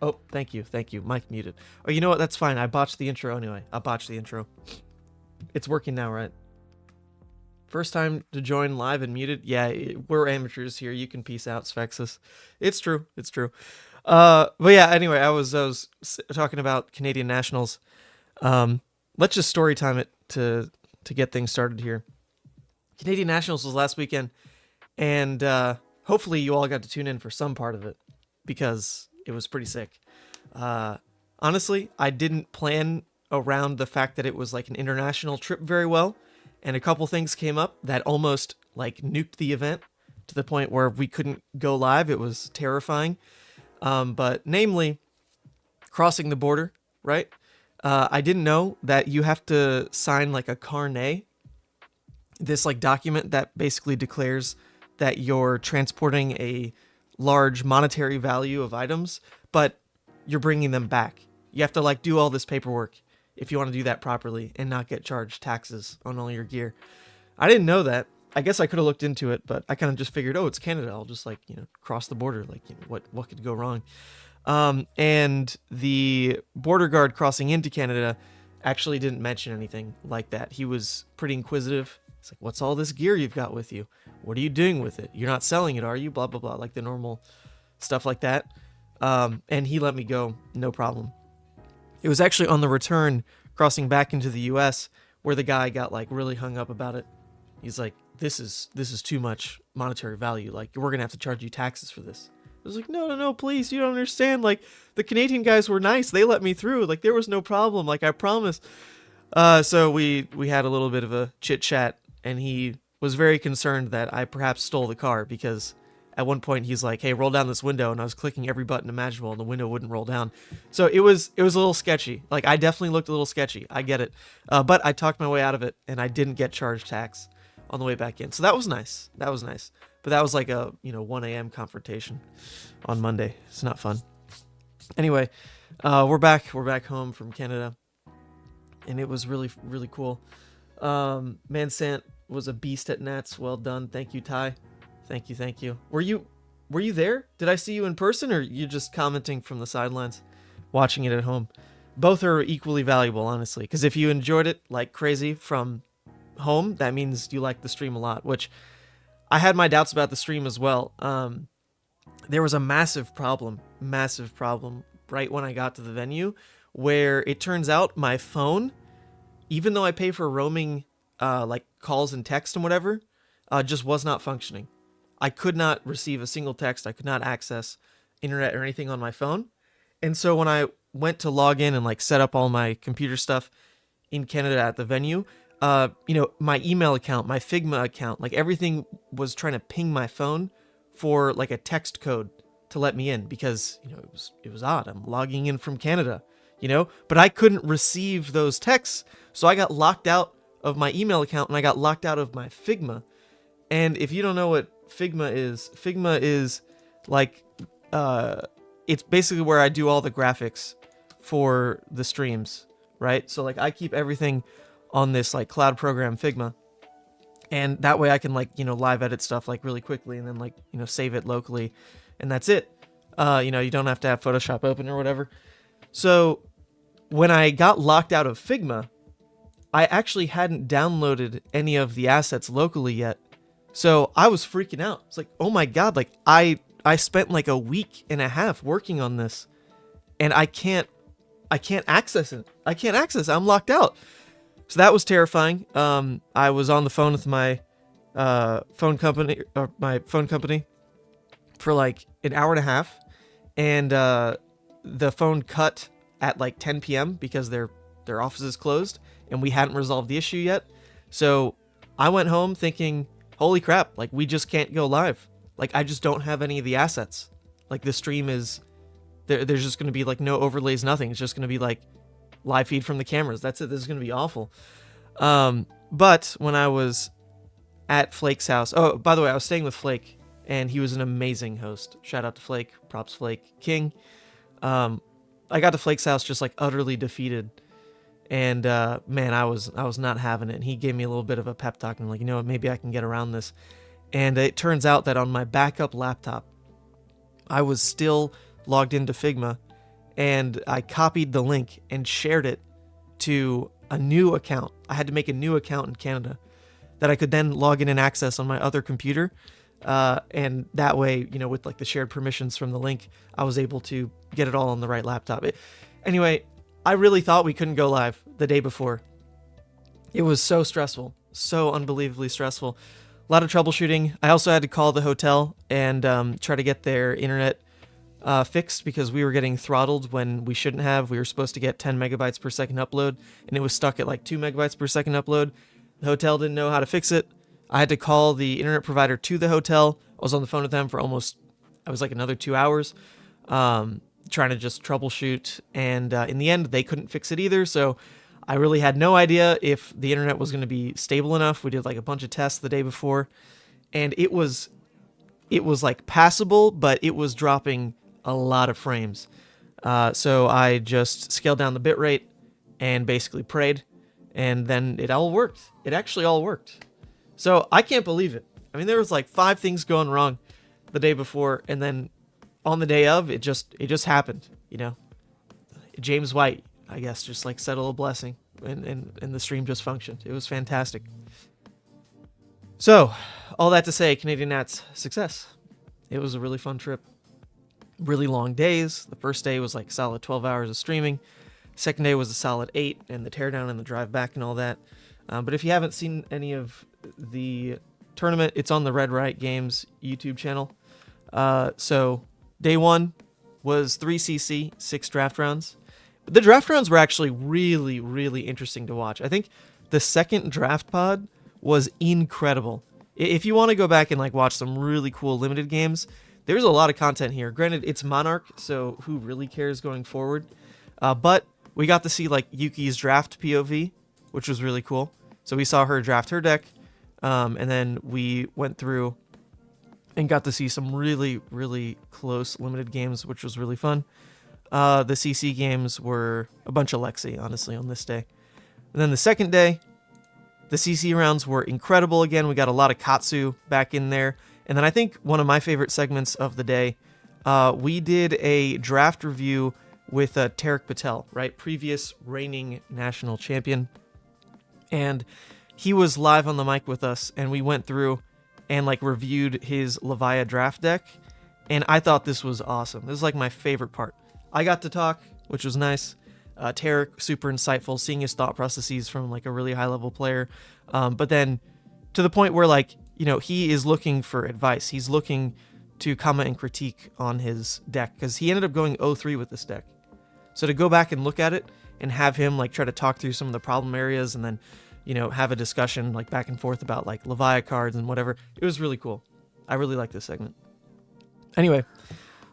Oh, thank you. Mic muted. Oh, you know what? That's fine. I botched the intro anyway. I botched the intro. It's working now, right? First time to join live and muted. Yeah, we're amateurs here. You can peace out, Spexus. It's true. But yeah, anyway, I was talking about Canadian Nationals. Let's just story time it to get things started here. Canadian Nationals was last weekend, and hopefully you all got to tune in for some part of it, because it was pretty sick. Honestly, I didn't plan around the fact that it was like an international trip very well, and a couple things came up that almost like nuked the event to the point where we couldn't go live. It was terrifying. But namely, crossing the border, right? I didn't know that you have to sign like a carnet, this like document that basically declares that you're transporting a large monetary value of items, but you're bringing them back. You have to like do all this paperwork if you want to do that properly and not get charged taxes on all your gear. I didn't know that. I guess I could have looked into it, but I kind of just figured, oh, it's Canada. I'll just like, cross the border. Like, what could go wrong? And the border guard crossing into Canada actually didn't mention anything like that. He was pretty inquisitive. It's like, what's all this gear you've got with you? What are you doing with it? You're not selling it, are you? Blah, blah, blah. Like the normal stuff like that. And he let me go. No problem. It was actually on the return crossing back into the US where the guy got like really hung up about it. He's like, this is too much monetary value. Like, we're going to have to charge you taxes for this. I was like, no, please. You don't understand. Like, the Canadian guys were nice. They let me through. Like, there was no problem. Like, I promise. So we had a little bit of a chit chat, and he was very concerned that I perhaps stole the car, because at one point he's like, hey, roll down this window. And I was clicking every button imaginable and the window wouldn't roll down. So it was a little sketchy. Like, I definitely looked a little sketchy. I get it. But I talked my way out of it, and I didn't get charged tax on the way back in. So that was nice. But that was like a, 1 a.m. confrontation on Monday. It's not fun. Anyway, we're back home from Canada, and it was really, really cool. Mansant was a beast at Nats. Well done. Thank you, Ty. Thank you. Were you there? Did I see you in person, or you just commenting from the sidelines, watching it at home? Both are equally valuable, honestly, because if you enjoyed it like crazy from home, that means you like the stream a lot, which I had my doubts about the stream as well. There was a massive problem right when I got to the venue, where it turns out my phone, even though I pay for roaming like calls and text and whatever, just was not functioning. I could not receive a single text. I could not access internet or anything on my phone. And so when I went to log in and like set up all my computer stuff in Canada at the venue, my email account, my Figma account, like everything was trying to ping my phone for like a text code to let me in, because, it was odd. I'm logging in from Canada, but I couldn't receive those texts. So I got locked out of my email account, and I got locked out of my Figma. And if you don't know what Figma is like, it's basically where I do all the graphics for the streams, right? So like I keep everything on this like cloud program Figma, and that way I can like, live edit stuff like really quickly, and then like, save it locally, and that's it. You don't have to have Photoshop open or whatever. So when I got locked out of Figma, I actually hadn't downloaded any of the assets locally yet. So I was freaking out. It's like, oh my God, like I spent like a week and a half working on this, and I can't access it. I'm locked out. So that was terrifying. I was on the phone with my phone company for like an hour and a half, and the phone cut at like 10 p.m. because their office is closed, and we hadn't resolved the issue yet. So I went home thinking, holy crap, like we just can't go live. Like I just don't have any of the assets. Like the stream is, there's just going to be like no overlays, nothing. It's just going to be like live feed from the cameras. That's it. This is going to be awful. But when I was at Flake's house, oh, by the way, I was staying with Flake, and he was an amazing host. Shout out to Flake. Props Flake. King. I got to Flake's house just like utterly defeated. And man, I was not having it. And he gave me a little bit of a pep talk, and I'm like, what, maybe I can get around this. And it turns out that on my backup laptop, I was still logged into Figma, and I copied the link and shared it to a new account. I had to make a new account in Canada that I could then log in and access on my other computer. And that way, with like the shared permissions from the link, I was able to get it all on the right laptop. Anyway, I really thought we couldn't go live the day before. It was so stressful, so unbelievably stressful. A lot of troubleshooting. I also had to call the hotel and try to get their internet fixed because we were getting throttled when we shouldn't have. We were supposed to get 10 megabytes per second upload, and it was stuck at like 2 megabytes per second upload. The hotel didn't know how to fix it. I had to call the internet provider to the hotel. I was on the phone with them for another 2 hours, trying to just troubleshoot. And in the end, they couldn't fix it either. So I really had no idea if the internet was going to be stable enough. We did like a bunch of tests the day before, and it was like passable, but it was dropping a lot of frames. So I just scaled down the bitrate and basically prayed, and then it all worked. It actually all worked. So I can't believe it. I mean, there was like 5 things going wrong the day before, and then on the day of, it just happened, James White, I guess, just like said a little blessing, and the stream just functioned. It was fantastic. So, all that to say, Canadian Nats, success. It was a really fun trip. Really long days. The first day was like a solid 12 hours of streaming. Second day was a solid 8, and the teardown and the drive back and all that. But if you haven't seen any of the tournament, it's on the Red Riot Games YouTube channel. So day 1 was 3 CC, 6 draft rounds. The draft rounds were actually really, really interesting to watch. I think the second draft pod was incredible. If you want to go back and like watch some really cool limited games, there's a lot of content here. Granted, it's Monarch, so who really cares going forward? But we got to see like Yuki's draft POV, which was really cool. So we saw her draft her deck, and then we went through and got to see some really, really close limited games, which was really fun. The CC games were a bunch of Lexi, honestly, on this day. And then the second day, the CC rounds were incredible again. We got a lot of Katsu back in there. And then I think one of my favorite segments of the day, we did a draft review with Tarek Patel, right? Previous reigning national champion. And he was live on the mic with us, and we went through and like reviewed his Levia draft deck. And I thought this was awesome. This is like my favorite part. I got to talk, which was nice. Tarek, super insightful, seeing his thought processes from like a really high level player. But then to the point where like, he is looking for advice. He's looking to comment and critique on his deck because he ended up going 0-3 with this deck. So to go back and look at it and have him like try to talk through some of the problem areas and then, have a discussion like back and forth about like Levia cards and whatever, it was really cool. I really like this segment. Anyway,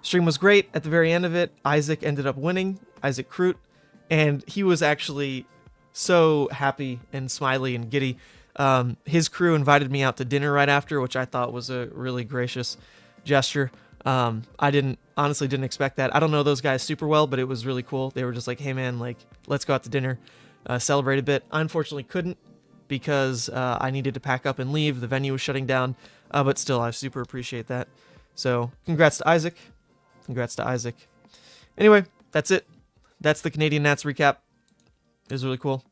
stream was great. At the very end of it, Isaac ended up winning, Isaac Kroot, and he was actually so happy and smiley and giddy. His crew invited me out to dinner right after, which I thought was a really gracious gesture. I honestly didn't expect that. I don't know those guys super well, but it was really cool. They were just like, hey man, like, let's go out to dinner, celebrate a bit. I unfortunately couldn't because I needed to pack up and leave. The venue was shutting down, but still, I super appreciate that. So congrats to Isaac. Congrats to Isaac. Anyway, that's it. That's the Canadian Nats recap. It was really cool.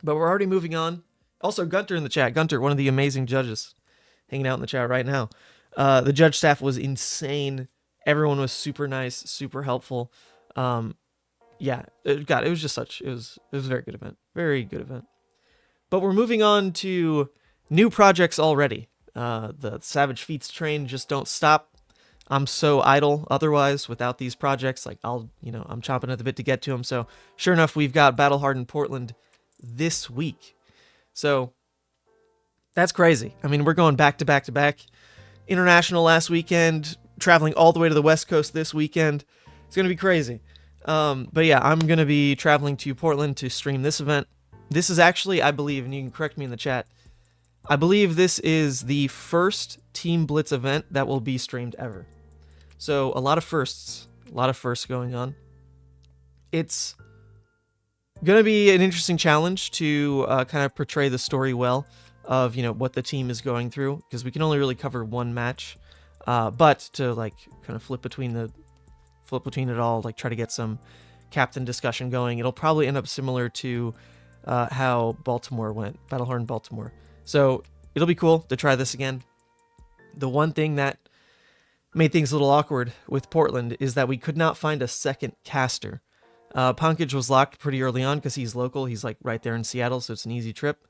But we're already moving on. Also, Gunter in the chat. Gunter, one of the amazing judges, hanging out in the chat right now. The judge staff was insane. Everyone was super nice, super helpful. Yeah, it was just it was a very good event. Very good event. But we're moving on to new projects already. The Savage Feats train just don't stop. I'm so idle otherwise without these projects. Like I'm chomping at the bit to get to them. So sure enough, we've got Battle Hardened Portland this week. So that's crazy. I mean, we're going back to back to back. International last weekend, traveling all the way to the West Coast this weekend. It's going to be crazy. But yeah, I'm going to be traveling to Portland to stream this event. This is actually, I believe, and you can correct me in the chat, I believe this is the first Team Blitz event that will be streamed ever. So a lot of firsts going on. It's going to be an interesting challenge to kind of portray the story well of, what the team is going through, because we can only really cover one match. But to like kind of flip flip between it all, like try to get some captain discussion going. It'll probably end up similar to how Baltimore went, Battle Hardened Baltimore. So it'll be cool to try this again. The one thing that made things a little awkward with Portland is that we could not find a second caster. Pankaj was locked pretty early on because he's local. He's like right there in Seattle, so it's an easy trip.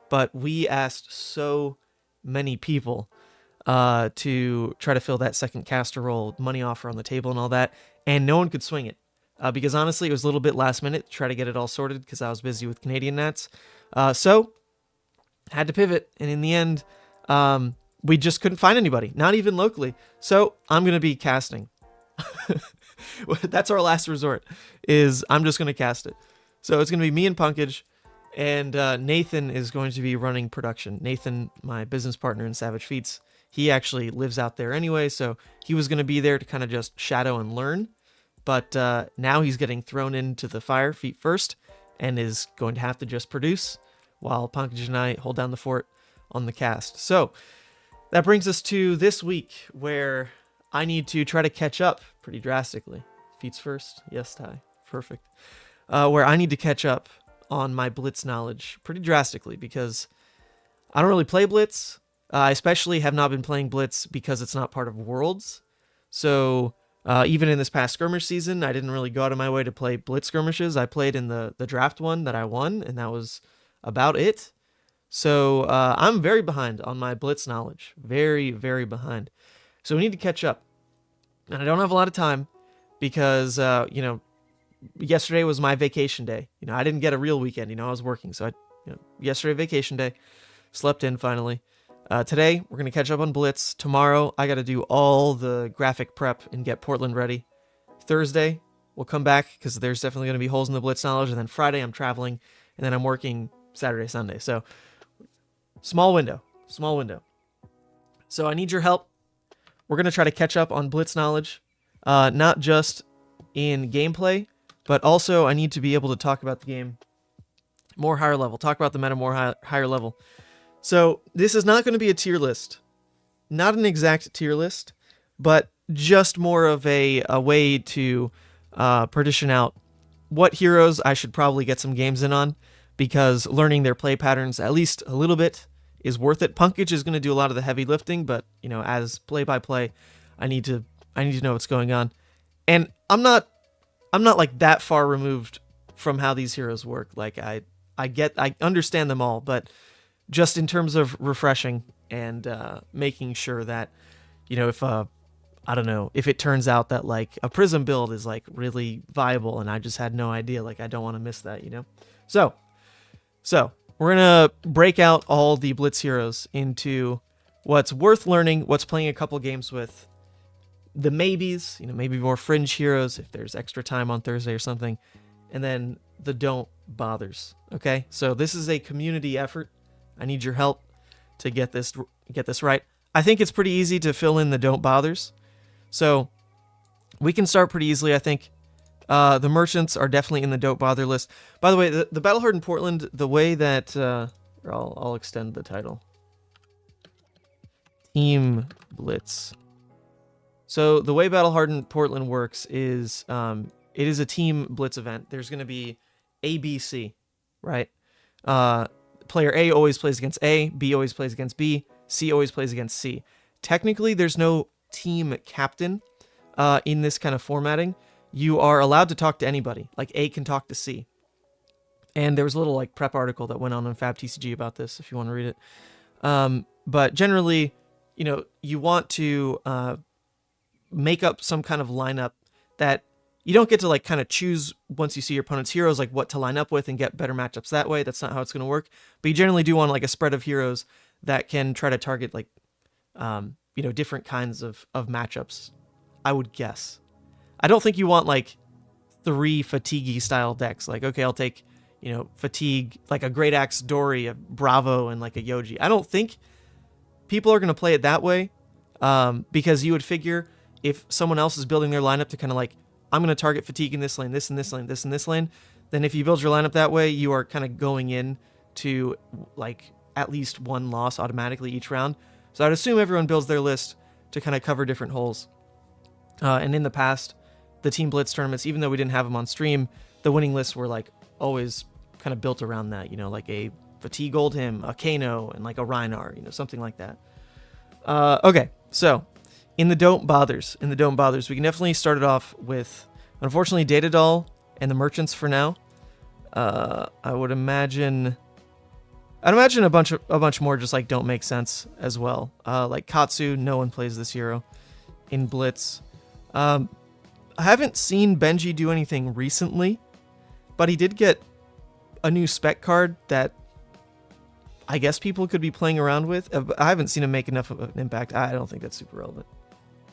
But we asked so many people to try to fill that second caster role, money offer on the table and all that, and no one could swing it. Because honestly, it was a little bit last minute to try to get it all sorted because I was busy with Canadian Nats. So, had to pivot, and in the end, we just couldn't find anybody, not even locally. So, I'm going to be casting. That's our last resort, is I'm just going to cast it. So, it's going to be me and Pankaj, and Nathan is going to be running production. Nathan, my business partner in Savage Feats, he actually lives out there anyway, so he was going to be there to kind of just shadow and learn. But now he's getting thrown into the fire feet first and is going to have to just produce while Pankaj and I hold down the fort on the cast. So that brings us to this week where I need to try to catch up pretty drastically. Feats first. Yes, Ty. Perfect. Where I need to catch up on my Blitz knowledge pretty drastically because I don't really play Blitz. I especially have not been playing Blitz because it's not part of Worlds. So even in this past skirmish season, I didn't really go out of my way to play Blitz skirmishes. I played in the draft one that I won, and that was about it. So I'm very behind on my Blitz knowledge. Very, very behind. So we need to catch up. And I don't have a lot of time because, yesterday was my vacation day. I didn't get a real weekend. I was working. So yesterday, vacation day. Slept in finally. Today, we're going to catch up on Blitz. Tomorrow, I got to do all the graphic prep and get Portland ready. Thursday, we'll come back because there's definitely going to be holes in the Blitz knowledge. And then Friday, I'm traveling. And then I'm working Saturday, Sunday. So, small window. So, I need your help. We're going to try to catch up on Blitz knowledge. Not just in gameplay, but also I need to be able to talk about the game more higher level. Talk about the meta more higher level. So this is not going to be a tier list, not an exact tier list, but just more of a way to partition out what heroes I should probably get some games in on, because learning their play patterns at least a little bit is worth it. Pankaj is going to do a lot of the heavy lifting, but as play by play, I need to know what's going on, and I'm not like that far removed from how these heroes work. Like I understand them all, but just in terms of refreshing and making sure that, if if it turns out that like a Prism build is like really viable and I just had no idea, like I don't want to miss that, So we're going to break out all the Blitz heroes into what's worth learning, what's playing a couple games with, the maybes, maybe more fringe heroes if there's extra time on Thursday or something, and then the don't bothers. Okay? So this is a community effort. I need your help to get this right. I think it's pretty easy to fill in the don't bothers. So we can start pretty easily, I think. The merchants are definitely in the don't bother list. By the way, the Battle Hardened Portland, the way that I'll extend the title. Team Blitz. So the way Battle Hardened Portland works is it is a Team Blitz event. There's going to be A, B, C, right? Player A always plays against A, B always plays against B, C always plays against C. Technically, there's no team captain in this kind of formatting. You are allowed to talk to anybody. Like A can talk to C. And there was a little like prep article that went on FabTCG about this, if you want to read it. But generally, you want to make up some kind of lineup that you don't get to like kind of choose once you see your opponent's heroes, like what to line up with and get better matchups that way. That's not how it's going to work. But you generally do want like a spread of heroes that can try to target like, different kinds of matchups, I would guess. I don't think you want like 3 fatigue style decks. Like, okay, I'll take, fatigue, like a Great Axe Dori, a Bravo, and like a Yoji. I don't think people are going to play it that way because you would figure if someone else is building their lineup to kind of like, I'm going to target fatigue in this lane, this and this lane, this and this lane, then if you build your lineup that way, you are kind of going in to like at least one loss automatically each round. So I'd assume everyone builds their list to kind of cover different holes. And in the past, the Team Blitz tournaments, even though we didn't have them on stream, the winning lists were like always kind of built around that, you know, like a Fatigue Oldhim, a Kano, and like a Rhinar, you know, something like that. Okay, so in the Don't Bothers, we can definitely start it off with, unfortunately, Data Doll and the Merchants for now. I'd imagine a bunch more just like don't make sense as well. Like Katsu, no one plays this hero in Blitz. I haven't seen Benji do anything recently, but he did get a new spec card that I guess people could be playing around with. I haven't seen him make enough of an impact. I don't think that's super relevant.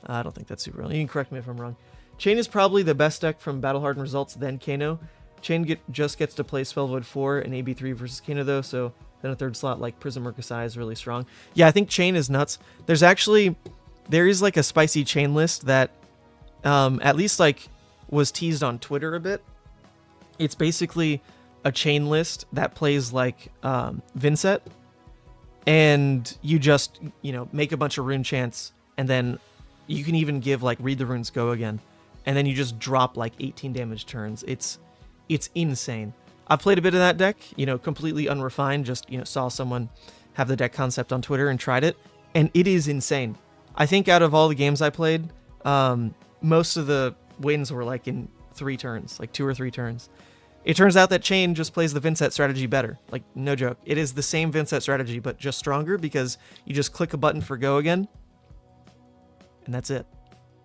You can correct me if I'm wrong. Chane is probably the best deck from Battle Hardened results, then Kano. Chane just gets to play Spellvoid 4 and AB3 versus Kano, though, so then a third slot like Prism or Kassai is really strong. Yeah, I think Chane is nuts. There is like a spicy Chane list that at least like was teased on Twitter a bit. It's basically a Chane list that plays like Vincent, and you just, you know, make a bunch of rune chants, and then you can even give like Read the Runes Go Again, and then you just drop like 18 damage turns. It's insane. I've played a bit of that deck, you know, completely unrefined, just, you know, saw someone have the deck concept on Twitter and tried it, and it is insane. I think out of all the games I played, most of the wins were like in 3 turns, like 2 or 3 turns. It turns out that Chane just plays the Vincent strategy better. Like, no joke. It is the same Vincent strategy, but just stronger, because you just click a button for Go Again, and that's it.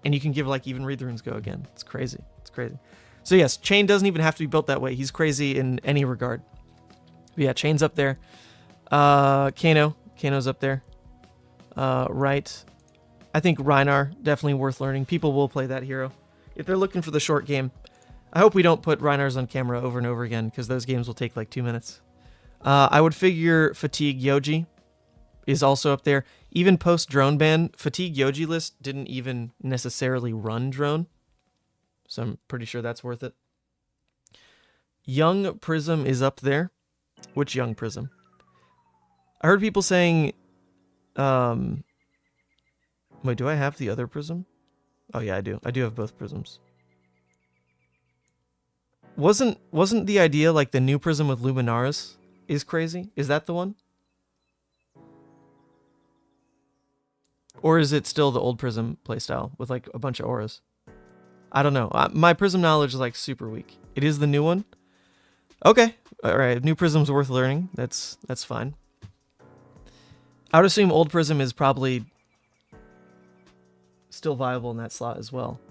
And you can give, like, even Read the Runes Go Again. It's crazy. It's crazy. So, yes, Chane doesn't even have to be built that way. He's crazy in any regard. But yeah, Chane's up there. Kano's up there. Right. I think Rhinar, definitely worth learning. People will play that hero if they're looking for the short game. I hope we don't put Rhinars on camera over and over again, because those games will take like 2 minutes. I would figure Fatigue Yoji is also up there. Even post-drone ban, Fatigue Yoji list didn't even necessarily run drone, so I'm pretty sure that's worth it. Young Prism is up there. Which Young Prism? I heard people saying... Wait, do I have the other Prism? Oh yeah, I do. I do have both Prisms. Wasn't the idea like the new Prism with Luminaris is crazy? Is that the one? Or is it still the old Prism playstyle with like a bunch of auras? I don't know. My Prism knowledge is like super weak. It is the new one? Okay. Alright, new Prism's worth learning. That's fine. I would assume old Prism is probably still viable in that slot as well.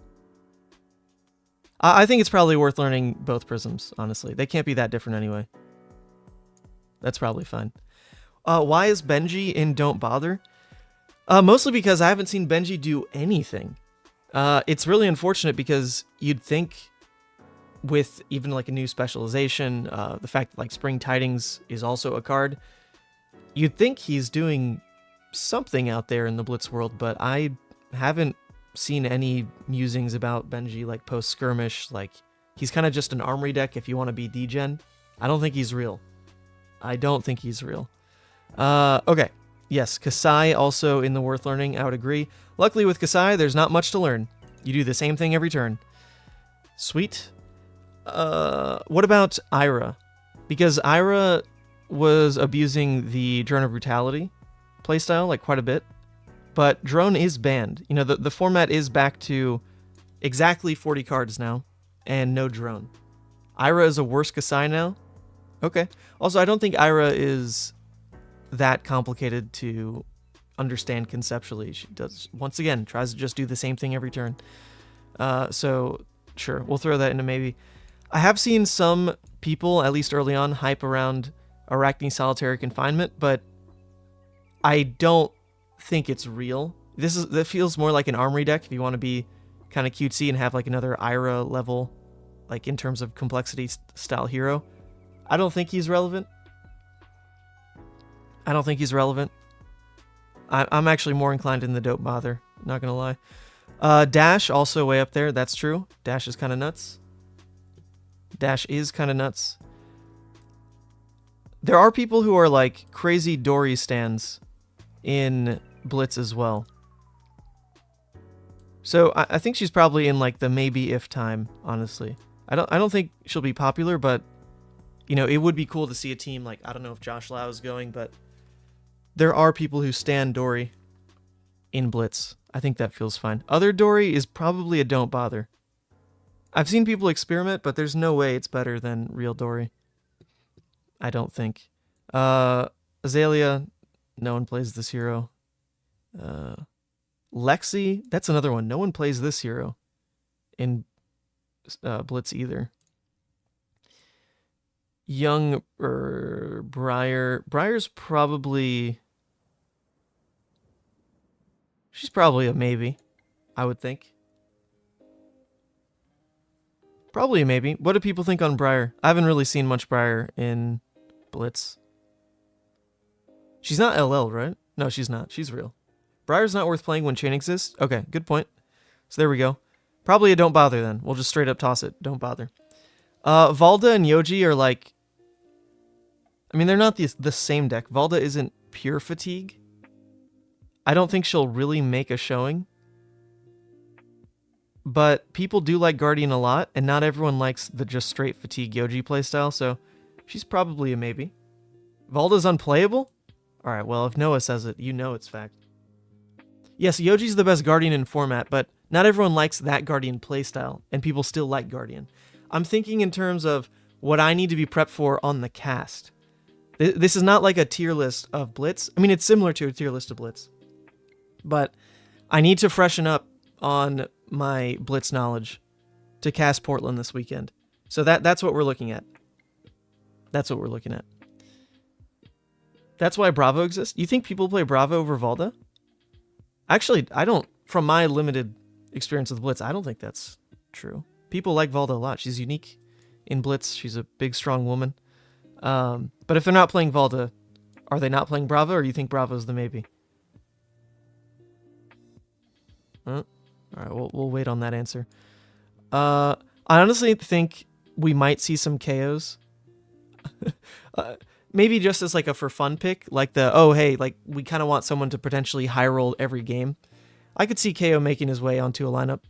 I think it's probably worth learning both Prisms, honestly. They can't be that different anyway. That's probably fine. Why is Benji in Don't Bother? Mostly because I haven't seen Benji do anything. It's really unfortunate, because you'd think with even like a new specialization, the fact that like Spring Tidings is also a card, you'd think he's doing something out there in the Blitz world, but I haven't seen any musings about Benji like post skirmish. Like, he's kind of just an armory deck if you want to be degen. I don't think he's real. Okay. Yes, Kassai also in the worth learning. I would agree. Luckily with Kassai, there's not much to learn. You do the same thing every turn. Sweet. What about Ira? Because Ira was abusing the Drone of Brutality playstyle like quite a bit. But drone is banned. You know, the format is back to exactly 40 cards now, and no drone. Ira is a worse Kassai now? Okay. Also, I don't think Ira is that complicated to understand conceptually. She does, once again, tries to just do the same thing every turn. So, sure, we'll throw that into maybe. I have seen some people, at least early on, hype around Arachne Solitary Confinement, but I don't think it's real. That feels more like an armory deck if you want to be kind of cutesy and have like another Ira level, like in terms of complexity style hero. I don't think he's relevant. I'm actually more inclined in the Don't Bother, not gonna lie. Dash also way up there. That's true. Dash is kind of nuts. There are people who are like crazy Dori stans in Blitz as well. So I think she's probably in like the maybe if time, honestly. I don't think she'll be popular, but you know, it would be cool to see a team like, I don't know if Josh Lau is going, but there are people who stand Dori in Blitz. I think that feels fine. Other Dori is probably a don't bother. I've seen people experiment, but there's no way it's better than real Dori. I don't think. Azalea, no one plays this hero. Lexi, that's another one. No one plays this hero in Blitz either. Young Briar. Briar's probably... She's probably a maybe, I would think. Probably a maybe. What do people think on Briar? I haven't really seen much Briar in Blitz. She's not LL, right? No, she's not. She's real. Briar's not worth playing when Chane exists? Okay, good point. So there we go. Probably a don't bother then. We'll just straight up toss it. Don't bother. Valda and Yoji are like... I mean, they're not the same deck. Valda isn't pure fatigue. I don't think she'll really make a showing. But people do like Guardian a lot, and not everyone likes the just straight fatigue Yoji playstyle, so she's probably a maybe. Valda's unplayable? Alright, well, if Noah says it, you know it's fact. Yes, Yoji's the best Guardian in format, but not everyone likes that Guardian playstyle, and people still like Guardian. I'm thinking in terms of what I need to be prepped for on the cast. This is not like a tier list of Blitz. I mean, it's similar to a tier list of Blitz. But I need to freshen up on my Blitz knowledge to cast Portland this weekend. So that's what we're looking at. That's what we're looking at. That's why Bravo exists. You think people play Bravo over Valda? Actually, I don't. From my limited experience with Blitz, I don't think that's true. People like Valda a lot. She's unique in Blitz. She's a big, strong woman. But if they're not playing Valda, are they not playing Bravo, or you think Bravo's the maybe? All right, we'll wait on that answer. I honestly think we might see some KOs. Maybe just as like a for fun pick, like like we kind of want someone to potentially high roll every game. I could see KO making his way onto a lineup,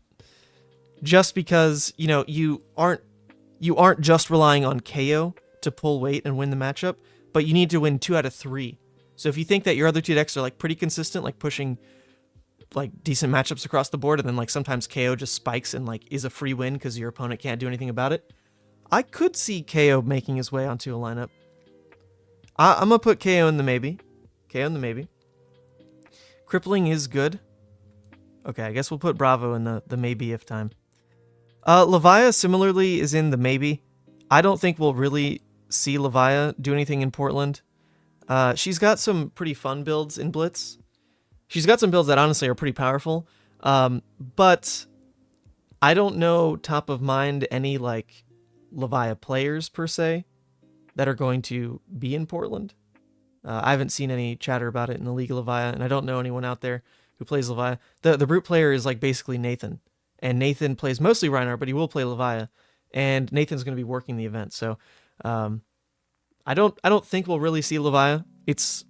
just because you know you aren't just relying on KO to pull weight and win the matchup, but you need to win 2 out of 3. So if you think that your other 2 decks are like pretty consistent, like pushing like decent matchups across the board, and then like sometimes KO just spikes and like is a free win because your opponent can't do anything about it, I could see KO making his way onto a lineup. I'm gonna put KO in the maybe. KO in the maybe. Crippling is good. Okay, I guess we'll put Bravo in the maybe if time. Levia similarly is in the maybe. I don't think we'll really see Levia do anything in Portland. She's got some pretty fun builds in Blitz. She's got some builds that honestly are pretty powerful. But I don't know top of mind any like Levia players per se that are going to be in Portland. I haven't seen any chatter about it in the League of Levia, and I don't know anyone out there who plays Levia. The Brute player is like basically Nathan, and Nathan plays mostly Rhinar, but he will play Levia, and Nathan's going to be working the event. So I don't think we'll really see Levia. It's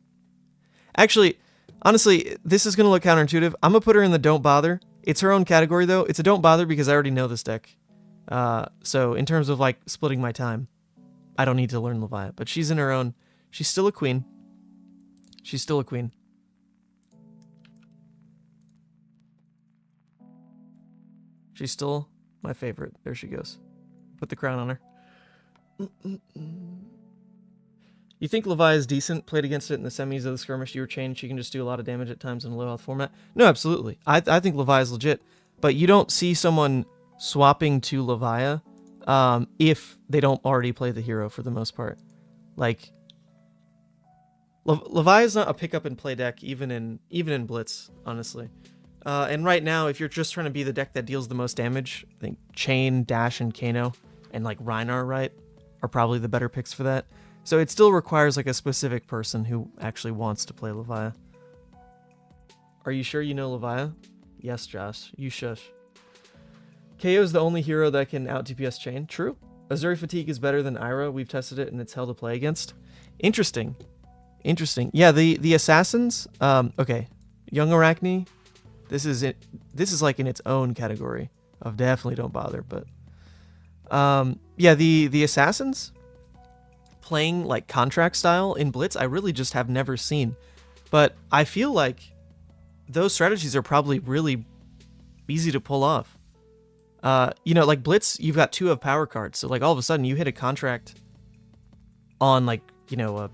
actually, honestly, this is going to look counterintuitive. I'm going to put her in the don't bother. It's her own category though. It's a don't bother because I already know this deck. So in terms of like splitting my time, I don't need to learn Levia, but she's in her own. She's still a queen. She's still a queen. She's still my favorite. There she goes. Put the crown on her. You think Levia is decent? Played against it in the semis of the skirmish you were Chane. She can just do a lot of damage at times in a low health format. No, absolutely. I think Levia is legit. But you don't see someone swapping to Levia if they don't already play the hero for the most part. Like, Levia is not a pick up and play deck even in Blitz, honestly. And right now, if you're just trying to be the deck that deals the most damage, I think Chane, Dash, and Kano, and like Rhinar, right, are probably the better picks for that. So it still requires like a specific person who actually wants to play Levia. Are you sure you know Levia? Yes, Josh. You shush. KO is the only hero that can out DPS Chane. True. Azuri Fatigue is better than Ira. We've tested it and it's hell to play against. Interesting. Interesting. Yeah, the assassins. Okay. Young Arachne. This is it. this is like in its own category of definitely don't bother. But yeah, the assassins playing like contract style in Blitz, I really just have never seen. But I feel like those strategies are probably really easy to pull off. You know, like Blitz, you've got 2 of power cards, so like all of a sudden you hit a contract on like, you know,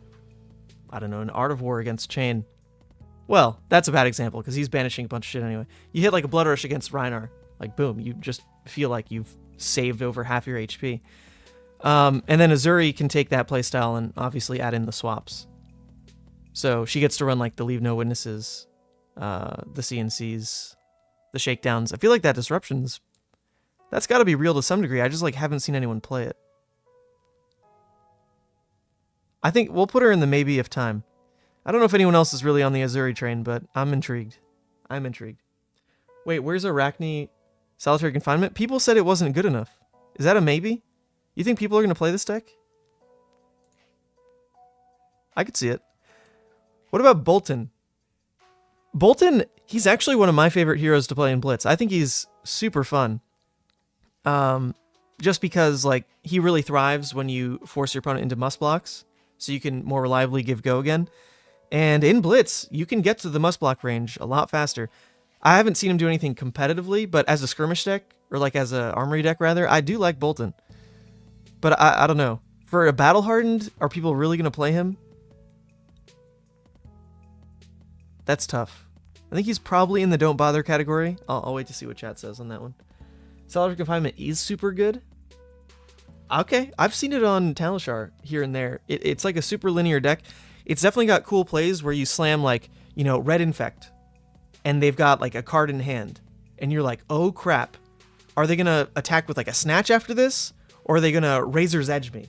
I don't know, an Art of War against Chane. Well, that's a bad example because he's banishing a bunch of shit anyway. You hit like a Blood Rush against Rhinar, like boom, you just feel like you've saved over half your HP. And then Azuri can take that playstyle and obviously add in the swaps. So she gets to run like the Leave No Witnesses, the CNCs, the Shakedowns. I feel like that disruption's, that's got to be real to some degree. I just like haven't seen anyone play it. I think we'll put her in the maybe of time. I don't know if anyone else is really on the Azuri train, but I'm intrigued. I'm intrigued. Wait, where's Arachne Solitary Confinement? People said it wasn't good enough. Is that a maybe? You think people are going to play this deck? I could see it. What about Bolton? Bolton, he's actually one of my favorite heroes to play in Blitz. I think he's super fun. Just because like he really thrives when you force your opponent into must blocks, so you can more reliably give go again. And in Blitz, you can get to the must block range a lot faster. I haven't seen him do anything competitively, but as a skirmish deck, or like as a armory deck rather, I do like Bolton. But I don't know. For a Battle Hardened, are people really going to play him? That's tough. I think he's probably in the don't bother category. I'll wait to see what chat says on that one. Solitary Confinement is super good. Okay, I've seen it on Talishar here and there. It's like a super linear deck. It's definitely got cool plays where you slam like, you know, Red Infect, and they've got like a card in hand, and you're like, oh crap, are they gonna attack with like a snatch after this, or are they gonna Razor's Edge me?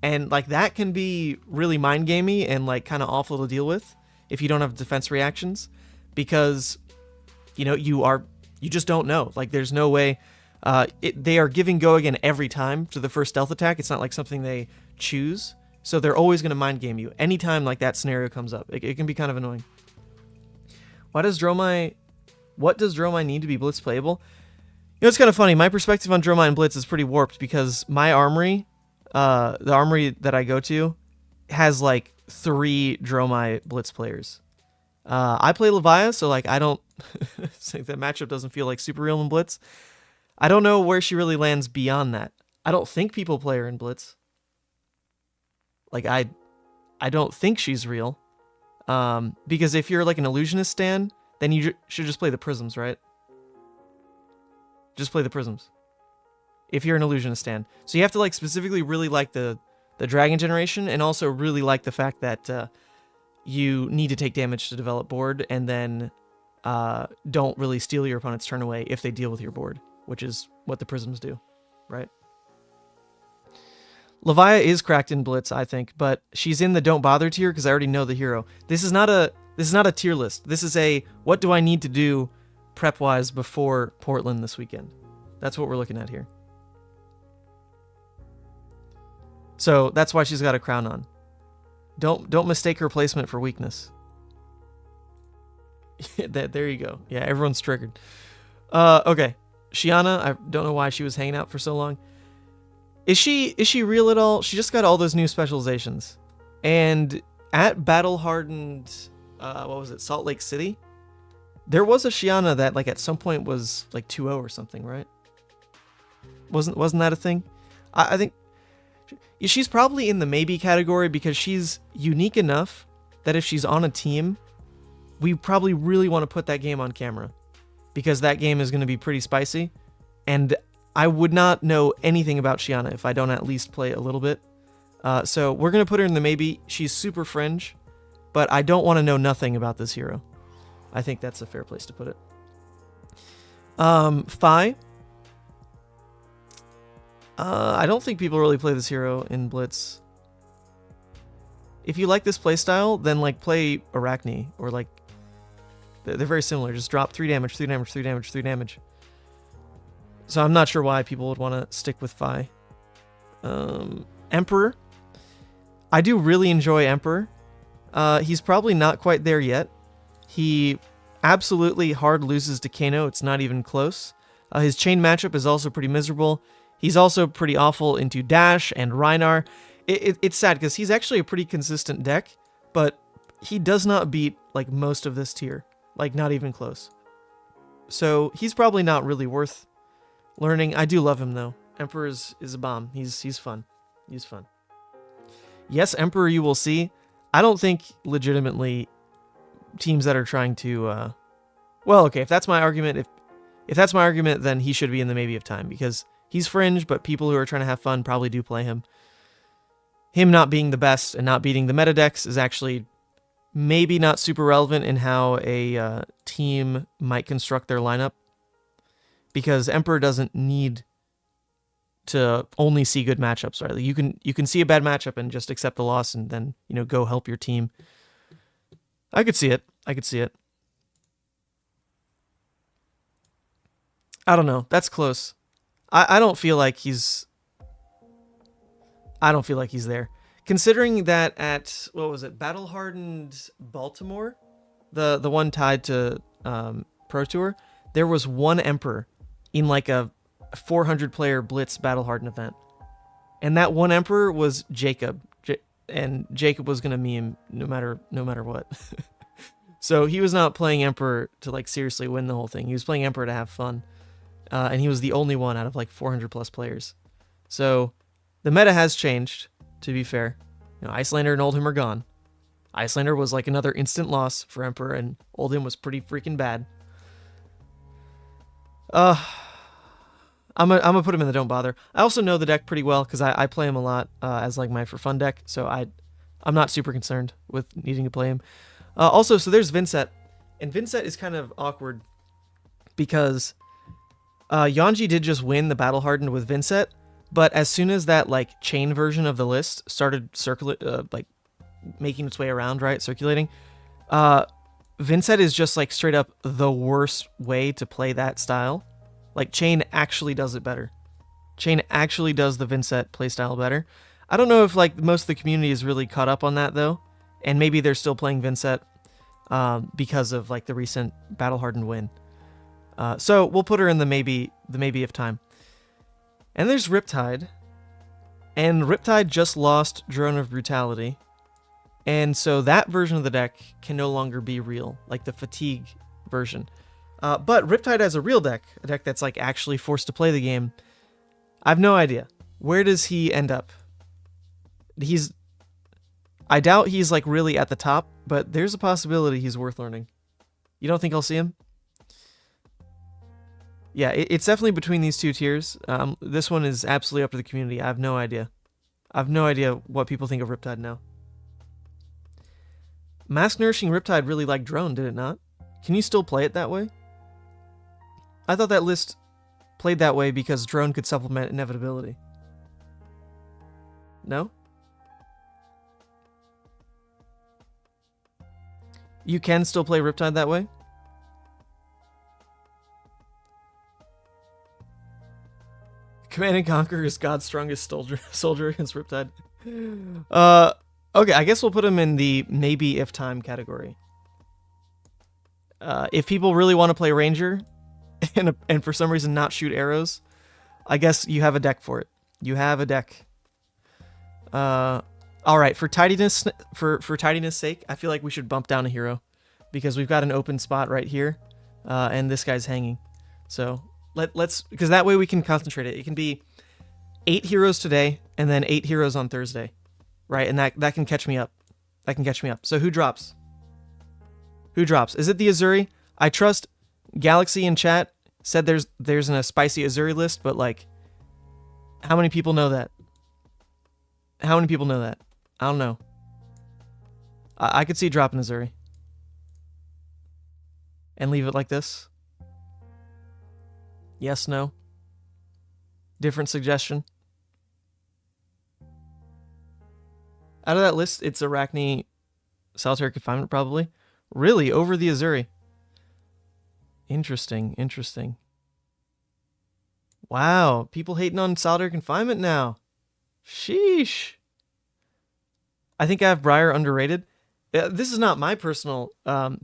And like that can be really mind gamey and like kind of awful to deal with if you don't have defense reactions, because you know you just don't know. Like there's no way. They are giving go again every time to the first stealth attack. It's not like something they choose. So they're always going to mind game you anytime like that scenario comes up. It can be kind of annoying. What does Dromai need to be Blitz playable? You know, it's kind of funny. My perspective on Dromai and Blitz is pretty warped because my armory, the armory that I go to, has like 3 Dromai Blitz players. I play Levia, so like I don't think that matchup doesn't feel like super real in Blitz. I don't know where she really lands beyond that. I don't think people play her in Blitz. Like I don't think she's real. Because if you're like an illusionist stan, then you should just play the prisms, right? Just play the prisms. If you're an illusionist stan. So you have to like specifically really like the dragon generation, and also really like the fact that you need to take damage to develop board, and then don't really steal your opponent's turn away if they deal with your board, which is what the prisms do, right? Levia is cracked in Blitz, I think, but she's in the don't bother tier because I already know the hero. This is not a tier list. This is a what do I need to do prep-wise before Portland this weekend. That's what we're looking at here. So that's why she's got a crown on. Don't mistake her placement for weakness. There you go. Yeah, everyone's triggered. Okay. Shiana, I don't know why she was hanging out for so long. Is she real at all? She just got all those new specializations. And at Battle Hardened, what was it, Salt Lake City? There was a Shiana that like at some point was like 2-0 or something, right? Wasn't that a thing? I think she's probably in the maybe category because she's unique enough that if she's on a team, we probably really want to put that game on camera, because that game is going to be pretty spicy, and I would not know anything about Shiana if I don't at least play a little bit. So we're going to put her in the maybe. She's super fringe, but I don't want to know nothing about this hero. I think that's a fair place to put it. Fi. I don't think people really play this hero in Blitz. If you like this playstyle, then like play Arachne, or like they're very similar. Just drop 3 damage, 3 damage, 3 damage, 3 damage. So I'm not sure why people would want to stick with Fi. Emperor. I do really enjoy Emperor. He's probably not quite there yet. He absolutely hard loses to Kano. It's not even close. His Chane matchup is also pretty miserable. He's also pretty awful into Dash and Rhinar. It's sad because he's actually a pretty consistent deck, but he does not beat like most of this tier. Like not even close. So he's probably not really worth learning. I do love him though. Emperor is a bomb. He's fun. He's fun. Yes, Emperor you will see. I don't think legitimately teams that are trying to well, okay, if that's my argument, if that's my argument, then he should be in the maybe of time because he's fringe, but people who are trying to have fun probably do play him. Him not being the best and not beating the meta decks is actually maybe not super relevant in how a team might construct their lineup because Emperor doesn't need to only see good matchups, right? Like you can see a bad matchup and just accept the loss and then, you know, go help your team. I could see it. I could see it. I don't know. That's close. I don't feel like he's there. Considering that at what was it, Battle Hardened Baltimore, the one tied to Pro Tour, there was one Emperor in like a 400 player Blitz Battle Hardened event, and that one Emperor was Jacob, and Jacob was gonna meme no matter what. So he was not playing Emperor to like seriously win the whole thing. He was playing Emperor to have fun, and he was the only one out of like 400 plus players. So the meta has changed. To be fair, you know, Icelander and Oldhim are gone. Icelander was like another instant loss for Emperor, and Oldhim was pretty freaking bad. I'm gonna put him in the don't bother. I also know the deck pretty well because I play him a lot as like my for fun deck, so I'm not super concerned with needing to play him. Also, so there's Vincent, and Vincent is kind of awkward because Yoji did just win the Battle Hardened with Vincent, but as soon as that like Chane version of the list started like making its way around, right, circulating, Vincent is just like straight up the worst way to play that style. Like Chane actually does it better. Chane actually does the Vincent playstyle better. I don't know if like most of the community is really caught up on that though, and maybe they're still playing Vincent because of like the recent Battle Hardened win. So we'll put her in the maybe of time. And there's Riptide. And Riptide just lost Drone of Brutality. And so that version of the deck can no longer be real, like the Fatigue version. But Riptide has a real deck, a deck that's like actually forced to play the game. I have no idea. Where does he end up? I doubt he's like really at the top, but there's a possibility he's worth learning. You don't think I'll see him? Yeah, it's definitely between these two tiers. This one is absolutely up to the community. I have no idea. I have no idea what people think of Riptide now. Mask Nourishing Riptide really liked Drone, did it not? Can you still play it that way? I thought that list played that way because Drone could supplement Inevitability. No? You can still play Riptide that way? Command and Conquer is God's strongest soldier against Riptide. Okay, I guess we'll put him in the maybe if time category. If people really want to play Ranger and for some reason not shoot arrows, I guess you have a deck for it. You have a deck. All right, for tidiness sake, I feel like we should bump down a hero because we've got an open spot right here, and this guy's hanging. So let's because that way we can concentrate it. It can be 8 heroes today and then 8 heroes on Thursday, right? And that can catch me up. That can catch me up. So who drops? Who drops? Is it the Azuri? I trust Galaxy in chat said there's a spicy Azuri list, but like, how many people know that? How many people know that? I don't know. I could see dropping Azuri. And leave it like this. Yes, no. Different suggestion. Out of that list, it's Arachne, Solitary Confinement probably. Really? Over the Azuri? Interesting, interesting. Wow, people hating on Solitary Confinement now. Sheesh. I think I have Briar underrated. This is not my personal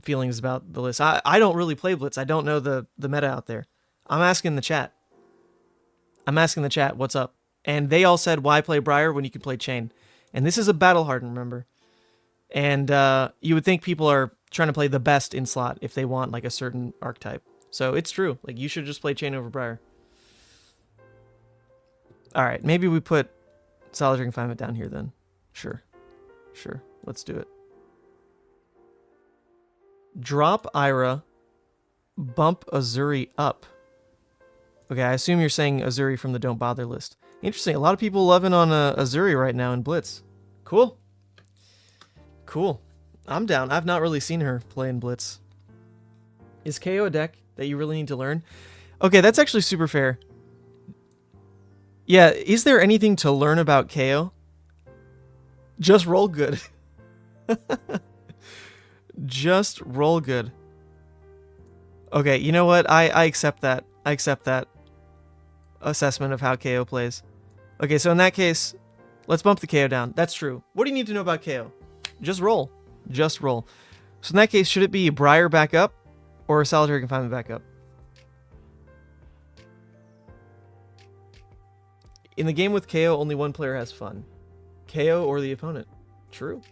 feelings about the list. I don't really play Blitz. I don't know the meta out there. I'm asking the chat. What's up? And they all said, why play Briar when you can play Chane? And this is a Battle Hardened, remember? And you would think people are trying to play the best in slot if they want like a certain archetype. So it's true. Like you should just play Chane over Briar. All right, maybe we put Solitary Confinement down here then. Sure. Let's do it. Drop Ira, bump Azuri up. Okay, I assume you're saying Azuri from the Don't Bother list. Interesting. A lot of people loving on Azuri right now in Blitz. Cool. I'm down. I've not really seen her play in Blitz. Is KO a deck that you really need to learn? Okay, that's actually super fair. Yeah, is there anything to learn about KO? Just roll good. Just roll good. Okay, you know what? I accept that. I accept that assessment of how KO plays. Okay, so in that case, let's bump the KO down. That's true. What do you need to know about KO? Just roll. Just roll. So in that case, should it be Briar back up or Solitary Confinement back up? In the game with KO, only one player has fun. KO or the opponent. True.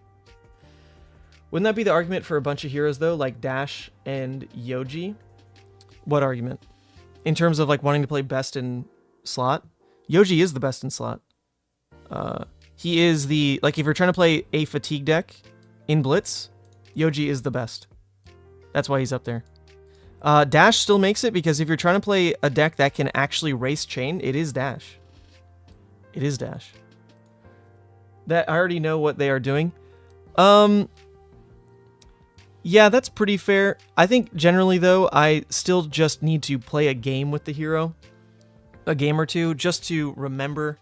Wouldn't that be the argument for a bunch of heroes, though, like Dash and Yoji? What argument? In terms of like wanting to play best in slot? Yoji is the best in slot. He is the... Like, if you're trying to play a fatigue deck in Blitz, Yoji is the best. That's why he's up there. Dash still makes it, because if you're trying to play a deck that can actually race Chane, it is Dash. It is Dash. That I already know what they are doing. Yeah, that's pretty fair. I think generally, though, I still just need to play a game with the hero. A game or two, just to remember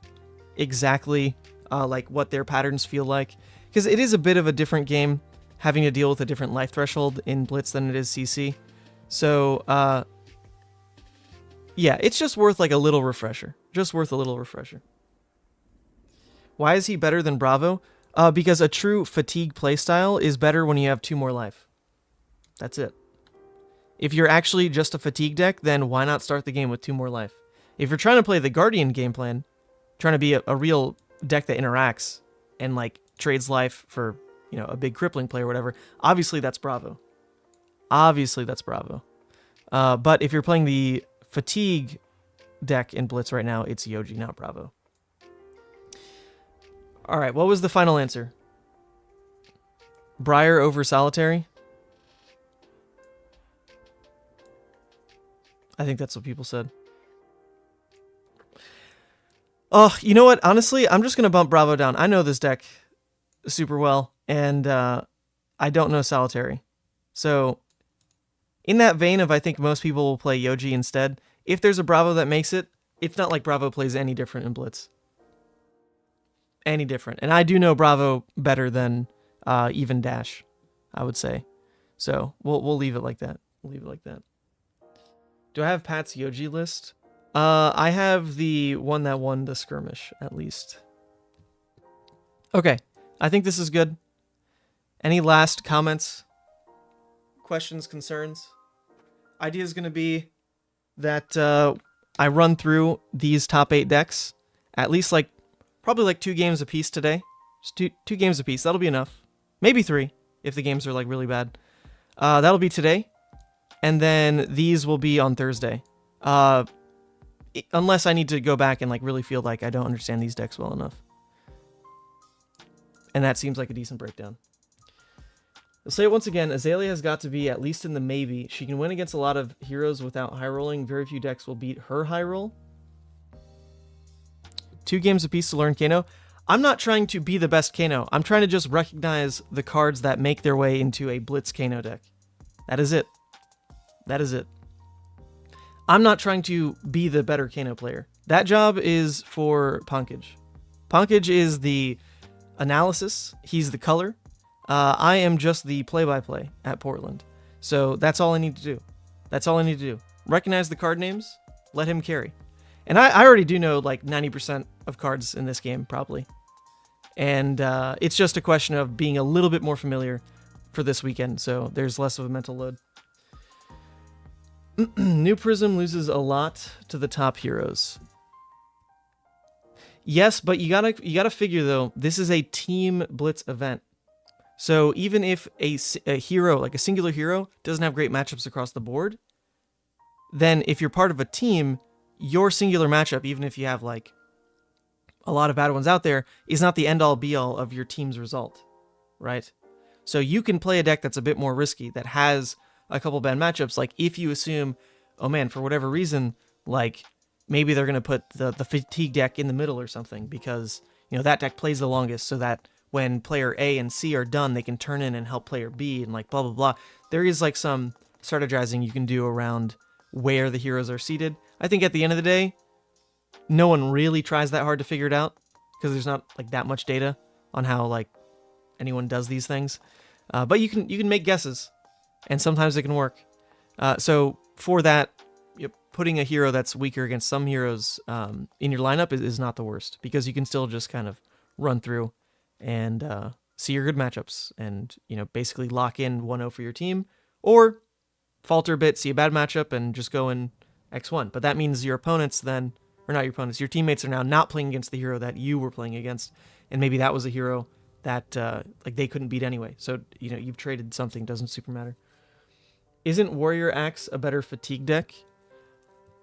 exactly like what their patterns feel like. Because it is a bit of a different game, having to deal with a different life threshold in Blitz than it is CC. So, yeah, it's just worth like a little refresher. Just worth a little refresher. Why is he better than Bravo? Because a true fatigue playstyle is better when you have 2 more life. That's it. If you're actually just a fatigue deck, then why not start the game with 2 more life? If you're trying to play the Guardian game plan, trying to be a real deck that interacts and like trades life for, you know, a big crippling play or whatever, obviously that's Bravo. Obviously that's Bravo. But if you're playing the fatigue deck in Blitz right now, it's Yoji, not Bravo. All right, what was the final answer? Briar over Solitary? I think that's what people said. Oh, you know what? Honestly, I'm just going to bump Bravo down. I know this deck super well, and I don't know Solitary. So, in that vein of I think most people will play Yoji instead, if there's a Bravo that makes it, it's not like Bravo plays any different in Blitz. Any different. And I do know Bravo better than even Dash, I would say. So, we'll leave it like that. We'll leave it like that. Do I have Pat's Yoji list? I have the one that won the skirmish, at least. Okay, I think this is good. Any last comments? Questions, concerns? Idea is going to be that I run through these top 8 decks, at least like, probably like 2 games apiece today. Just two games apiece, that'll be enough. Maybe 3, if the games are like really bad. That'll be today. And then these will be on Thursday. Unless I need to go back and like really feel like I don't understand these decks well enough. And that seems like a decent breakdown. I'll say it once again, Azalea has got to be at least in the maybe. She can win against a lot of heroes without high rolling. Very few decks will beat her high roll. 2 games apiece to learn Kano. I'm not trying to be the best Kano. I'm trying to just recognize the cards that make their way into a Blitz Kano deck. That is it. That is it. I'm not trying to be the better Kano player. That job is for Pankaj. Pankaj is the analysis. He's the color. I am just the play-by-play at Portland. So that's all I need to do. That's all I need to do. Recognize the card names. Let him carry. And I already do know like 90% of cards in this game, probably. And it's just a question of being a little bit more familiar for this weekend, so there's less of a mental load. New Prism loses a lot to the top heroes. Yes, but you gotta figure though, this is a Team Blitz event. So even if a hero, like a singular hero, doesn't have great matchups across the board, then if you're part of a team, your singular matchup, even if you have like a lot of bad ones out there, is not the end-all be-all of your team's result, right? So you can play a deck that's a bit more risky, that has a couple bad matchups, like if you assume, oh man, for whatever reason, like maybe they're going to put the fatigue deck in the middle or something, because, you know, that deck plays the longest, so that when player A and C are done, they can turn in and help player B and like blah, blah, blah. There is like some strategizing you can do around where the heroes are seated. I think at the end of the day, no one really tries that hard to figure it out, because there's not like that much data on how like anyone does these things. But you can make guesses, and sometimes it can work. So for that, putting a hero that's weaker against some heroes in your lineup is not the worst, because you can still just kind of run through and see your good matchups and, you know, basically lock in 1-0 for your team, or falter a bit, see a bad matchup, and just go in X1. But that means your opponents then, or not your opponents, your teammates are now not playing against the hero that you were playing against, and maybe that was a hero that like they couldn't beat anyway. So, you know, you've traded something, doesn't super matter. Isn't Warrior Axe a better fatigue deck?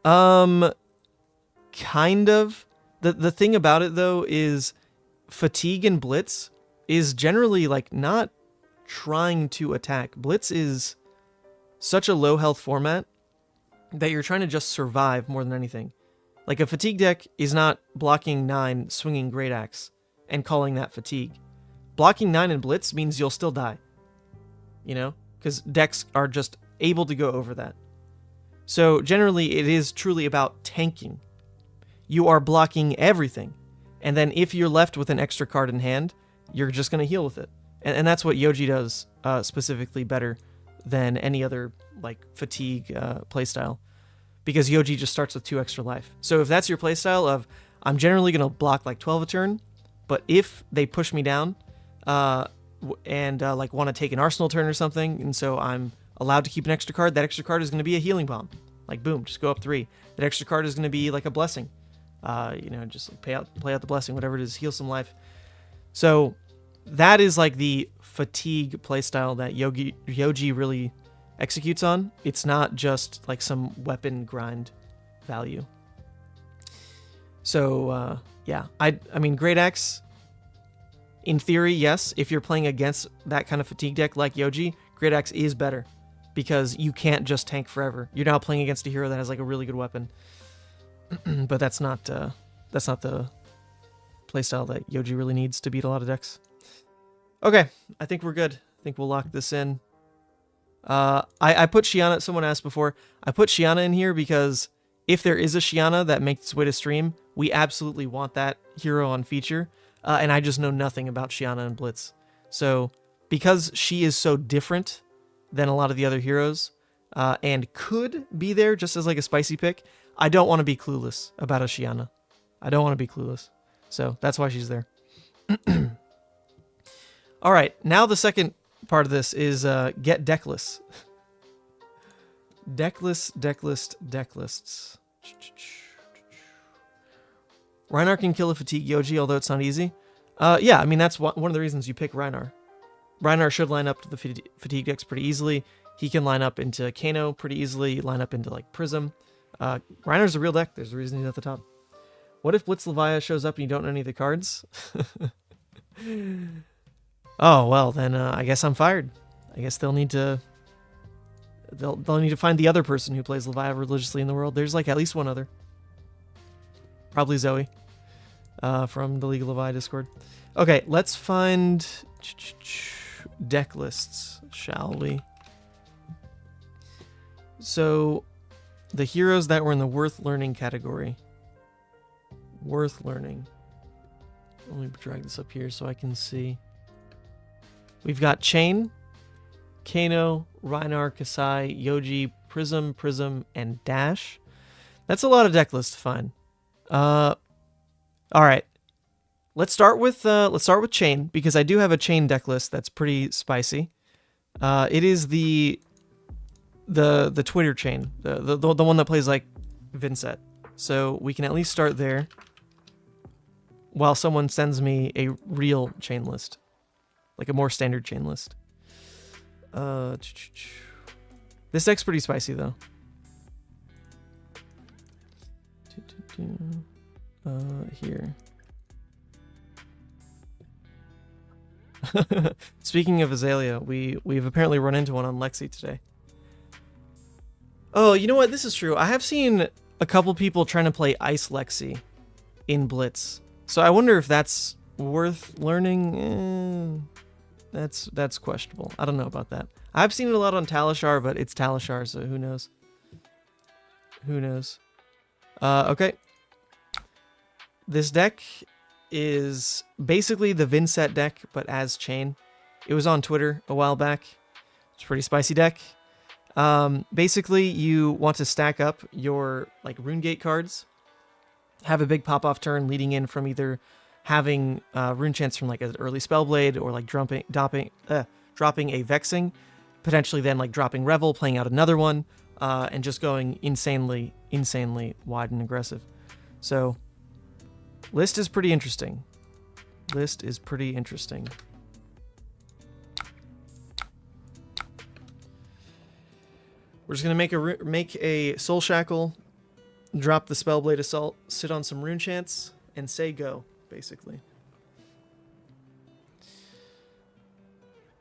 Kind of. The thing about it though is fatigue and Blitz is generally like not trying to attack. Blitz is such a low health format that you're trying to just survive more than anything. Like a fatigue deck is not blocking 9, swinging Great Axe, and calling that fatigue. Blocking 9 in Blitz means you'll still die. You know? Because decks are just able to go over that. So generally it is truly about tanking. You are blocking everything. And then if you're left with an extra card in hand, you're just going to heal with it. And that's what Yoji does specifically better than any other like fatigue playstyle. Because Yoji just starts with 2 extra life. So if that's your playstyle of, I'm generally going to block like 12 a turn, but if they push me down and like want to take an arsenal turn or something, and so I'm allowed to keep an extra card, that extra card is going to be a healing bomb. Like boom, just go up 3. That extra card is going to be like a blessing. You know, just play out the blessing, whatever it is, heal some life. So that is like the fatigue playstyle that Yoji really executes on. It's not just like some weapon grind value. So yeah, I mean, Great Axe, in theory, yes, if you're playing against that kind of fatigue deck like Yoji, Great Axe is better, because you can't just tank forever. You're now playing against a hero that has like a really good weapon. But that's not the playstyle that Yoji really needs to beat a lot of decks. Okay, I think we're good. I think we'll lock this in. I put Shiana, someone asked before, I put Shiana in here because if there is a Shiana that makes its way to stream, we absolutely want that hero on feature. And I just know nothing about Shiana and Blitz. So because she is so different than a lot of the other heroes, and could be there just as like a spicy pick, I don't want to be clueless about a Shiana. I don't want to be clueless. So that's why she's there. All right, now the second part of this is get deck lists. Deck lists. Rhinar can kill a fatigue Yoji, although it's not easy. Yeah, I mean, that's one of the reasons you pick Rhinar. Rhinar should line up to the fatigue decks pretty easily. He can line up into Kano pretty easily, line up into like Prism. Rhinar's a real deck. There's a reason he's at the top. What if Blitz Levia shows up and you don't know any of the cards? Oh, well, then I guess I'm fired. I guess they'll need to find the other person who plays Levia religiously in the world. There's like at least one other. Probably Zoe from the League of Levia Discord. Okay, let's find deck lists, shall we? So the heroes that were in the worth learning category. Worth learning. Let me drag this up here so I can see. We've got Chane, Kano, Rhinar, Kassai, Yoji, Prism, and Dash. That's a lot of deck lists to find. All right. Let's start with Chane, because I do have a Chane deck list that's pretty spicy. It is the Twitter chain, the one that plays like Vincent. So we can at least start there while someone sends me a real chain list, like a more standard chain list. This deck's pretty spicy though. Here. Speaking of Azalea, we've apparently run into one on Lexi today. Oh, you know what? This is true. I have seen a couple people trying to play Ice Lexi in Blitz. So I wonder if that's worth learning. That's questionable. I don't know about that. I've seen it a lot on Talishar, but it's Talishar, so who knows? Who knows? Okay. This deck is basically the Vincent deck, but as Chane. It was on Twitter a while back. It's a pretty spicy deck. Basically, you want to stack up your like Runegate cards, have a big pop-off turn leading in from either having rune chance from like an early Spellblade or like dropping a Vexing, potentially then like dropping Revel, playing out another one, and just going insanely wide and aggressive. So list is pretty interesting. List is pretty interesting. We're just gonna make a Soul Shackle, drop the Spellblade Assault, sit on some Rune Chants, and say go, basically.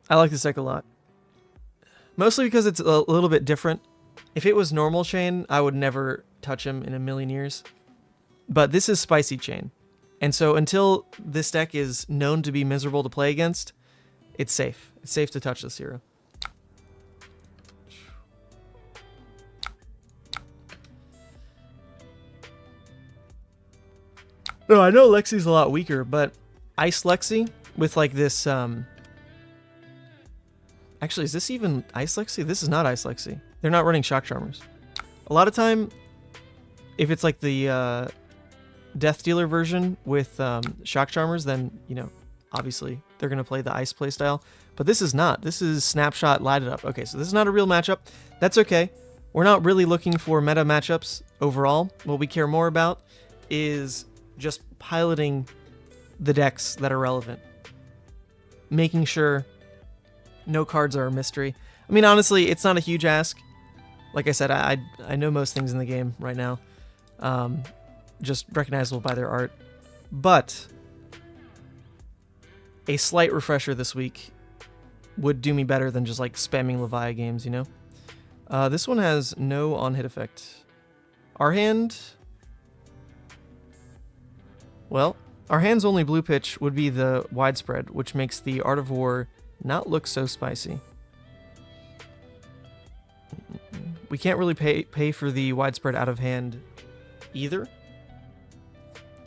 I like this deck a lot. Mostly because it's a little bit different. If it was normal Chane, I would never touch him in a million years. But this is spicy Chane. And so until this deck is known to be miserable to play against, it's safe. It's safe to touch this hero. No, I know Lexi's a lot weaker, but Ice Lexi with like this, actually, is this even Ice Lexi? This is not Ice Lexi. They're not running Shock Charmers. A lot of time, if it's like the Death Dealer version with Shock Charmers, then, you know, obviously they're going to play the Ice playstyle. But this is not. This is Snapshot, Light It Up. Okay, so this is not a real matchup. That's okay. We're not really looking for meta matchups overall. What we care more about is just piloting the decks that are relevant. Making sure no cards are a mystery. I mean, honestly, it's not a huge ask. Like I said, I know most things in the game right now. Just recognizable by their art. But a slight refresher this week would do me better than just like spamming Levia games, you know? This one has no on-hit effect. Our hand... Well, our hand's only blue pitch would be the widespread, which makes the Art of War not look so spicy. We can't really pay for the widespread out of hand either.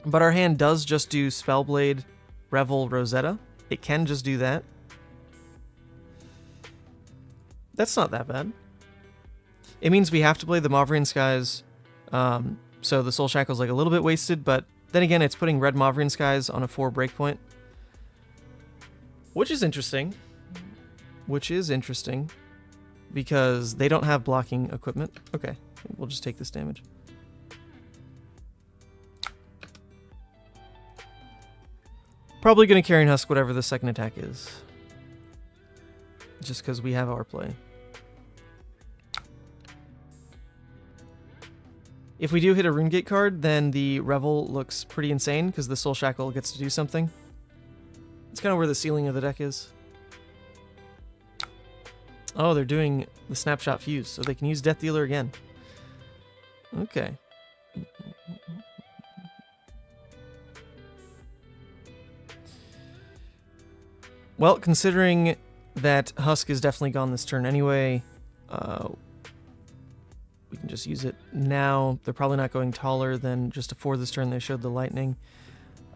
But our hand does just do Spellblade, Revel, Rosetta. It can just do that. That's not that bad. It means we have to play the Mauvrian Skies, so the Soul Shackle's like a little bit wasted, but then again, it's putting red Mauvrian Skies on a 4 breakpoint. Which is interesting. Because they don't have blocking equipment. Okay, we'll just take this damage. Probably going to Carrion Husk whatever the second attack is. Just because we have our play. If we do hit a Runegate card, then the Revel looks pretty insane because the Soul Shackle gets to do something. It's kind of where the ceiling of the deck is. Oh, they're doing the Snapshot Fuse, so they can use Death Dealer again. Okay. Well, considering that Husk is definitely gone this turn anyway, we can just use it now. They're probably not going taller than just a 4 this turn. They showed the lightning.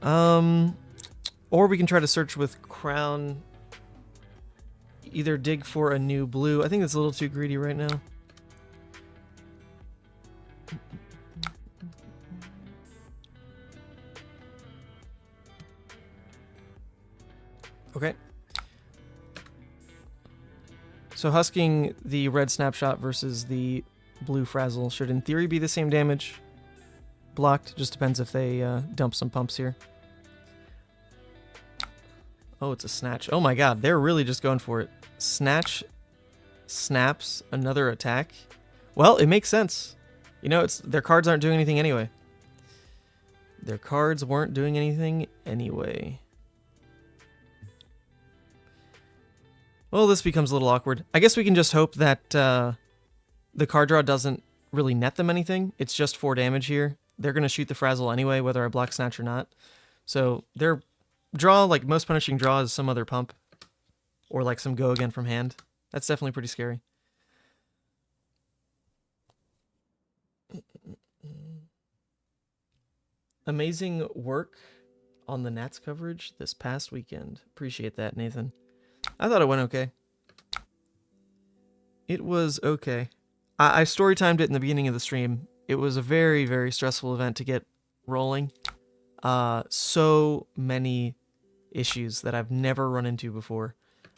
Or we can try to search with Crown. Either dig for a new blue. I think that's a little too greedy right now. Okay. So husking the red snapshot versus the blue frazzle should in theory be the same damage. Blocked, just depends if they dump some pumps here. Oh, it's a snatch. Oh my god, they're really just going for it. Snatch, snaps, another attack. Well, it makes sense. You know, their cards aren't doing anything anyway. Their cards weren't doing anything anyway. Well, this becomes a little awkward. I guess we can just hope that the card draw doesn't really net them anything. It's just 4 damage here. They're going to shoot the frazzle anyway, whether I block snatch or not. So their draw, like most punishing draw, is some other pump. Or like some go again from hand. That's definitely pretty scary. Amazing work on the Nats coverage this past weekend. Appreciate that, Nathan. I thought it went okay. It was okay. I story timed it in the beginning of the stream. It was a very, very stressful event to get rolling. So many issues that I've never run into before.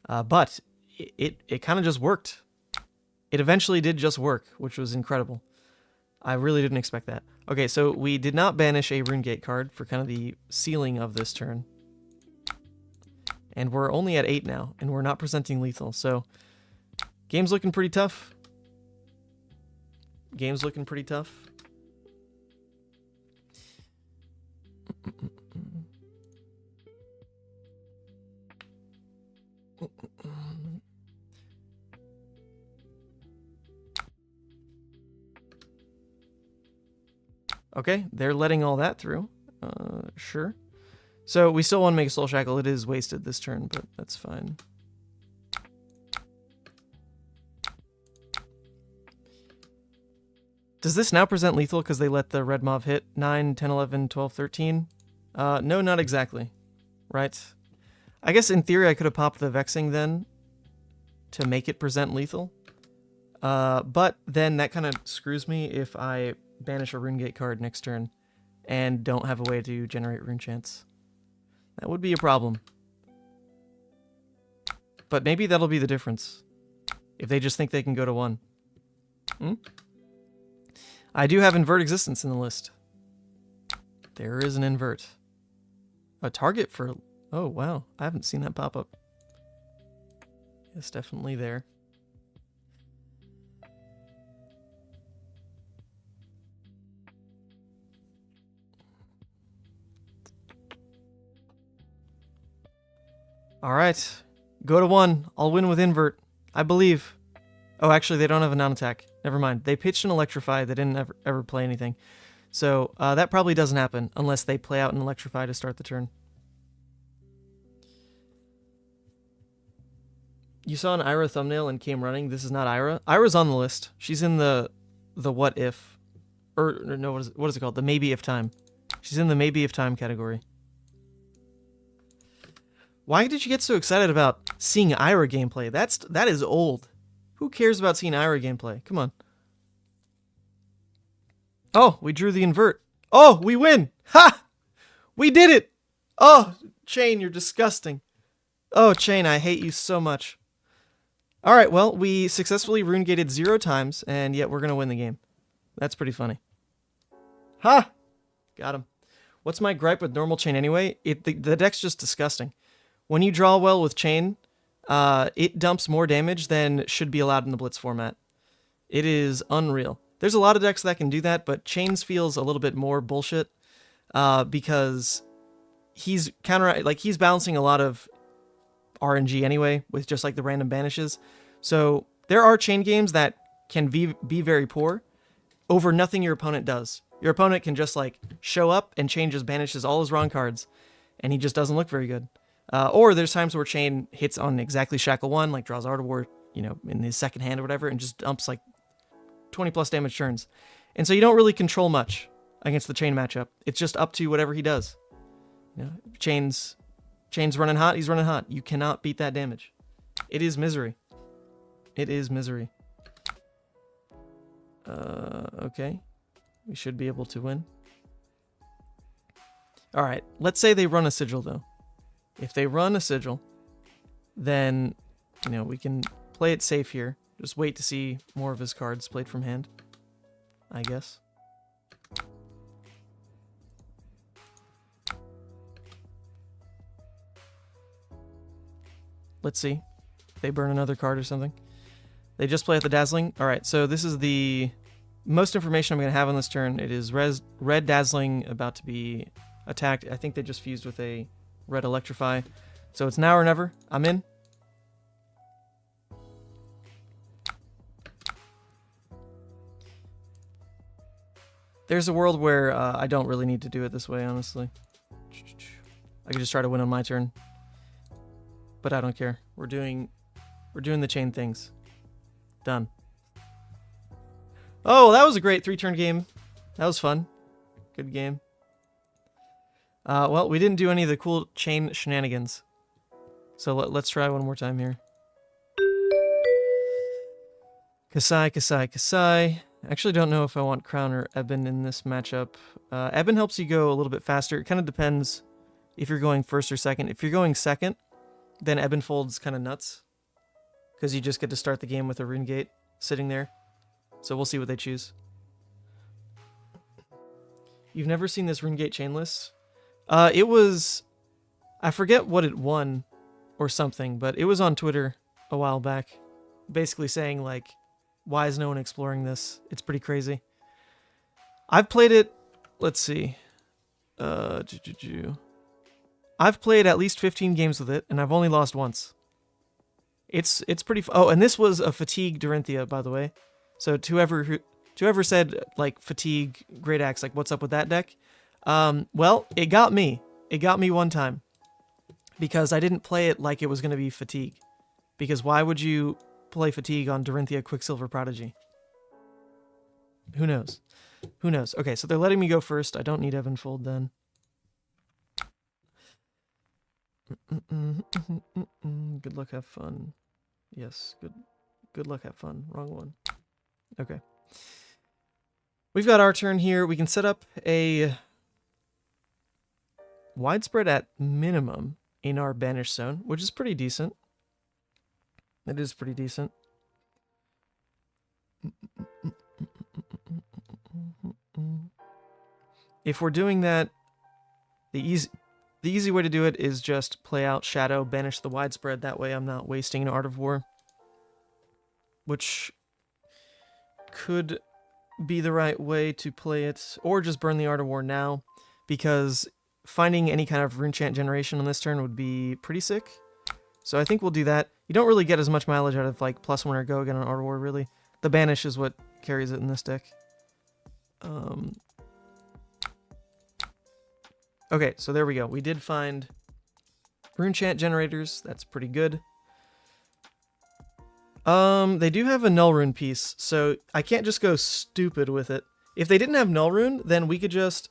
But it kind of just worked. It eventually did just work, which was incredible. I really didn't expect that. Okay, so we did not banish a Runegate card for kind of the ceiling of this turn. And we're only at 8 now, and we're not presenting lethal, so game's looking pretty tough. Game's looking pretty tough. Okay, they're letting all that through. Sure. So we still want to make a Soul Shackle. It is wasted this turn, but that's fine. Does this now present lethal because they let the red mauve hit 9, 10, 11, 12, 13? No, not exactly. Right? I guess in theory I could have popped the Vexing then to make it present lethal. But then that kind of screws me if I banish a Runegate card next turn and don't have a way to generate rune chants. That would be a problem. But maybe that'll be the difference. If they just think they can go to 1. I do have invert existence in the list. There is an invert. A target for... Oh, wow. I haven't seen that pop up. It's definitely there. Alright. Go to 1. I'll win with invert. I believe. Oh, actually, they don't have a non-attack. Never mind. They pitched an Electrify. They didn't ever play anything. So, that probably doesn't happen unless they play out an Electrify to start the turn. You saw an Ira thumbnail and came running. This is not Ira. Ira's on the list. She's in the what if. Or no, what is it called? The maybe if time. She's in the maybe if time category. Why did you get so excited about seeing Ira gameplay? That is old. Who cares about seeing Ira gameplay? Come on. Oh, we drew the invert. Oh, we win. Ha! We did it. Oh, Chane, you're disgusting. Oh, Chane, I hate you so much. All right, well, we successfully rune-gated 0 times, and yet we're going to win the game. That's pretty funny. Ha! Got him. What's my gripe with normal Chane anyway? The deck's just disgusting. When you draw well with Chane, it dumps more damage than should be allowed in the Blitz format. It is unreal. There's a lot of decks that can do that, but Chane's feels a little bit more bullshit because he's he's balancing a lot of RNG anyway with just like the random banishes. So there are Chane games that can be very poor over nothing your opponent does. Your opponent can just like show up and Chane just banishes all his wrong cards, and he just doesn't look very good. Or there's times where Chane hits on exactly Shackle 1, like draws Art of War, you know, in his second hand or whatever, and just dumps like 20 plus damage turns. And so you don't really control much against the Chane matchup. It's just up to whatever he does. You know, Chane's running hot, he's running hot. You cannot beat that damage. It is misery. It is misery. Okay. We should be able to win. Alright, let's say they run a Sigil though. If they run a Sigil, then, you know, we can play it safe here. Just wait to see more of his cards played from hand, I guess. Let's see. They burn another card or something. They just play at the Dazzling. Alright, so this is the most information I'm going to have on this turn. It is red Dazzling about to be attacked. I think they just fused with a red Electrify. So it's now or never. I'm in. There's a world where I don't really need to do it this way, honestly. I could just try to win on my turn. But I don't care. We're doing the Chane things. Done. Oh, that was a great 3-turn game. That was fun. Good game. Well, we didn't do any of the cool Chane shenanigans. So let's try one more time here. Kassai, Kassai, Kassai. I actually don't know if I want Crown or Eben in this matchup. Eben helps you go a little bit faster. It kind of depends if you're going first or second. If you're going second, then Eben Fold's kind of nuts. Because you just get to start the game with a Runegate sitting there. So we'll see what they choose. You've never seen this Runegate chain list? It was... I forget what it won or something, but it was on Twitter a while back. Basically saying, like, why is no one exploring this? It's pretty crazy. I've played it... Let's see. I've played at least 15 games with it, and I've only lost once. It's pretty... Oh, and this was a Fatigue Dorinthia, by the way. So to whoever said, like, Fatigue, Great Axe, like, what's up with that deck? Well, it got me. It got me one time. Because I didn't play it like it was going to be Fatigue. Because why would you play Fatigue on Dorinthia Quicksilver Prodigy? Who knows? Who knows? Okay, so they're letting me go first. I don't need Evan Fold then. Good luck, have fun. Yes, good luck, have fun. Wrong one. Okay. We've got our turn here. We can set up a widespread at minimum in our banish zone, which is pretty decent. It is pretty decent. If we're doing that, the easy way to do it is just play out Shadow, banish the widespread. That way I'm not wasting an Art of War. Which could be the right way to play it. Or just burn the Art of War now. Because finding any kind of rune chant generation on this turn would be pretty sick. So I think we'll do that. You don't really get as much mileage out of like +1 or go again on Art of War, really. The banish is what carries it in this deck. Okay, so there we go. We did find rune chant generators. That's pretty good. They do have a null rune piece, so I can't just go stupid with it. If they didn't have null rune, then we could just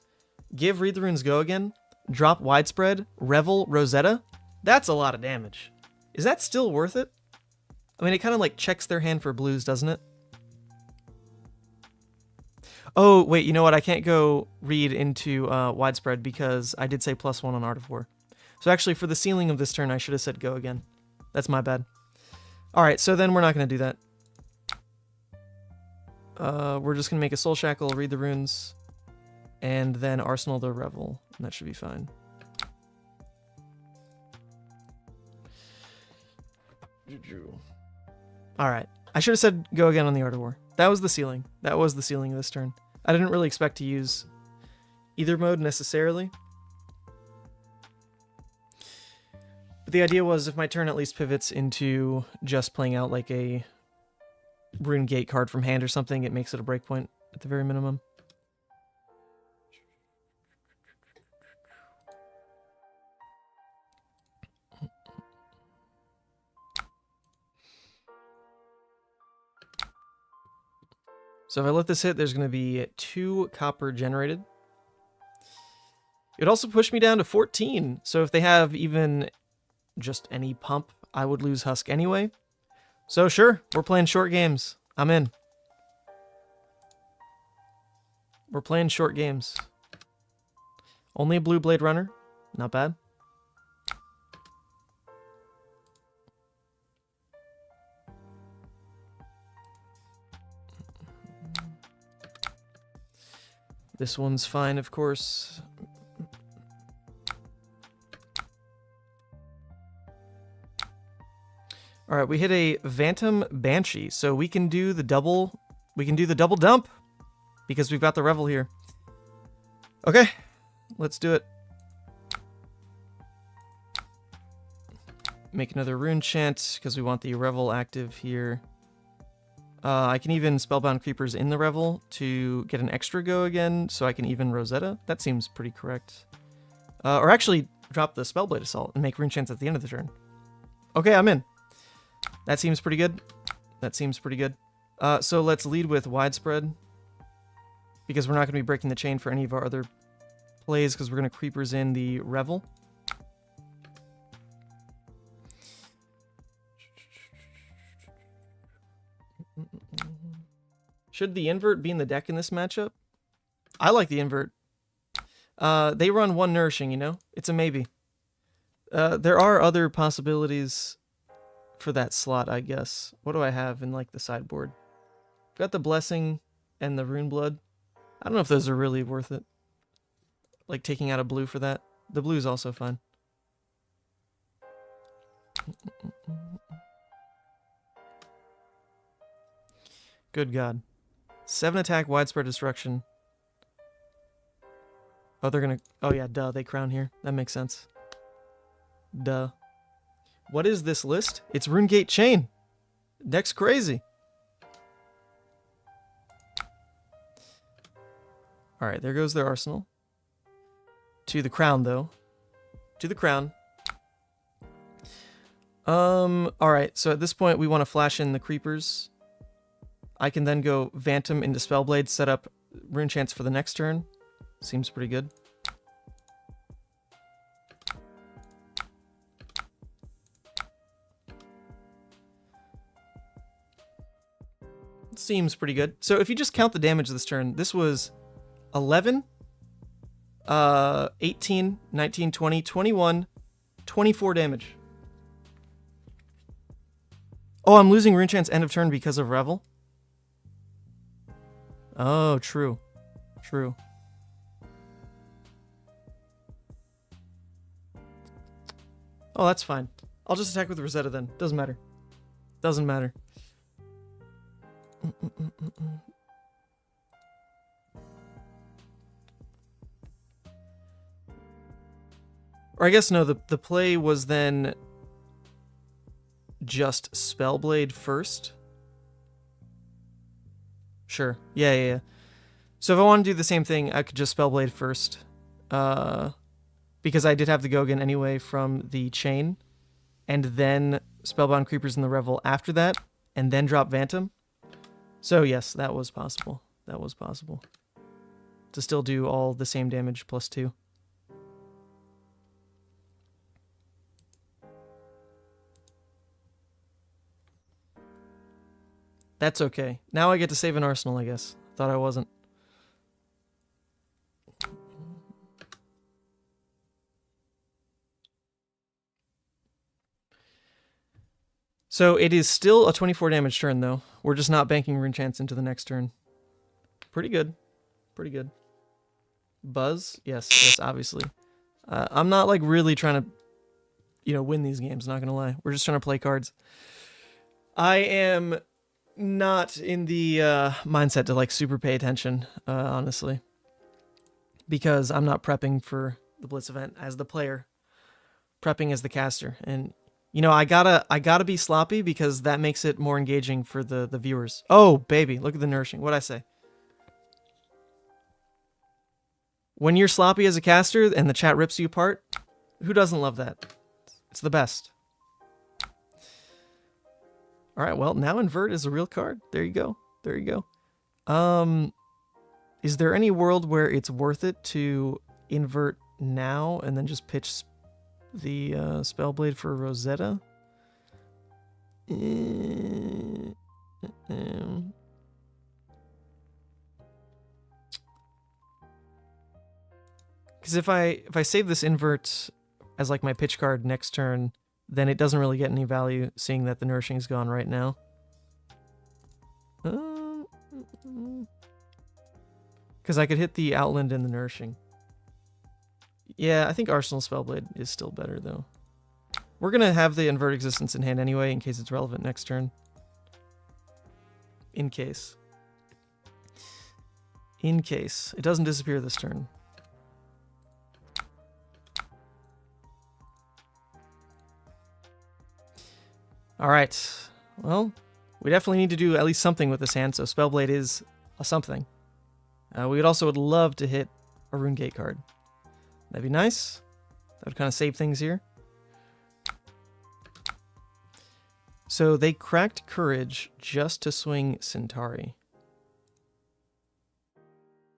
give Read the Runes Go again, drop widespread, Revel, Rosetta. That's a lot of damage. Is that still worth it? I mean, it kind of like checks their hand for blues, doesn't it? Oh, wait, you know what? I can't go read into widespread because I did say +1 on Art of War. So actually, for the ceiling of this turn, I should have said go again. That's my bad. Alright, so then we're not going to do that. We're just going to make a Soul Shackle, read the runes, and then Arsenal the Revel. And that should be fine. Alright. I should have said go again on the Art of War. That was the ceiling. That was the ceiling of this turn. I didn't really expect to use either mode necessarily. But the idea was if my turn at least pivots into just playing out like a Runegate card from hand or something, it makes it a breakpoint at the very minimum. So if I let this hit, there's going to be 2 copper generated. It would also push me down to 14. So if they have even just any pump, I would lose Husk anyway. So sure, we're playing short games. I'm in. We're playing short games. Only a blue Blade Runner. Not bad. This one's fine, of course. All right, we hit a Phantom Banshee, so we can do the double. We can do the double dump because we've got the Revel here. Okay, let's do it. Make another rune chant because we want the Revel active here. I can even spellbound creepers in the Revel to get an extra go again, so I can even Rosetta. That seems pretty correct. Or actually, drop the Spellblade Assault and make rune chants at the end of the turn. Okay, I'm in. That seems pretty good. That seems pretty good. So let's lead with Widespread, because we're not going to be breaking the chain for any of our other plays, because we're going to creepers in the Revel. Should the invert be in the deck in this matchup? I like the invert. They run one nourishing, you know? It's a maybe. There are other possibilities for that slot, I guess. What do I have in, like, the sideboard? Got the Blessing and the Rune Blood. I don't know if those are really worth it. Like, taking out a blue for that. The blue is also fine. Good God. 7 attack, Widespread Destruction. Oh, they're gonna... Oh, yeah, duh. They crown here. That makes sense. Duh. What is this list? It's Runegate Chane. Deck's crazy. Alright, there goes their arsenal. To the crown, though. To the crown. Alright, so at this point, we want to flash in the creepers. I can then go Phantom into Spellblade, set up rune chants for the next turn. Seems pretty good. Seems pretty good. So if you just count the damage this turn, this was 11, 18, 19, 20, 21, 24 damage. Oh, I'm losing rune chants end of turn because of Revel. Oh, true. True. Oh, that's fine. I'll just attack with Rosetta then. Doesn't matter. Doesn't matter. Or I guess no, the play was then just Spellblade first. Sure. Yeah. So if I want to do the same thing, I could just Spellblade first. Because I did have the Gogan anyway from the Chane. And then Spellbound Creepers in the Revel after that. And then drop Phantom. So yes, that was possible. That was possible. To still do all the same damage plus 2. That's okay. Now I get to save an arsenal, I guess. Thought I wasn't. So it is still a 24 damage turn, though. We're just not banking rune chants into the next turn. Pretty good. Pretty good. Buzz? Yes, obviously. I'm not, like, really trying to, win these games, not gonna lie. We're just trying to play cards. I am not in the mindset to, like, super pay attention, honestly. Because I'm not prepping for the Blitz event as the player. Prepping as the caster. And... I gotta be sloppy because that makes it more engaging for the viewers. Oh, baby, look at the nourishing. What'd I say? When you're sloppy as a caster and the chat rips you apart, who doesn't love that? It's the best. All right, well, now invert is a real card. There you go. There you go. Is there any world where it's worth it to invert now and then just pitch the Spellblade for Rosetta? Because if I save this invert as like my pitch card next turn, then it doesn't really get any value, seeing that the nourishing is gone right now. Because I could hit the Outland and the Nourishing. Yeah, I think Arsenal Spellblade is still better, though. We're going to have the Invert Existence in hand anyway, in case it's relevant next turn. In case. In case. It doesn't disappear this turn. Alright. Well, we definitely need to do at least something with this hand, so Spellblade is a something. We would also love to hit a Runegate card. That'd be nice. That would kind of save things here. So they cracked Courage just to swing Centauri.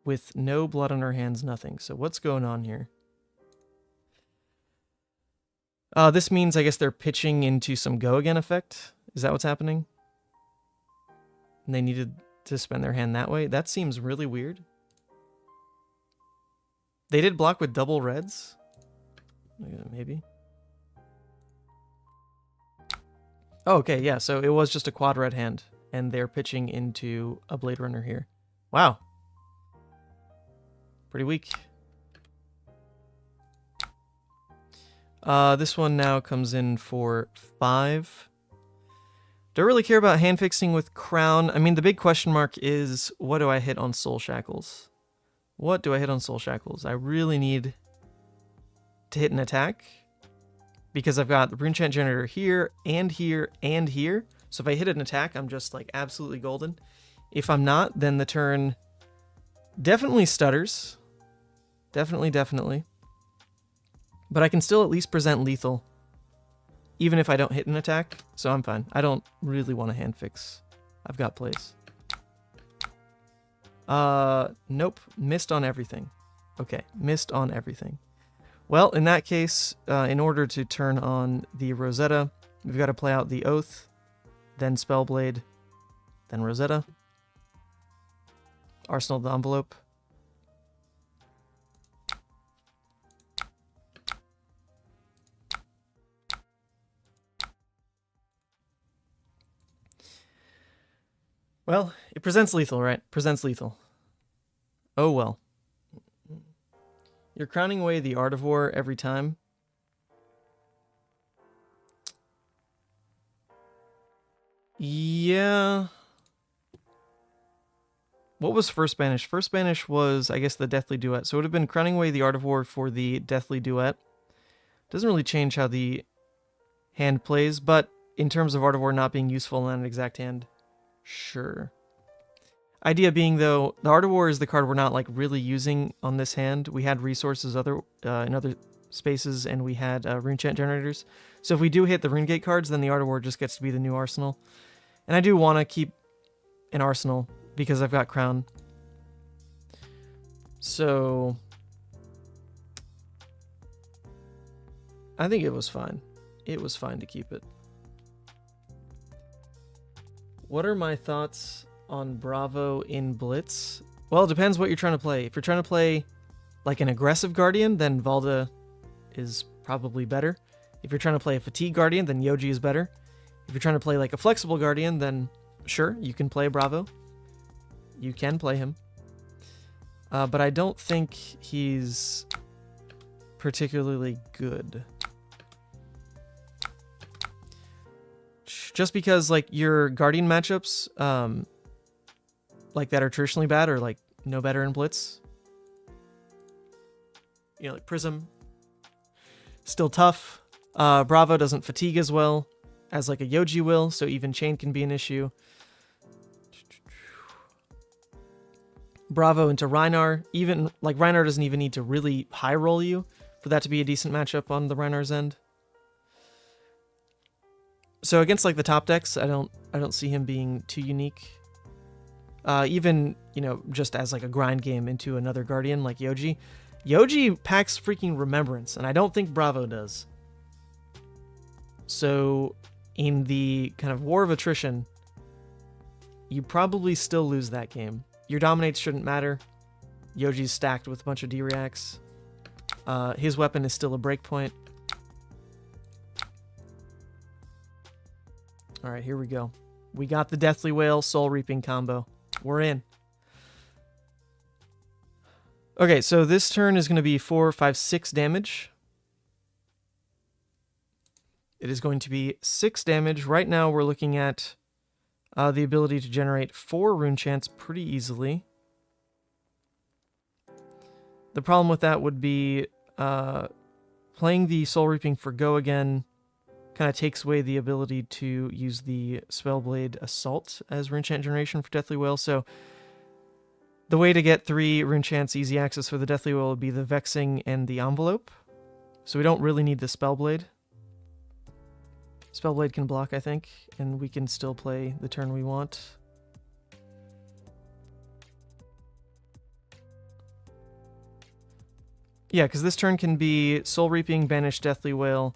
With no blood on her hands, nothing. So what's going on here? This means, I guess, they're pitching into some Go Again effect. Is that what's happening? And they needed to spend their hand that way? That seems really weird. They did block with double reds? Maybe. Oh, okay, yeah, so it was just a quad red hand, and they're pitching into a Blade Runner here. Wow. Pretty weak. This one now comes in for 5. Don't really care about hand fixing with Crown. I mean, the big question mark is, what do I hit on Soul Shackles? What do I hit on Soul Shackles? I really need to hit an attack, because I've got the Runechant Generator here, and here, and here. So if I hit an attack, I'm just, like, absolutely golden. If I'm not, then the turn definitely stutters. Definitely. But I can still at least present lethal, even if I don't hit an attack, so I'm fine. I don't really want to hand fix. I've got plays. Nope. Missed on everything. Okay, missed on everything. Well, in that case, in order to turn on the Rosetta, we've got to play out the Oath, then Spellblade, then Rosetta. Arsenal the Envelope. Well, it presents lethal, right? Presents lethal. Oh well. You're crowning away the Art of War every time. Yeah. What was First Banish? First Banish was, I guess, the Deathly Duet. So it would have been crowning away the Art of War for the Deathly Duet. Doesn't really change how the hand plays, but in terms of Art of War not being useful in an exact hand, sure. Idea being, though, the Art of War is the card we're not, like, really using on this hand. We had resources in other spaces, and we had Runechant Generators. So if we do hit the Runegate cards, then the Art of War just gets to be the new arsenal. And I do want to keep an arsenal, because I've got Crown. So I think it was fine. It was fine to keep it. What are my thoughts on Bravo in Blitz? Well, it depends what you're trying to play. If you're trying to play like an aggressive Guardian, then Valda is probably better. If you're trying to play a Fatigue Guardian, then Yoji is better. If you're trying to play like a flexible Guardian, then sure, you can play Bravo. You can play him. But I don't think he's particularly good. Just because, like, your Guardian matchups, like, that are traditionally bad are, like, no better in Blitz. You know, like, Prism. Still tough. Bravo doesn't fatigue as well as, like, a Yoji will, so even Chane can be an issue. Bravo into Rhinar. Even, like, Rhinar doesn't even need to really high roll you for that to be a decent matchup on the Rhinar's end. So against, like, the top decks, I don't see him being too unique. Even, you know, just as, like, a grind game into another Guardian like Yoji. Yoji packs freaking Remembrance, and I don't think Bravo does. So in the kind of war of attrition, you probably still lose that game. Your dominates shouldn't matter. Yoji's stacked with a bunch of D-reacts. His weapon is still a breakpoint. Alright, here we go. We got the Deathly Whale Soul Reaping combo. We're in. Okay, so this turn is going to be 4, 5, 6 damage. It is going to be 6 damage. Right now we're looking at the ability to generate 4 rune chants pretty easily. The problem with that would be playing the Soul Reaping for Go again kind of takes away the ability to use the Spellblade Assault as rune chant generation for Deathly Wail. So the way to get 3 rune chants easy access for the Deathly Wail would be the Vexing and the Envelope. So we don't really need the Spellblade. Spellblade can block, I think, and we can still play the turn we want. Yeah, because this turn can be Soul Reaping, banish Deathly Wail,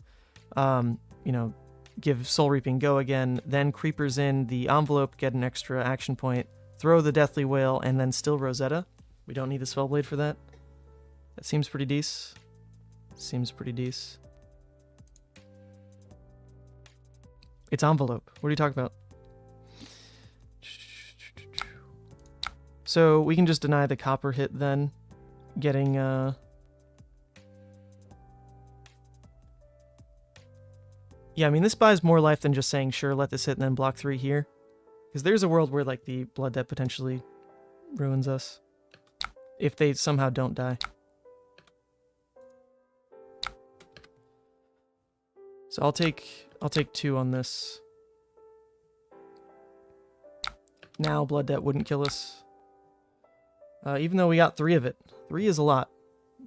you know, give Soul Reaping Go again, then Creepers in the Envelope, get an extra action point, throw the Deathly Wail, and then still Rosetta. We don't need the Spellblade for that. That seems pretty decent. Seems pretty decent. It's Envelope. What are you talking about? So we can just deny the copper hit then, getting yeah, I mean, this buys more life than just saying, sure, let this hit and then block 3 here. Because there's a world where, like, the Blood Debt potentially ruins us. If they somehow don't die. So I'll take 2 on this. Now Blood Debt wouldn't kill us. Even though we got 3 of it. 3 is a lot.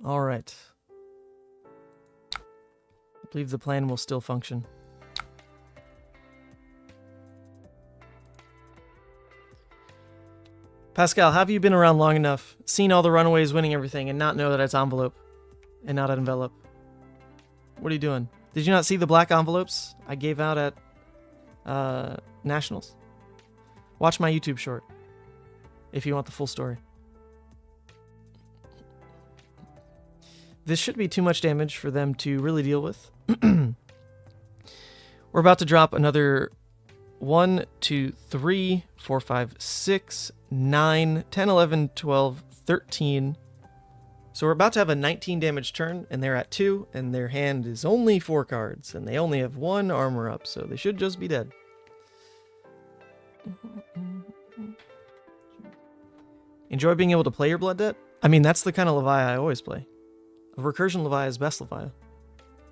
Alright. I believe the plan will still function. Pascal, have you been around long enough, seen all the runaways winning everything, and not know that it's Envelope and not Envelope? What are you doing? Did you not see the black envelopes I gave out at Nationals? Watch my YouTube short if you want the full story. This should be too much damage for them to really deal with. We're about to drop another 1, 2, 3, 4, 5, 6, 9, 10, 11, 12, 13. So we're about to have a 19 damage turn, and they're at 2, and their hand is only 4 cards, and they only have 1 armor up, so they should just be dead. Enjoy being able to play your Blood Debt? I mean, that's the kind of Levia I always play. A Recursion Levia is best Levia.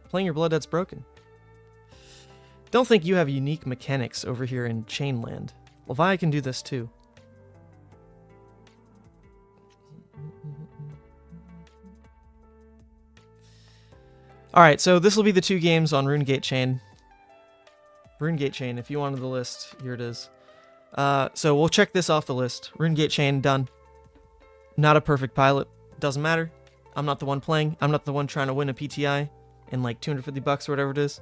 Playing your Blood Debt's broken. Don't think you have unique mechanics over here in Chane Land. Levia can do this too. Alright, so this will be the 2 games on Runegate Chane. Runegate Chane, if you wanted the list, here it is. So we'll check this off the list. Runegate Chane, done. Not a perfect pilot. Doesn't matter. I'm not the one playing. I'm not the one trying to win a PTI in like $250 or whatever it is.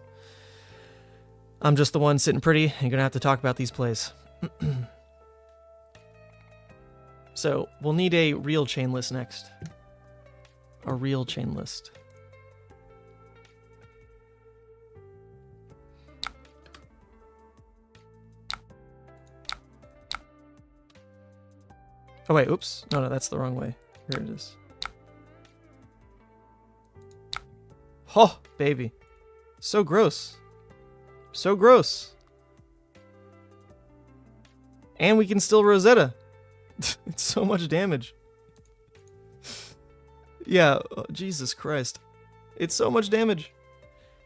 I'm just the one sitting pretty and gonna have to talk about these plays. So we'll need a real chain list next. A real chain list. Oh wait, oops. No, that's the wrong way. Here it is. Oh, baby. So gross. So gross. And we can still Rosetta. It's so much damage. Yeah, oh, Jesus Christ. It's so much damage.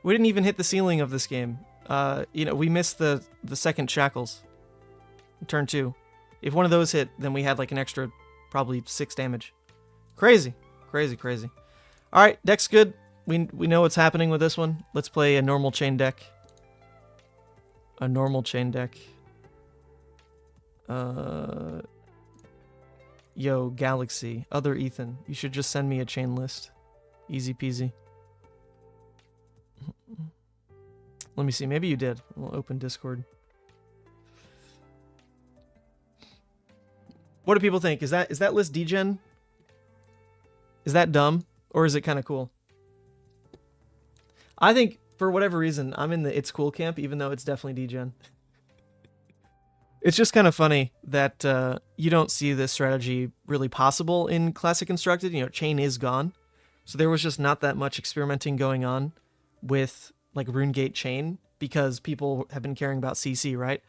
We didn't even hit the ceiling of this game. You know, we missed the second shackles. Turn 2. If one of those hit, then we had like an extra probably 6 damage. Crazy. Crazy, crazy. Alright, deck's good. We know what's happening with this one. Let's play a normal chain deck. A normal chain deck. Yo, Galaxy. Other Ethan. You should just send me a chain list. Easy peasy. Let me see. Maybe you did. We'll open Discord. What do people think? Is that list degen? Is that dumb? Or is it kind of cool? I think, for whatever reason, I'm in the it's cool camp, even though it's definitely degen. It's just kind of funny that you don't see this strategy really possible in Classic Constructed. You know, Chane is gone. So there was just not that much experimenting going on with like Runegate Chane because people have been caring about CC, right?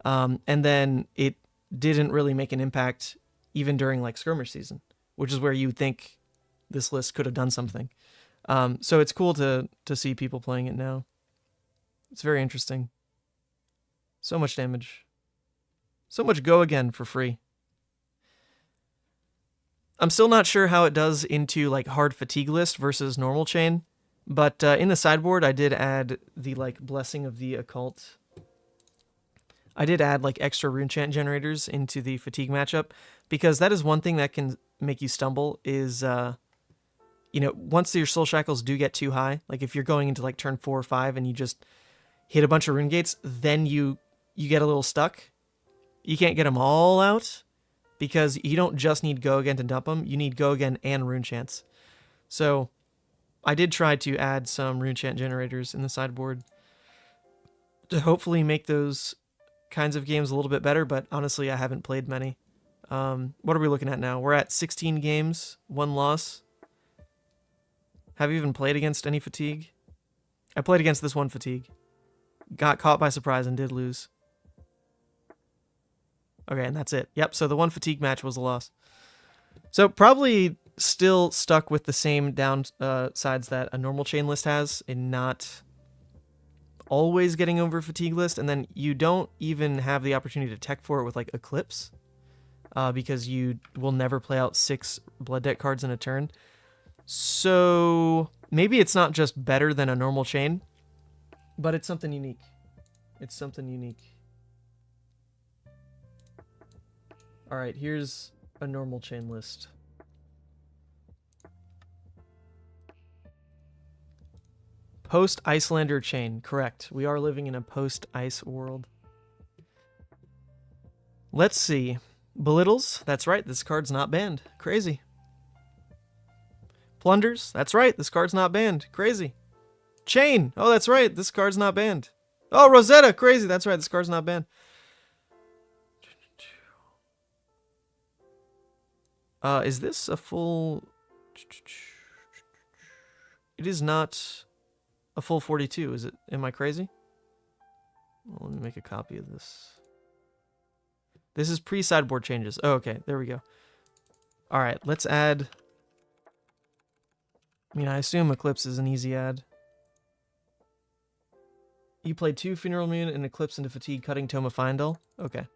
And then it didn't really make an impact even during like skirmish season, which is where you would think this list could have done something. So it's cool to see people playing it now. It's very interesting. So much damage. So much go again for free. I'm still not sure how it does into like hard fatigue list versus normal Chane, but in the sideboard I did add the like Blessing of the Occult. I did add like extra rune chant generators into the fatigue matchup because that is one thing that can make you stumble is you know, once your soul shackles do get too high, like if you're going into like turn 4 or 5 and you just hit a bunch of rune gates, then you get a little stuck. You can't get them all out because you don't just need go again to dump them. You need go again and rune chants. So I did try to add some rune chant generators in the sideboard to hopefully make those kinds of games a little bit better, but honestly, I haven't played many. What are we looking at now? We're at 16 games, 1 loss. Have you even played against any fatigue? I played against this one fatigue. Got caught by surprise and did lose. Okay, and that's it. Yep, so the one fatigue match was a loss. So probably still stuck with the same downsides that a normal Chane list has in not always getting over fatigue list, and then you don't even have the opportunity to tech for it with like Eclipse because you will never play out 6 Blood Debt cards in a turn. So maybe it's not just better than a normal Chane, but it's something unique. It's something unique. All right, here's a normal Chane list. Post-Icelander Chane, correct. We are living in a post-ice world. Let's see. Belittles, that's right, this card's not banned. Crazy. Plunders, that's right, this card's not banned. Crazy. Chane, oh, that's right, this card's not banned. Oh, Rosetta, crazy, that's right, this card's not banned. Is this a full... It is not a full 42, is it? Am I crazy? Well, let me make a copy of this. This is pre-sideboard changes. Oh, okay, there we go. All right, let's add... I mean, I assume Eclipse is an easy add. You played 2 Funeral Moon and Eclipse into Fatigue, cutting Tome of Fyendal? Okay.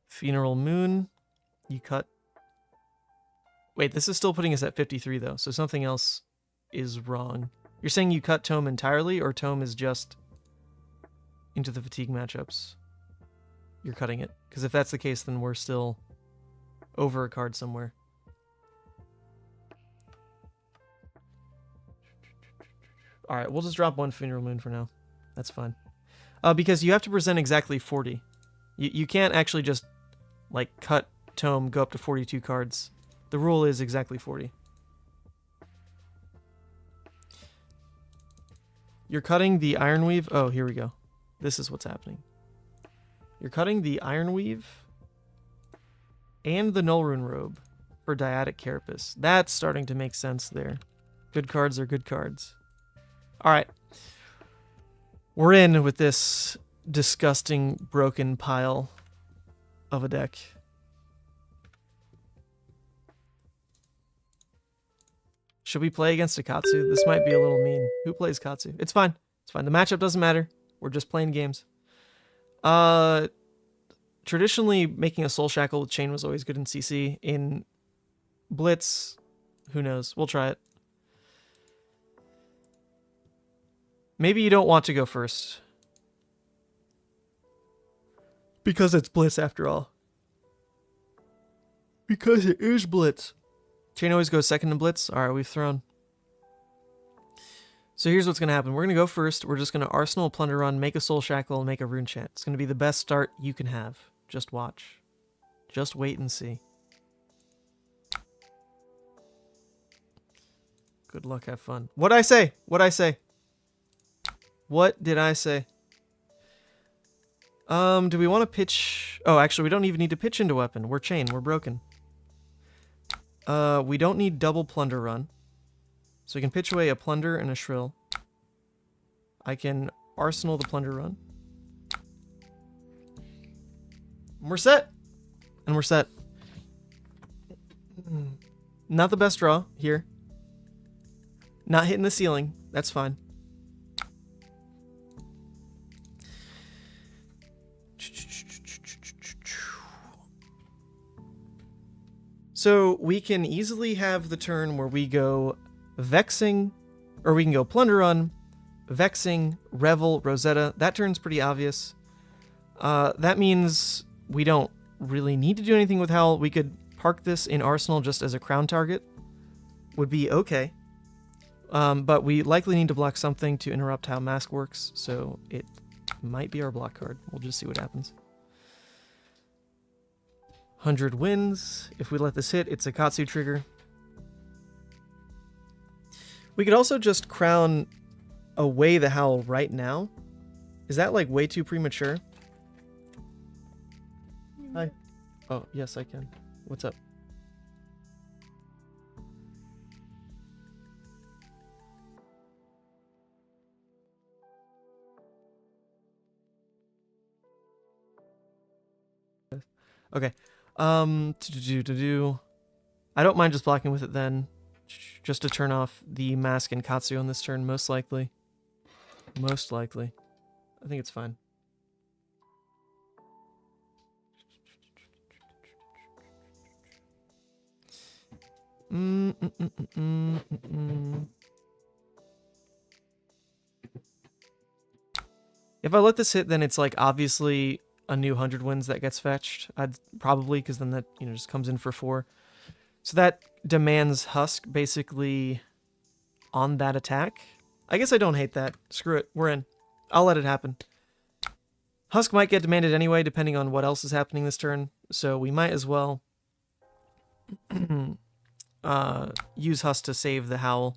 Funeral Moon, you cut... Wait, this is still putting us at 53, though, so something else is wrong. You're saying you cut Tome entirely, or Tome is just into the Fatigue matchups? You're cutting it. Because if that's the case, then we're still over a card somewhere. Alright, we'll just drop 1 Funeral Moon for now. That's fine. Because you have to present exactly 40. You can't actually just, like, cut Tome, go up to 42 cards. The rule is exactly 40. You're cutting the Ironweave. Oh, here we go. This is what's happening. You're cutting the Ironweave and the Nullrune Robe for Dyadic Carapace. That's starting to make sense there. Good cards are good cards. Alright. We're in with this disgusting, broken pile of a deck. Should we play against a Katsu? This might be a little mean. Who plays Katsu? It's fine. It's fine. The matchup doesn't matter. We're just playing games. Traditionally, making a Soul Shackle with Chane was always good in CC. In Blitz, who knows? We'll try it. Maybe you don't want to go first. Because it's Blitz after all. Because it is Blitz. Chane always goes second in Blitz. Alright, we've thrown. So here's what's going to happen. We're going to go first. We're just going to Arsenal Plunder Run, make a Soul Shackle, and make a Rune Chant. It's going to be the best start you can have. Just watch. Just wait and see. Good luck, have fun. What'd I say? What'd I say? What did I say? Do we want to pitch? Oh, actually, we don't even need to pitch into weapon. We're Chane. We're broken. We don't need double plunder run. So we can pitch away a plunder and a shrill. I can arsenal the plunder run. And we're set. And we're set. Not the best draw here. Not hitting the ceiling. That's fine. So we can easily have the turn where we go Vexing, or we can go Plunder Run, Vexing, Revel, Rosetta. That turn's pretty obvious. That means we don't really need to do anything with Howl. We could park this in Arsenal just as a crown target. Would be okay. But we likely need to block something to interrupt how Mask works, so it might be our block card. We'll just see what happens. 100 wins. If we let this hit, it's a Katsu trigger. We could also just crown away the Howl right now. Is that like way too premature? Hi. Oh, yes, I can. What's up? Okay. I don't mind just blocking with it then. Just to turn off the Mask and Katsu on this turn, most likely. Most likely. I think it's fine. If I let this hit, then it's like obviously a new 100 wins that gets fetched. I'd probably, because then that, you know, just comes in for 4. So that demands Husk basically on that attack. I guess I don't hate that. Screw it. We're in. I'll let it happen. Husk might get demanded anyway, depending on what else is happening this turn. So we might as well use Husk to save the Howl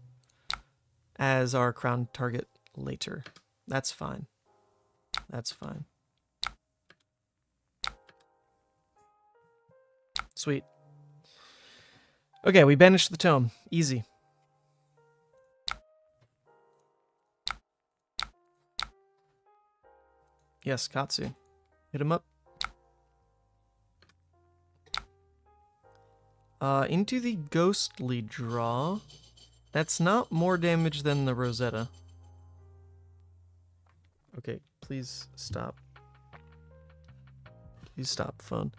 as our crown target later. That's fine. That's fine. Sweet. Okay, we banished the tome. Easy. Yes, Katsu. Hit him up. Into the ghostly draw. That's not more damage than the Rosetta. Okay, please stop. Please stop, phone.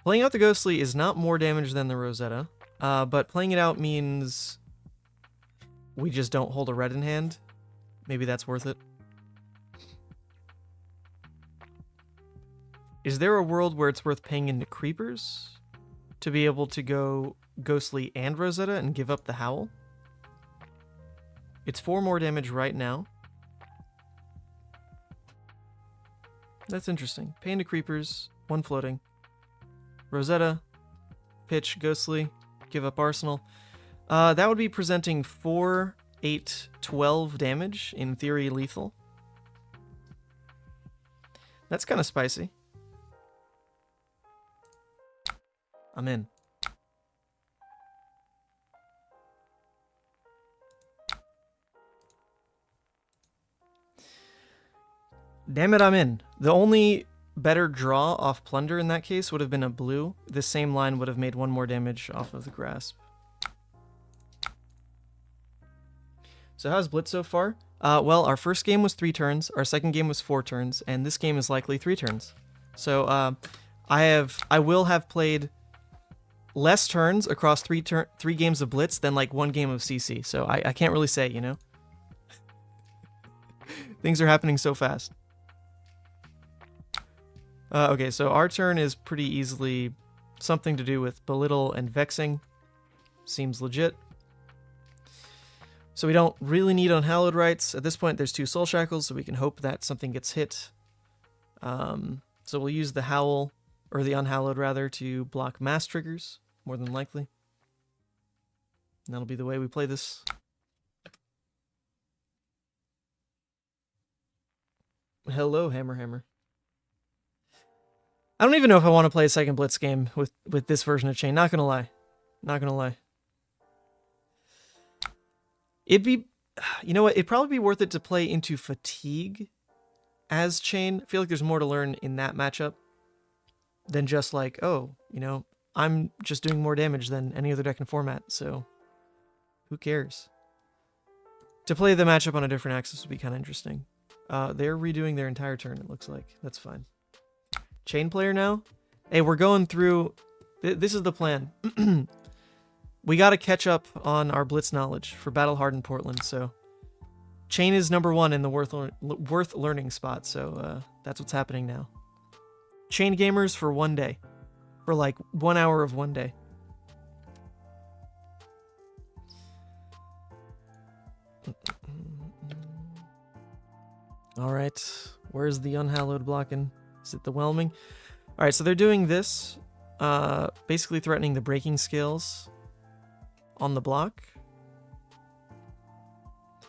Playing out the ghostly is not more damage than the Rosetta, but playing it out means we just don't hold a red in hand. Maybe that's worth it. Is there a world where it's worth paying into creepers to be able to go ghostly and Rosetta and give up the Howl? It's 4 more damage right now. That's interesting. Pay into creepers, 1 floating. Rosetta, pitch, ghostly, give up arsenal. That would be presenting 4, 8, 12 damage, in theory lethal. That's kind of spicy. I'm in. Damn it, I'm in. The only better draw off Plunder in that case would have been a blue. This same line would have made 1 more damage off of the Grasp. So how's Blitz so far? Well, our first game was 3 turns, our second game was 4 turns, and this game is likely 3 turns. So I will have played less turns across 3 games of Blitz than like 1 game of CC. So I can't really say, you know? Things are happening so fast. Okay, so our turn is pretty easily something to do with Belittle and Vexing. Seems legit. So we don't really need Unhallowed Rites. At this point, there's 2 Soul Shackles, so we can hope that something gets hit. So we'll use the Howl, or the Unhallowed rather, to block mass triggers, more than likely. And that'll be the way we play this. Hello, Hammer. I don't even know if I want to play a second Blitz game with this version of Chane. Not gonna lie. Not gonna lie. It'd be... You know what? It'd probably be worth it to play into Fatigue as Chane. I feel like there's more to learn in that matchup than just like, oh, you know, I'm just doing more damage than any other deck in format, so who cares? To play the matchup on a different axis would be kind of interesting. They're redoing their entire turn, it looks like. That's fine. Chane player now? Hey, we're going through... This is the plan. We got to catch up on our Blitz knowledge for Battle Hardened Portland, so... Chane is #1 in the worth learning spot, so that's what's happening now. Chane gamers for one day. For like 1 hour of one day. Alright, where's the Unhallowed blocking? Is it the Whelming? Alright, so they're doing this, basically threatening the breaking scales on the block.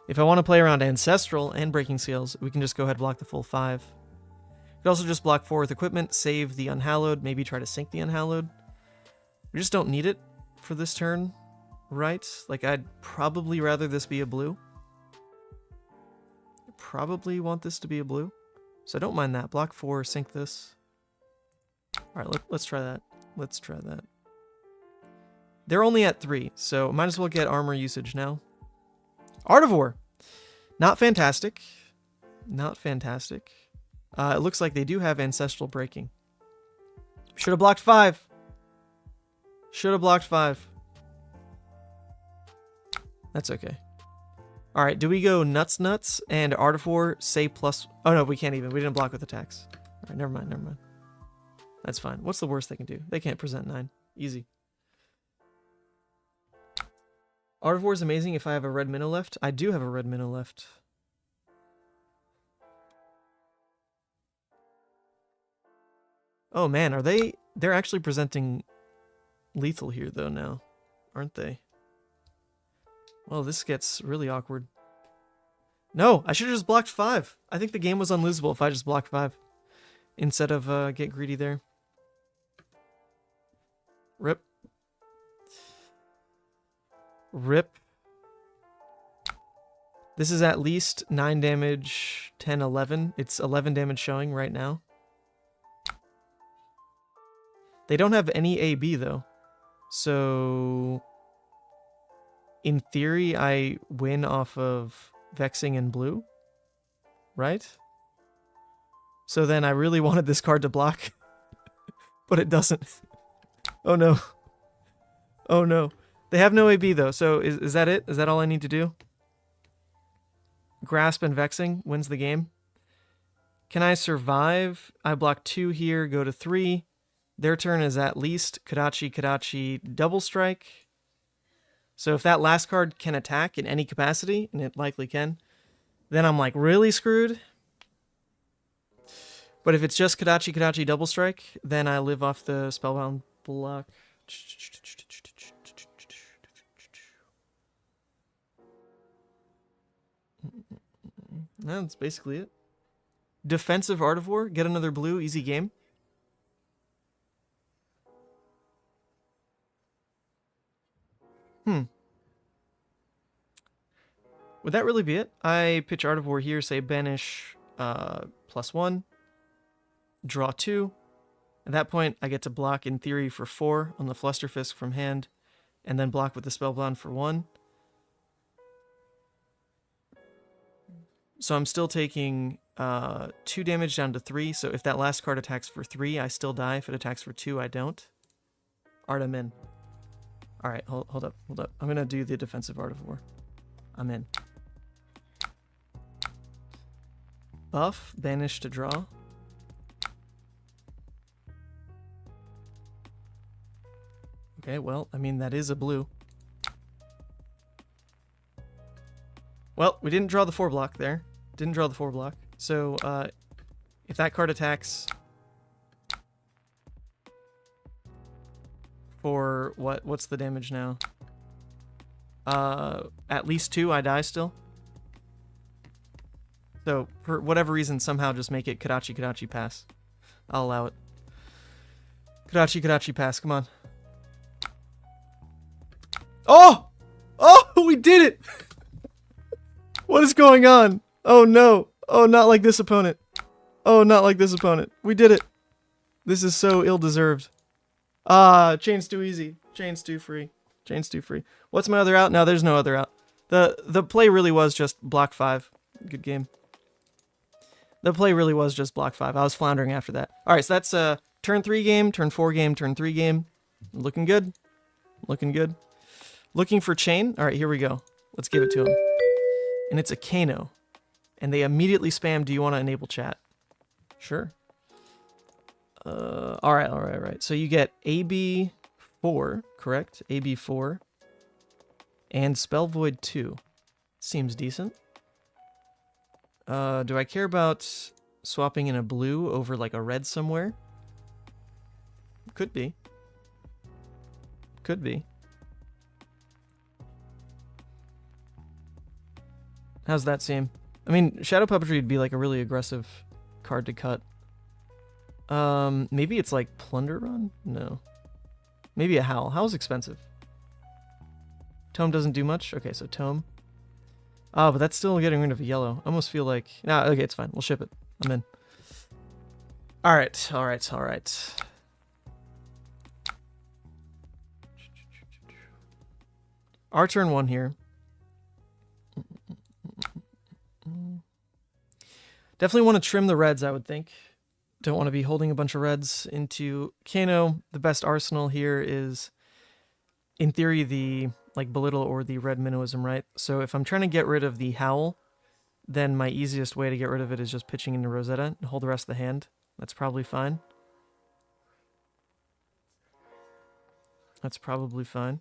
If I want to play around Ancestral and breaking scales, we can just go ahead and block the full 5. We could also just block 4 with equipment, save the Unhallowed, maybe try to sink the Unhallowed. We just don't need it for this turn, right? Like, I'd probably rather this be a blue. Probably want this to be a blue, so I don't mind that. Block 4, sink this. Alright, let's try that. Let's try that. They're only at 3, so might as well get armor usage now. Artivore! Not fantastic. Not fantastic. It looks like they do have Ancestral Breaking. Should have blocked 5. Should have blocked 5. That's okay. Alright, do we go nuts and Artivore say plus... Oh no, we can't even. We didn't block with attacks. Alright, never mind, never mind. That's fine. What's the worst they can do? They can't present 9. Easy. Artivore is amazing if I have a red minnow left. I do have a red minnow left. Oh man, are they... They're actually presenting lethal here though now, aren't they? Well, this gets really awkward. No, I should have just blocked 5. I think the game was unlosable if I just blocked 5. Instead of get greedy there. Rip. Rip. This is at least 9 damage, 10, 11. It's 11 damage showing right now. They don't have any AB though. So... in theory, I win off of Vexing and blue, right? So then I really wanted this card to block, but it doesn't. Oh no. Oh no. They have no AB though, so is that it? Is that all I need to do? Grasp and Vexing wins the game. Can I survive? I block 2 here, go to 3. Their turn is at least Kadachi, double strike. So if that last card can attack in any capacity, and it likely can, then I'm like really screwed. But if it's just Kadachi, double strike, then I live off the Spellbound block. That's basically it. Defensive Artivore, get another blue, easy game. Would that really be it? I pitch Artivore here, say banish +1, draw 2. At that point, I get to block in theory for 4 on the Flusterfisk from hand, and then block with the Spellbound for 1. So I'm still taking 2 damage down to 3, so if that last card attacks for 3, I still die. If it attacks for 2, I don't. Art, I'm in. Alright, hold up. I'm going to do the defensive Artivore. I'm in. Buff, banish to draw. Okay, well, I mean, that is a blue. Well, we didn't draw the 4 block there. Didn't draw the 4 block. So, if that card attacks for what's the damage now? At least 2, I die still. So, for whatever reason, somehow just make it Kadachi pass. I'll allow it. Karachi pass. Come on. Oh! Oh, we did it! What is going on? Oh no. Oh, not like this opponent. Oh, not like this opponent. We did it. This is so ill-deserved. Ah, Chane's too easy. Chane's too free. Chane's too free. What's my other out? No, there's no other out. The play really was just block 5. Good game. The play really was just block 5. I was floundering after that. Alright, so that's turn 3 game, turn 4 game, turn 3 game. Looking good. Looking good. Looking for Chane. Alright, here we go. Let's give it to him. And it's a Kano. And they immediately spam, do you want to enable chat? Sure. Alright. So you get AB4, correct? AB4. And Spell Void 2. Seems decent. Do I care about swapping in a blue over like a red somewhere? Could be. Could be. How's that seem? I mean, Shadow Puppetry would be like a really aggressive card to cut. Maybe it's like Plunder Run? No. Maybe a Howl. Howl's expensive. Tome doesn't do much? Okay, so Tome. Oh, but that's still getting rid of a yellow. I almost feel like... Nah, okay, it's fine. We'll ship it. I'm in. Alright. Our turn 1 here. Definitely want to trim the reds, I would think. Don't want to be holding a bunch of reds into Kano. The best arsenal here is, in theory, the like Belittle or the red Minnowism, right? So if I'm trying to get rid of the Howl, then my easiest way to get rid of it is just pitching into Rosetta and hold the rest of the hand. That's probably fine. That's probably fine.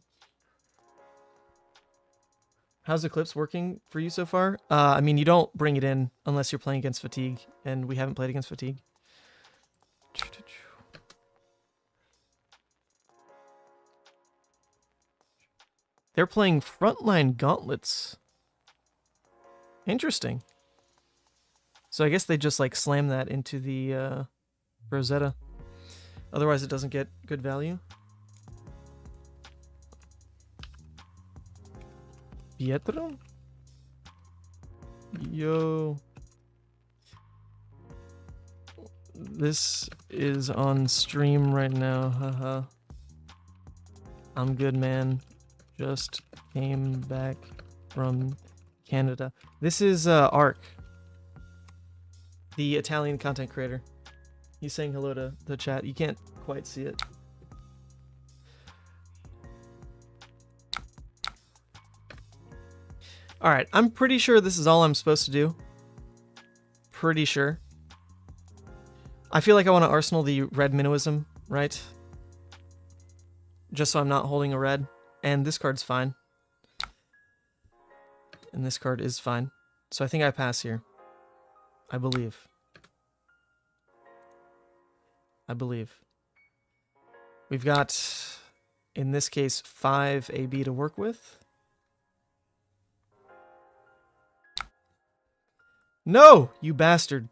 How's Eclipse working for you so far? I mean, you don't bring it in unless you're playing against Fatigue, and we haven't played against Fatigue. They're playing Frontline Gauntlets. Interesting. So I guess they just like slam that into the Rosetta. Otherwise it doesn't get good value. Pietro? Yo. This is on stream right now, haha. I'm good, man. Just came back from Canada. This is Ark, the Italian content creator. He's saying hello to the chat. You can't quite see it. Alright, I'm pretty sure this is all I'm supposed to do. Pretty sure. I feel like I want to arsenal the red Minnowism, right? Just so I'm not holding a red. And this card's fine. And this card is fine. So I think I pass here. I believe. We've got, in this case, 5 AB to work with. No! You bastard.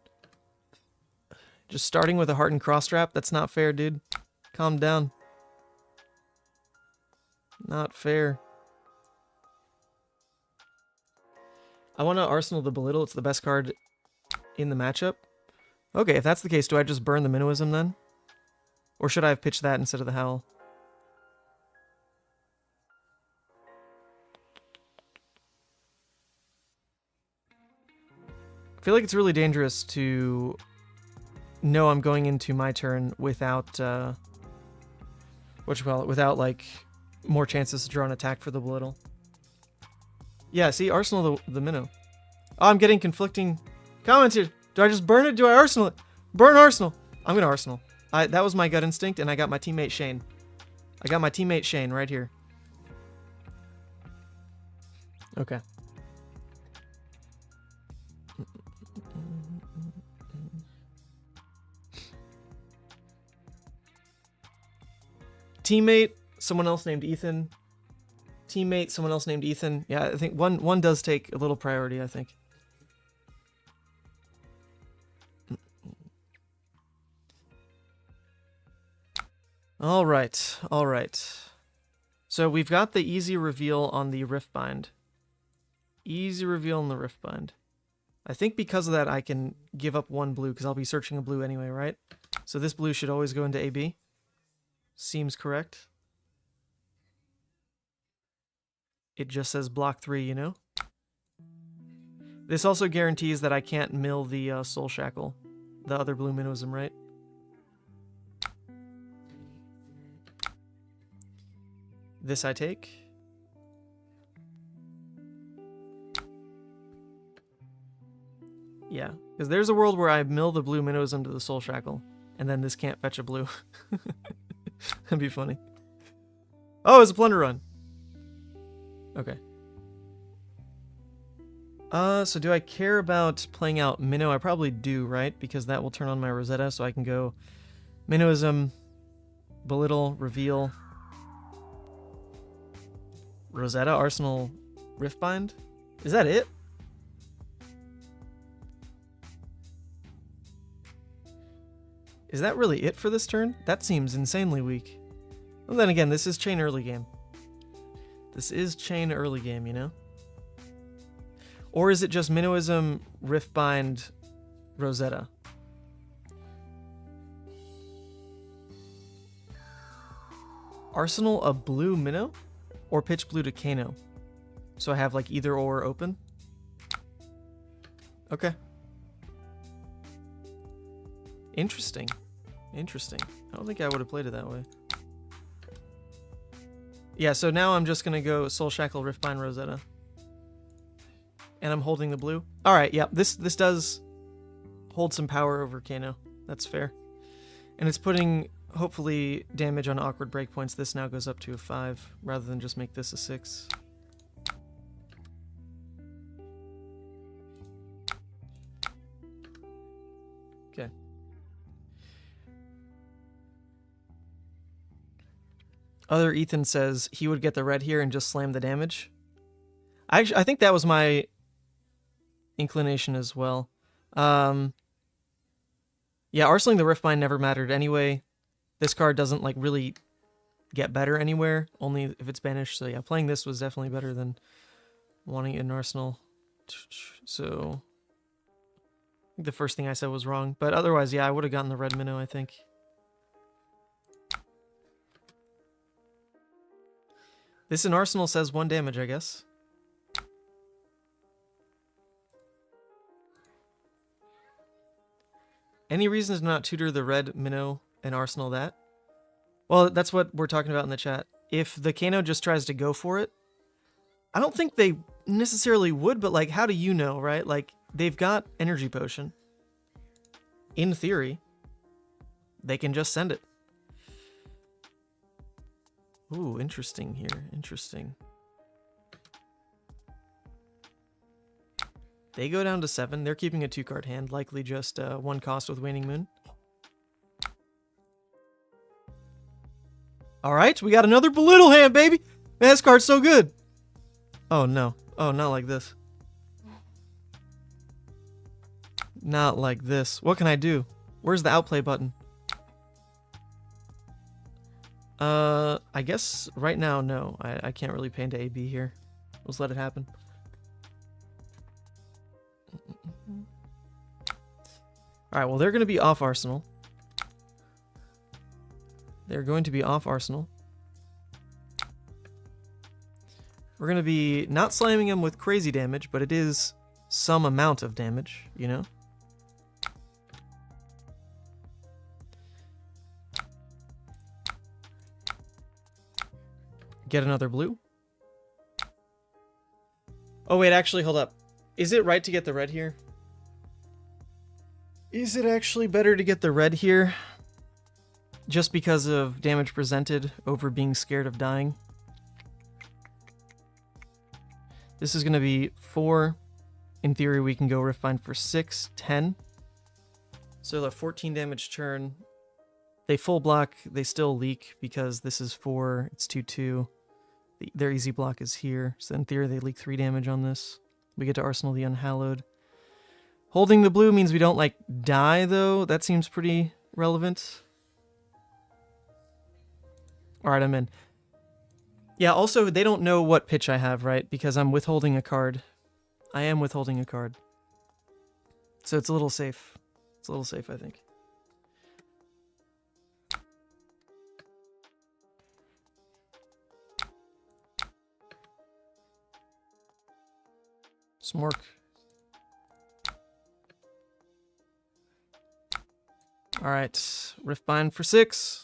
Just starting with a Heart and Cross Trap? That's not fair, dude. Calm down. Not fair. I want to Arsenal the Belittle. It's the best card in the matchup. Okay, if that's the case, do I just burn the Minnowism then? Or should I have pitched that instead of the Howl? I feel like it's really dangerous to know I'm going into my turn without, without, like, more chances to draw an attack for the Belittle. Yeah, see, Arsenal the Minnow. Oh, I'm getting conflicting comments here. Do I just burn it? Do I Arsenal it? Burn Arsenal. I'm going to Arsenal. That was my gut instinct, and I got my teammate Chane. I got my teammate Chane right here. Okay. Teammate, someone else named Ethan. Teammate, someone else named Ethan. Yeah, I think one does take a little priority, I think. All right, all right. So we've got the easy reveal on the Riftbind. Easy reveal on the Riftbind. I think because of that I can give up one blue because I'll be searching a blue anyway, right? So this blue should always go into AB. Seems correct. It just says block 3, you know? This also guarantees that I can't mill the Soul Shackle, the other blue minnowism, right? This I take. Yeah, because there's a world where I mill the blue minnowism to the Soul Shackle, and then this can't fetch a blue. That'd be funny. Oh, it's a plunder run. Okay. So do I care about playing out Minnow? I probably do, right? Because that will turn on my Rosetta, so I can go Minnowism, Belittle, Reveal, Rosetta, Arsenal, Riftbind? Is that it? Is that really it for this turn? That seems insanely weak. Well, then again, this is Chane early game. This is Chane early game, you know? Or is it just Minnowism, Riftbind, Rosetta? Arsenal a blue Minnow? Or pitch blue to Kano? So I have like either or open? Okay. Interesting. Interesting. I don't think I would have played it that way. Yeah, so now I'm just going to go Soul Shackle, Riftbind, Rosetta. And I'm holding the blue. Alright, yeah, this does hold some power over Kano. That's fair. And it's putting, hopefully, damage on awkward breakpoints. This now goes up to a 5, rather than just make this a 6. Okay. Other Ethan says he would get the red here and just slam the damage. I think that was my inclination as well. Yeah, arsenaling the Riftbind never mattered anyway. This card doesn't like really get better anywhere, only if it's banished. So yeah, playing this was definitely better than wanting it in Arsenal. So I think the first thing I said was wrong, but otherwise, yeah, I would have gotten the red minnow, I think. This in Arsenal says 1 damage, I guess. Any reason to not tutor the red minnow and Arsenal that? Well, that's what we're talking about in the chat. If the Kano just tries to go for it, I don't think they necessarily would, but like, how do you know, right? Like, they've got Energy Potion. In theory, they can just send it. Ooh, interesting here. Interesting. They go down to 7. They're keeping a 2-card hand, likely just 1 cost with Waning Moon. Alright, we got another Belittle hand, baby! Man, this card's so good! Oh, no. Oh, not like this. Not like this. What can I do? Where's the outplay button? I guess right now, no. I can't really pay into AB here. Let's let it happen. Alright, well, they're going to be off Arsenal. They're going to be off Arsenal. We're going to be not slamming them with crazy damage, but it is some amount of damage, you know? Get another blue. Oh, wait, actually, hold up. Is it right to get the red here? Is it actually better to get the red here? Just because of damage presented over being scared of dying? This is going to be 4. In theory, we can go Riftbind for 6, 10. So the 14 damage turn. They full block, they still leak because this is 4, it's 2-2. Their easy block is here, so in theory they leak 3 damage on this. We get to Arsenal the Unhallowed. Holding the blue means we don't, like, die, though. That seems pretty relevant. Alright, I'm in. Yeah, also, they don't know what pitch I have, right? Because I'm withholding a card. I am withholding a card. So it's a little safe. It's a little safe, I think. Smork. Alright, Riftbind for 6.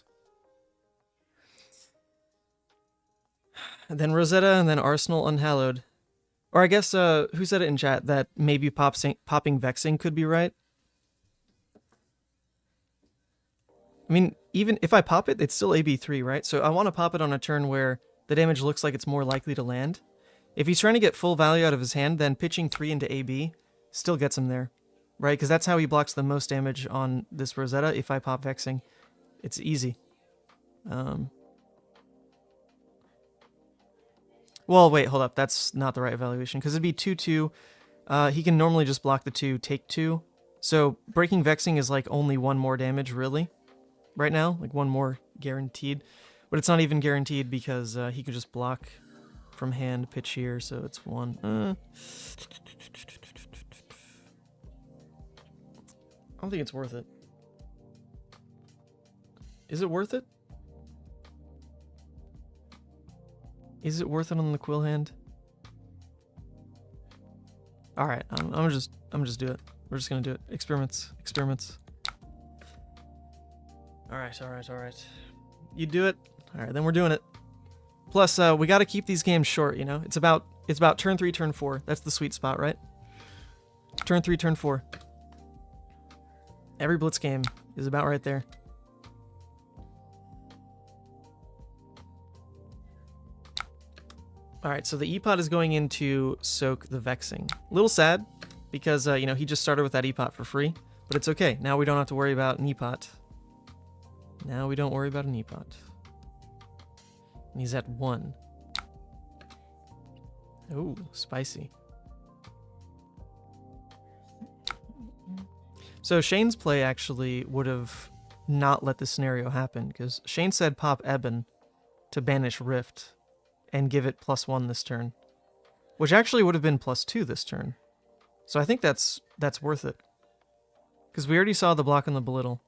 And then Rosetta, and then Arsenal Unhallowed. Or I guess, who said it in chat that maybe popping Vexing could be right? I mean, even if I pop it, it's still AB3, right? So I want to pop it on a turn where the damage looks like it's more likely to land. If he's trying to get full value out of his hand, then pitching 3 into AB still gets him there, right? Because that's how he blocks the most damage on this Rosetta if I pop Vexing. It's easy. Well, wait, hold up. That's not the right evaluation, because it'd be 2-2. He can normally just block the 2, take 2. So breaking Vexing is like only 1 more damage, really, right now. Like 1 more guaranteed. But it's not even guaranteed because he could just block from hand, pitch here, so it's 1. I don't think it's worth it. Is it worth it? Is it worth it on the quill hand? All right, I'm just do it. We're just gonna do it. Experiments. All right. You do it. All right, then we're doing it. Plus, we got to keep these games short. You know, it's about turn 3, turn 4. That's the sweet spot, right? Turn 3, turn 4. Every Blitz game is about right there. Alright, so the E-Pot is going in to soak the Vexing. A little sad, because, you know, he just started with that E-Pot for free. But it's okay. Now we don't have to worry about an E-Pot. Now we don't worry about an E-Pot. And he's at 1. Ooh, spicy. So Shane's play actually would have not let this scenario happen, because Shane said pop Eben to banish Rift and give it +1 this turn, which actually would have been +2 this turn. So I think that's worth it, because we already saw the block on the Belittle.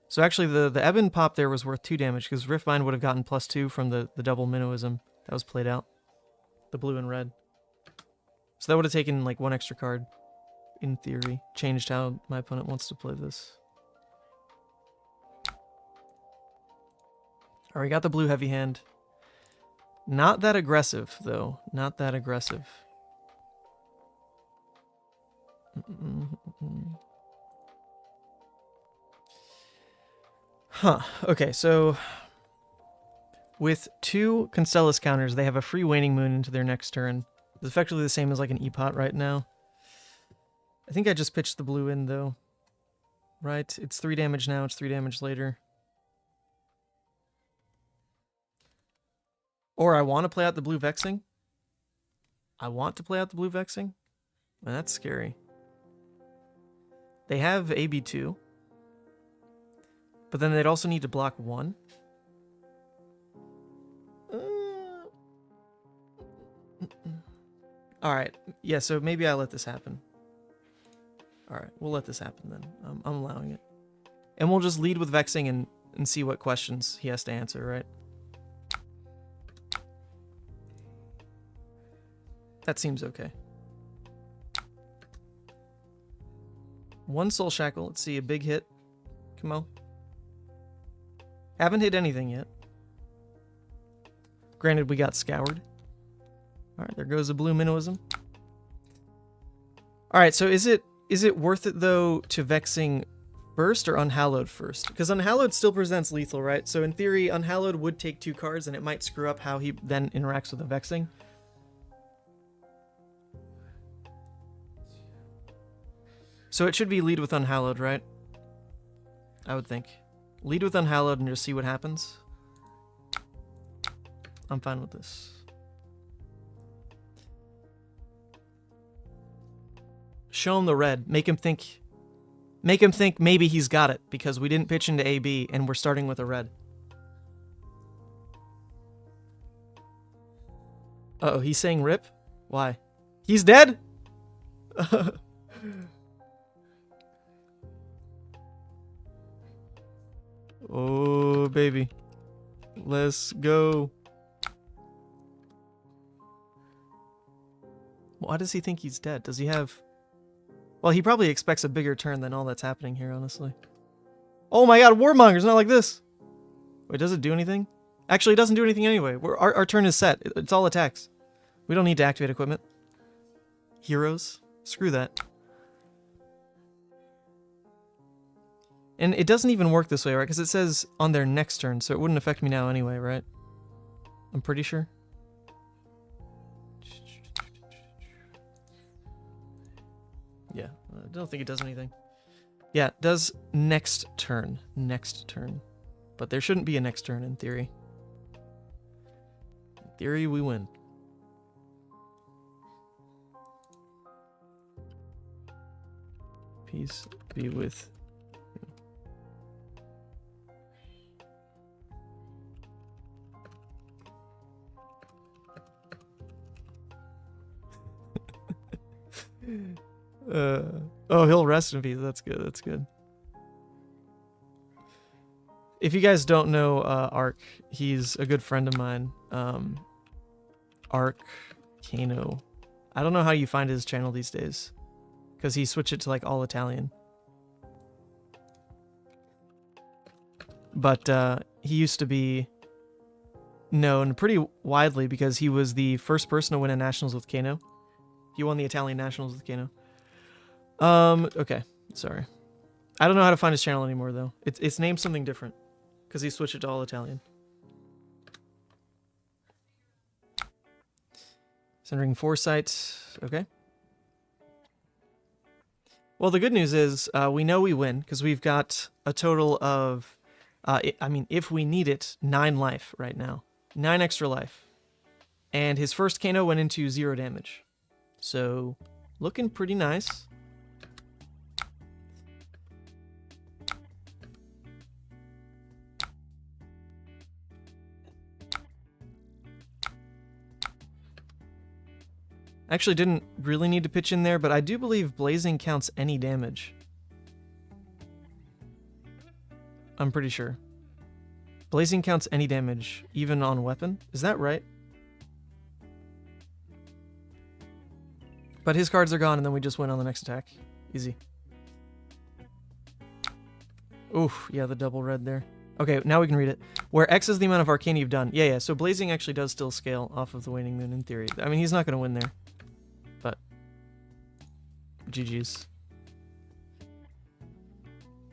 So actually the Eben pop there was worth 2 damage, because Riftbind would have gotten +2 from the double Minnowism that was played out, the blue and red. So that would have taken like 1 extra card, in theory. Changed how my opponent wants to play this. Alright, we got the blue heavy hand. Not that aggressive, though. Not that aggressive. Huh. Okay, so with 2 Constellus counters, they have a free Waning Moon into their next turn. It's effectively the same as like an E-Pot right now. I think I just pitched the blue in, though. Right? It's 3 damage now, it's 3 damage later. Or I want to play out the blue Vexing. Well, that's scary. They have AB2. But then they'd also need to block 1. Alright. Yeah, so maybe I let this happen. Alright, we'll let this happen then. I'm allowing it. And we'll just lead with Vexing and see what questions he has to answer, right? That seems okay. 1 Soul Shackle. Let's see, a big hit. Come on. Haven't hit anything yet. Granted, we got scoured. Alright, there goes a blue Minnowism. Alright, so is it worth it, though, to Vexing first or Unhallowed first? Because Unhallowed still presents lethal, right? So in theory, Unhallowed would take 2 cards, and it might screw up how he then interacts with the Vexing. So it should be lead with Unhallowed, right? I would think. Lead with Unhallowed and just see what happens. I'm fine with this. Show him the red. Make him think maybe he's got it, because we didn't pitch into AB and we're starting with a red. Uh-oh, he's saying rip? Why? He's dead? Oh, baby. Let's go. Why does he think he's dead? Does he have... Well, he probably expects a bigger turn than all that's happening here, honestly. Oh my god, Warmonger's not like this! Wait, does it do anything? Actually, it doesn't do anything anyway. Our turn is set. It's all attacks. We don't need to activate equipment. Heroes? Screw that. And it doesn't even work this way, right? Because it says on their next turn, so it wouldn't affect me now anyway, right? I'm pretty sure. Yeah, I don't think it does anything. Yeah, it does next turn. Next turn. But there shouldn't be a next turn in theory. In theory, we win. Peace be with you. Oh, he'll rest in peace. That's good. That's good. If you guys don't know Ark, he's a good friend of mine. Ark Kano. I don't know how you find his channel these days, because he switched it to like all Italian. But he used to be known pretty widely because he was the first person to win a nationals with Kano. He won the Italian nationals with Kano. Okay, sorry. I don't know how to find his channel anymore though. It's named something different because he switched it to all Italian. Centering Foresight. Okay. Well, the good news is we know we win because we've got a total of, I mean, if we need it, 9 life right now. 9 extra life. And his first Kano went into 0 damage. So, looking pretty nice. Actually didn't really need to pitch in there, but I do believe blazing counts any damage. I'm pretty sure. Blazing counts any damage, even on weapon. Is that right? But his cards are gone, and then we just win on the next attack. Easy. Oof, yeah, the double red there. Okay, now we can read it. Where X is the amount of arcane you've done. Yeah, so blazing actually does still scale off of the waning moon in theory. I mean, he's not going to win there. But GG's.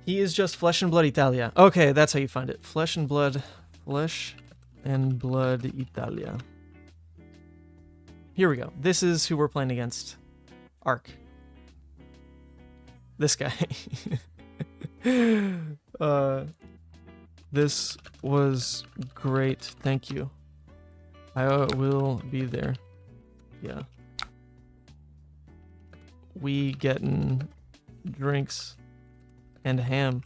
He is just Flesh and Blood Italia. Okay, that's how you find it. Flesh and Blood Italia. Here we go. This is who we're playing against. Ark. This guy. This was great. Thank you. I will be there. Yeah. We getting drinks and ham.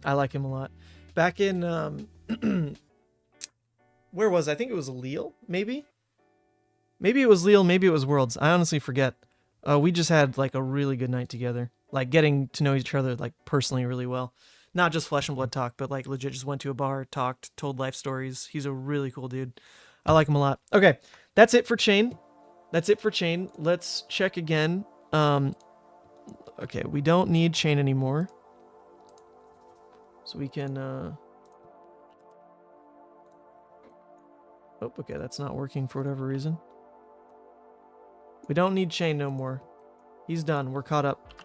I like him a lot. Back in where was I think it was Leal, maybe? Maybe it was Leal, maybe it was Worlds. I honestly forget. We just had like a really good night together. Like getting to know each other like personally really well. Not just flesh and blood talk, but like legit just went to a bar, talked, told life stories. He's a really cool dude. I like him a lot. Okay, that's it for Chane. That's it for Chane. Let's check again. Okay, we don't need Chane anymore. So we can oh, okay, that's not working for whatever reason. We don't need Chane no more. He's done. We're caught up.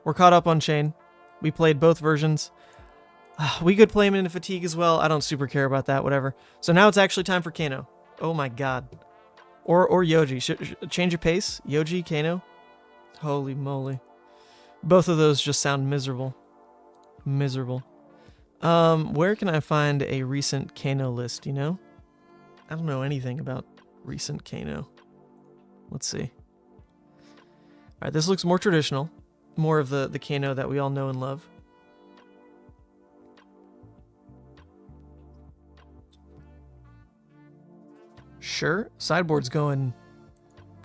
We're caught up on Chane. We played both versions. We could play him into fatigue as well. I don't super care about that, whatever. So now it's actually time for Kano. Oh my god. Or Yoji. Change your pace? Yoji, Kano? Holy moly. Both of those just sound miserable. Miserable. Where can I find a recent Kano list, you know? I don't know anything about recent Kano. Let's see. Alright, this looks more traditional. More of the Kano that we all know and love. Sure. Sideboard's going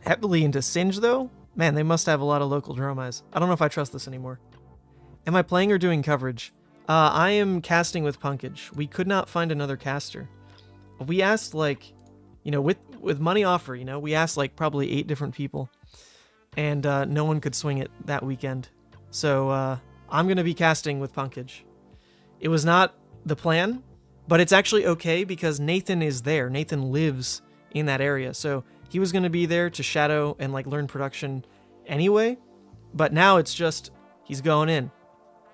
heavily into Singe, though. Man, they must have a lot of local Dromais. I don't know if I trust this anymore. Am I playing or doing coverage? I am casting with Pankaj. We could not find another caster. We asked, like, you know, with money offer, you know, we asked, like, probably 8 different people. And no one could swing it that weekend. So I'm going to be casting with Pankaj. It was not the plan, but it's actually okay because Nathan is there. Nathan lives in that area. So he was going to be there to shadow and, like, learn production anyway. But now it's just, he's going in.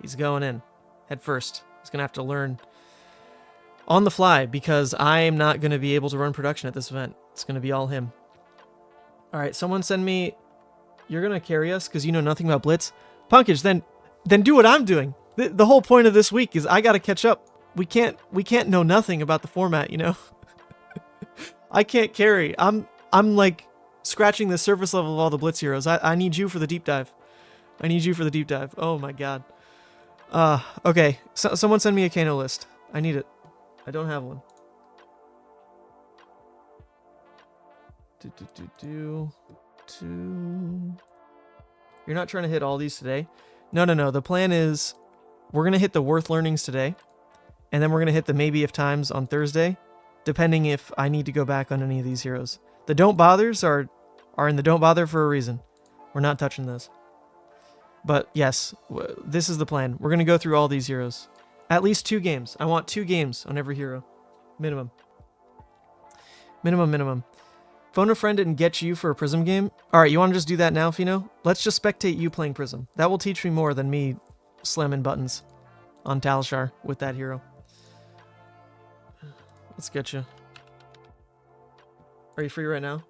He's going in head first. He's going to have to learn on the fly because I am not going to be able to run production at this event. It's going to be all him. All right, someone send me, you're going to carry us because you know nothing about Blitz. Pankaj, then do what I'm doing. The whole point of this week is I got to catch up. We can't know nothing about the format, you know? I can't carry. I'm like scratching the surface level of all the Blitz heroes. I need you for the deep dive. I need you for the deep dive. Oh my god. Okay. Someone send me a Kano list. I need it. I don't have one. You're not trying to hit all these today? No. The plan is we're going to hit the worth learnings today. And then we're going to hit the maybe if times on Thursday, depending if I need to go back on any of these heroes. The don't bothers are in the don't bother for a reason. We're not touching those. But yes, this is the plan. We're going to go through all these heroes. At least 2 games. I want 2 games on every hero. Minimum. Minimum. Phone a friend and get you for a Prism game? Alright, you want to just do that now, Fino? Let's just spectate you playing Prism. That will teach me more than me slamming buttons on Talishar with that hero. Let's get you. Are you free right now?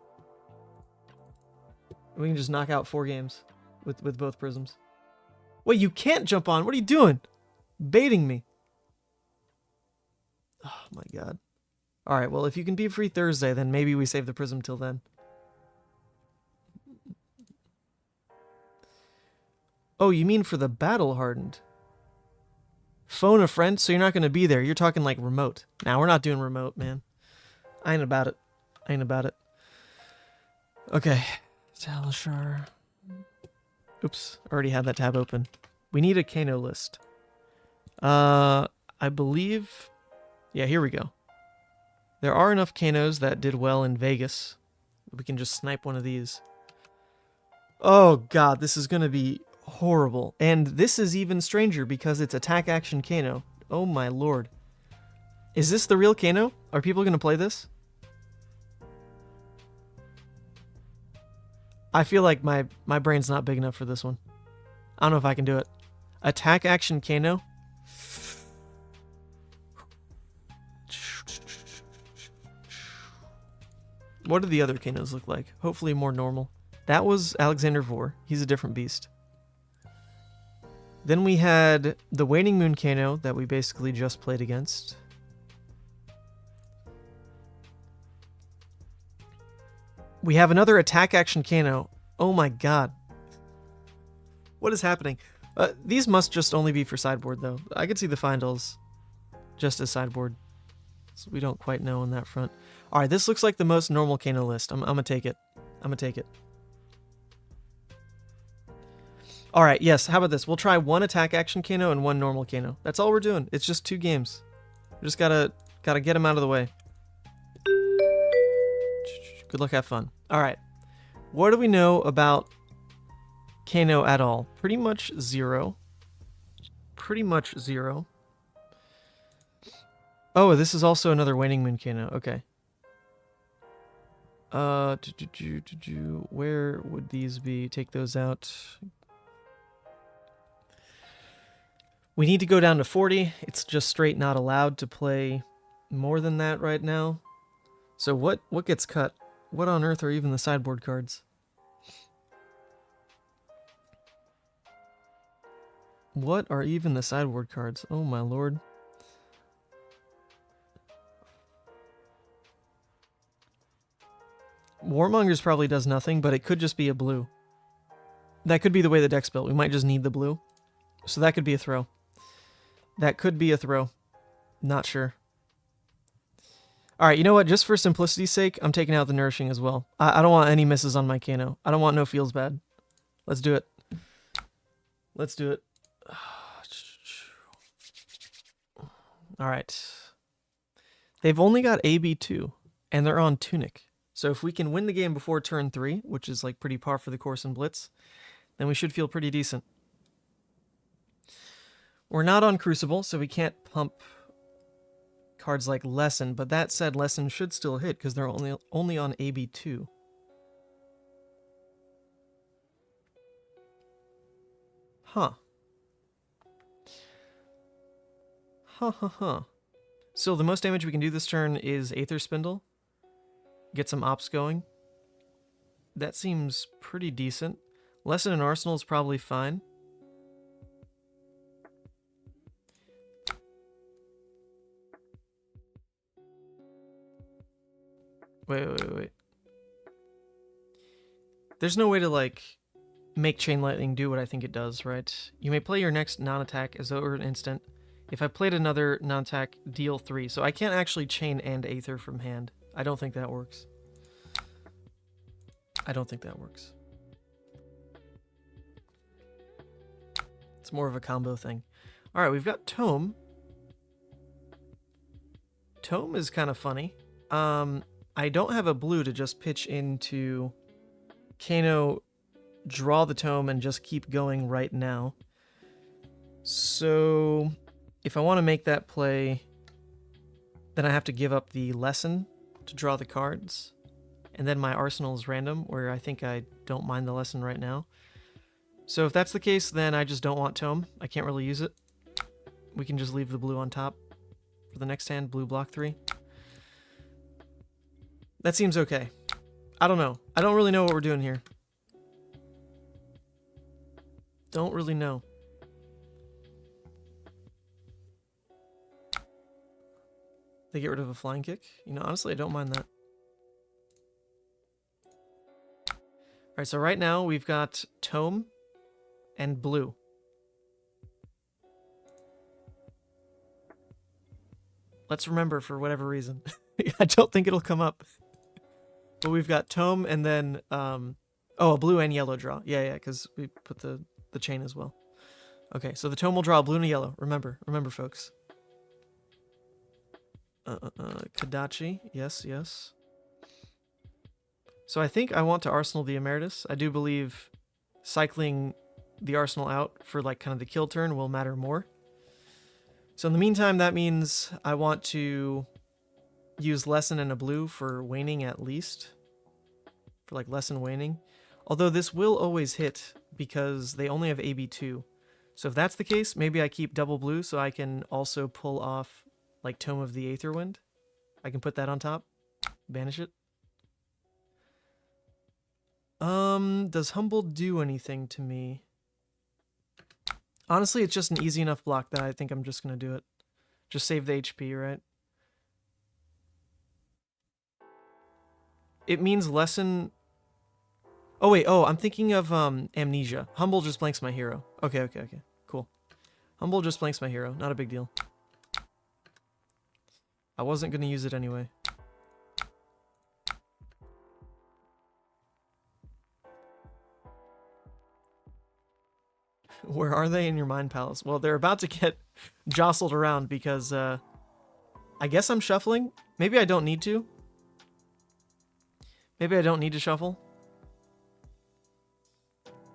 We can just knock out 4 games with both Prisms. Wait, you can't jump on. What are you doing? Baiting me. Oh my god. Alright, well, if you can be free Thursday, then maybe we save the Prism till then. Oh, you mean for the Battle Hardened? Phone a friend, so you're not going to be there. You're talking like remote. Nah, we're not doing remote, man. I ain't about it. Okay. Talishar. Oops, already had that tab open. We need a Kano list. I believe... Yeah, here we go. There are enough Kanos that did well in Vegas. We can just snipe one of these. Oh god, this is going to be horrible. And this is even stranger because it's attack action Kano. Oh my lord. Is this the real Kano? Are people going to play this? I feel like my brain's not big enough for this one. I don't know if I can do it. Attack action Kano? What do the other Kanos look like? Hopefully more normal. That was Alexander Vor. He's a different beast. Then we had the Waning Moon Kano that we basically just played against. We have another attack action Kano. Oh my god. What is happening? These must just only be for sideboard though. I could see the finals just as sideboard. So we don't quite know on that front. Alright, this looks like the most normal Kano list. I'm gonna take it. Alright, yes, how about this? We'll try 1 attack action Kano and 1 normal Kano. That's all we're doing. It's just 2 games. We just gotta get them out of the way. Good luck, have fun. Alright. What do we know about Kano at all? Pretty much 0. Oh, this is also another Waning Moon Kano. Okay. Where would these be? Take those out. We need to go down to 40. It's just straight not allowed to play more than that right now. So what gets cut? What on earth are even the sideboard cards? What are even the sideboard cards? Oh my lord. Warmongers probably does nothing, but it could just be a blue. That could be the way the deck's built. We might just need the blue. So that could be a throw. Not sure. All right, you know what? Just for simplicity's sake, I'm taking out the nourishing as well. I don't want any misses on my Kano. I don't want no feels bad. Let's do it. Let's do it. All right. They've only got AB2, and they're on Tunic. So if we can win the game before turn 3, which is like pretty par for the course in Blitz, then we should feel pretty decent. We're not on Crucible, so we can't pump cards like Lesson, but that said, Lesson should still hit because they're only on AB2. Huh. Huh. So the most damage we can do this turn is Aether Spindle. Get some ops going. That seems pretty decent. Lesson and Arsenal is probably fine. Wait. There's no way to, like, make Chain Lightning do what I think it does, right? You may play your next non-attack as though an instant. If I played another non-attack, deal 3. So I can't actually Chain and Aether from hand. I don't think that works. It's more of a combo thing. Alright, we've got Tome. Tome is kind of funny. I don't have a blue to just pitch into Kano, draw the Tome, and just keep going right now. So if I want to make that play, then I have to give up the Lesson to draw the cards. And then my Arsenal is random, where I think I don't mind the Lesson right now. So if that's the case, then I just don't want Tome. I can't really use it. We can just leave the blue on top. For the next hand, blue block 3. That seems okay. I don't know. I don't really know what we're doing here. Don't really know. They get rid of a flying kick? You know, honestly, I don't mind that. Alright, so right now we've got Tome and blue. Let's remember for whatever reason. I don't think it'll come up. But we've got Tome and then, oh, a blue and yellow draw. Yeah, because we put the chain as well. Okay, so the Tome will draw a blue and a yellow. Remember, folks. Kadachi, yes. So I think I want to Arsenal the Emeritus. I do believe cycling the Arsenal out for like kind of the kill turn will matter more. So in the meantime, that means I want to use Lesson and a blue for waning at least. For like Lesson waning. Although this will always hit because they only have AB2. So if that's the case, maybe I keep double blue so I can also pull off like Tome of the Aetherwind. I can put that on top. Banish it. Does Humble do anything to me? Honestly, it's just an easy enough block that I think I'm just going to do it. Just save the HP, right? It means Lesson... Oh, wait. Oh, I'm thinking of Amnesia. Humble just blanks my hero. Okay. Cool. Humble just blanks my hero. Not a big deal. I wasn't going to use it anyway. Where are they in your mind palace? Well, they're about to get jostled around because I guess I'm shuffling. Maybe I don't need to. Maybe I don't need to shuffle.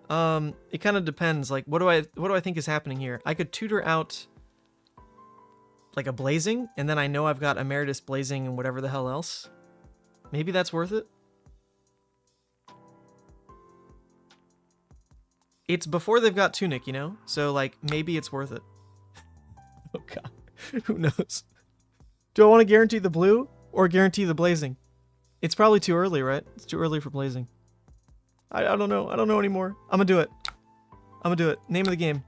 It kind of depends. Like, what do I think is happening here? I could tutor out like a Blazing, and then I know I've got Emeritus, Blazing, and whatever the hell else. Maybe that's worth it. It's before they've got Tunic, you know? So, like, maybe it's worth it. Oh, God. Who knows? Do I want to guarantee the blue or guarantee the Blazing? It's probably too early, right? It's too early for Blazing. I don't know. I don't know anymore. I'm gonna do it. Name of the game.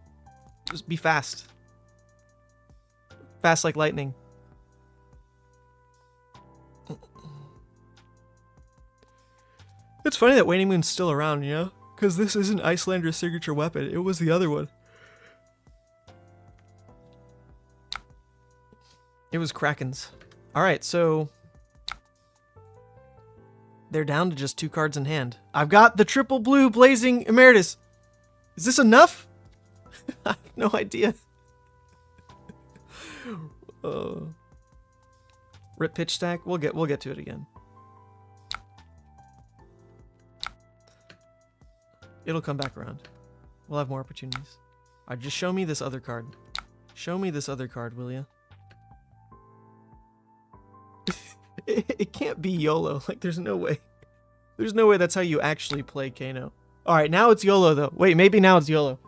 Just be fast. Fast like lightning. It's funny that Waning Moon's still around, you know? Because this isn't Icelander's signature weapon. It was the other one. It was Kraken's. Alright, so They're down to just 2 cards in hand. I've got the triple blue Blazing Emeritus. Is this enough? I have no idea. Rip pitch stack. We'll get to it again. It'll come back around. We'll have more opportunities. Alright, just show me this other card. Show me this other card, will ya? It can't be YOLO. Like, there's no way. There's no way that's how you actually play Kano. Alright, now it's YOLO, though. Wait, maybe now it's YOLO.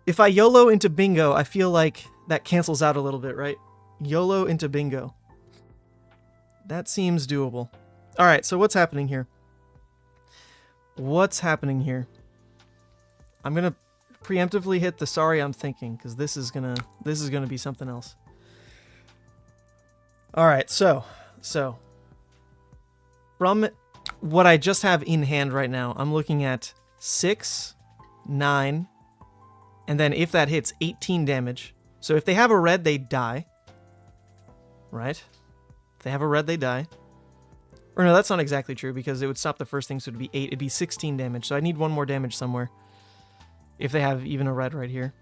If I YOLO into bingo, I feel like that cancels out a little bit, right? YOLO into bingo. That seems doable. Alright, so what's happening here? What's happening here? I'm gonna preemptively hit the sorry I'm thinking, because this is gonna be something else. Alright, so from what I just have in hand right now, I'm looking at 6, 9, and then if that hits, 18 damage. So if they have a red, they die. Right? If they have a red, they die. Or no, that's not exactly true, because it would stop the first thing, so it'd be 8. It'd be 16 damage, so I need 1 more damage somewhere. If they have even a red right here.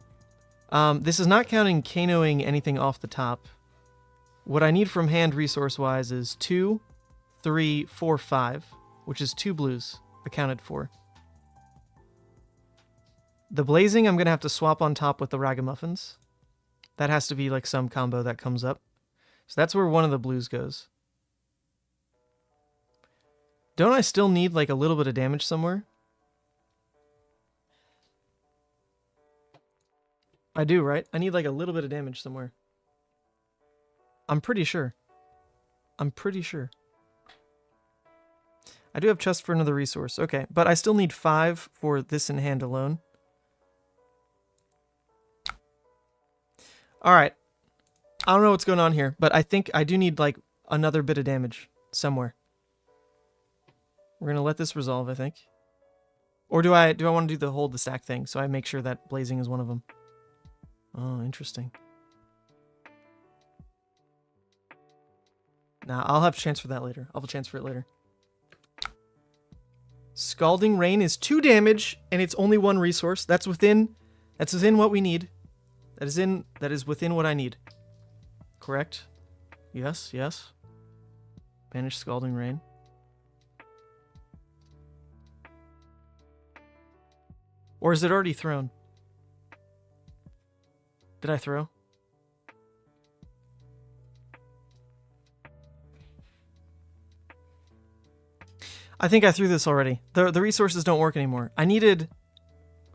This is not counting Kanoing anything off the top. What I need from hand resource-wise is 2, 3, 4, 5, which is 2 blues accounted for. The blazing I'm going to have to swap on top with the ragamuffins. That has to be like some combo that comes up. So that's where one of the blues goes. Don't I still need like a little bit of damage somewhere? I do, right? I need like a little bit of damage somewhere. I'm pretty sure. I'm pretty sure. I do have chest for another resource. Okay, but I still need 5 for this in hand alone. Alright. I don't know what's going on here, but I think I do need like another bit of damage somewhere. We're gonna let this resolve, I think. Or do I want to do the hold the stack thing, so I make sure that blazing is one of them? Oh, interesting. Nah, I'll have a chance for that later. I'll have a chance for it later. Scalding Rain is 2 damage, and it's only 1 resource. That's within what we need. That is within what I need. Correct? Yes, yes. Banish Scalding Rain. Or is it already thrown? Did I throw? I think I threw this already. The resources don't work anymore. I needed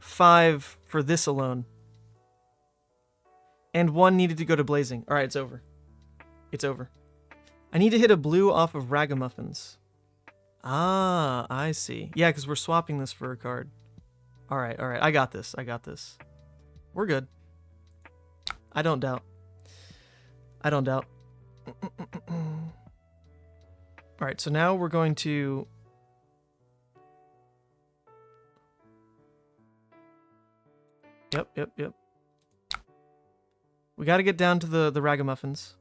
5 for this alone. And 1 needed to go to blazing. Alright, it's over. It's over. I need to hit a blue off of ragamuffins. Ah, I see. Yeah, because we're swapping this for a card. Alright, alright. I got this. I got this. We're good. I don't doubt. I don't doubt. Alright, so now we're going to... Yep. We got to get down to the ragamuffins.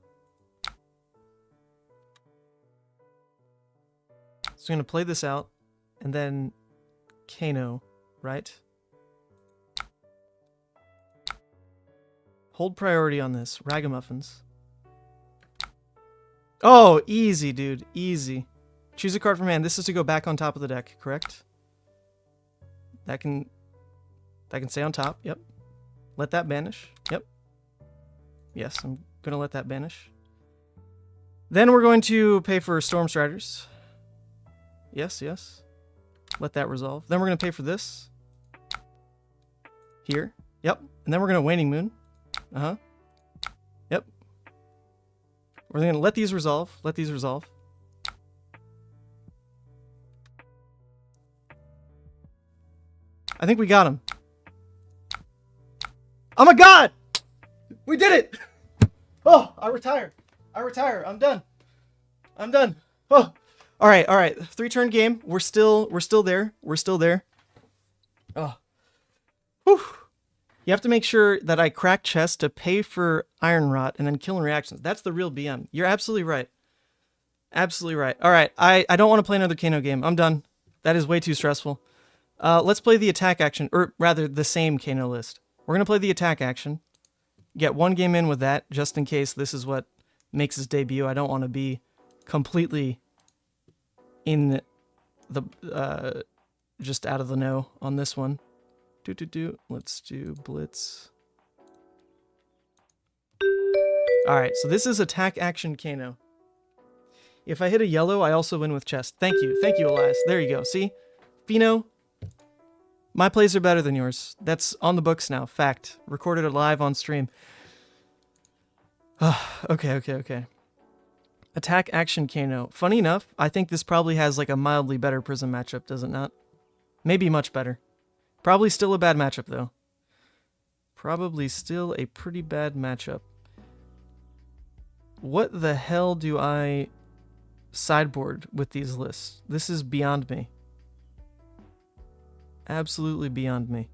So I'm going to play this out, and then Kano, right? Hold priority on this. Ragamuffins. Oh, easy, dude. Easy. Choose a card from hand. This is to go back on top of the deck, correct? That can stay on top. Yep. Let that banish. Yep. Yes, I'm going to let that banish. Then we're going to pay for Storm Striders. Yes, yes. Let that resolve. Then we're going to pay for this. Here. Yep. And then we're going to Waning Moon. Uh-huh. Yep. We're going to let these resolve. Let these resolve. I think we got him. Oh my god! We did it! Oh, I retire. I'm done. Oh. All right. 3-turn game. We're still there. Oh. Whew. You have to make sure that I crack chest to pay for Iron Rot and then kill in reactions. That's the real BM. You're absolutely right. Absolutely right. All right, I don't want to play another Kano game. I'm done. That is way too stressful. Let's play the attack action, or rather, the same Kano list. We're going to play the attack action. Get one game in with that, just in case this is what makes his debut. I don't want to be completely in the, just out of the know on this one. Let's do Blitz. Alright, so this is attack action Kano. If I hit a yellow, I also win with chest. Thank you, Elias. There you go, see? Fino, my plays are better than yours. That's on the books now, fact. Recorded it live on stream. Okay. Attack action Kano. Funny enough, I think this probably has like a mildly better Prism matchup, does it not? Maybe much better. Probably still a bad matchup, though. Probably still a pretty bad matchup. What the hell do I sideboard with these lists? This is beyond me. Absolutely beyond me.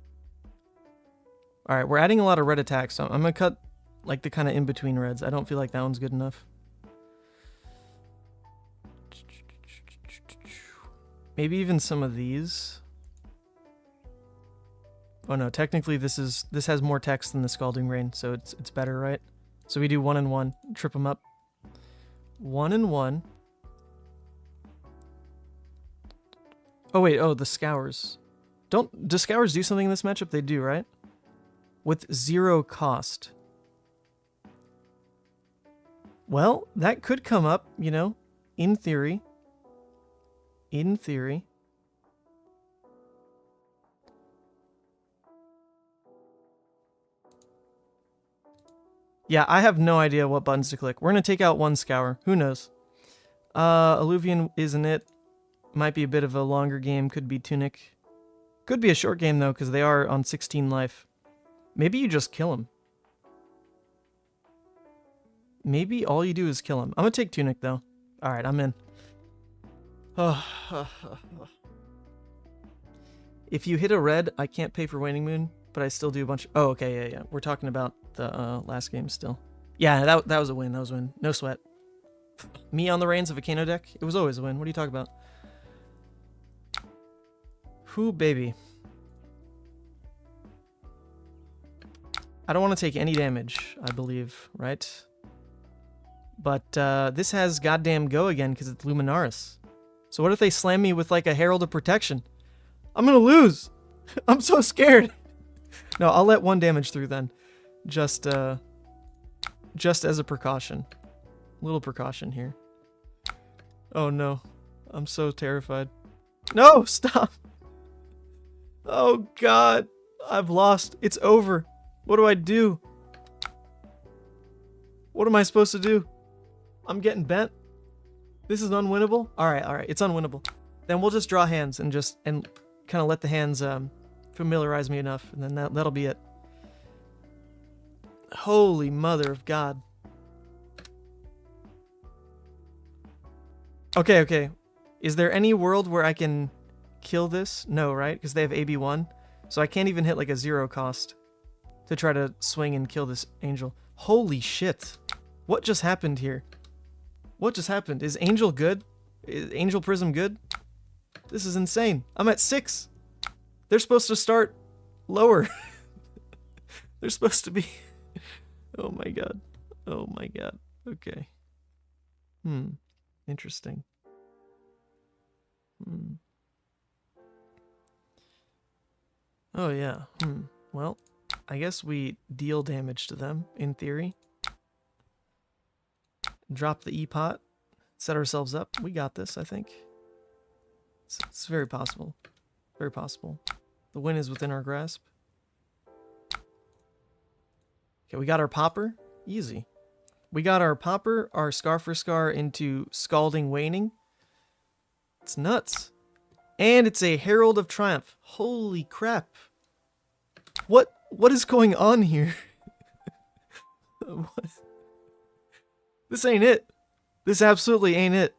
Alright, we're adding a lot of red attacks, so I'm going to cut like the kind of in-between reds. I don't feel like that one's good enough. Maybe even some of these. Oh no, technically this has more text than the Scalding Rain, so it's better, right? So we do 1 and 1, trip them up. 1 and 1. Oh wait, the Scours. Do Scours do something in this matchup? They do, right? With 0 cost. Well, that could come up, you know, in theory. In theory. Yeah, I have no idea what buttons to click. We're going to take out 1 Scour. Who knows? Alluvian isn't it. Might be a bit of a longer game. Could be Tunic. Could be a short game, though, because they are on 16 life. Maybe you just kill him. Maybe all you do is kill him. I'm going to take Tunic, though. Alright, I'm in. If you hit a red, I can't pay for Waning Moon, but I still do a bunch. Oh, okay, yeah. We're talking about the last game still. Yeah, that was a win. That was a win. No sweat. Me on the reins of a Kano deck? It was always a win. What are you talking about? Whew, baby. I don't want to take any damage, I believe, right? But this has goddamn go again because it's Luminaris. So what if they slam me with like a Herald of Protection? I'm gonna lose. I'm so scared. No, I'll let 1 damage through then. Just as a precaution. Little precaution here. Oh no. I'm so terrified. No, stop. Oh god. I've lost. It's over. What do I do? What am I supposed to do? I'm getting bent. This is unwinnable? Alright. It's unwinnable. Then we'll just draw hands and kind of let the hands familiarize me enough, and then that'll be it. Holy mother of God. Okay. Is there any world where I can kill this? No, right? Because they have AB1. So I can't even hit like a 0 cost to try to swing and kill this angel. Holy shit. What just happened here? What just happened? Is Angel good? Is Angel Prism good? This is insane. I'm at 6. They're supposed to start lower. They're supposed to be... Oh my god. Oh my god. Okay. Interesting. Oh yeah. Well, I guess we deal damage to them, in theory. Drop the E-pot. Set ourselves up. We got this, I think. It's very possible. Very possible. The win is within our grasp. Okay, we got our Popper. Easy. We got our Popper, our Scar for Scar into Scalding Waning. It's nuts. And it's a Herald of Triumph. Holy crap. What is going on here? What? This ain't it. This absolutely ain't it.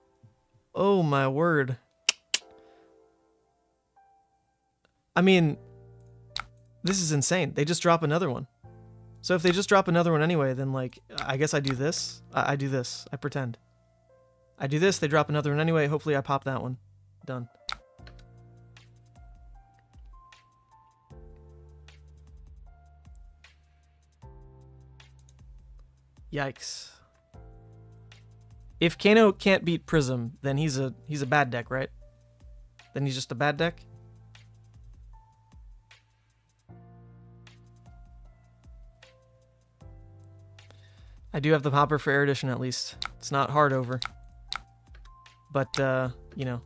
Oh my word. I mean, this is insane. They just drop another one. So if they just drop another one anyway, then like, I guess I do this. I do this. I pretend. I do this, they drop another one anyway. Hopefully I pop that one. Done. Yikes. If Kano can't beat Prism, then he's a bad deck, right? Then he's just a bad deck? I do have the popper for Erudition at least. It's not hard over. But, you know,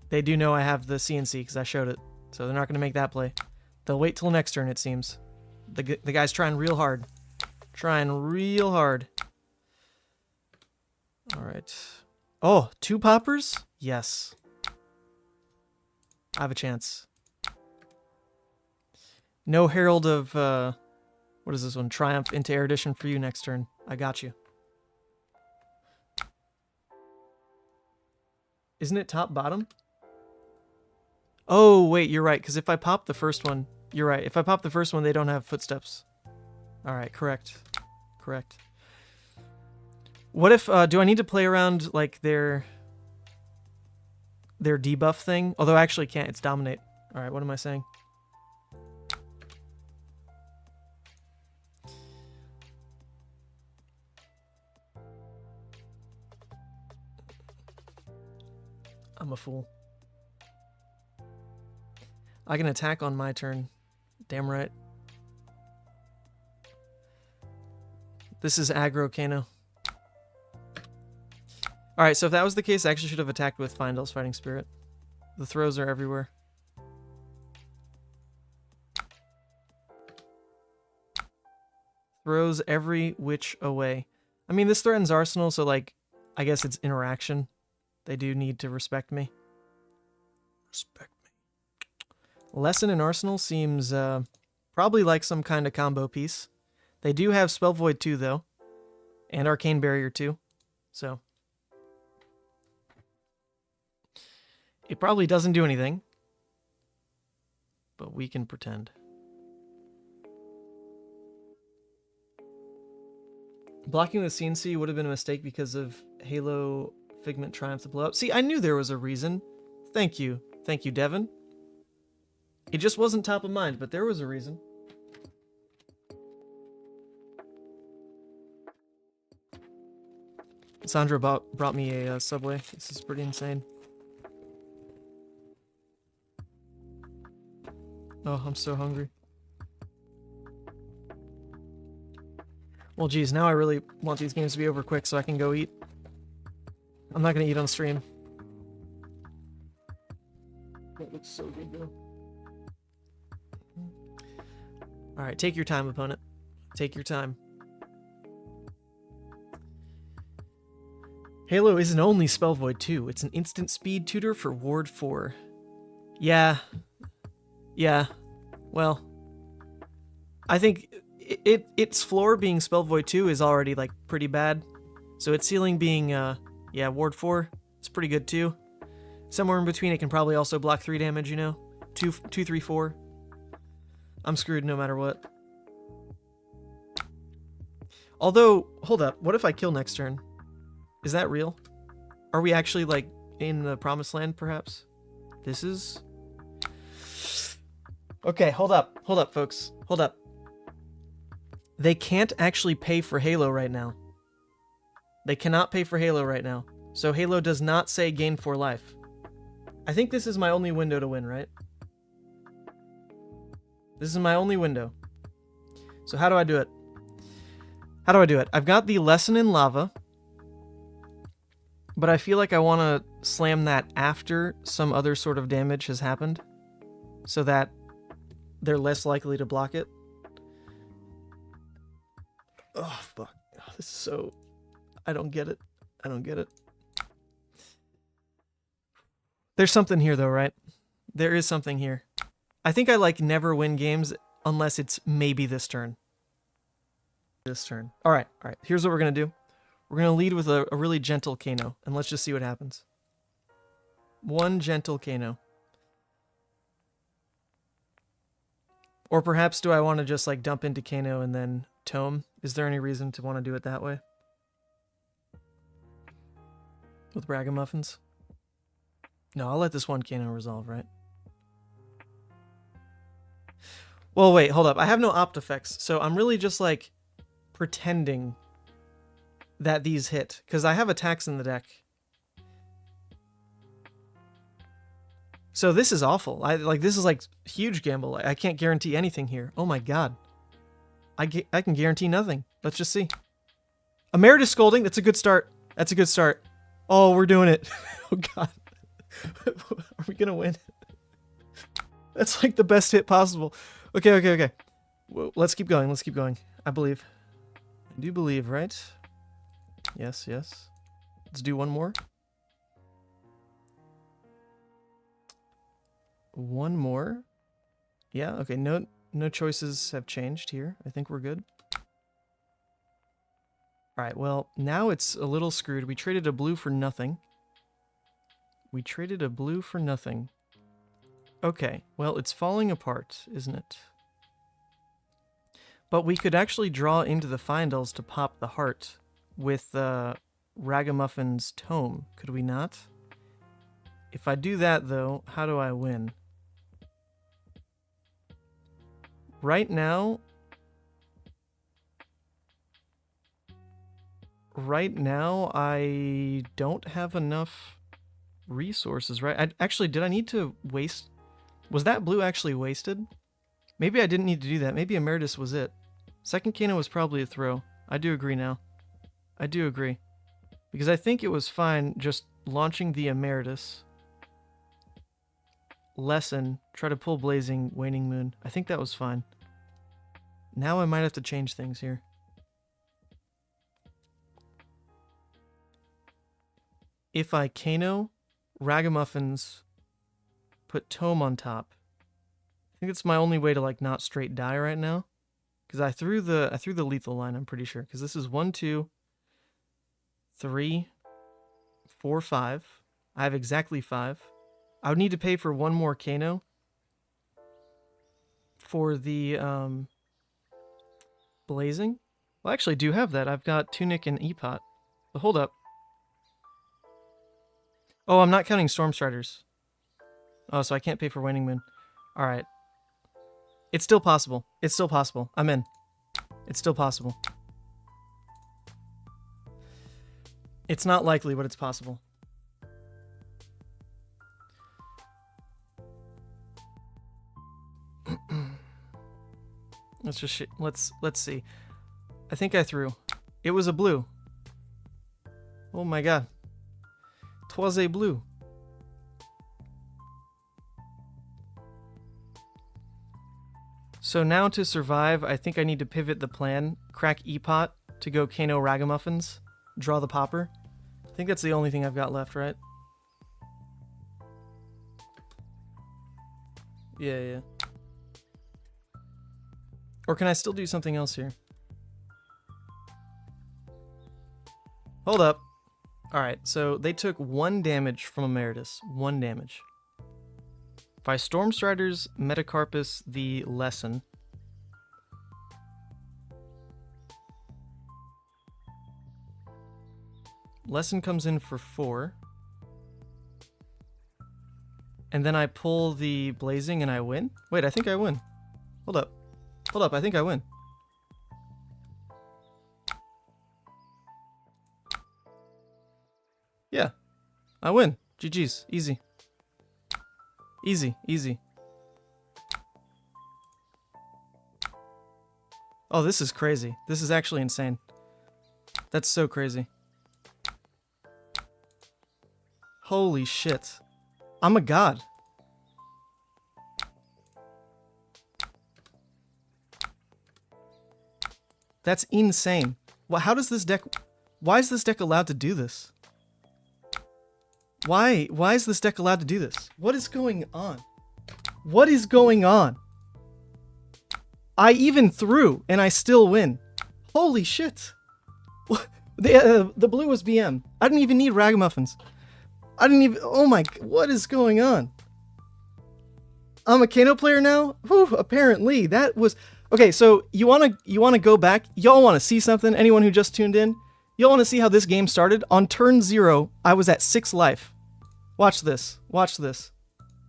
they do know I have the CNC because I showed it. So they're not going to make that play. They'll wait till next turn, it seems. The guy's trying real hard. Trying real hard. Alright. Oh, 2 poppers? Yes. I have a chance. No Herald of, what is this one? Triumph into Erudition for you next turn. I got you. Isn't it top bottom? Oh, wait, you're right. Because if I pop the first one, you're right. If I pop the first one, they don't have footsteps. Alright, correct. Correct. What if, do I need to play around, like, their debuff thing? Although I actually can't. It's dominate. Alright, what am I saying? I'm a fool. I can attack on my turn. Damn right. This is aggro Kano. Alright, so if that was the case, I actually should have attacked with Findle's Fighting Spirit. The throws are everywhere. Throws every which away. I mean, this threatens Arsenal, so, like, I guess it's interaction. They do need to respect me. Respect me. Lesson in Arsenal seems probably like some kind of combo piece. They do have Spell Void 2, though. And Arcane Barrier 2. So it probably doesn't do anything. But we can pretend. Blocking the CNC would have been a mistake because of Halo Figment Triumph to blow up. See, I knew there was a reason. Thank you. Thank you, Devin. It just wasn't top of mind, but there was a reason. Sandra brought me a Subway. This is pretty insane. Oh, I'm so hungry. Well, geez, now I really want these games to be over quick so I can go eat. I'm not going to eat on stream. That looks so good, though. Alright, take your time, opponent. Take your time. Halo isn't only Spell Void 2. It's an instant speed tutor for Ward 4. Yeah. Yeah. Well, I think its floor being Spell Void 2 is already, like, pretty bad. So its ceiling being, yeah, Ward 4 is pretty good, too. Somewhere in between, it can probably also block 3 damage, you know? 2, 3, 4. I'm screwed no matter what. Although, hold up. What if I kill next turn? Is that real? Are we actually, like, in the Promised Land, perhaps? This is... Okay, hold up. Hold up, folks. Hold up. They can't actually pay for Halo right now. They cannot pay for Halo right now. So Halo does not say gain 4 life. I think this is my only window to win, right? This is my only window. So how do I do it? How do I do it? I've got the Lesson in Lava. But I feel like I want to slam that after some other sort of damage has happened. So that they're less likely to block it. Oh, fuck. Oh, this is so... I don't get it. I don't get it. There's something here, though, right? There is something here. I think I, like, never win games unless it's maybe this turn. This turn. Alright, alright. Here's what we're going to do. We're going to lead with a really gentle Kano, and let's just see what happens. One gentle Kano. Or perhaps do I want to just, like, dump into Kano and then tome? Is there any reason to want to do it that way? with Ragamuffins. No, I'll let this one Kano resolve, right? Well, wait, hold up. I have no opt effects, so I'm really just like pretending that these hit, because I have attacks in the deck. So this is awful. This is like huge gamble. I can't guarantee anything here. Oh my god. I can guarantee nothing. Let's just see. Emeritus Scolding, that's a good start. That's a good start. Oh, we're doing it. Oh god. Are we gonna win? That's like the best hit possible. Okay. Well, let's keep going. Let's keep going. I believe. I do believe, right? Yes. Let's do one more. One more. Yeah, okay. No choices have changed here. I think we're good. Alright, well, now it's a little screwed. We traded a blue for nothing. Okay, well, it's falling apart, isn't it? But we could actually draw into the Fyendals to pop the heart with Ragamuffin's Tome, could we not? If I do that, though, how do I win? Right now, I don't have enough resources, right? Actually, did I need to waste... Was that blue actually wasted? Maybe I didn't need to do that. Maybe Emeritus was it. Second Kano was probably a throw. I do agree now. I do agree. Because I think it was fine just launching the Emeritus. Lesson. Try to pull Blazing Waning Moon. I think that was fine. Now I might have to change things here. If I Kano, Ragamuffins, put Tome on top. I think it's my only way to like not straight die right now. Because I threw the lethal line, I'm pretty sure. Because this is 1, 2, 3, 4, 5. I have exactly 5. I would need to pay for one more Kano. For the Blazing. Well, I actually do have that. I've got Tunic and Epot. But hold up. Oh, I'm not counting Stormstriders. Oh, so I can't pay for Waning Moon. Alright. It's still possible. It's still possible. I'm in. It's still possible. It's not likely, but it's possible. Let's see. I think I threw. It was a blue. Oh my god. 'Twas a blue. So now to survive, I think I need to pivot the plan, crack Epot to go Kano Ragamuffins, draw the popper. I think that's the only thing I've got left, right? Yeah. Or can I still do something else here? Hold up. Alright, so they took 1 damage from Emeritus. 1 damage. If I Stormstriders Metacarpus the Lesson. Lesson comes in for 4. And then I pull the Blazing and I win? Wait, I think I win. Hold up, I think I win. Yeah, I win. GG's. Easy. Easy. Oh, this is crazy. This is actually insane. That's so crazy. Holy shit. I'm a god. That's insane. Well, how does this deck... Why is this deck allowed to do this? Why is this deck allowed to do this? What is going on? What is going on? I even threw, and I still win. Holy shit. The blue was BM. I didn't even need Ragamuffins. Oh my, what is going on? I'm a Kano player now? Whew, apparently. That was... Okay, so you wanna go back? Y'all wanna see something? Anyone who just tuned in? Y'all want to see how this game started? On turn 0, I was at 6 life. Watch this. Watch this.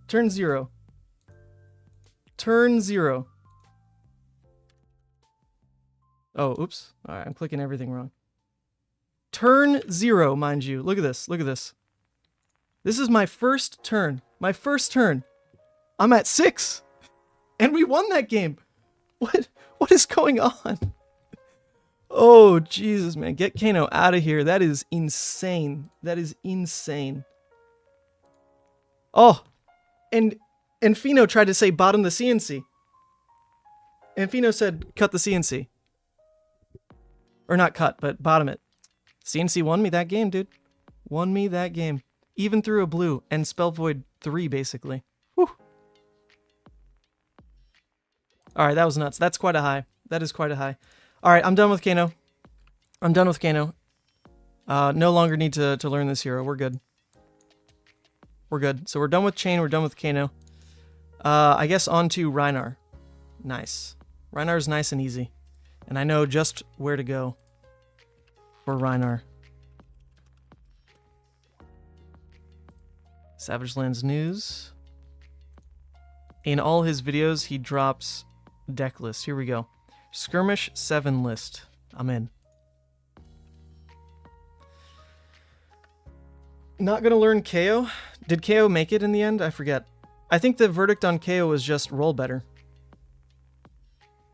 Turn 0. Turn 0. Oh, oops. All right, I'm clicking everything wrong. Turn 0, mind you. Look at this. Look at this. This is my first turn. My first turn. I'm at 6. And we won that game. What is going on? Oh, Jesus, man. Get Kano out of here. That is insane. That is insane. Oh, and Fino tried to say bottom the CNC. And Fino said cut the CNC. Or not cut, but bottom it. CNC won me that game, dude. Won me that game. Even through a blue and Spell Void 3, basically. Whew. Alright, that was nuts. That's quite a high. That is quite a high. Alright, I'm done with Kano. I'm done with Kano. No longer need to learn this hero. We're good. We're good. So we're done with Chane. We're done with Kano. I guess on to Rhinar. Nice. Rhinar is nice and easy. And I know just where to go for Rhinar. Savage Lands news. In all his videos, he drops deck lists. Here we go. Skirmish 7 list. I'm in. Not gonna learn KO. Did KO make it in the end? I forget. I think the verdict on KO was just roll better.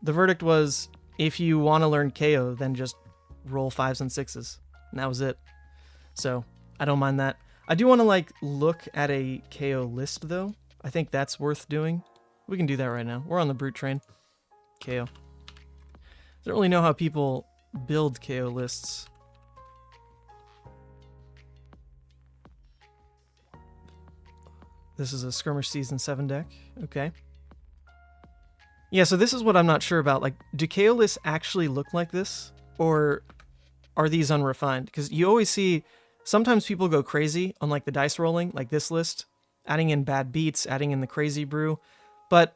The verdict was, if you want to learn KO, then just roll 5s and 6s. And that was it. So, I don't mind that. I do want to, like, look at a KO list, though. I think that's worth doing. We can do that right now. We're on the brute train. KO. I don't really know how people build KO lists. This is a Skirmish Season 7 deck. Okay. Yeah, so this is what I'm not sure about. Like, do KO lists actually look like this? Or are these unrefined? Because you always see, sometimes people go crazy on, like, the dice rolling, like this list. Adding in bad beats, adding in the crazy brew. But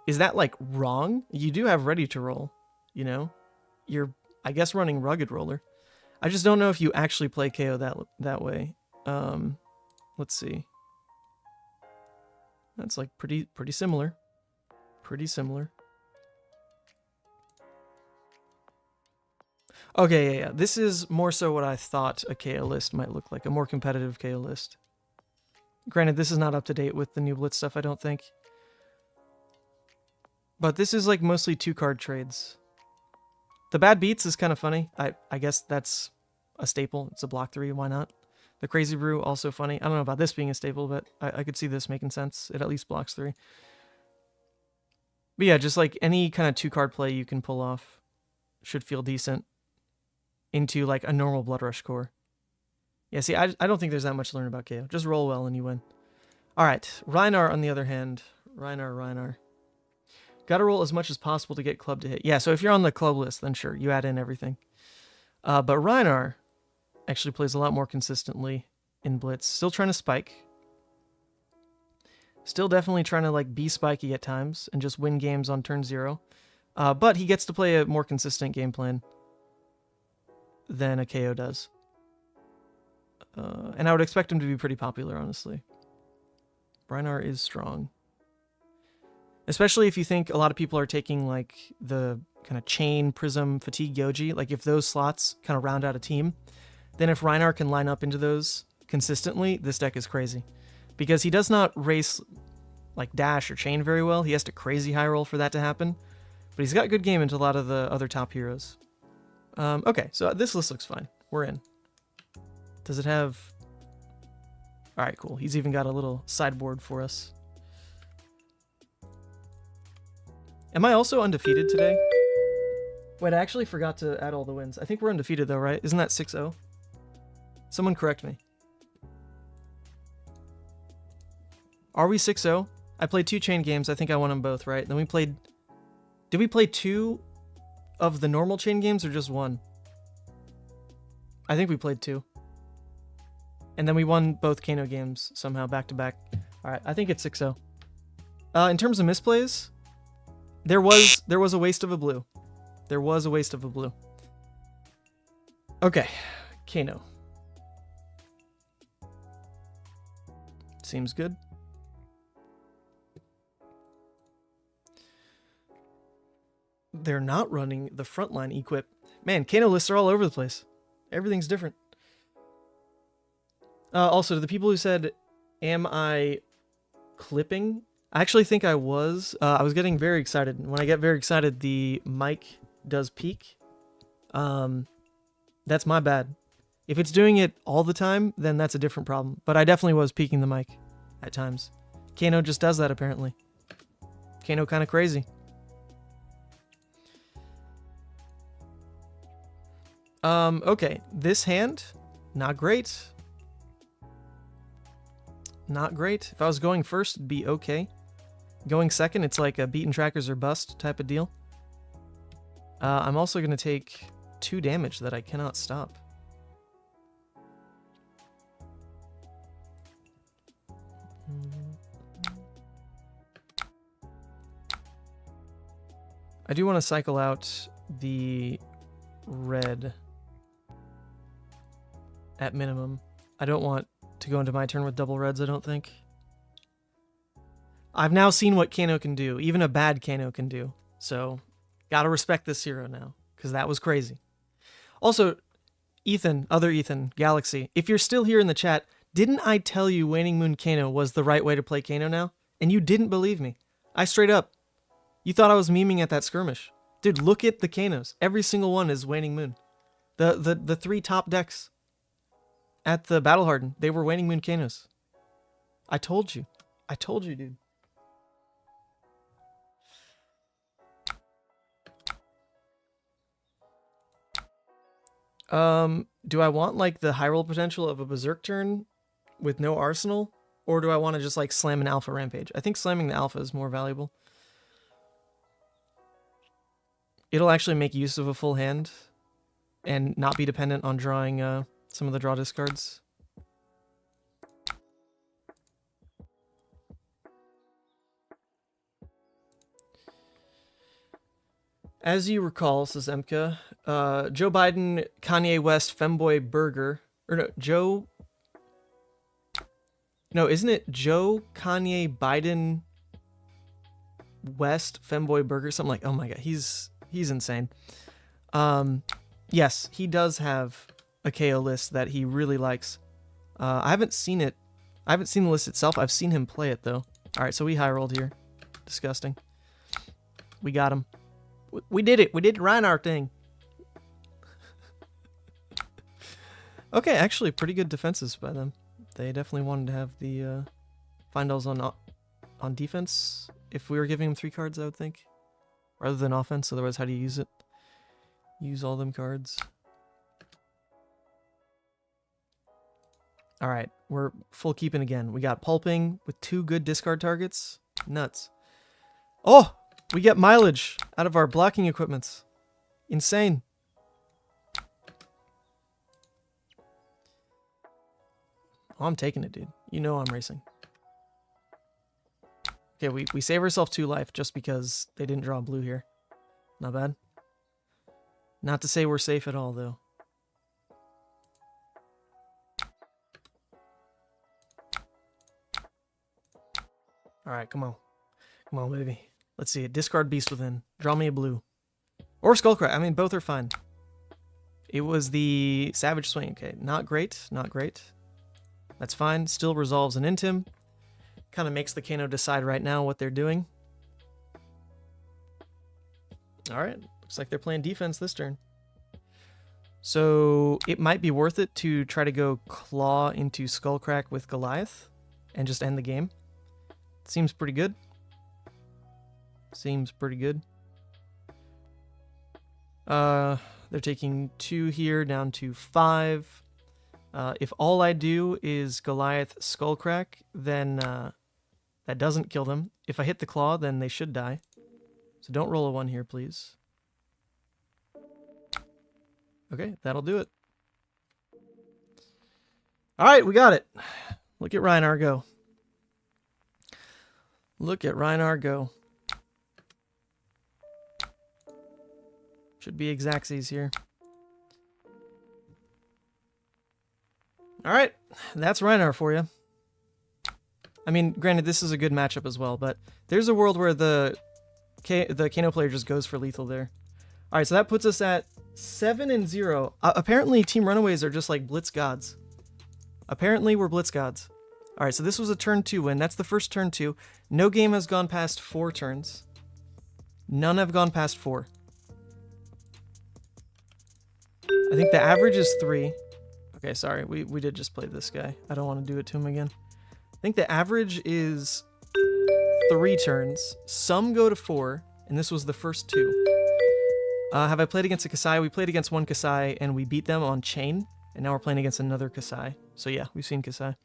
is that, like, wrong? You do have ready to roll, you know? You're, I guess, running rugged roller. I just don't know if you actually play KO that way. Let's see. That's like pretty similar. Pretty similar. Okay, yeah. This is more so what I thought a KO list might look like. A more competitive KO list. Granted, this is not up to date with the new Blitz stuff, I don't think. But this is like mostly 2-card trades. The bad beats is kind of funny. I guess that's a staple. It's a block 3, why not? The Crazy Brew, also funny. I don't know about this being a staple, but I could see this making sense. It at least blocks 3. But yeah, just like any kind of 2-card play you can pull off should feel decent into like a normal Blood Rush core. Yeah, see, I don't think there's that much to learn about KO. Just roll well and you win. Alright, Rhinar on the other hand. Rhinar. Gotta roll as much as possible to get club to hit. Yeah, so if you're on the club list, then sure, you add in everything. But Rhinar actually plays a lot more consistently in Blitz. Still trying to spike. Still definitely trying to like be spiky at times and just win games on turn 0. But he gets to play a more consistent game plan than a KO does. And I would expect him to be pretty popular, honestly. Rhinar is strong. Especially if you think a lot of people are taking like the kind of Chane, Prism, Fatigue, Yoji. Like if those slots kind of round out a team, then if Rhinar can line up into those consistently, this deck is crazy. Because he does not race like Dash or Chane very well. He has to crazy high roll for that to happen. But he's got good game into a lot of the other top heroes. Okay, so this list looks fine. We're in. Does it have... Alright, cool. He's even got a little sideboard for us. Am I also undefeated today? Wait, I actually forgot to add all the wins. I think we're undefeated though, right? Isn't that 6-0? Someone correct me. Are we 6-0? I played 2 Chane games. I think I won them both, right? Then we played... Did we play 2 of the normal Chane games or just 1? I think we played 2. And then we won both Kano games somehow back to back. Alright, I think it's 6-0. In terms of misplays, there was a waste of a blue. There was a waste of a blue. Okay, Kano. Seems good. They're not running the frontline equip. Man, Kano lists are all over the place. Everything's different. Also, to the people who said, am I clipping? I actually think I was. I was getting very excited. When I get very excited, the mic does peak. That's my bad. If it's doing it all the time, then that's a different problem. But I definitely was peaking the mic at times. Kano just does that, apparently. Kano kind of crazy. Okay. This hand, not great. Not great. If I was going first, it'd be okay. Going second, it's like a beaten trackers or bust type of deal. I'm also going to take 2 damage that I cannot stop. I do want to cycle out the red at minimum. I don't want to go into my turn with double reds, I don't think. I've now seen what Kano can do, even a bad Kano can do. So, gotta respect this hero now, because that was crazy. Also, Ethan, other Ethan, Galaxy, if you're still here in the chat, didn't I tell you Waning Moon Kano was the right way to play Kano now? And you didn't believe me. I straight up. You thought I was memeing at that skirmish. Dude, look at the Kanos. Every single one is Waning Moon. The 3 top decks at the Battle Hardened, they were Waning Moon Kanos. I told you. I told you, dude. Do I want like the high roll potential of a Berserk turn with no arsenal? Or do I want to just like slam an Alpha Rampage? I think slamming the Alpha is more valuable. It'll actually make use of a full hand and not be dependent on drawing some of the draw discards. As you recall, says Emka, Joe Biden, Kanye West, Femboy Burger, or no, Joe... No, isn't it Joe, Kanye, Biden, West, Femboy Burger? Something like, oh my god, he's insane. Yes, he does have a KO list that he really likes. I haven't seen it. I haven't seen the list itself. I've seen him play it, though. Alright, so we high rolled here. Disgusting. We got him. We did it. We did the Rhinar thing. Okay, actually, pretty good defenses by them. They definitely wanted to have the Findals on defense. If we were giving them 3 cards, I would think. Rather than offense, otherwise how do you use it? Use all them cards. Alright, we're full keeping again. We got Pulping with 2 good discard targets. Nuts. Oh! We get mileage out of our blocking equipments. Insane. Oh, I'm taking it, dude. You know I'm racing. Okay, we save ourselves 2 life just because they didn't draw blue here. Not bad. Not to say we're safe at all, though. Alright, come on. Come on, baby. Let's see it. Discard Beast Within. Draw me a blue. Or Skullcrack. I mean, both are fine. It was the Savage Swing. Okay, not great. Not great. That's fine. Still resolves an Intim. Kind of makes the Kano decide right now what they're doing. Alright. Looks like they're playing defense this turn. So it might be worth it to try to go Claw into Skullcrack with Goliath and just end the game. Seems pretty good. Seems pretty good. They're taking 2 here down to 5. If all I do is Goliath Skullcrack, then that doesn't kill them. If I hit the claw, then they should die. So don't roll a 1 here, please. Okay, that'll do it. Alright, we got it. Look at Rhinar go. Look at Rhinar go. Should be Exacxies here. All right, that's Rhinar for you. I mean, granted, this is a good matchup as well, but there's a world where the Kano player just goes for lethal there. All right, so that puts us at 7-0. Apparently, Team Runaways are just like Blitz gods. Apparently, we're Blitz gods. All right, so this was a turn 2 win. That's the first turn 2. No game has gone past 4 turns. None have gone past 4. I think the average is 3. Okay, sorry, we did just play this guy. I don't want to do it to him again. I think the average is 3 turns. Some go to 4, and this was the first 2. Have I played against a Kassai? We played against one Kassai, and we beat them on Chane, and now we're playing against another Kassai. So yeah, we've seen Kassai.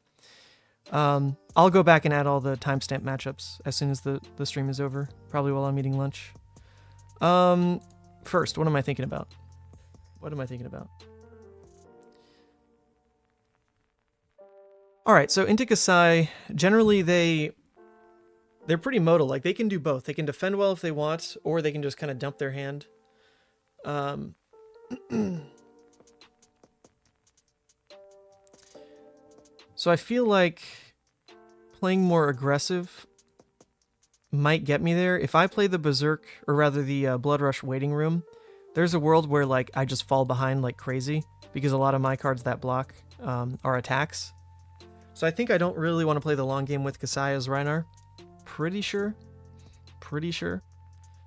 I'll go back and add all the timestamp matchups as soon as the stream is over, probably while I'm eating lunch. First, what am I thinking about? What am I thinking about? Alright, so into Kassai, generally they're pretty modal. Like, they can do both. They can defend well if they want, or they can just kind of dump their hand. So I feel like playing more aggressive might get me there. If I play the Berserk, or rather the Blood Rush waiting room, there's a world where like I just fall behind like crazy, because a lot of my cards that block are attacks. So I think I don't really want to play the long game with Kassai as Rhinar. Pretty sure.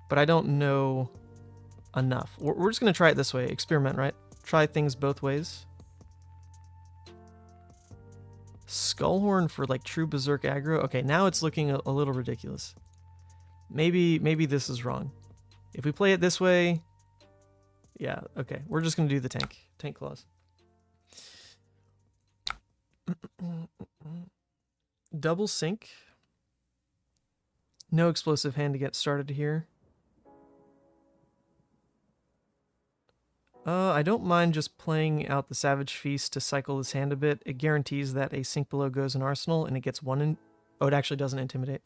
But I don't know enough. We're just going to try it this way. Experiment, right? Try things both ways. Skullhorn for like true Berserk aggro. Okay, now it's looking a little ridiculous. Maybe this is wrong. If we play it this way, yeah, okay. We're just going to do the tank claws. Double sync. No explosive hand to get started here. I don't mind just playing out the Savage Feast to cycle this hand a bit. It guarantees that a Sink Below goes in Arsenal, and it gets one in... Oh, it actually doesn't Intimidate.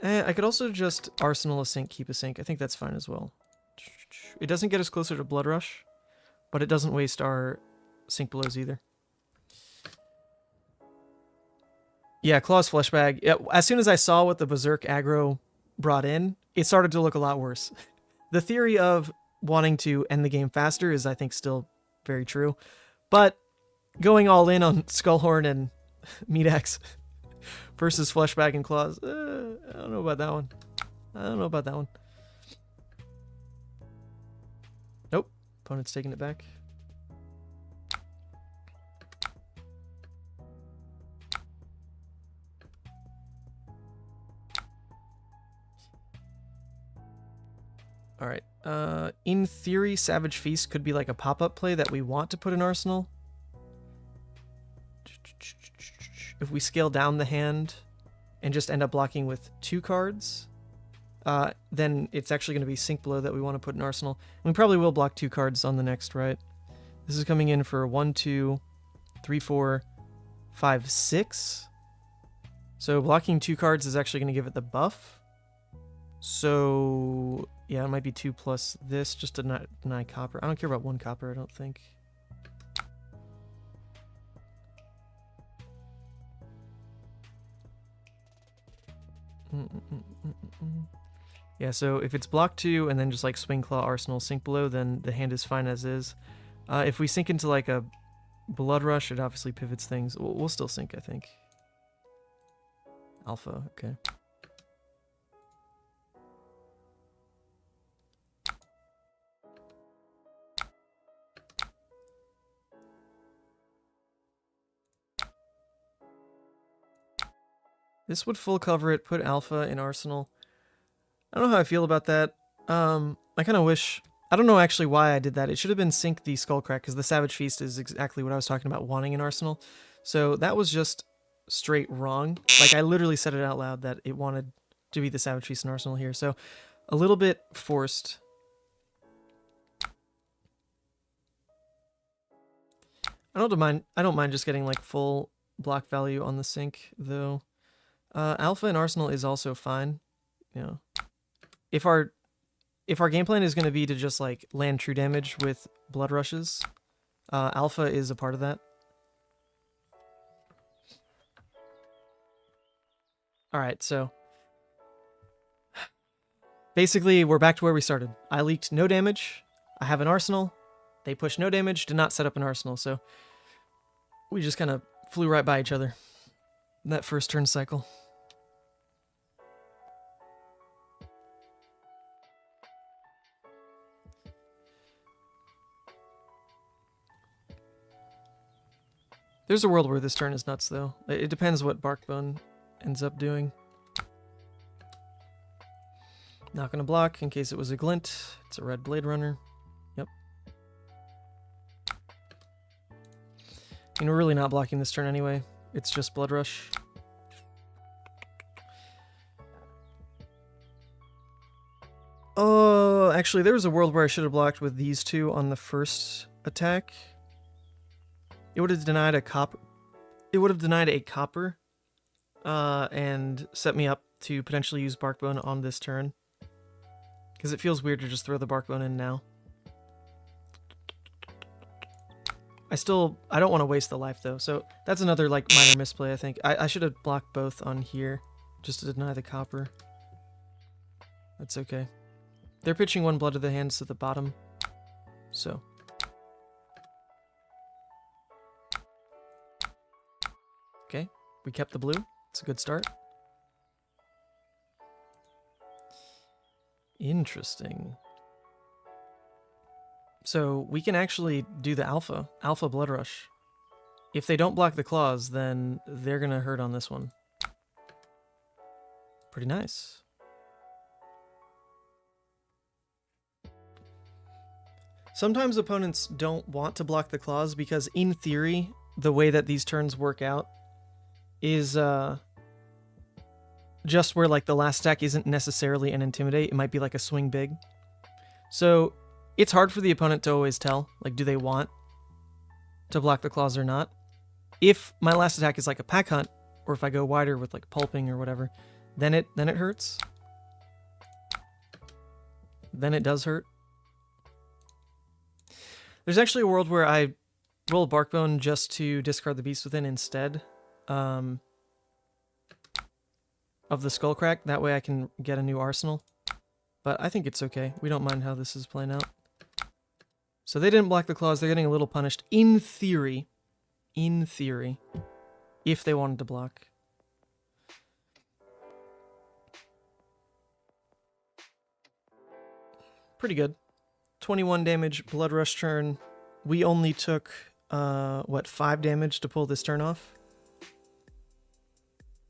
I could also just Arsenal a Sink, keep a Sink. I think that's fine as well. It doesn't get us closer to Blood Rush, but it doesn't waste our Sink Belows either. Yeah, Claw's Flesh Bag. Yeah, as soon as I saw what the Berserk aggro brought in, it started to look a lot worse. The theory of wanting to end the game faster is, I think, still very true. But going all in on Skullhorn and Meat Axe versus Fleshbag and Claws, I don't know about that one. Nope. Opponent's taking it back. All right. In theory, Savage Feast could be like a pop-up play that we want to put in Arsenal. If we scale down the hand and just end up blocking with 2 cards, then it's actually going to be Sink Below that we want to put in Arsenal. And we probably will block 2 cards on the next, right? This is coming in for 1, 2, 3, 4, 5, 6. So blocking 2 cards is actually going to give it the buff. So... yeah, it might be 2 plus this, just to not deny copper. I don't care about 1 copper, I don't think. Yeah, so if it's block 2 and then just like Swing Claw, Arsenal, Sink Below, then the hand is fine as is. If we sink into like a Blood Rush, it obviously pivots things. We'll still sink, I think. Alpha, okay. This would full cover it, put Alpha in Arsenal. I don't know how I feel about that. I kind of wish... I don't know actually why I did that. It should have been Sink the Skullcrack, because the Savage Feast is exactly what I was talking about wanting in Arsenal. So that was just straight wrong. Like, I literally said it out loud that it wanted to be the Savage Feast in Arsenal here. So a little bit forced. I don't mind just getting like full block value on the Sink, though. Alpha in Arsenal is also fine. You know, if our if our game plan is going to be to just like land true damage with blood rushes, Alpha is a part of that. All right, so basically we're back to where we started. I leaked no damage. I have an arsenal. They pushed no damage, did not set up an arsenal, so we just kind of flew right by each other in that first turn cycle. There's a world where this turn is nuts, though. It depends what Barkbone ends up doing. Not going to block in case it was a glint. It's a red Blade Runner. Yep. And we're really not blocking this turn anyway. It's just Blood Rush. Oh, actually, there was a world where I should have blocked with these two on the first attack. It would have denied a copper. It would have denied a copper, and set me up to potentially use Barkbone on this turn. Because it feels weird to just throw the Barkbone in now. I don't want to waste the life though, so that's another like minor misplay I think. I should have blocked both on here, just to deny the copper. That's okay. They're pitching one blood to the hands to the bottom, so. Okay, we kept the blue. It's a good start. Interesting. So we can actually do the Alpha Blood Rush. If they don't block the claws, then they're gonna hurt on this one. Pretty nice. Sometimes opponents don't want to block the claws because in theory, the way that these turns work out is just where like the last stack isn't necessarily an intimidate. It might be like a swing big. So it's hard for the opponent to always tell, like, do they want to block the claws or not? If my last attack is like a pack hunt, or if I go wider with like pulping or whatever, then it hurts. Then it does hurt. There's actually a world where I roll Barkbone just to discard the Beast Within instead of the Skullcrack. That way I can get a new arsenal. But I think it's okay. We don't mind how this is playing out. So they didn't block the claws. They're getting a little punished. In theory, if they wanted to block. Pretty good. 21 damage, Blood Rush turn. We only took, 5 damage to pull this turn off?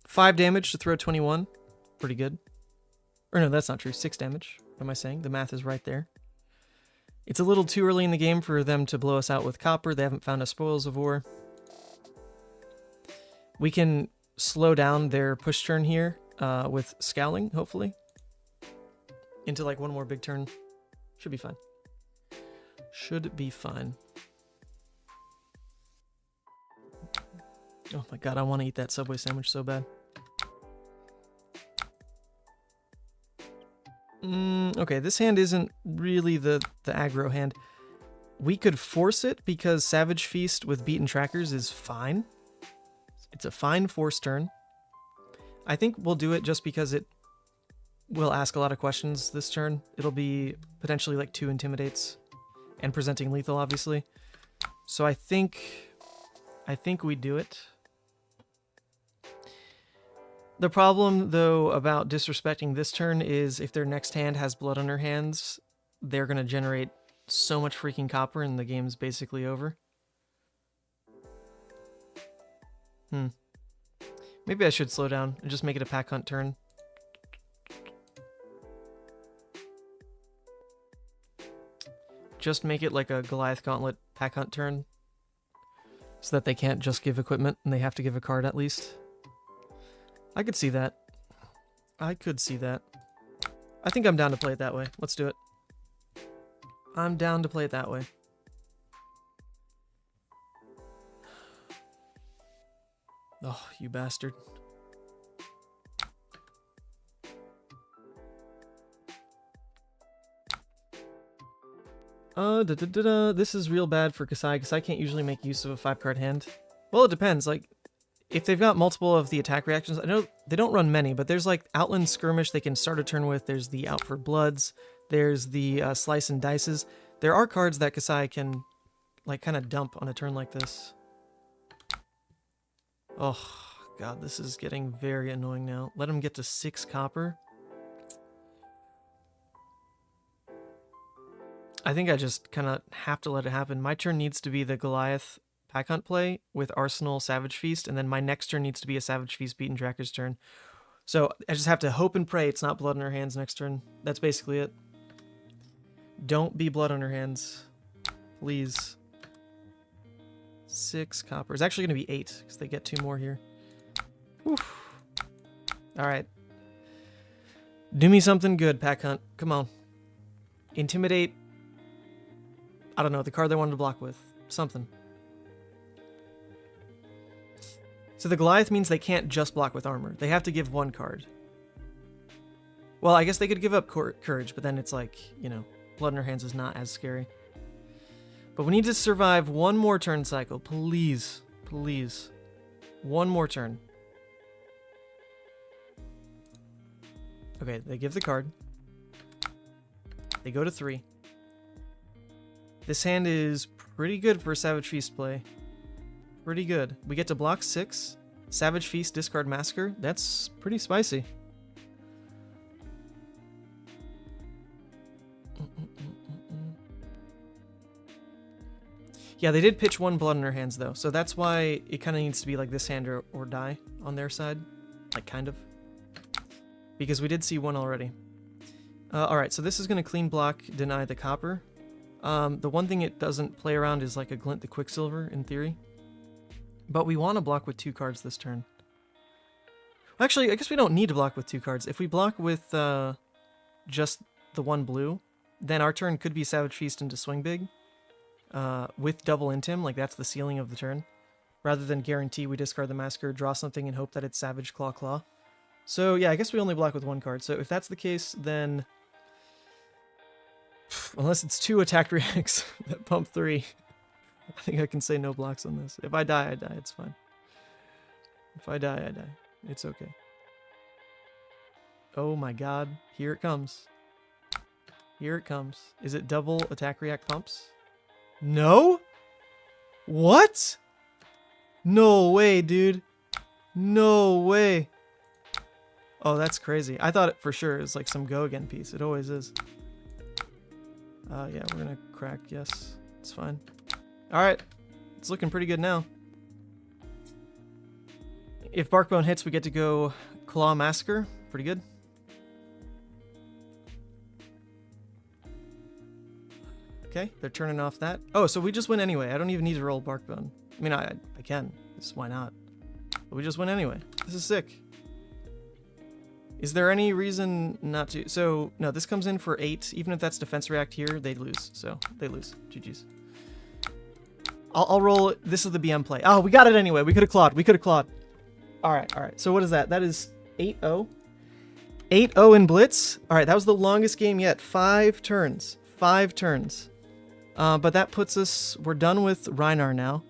5 damage to throw 21. Pretty good. Or no, that's not true. 6 damage. What am I saying? The math is right there. It's a little too early in the game for them to blow us out with copper. They haven't found a Spoils of War. We can slow down their push turn here with Scowling, hopefully. Into like one more big turn. Should be fine. Should be fine. Oh my god, I want to eat that Subway sandwich so bad. Okay, this hand isn't really the aggro hand. We could force it because Savage Feast with Beaten Trackers is fine. It's a fine force turn. I think we'll do it just because it will ask a lot of questions this turn. It'll be potentially like 2 Intimidates and presenting lethal, obviously. So I think we do it. The problem, though, about disrespecting this turn is if their next hand has blood on their hands, they're going to generate so much freaking copper and the game's basically over. Maybe I should slow down and just make it a pack hunt turn. Just make it like a Goliath Gauntlet pack hunt turn so that they can't just give equipment and they have to give a card at least. I could see that. I could see that. I think I'm down to play it that way. Let's do it. I'm down to play it that way. Oh, you bastard. This is real bad for Kassai, because I can't usually make use of a 5-card hand. Well, it depends. Like, if they've got multiple of the attack reactions, I know they don't run many, but there's like Outland Skirmish they can start a turn with. There's the Out for Bloods. There's the Slice and Dices. There are cards that Kassai can, like, kind of dump on a turn like this. Oh, God, this is getting very annoying now. Let him get to 6 copper. I think I just kind of have to let it happen. My turn needs to be the Goliath Pack Hunt play with Arsenal Savage Feast, and then my next turn needs to be a Savage Feast Beaten Tracker's turn. So I just have to hope and pray it's not blood on her hands next turn. That's basically it. Don't be blood on her hands. Please. 6 copper. It's actually going to be 8, because they get 2 more here. Oof. Alright. Do me something good, Pack Hunt. Come on. Intimidate. I don't know, the card they wanted to block with. Something. So the Goliath means they can't just block with armor. They have to give 1 card. Well, I guess they could give up courage, but then it's like, you know, blood in her hands is not as scary. But we need to survive 1 more turn cycle. Please. Please. 1 more turn. Okay, they give the card. They go to 3. This hand is pretty good for a Savage Feast play. Pretty good. We get to block 6. Savage Feast, discard Massacre. That's pretty spicy. Yeah, they did pitch 1 blood in her hands, though. So that's why it kind of needs to be like this hand or die on their side. Like, kind of. Because we did see 1 already. Alright, so this is going to clean block, deny the copper. The one thing it doesn't play around is like a Glint the Quicksilver, in theory. But we want to block with 2 cards this turn. Actually, I guess we don't need to block with 2 cards. If we block with just the 1 blue, then our turn could be Savage Feast into Swing Big. With double Intim, like that's the ceiling of the turn. Rather than guarantee we discard the Massacre, draw something and hope that it's Savage Claw Claw. So yeah, I guess we only block with 1 card. So if that's the case, then... Unless it's 2 attack reacts that pump 3. I think I can say no blocks on this. If I die, I die. It's fine. If I die, I die. It's okay. Oh my god. Here it comes. Here it comes. Is it double attack react pumps? No? What? No way, dude. No way. Oh, that's crazy. I thought it for sure it was like some go again piece. It always is. Yeah, we're gonna crack. Yes, it's fine. All right, it's looking pretty good now. If Barkbone hits, we get to go Claw Massacre. Pretty good. Okay, they're turning off that. Oh, so we just win anyway. I don't even need to roll Barkbone. I mean, I can. Just why not? But we just win anyway. This is sick. Is there any reason not to? So, no, this comes in for 8. Even if that's defense react here, they lose. So, they lose. GG's. I'll roll. This is the BM play. Oh, we got it anyway. We could have clawed. We could have clawed. All right, all right. So, what is that? That is 8-0. 8-0 in Blitz. All right, that was the longest game yet. 5 turns. 5 turns. But that puts us... We're done with Rhinar now.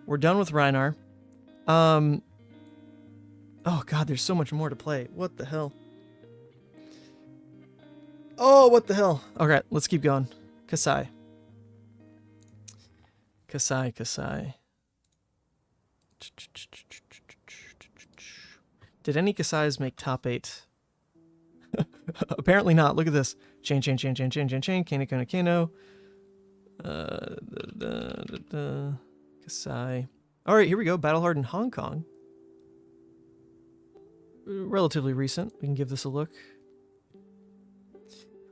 We're done with Rhinar. Oh, God, there's so much more to play. What the hell? Oh, what the hell? All right, let's keep going. Kassai. Kassai, Kassai. Did any Kassais make top 8? Apparently not. Look at this. Chane, Chane, Chane, Chane, Chane, Chane, Chane, Kano, Kano, Kano. Kassai. All right, here we go. Battle Hardened Hong Kong. Relatively recent. We can give this a look.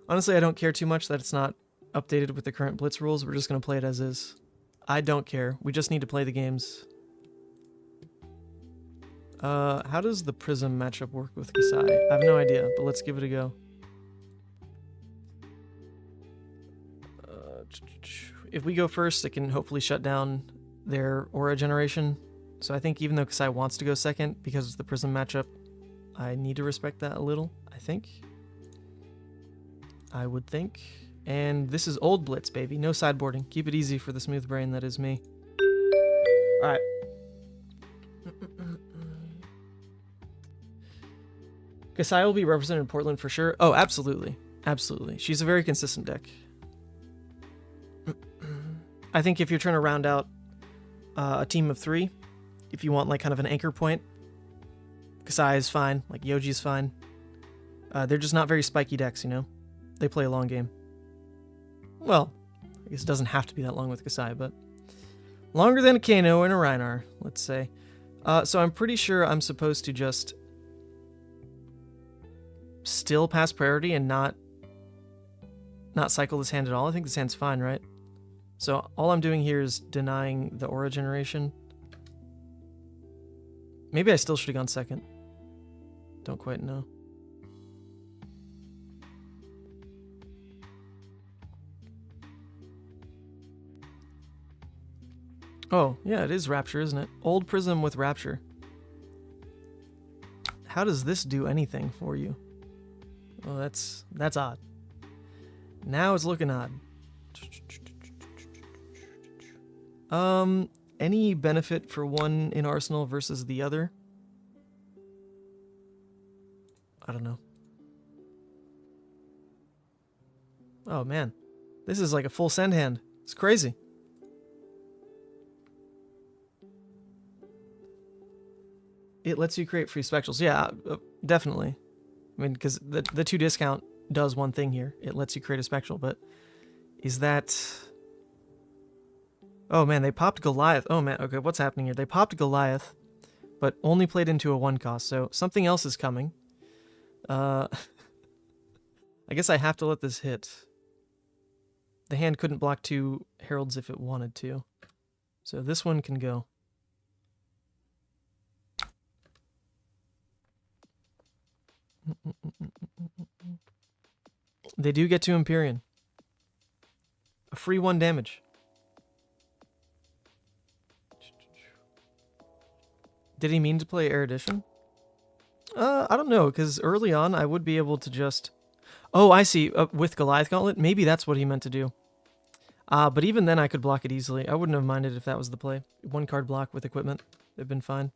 Honestly, I don't care too much that it's not updated with the current Blitz rules. We're just going to play it as is. I don't care. We just need to play the games. How does the Prism matchup work with Kassai? I have no idea, but let's give it a go. If we go first, it can hopefully shut down their aura generation. So I think even though Kassai wants to go second, because it's the Prism matchup, I need to respect that a little, I think. I would think. And this is old Blitz, baby. No sideboarding. Keep it easy for the smooth brain that is me. Alright. Kassai will be represented in Portland for sure. Oh, absolutely. Absolutely. She's a very consistent deck. I think if you're trying to round out a team of 3, if you want like kind of an anchor point, Kassai is fine. Like Yoji is fine. They're just not very spiky decks, you know? They play a long game. Well, I guess it doesn't have to be that long with Kassai, but longer than a Kano and a Rhinar, let's say. So I'm pretty sure I'm supposed to just still pass priority and not cycle this hand at all. I think this hand's fine, right? So all I'm doing here is denying the aura generation. Maybe I still should have gone second. Don't quite know. Oh, yeah, it is Rapture, isn't it? Old Prism with Rapture. How does this do anything for you? Well, that's odd. Now it's looking odd. Any benefit for one in Arsenal versus the other? I don't know. Oh, man. This is like a full send hand. It's crazy. It lets you create free spectrals. Yeah, definitely. I mean, because the 2 discount does one thing here. It lets you create a spectral, but is that... Oh, man, they popped Goliath. Oh, man, okay, what's happening here? They popped Goliath, but only played into a 1 cost, so something else is coming. I guess I have to let this hit. The hand couldn't block 2 Heralds if it wanted to. So this one can go. They do get to Empyrean. A free 1 damage. Did he mean to play Erudition? I don't know, because early on I would be able to just... Oh, I see. With Goliath Gauntlet? Maybe that's what he meant to do. But even then I could block it easily. I wouldn't have minded if that was the play. 1 card block with equipment. It'd been fine.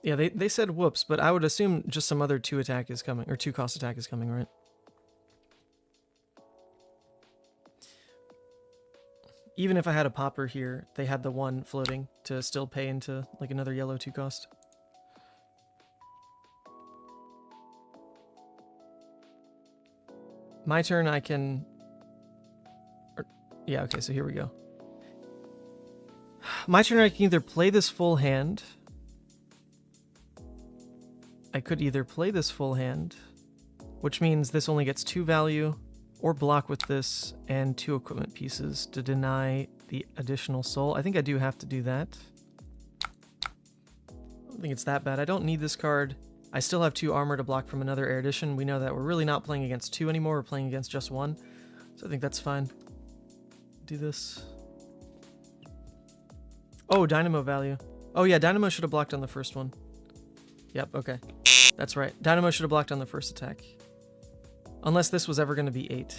Yeah, they said whoops, but I would assume just some other 2 attack is coming, or 2 cost attack is coming, right? Even if I had a popper here, they had the 1 floating to still pay into like another yellow 2 cost. My turn, I can... yeah, okay, so here we go. My turn, I can either play this full hand... I could either play this full hand, which means this only gets 2 value, or block with this and 2 equipment pieces to deny the additional soul. I think I do have to do that. I don't think it's that bad. I don't need this card. I still have 2 armor to block from another Erudition. We know that we're really not playing against 2 anymore. We're playing against just 1. So I think that's fine. Do this. Oh, Dynamo value. Oh yeah, Dynamo should have blocked on the first one. Yep, okay. That's right. Dynamo should have blocked on the first attack. Unless this was ever going to be 8.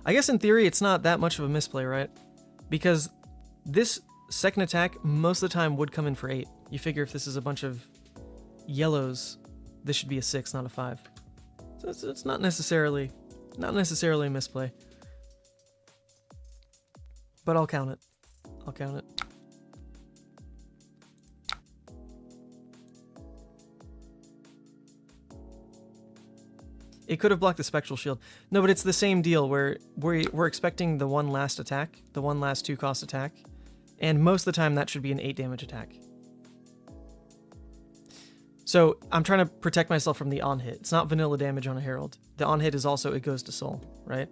I guess in theory it's not that much of a misplay, right? Because this second attack most of the time would come in for 8. You figure if this is a bunch of yellows, this should be a 6, not a 5. So it's not necessarily a misplay. But I'll count it. I'll count it. It could have blocked the Spectral Shield. No, but it's the same deal where we're expecting the 1 last attack, the 1 last 2 cost attack, and most of the time that should be an 8 damage attack. So I'm trying to protect myself from the on-hit. It's not vanilla damage on a Herald. The on-hit is also it goes to Soul, right?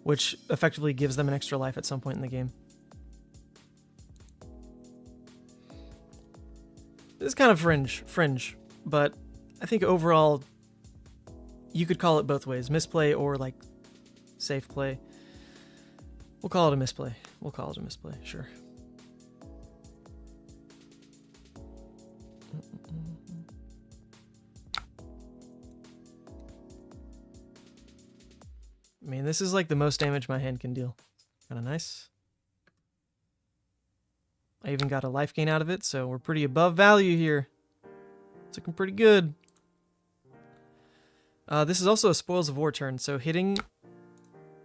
Which effectively gives them an extra life at some point in the game. This is kind of fringe, but I think overall... you could call it both ways, misplay or like safe play. We'll call it a misplay. We'll call it a misplay, sure. I mean, this is like the most damage my hand can deal. Kind of nice. I even got a life gain out of it, so we're pretty above value here. It's looking pretty good. This is also a Spoils of War turn, so hitting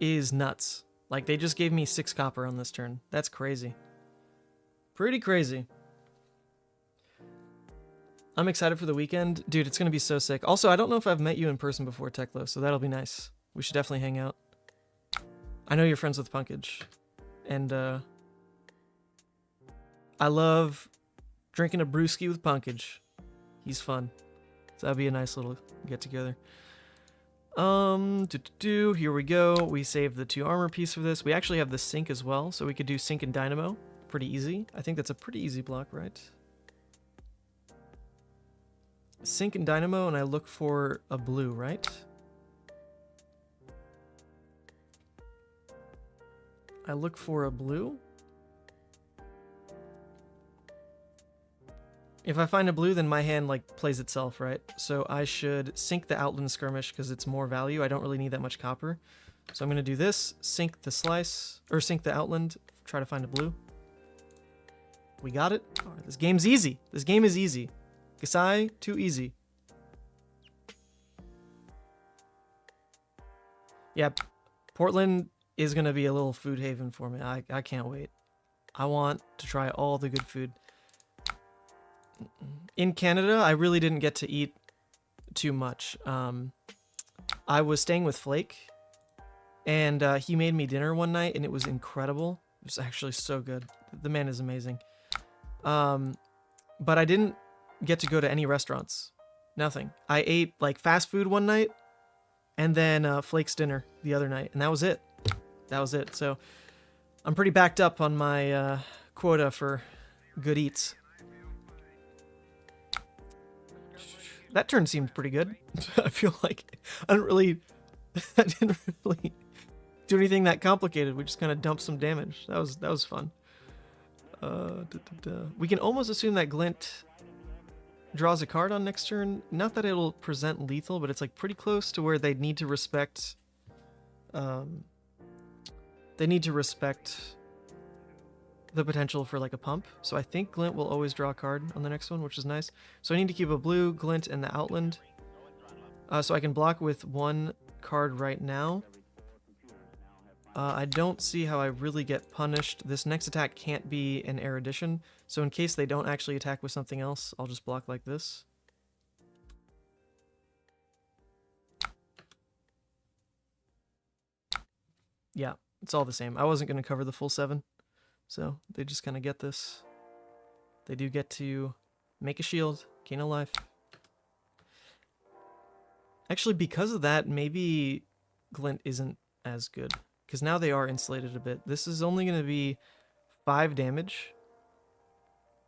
is nuts. Like, they just gave me 6 copper on this turn. That's crazy. Pretty crazy. I'm excited for the weekend. Dude, it's going to be so sick. Also, I don't know if I've met you in person before, Teklo, so that'll be nice. We should definitely hang out. I know you're friends with Pankaj. And, I love drinking a brewski with Pankaj. He's fun. So that'd be a nice little get-together. Here we go. We saved the 2 armor piece for this. We actually have the sync as well, so we could do sync and dynamo. Pretty easy. I think that's a pretty easy block, right? Sync and dynamo, and I look for a blue, right? I look for a blue. If I find a blue, then my hand, like, plays itself, right? So I should sync the Outland Skirmish because it's more value. I don't really need that much copper. So I'm going to do this, sync the slice, or sync the Outland, try to find a blue. We got it. All right, this game's easy. This game is easy. Kassai, too easy. Yep, Portland is going to be a little food haven for me. I can't wait. I want to try all the good food. In Canada, I really didn't get to eat too much. I was staying with Flake, and he made me dinner one night, and it was incredible. It was actually so good. The man is amazing. But I didn't get to go to any restaurants. Nothing. I ate, like, fast food one night, and then Flake's dinner the other night, and that was it. That was it. So I'm pretty backed up on my quota for good eats. That turn seemed pretty good. I feel like I didn't really do anything that complicated. We just kind of dumped some damage. That was fun. We can almost assume that Glint draws a card on next turn. Not that it'll present lethal, but it's like pretty close to where they'd need to respect. They need to respect the potential for like a pump. So I think Glint will always draw a card on the next one, which is nice. So I need to keep a blue, Glint, and the Outland. So I can block with 1 card right now. I don't see how I really get punished. This next attack can't be an erudition. So in case they don't actually attack with something else, I'll just block like this. Yeah, it's all the same. I wasn't going to cover the full 7. So they just kind of get this. They do get to make a shield, gain a life. Actually, because of that, maybe Glint isn't as good. Because now they are insulated a bit. This is only going to be 5 damage.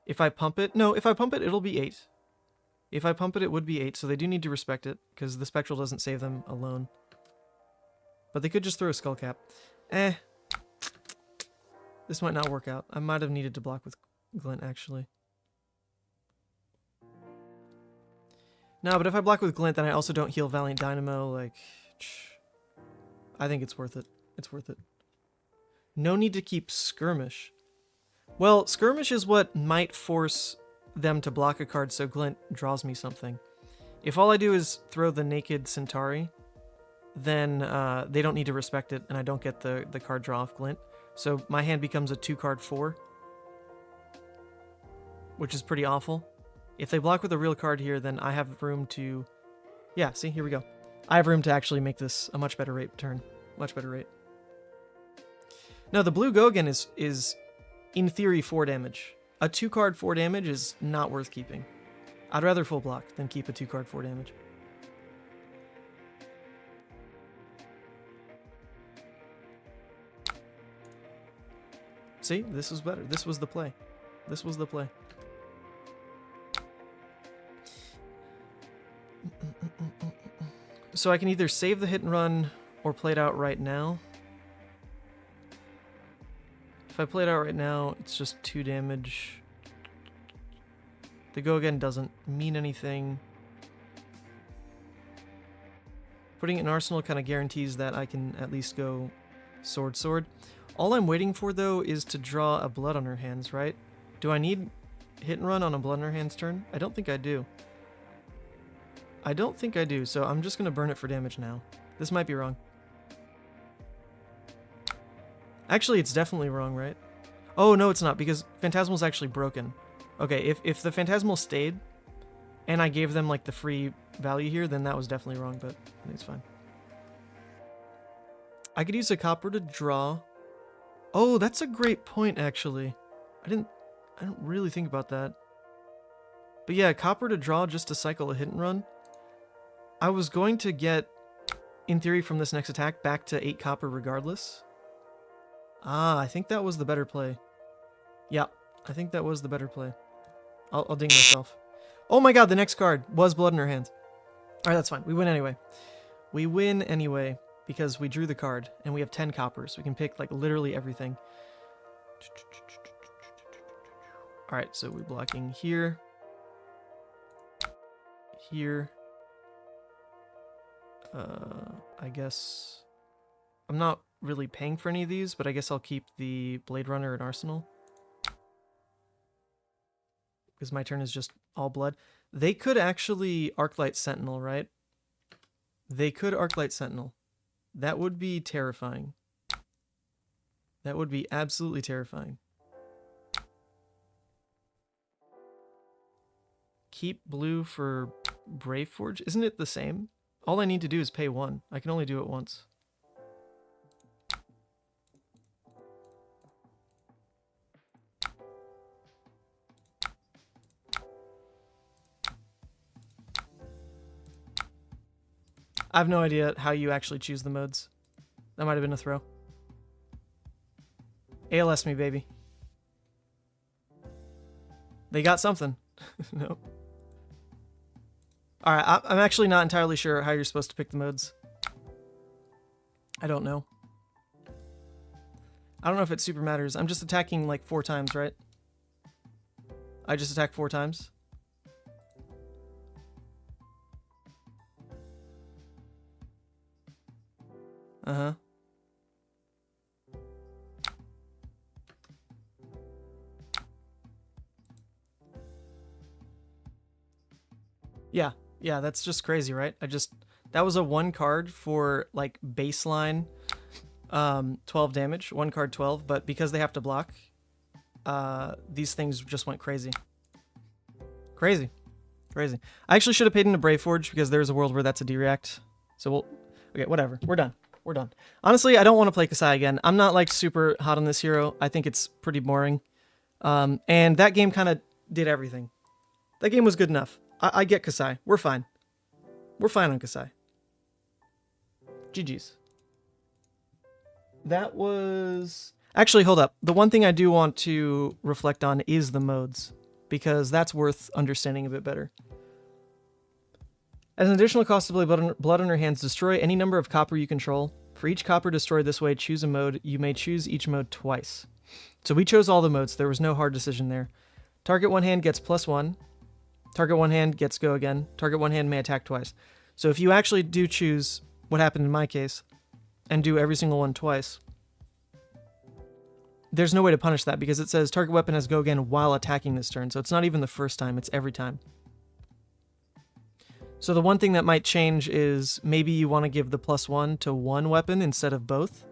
If I pump it... No, if I pump it, it'll be 8. If I pump it, it would be 8. So they do need to respect it. Because the Spectral doesn't save them alone. But they could just throw a Skull Cap. This might not work out. I might have needed to block with Glint, actually. No, but if I block with Glint, then I also don't heal Valiant Dynamo. Like, I think it's worth it. It's worth it. No need to keep Skirmish. Well, Skirmish is what might force them to block a card so Glint draws me something. If all I do is throw the Naked Centauri, then they don't need to respect it, and I don't get the card draw off Glint. So my hand becomes a 2-card 4, which is pretty awful. If they block with a real card here, then I have room to... Yeah, see, here we go. I have room to actually make this a much better rate turn. Much better rate. No, the blue Gogan is in theory 4 damage. A 2-card 4 damage is not worth keeping. I'd rather full block than keep a 2-card 4 damage. See, this was better. This was the play. This was the play. So I can either save the hit and run or play it out right now. If I play it out right now, it's just 2 damage. The go again doesn't mean anything. Putting it in Arsenal kind of guarantees that I can at least go sword, sword. All I'm waiting for, though, is to draw a blood on her hands, right? Do I need hit and run on a blood on her hands turn? I don't think I do. I don't think I do, so I'm just going to burn it for damage now. This might be wrong. Actually, it's definitely wrong, right? Oh, no, it's not, because Phantasmal's actually broken. Okay, if the Phantasmal stayed, and I gave them, like, the free value here, then that was definitely wrong, but I think it's fine. I could use a copper to draw. Oh, that's a great point, actually. I didn't really think about that. But yeah, copper to draw just to cycle a hit and run. I was going to get, in theory, from this next attack, back to 8 copper regardless. Ah, I think that was the better play. Yeah, I think that was the better play. I'll ding myself. Oh my god, the next card was blood in her hands. Alright, that's fine. We win anyway. We win anyway, because we drew the card, and we have 10 coppers. We can pick, like, literally everything. Alright, so we're blocking here. Here. I guess... I'm not really paying for any of these, but I guess I'll keep the Blade Runner in Arsenal. Because my turn is just all blood. They could actually Arclight Sentinel, right? They could Arclight Sentinel. That would be terrifying. That would be absolutely terrifying. Keep blue for Brave Forge. Isn't it the same? All I need to do is pay 1. I can only do it once. I have no idea how you actually choose the modes. That might have been a throw. ALS me, baby. They got something. No. Alright, I'm actually not entirely sure how you're supposed to pick the modes. I don't know. I don't know if it super matters. I'm just attacking like 4 times, right? I just attack 4 times. Uh-huh. Yeah, that's just crazy, right? That was a 1 card for like baseline 12 damage, 1 card 12, but because they have to block, these things just went crazy. Crazy. I actually should have paid into Brave Forge because there's a world where that's a D-react. So okay, whatever. We're done. Honestly, I don't want to play Kassai again. I'm not like super hot on this hero. I think it's pretty boring. And that game kind of did everything. That game was good enough. I get Kassai. We're fine. We're fine on Kassai. GG's. That was... Actually, hold up. The one thing I do want to reflect on is the modes, because that's worth understanding a bit better. As an additional cost to play Blood on Her Hands, destroy any number of copper you control. For each copper destroyed this way, choose a mode. You may choose each mode twice. So we chose all the modes. So there was no hard decision there. Target one hand gets +1. Target one hand gets go again. Target one hand may attack twice. So if you actually do choose what happened in my case and do every single one twice, there's no way to punish that because it says target weapon has go again while attacking this turn. So it's not even the first time, it's every time. So the one thing that might change is maybe you want to give the +1 to one weapon instead of both.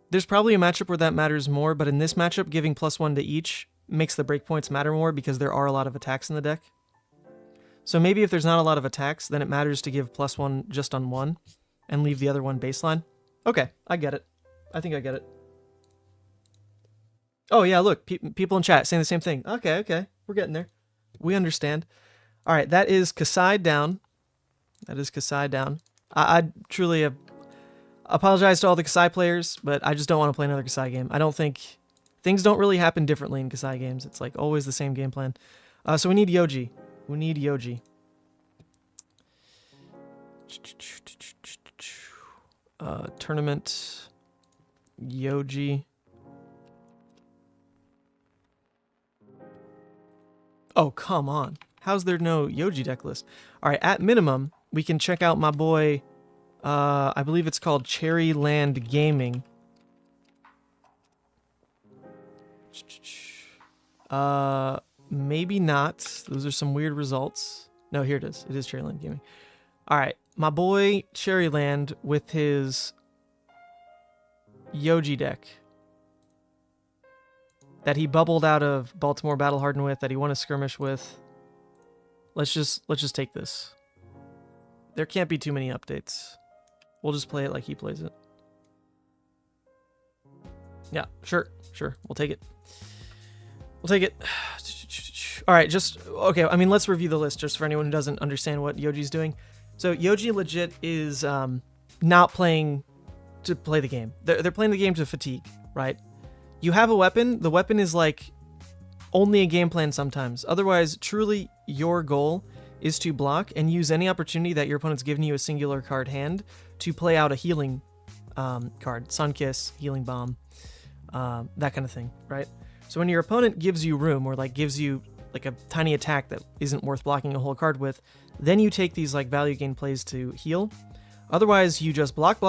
There's probably a matchup where that matters more, but in this matchup, giving +1 to each makes the breakpoints matter more because there are a lot of attacks in the deck. So maybe if there's not a lot of attacks, then it matters to give +1 just on one and leave the other one baseline. Okay, I get it. I think I get it. Oh yeah, look, people in chat saying the same thing. Okay, we're getting there. We understand. All right, that is Kassai down. I truly apologize to all the Kassai players, but I just don't want to play another Kassai game. I don't think... Things don't really happen differently in Kassai games. It's like always the same game plan. So we need Yoji. Tournament. Yoji. Oh, come on. How's there no Yoji deck list? All right, at minimum, we can check out my boy, I believe it's called Cherryland Gaming. Maybe not. Those are some weird results. No, here it is. It is Cherryland Gaming. All right, my boy Cherryland with his Yoji deck that he bubbled out of Baltimore Battle Hardened with, that he won a skirmish with. Let's just take this. There can't be too many updates. We'll just play it like he plays it. Yeah, sure. We'll take it. We'll take it. All right, okay. I mean, let's review the list just for anyone who doesn't understand what Yoji's doing. So Yoji legit is not playing to play the game. They're playing the game to fatigue, right? You have a weapon. The weapon is like only a game plan sometimes. Otherwise, truly, your goal is to block and use any opportunity that your opponent's given you a singular card hand to play out a healing card. Sunkiss, Healing Bomb, that kind of thing, right? So when your opponent gives you room, or like gives you like a tiny attack that isn't worth blocking a whole card with, then you take these like value gain plays to heal. Otherwise, you just block.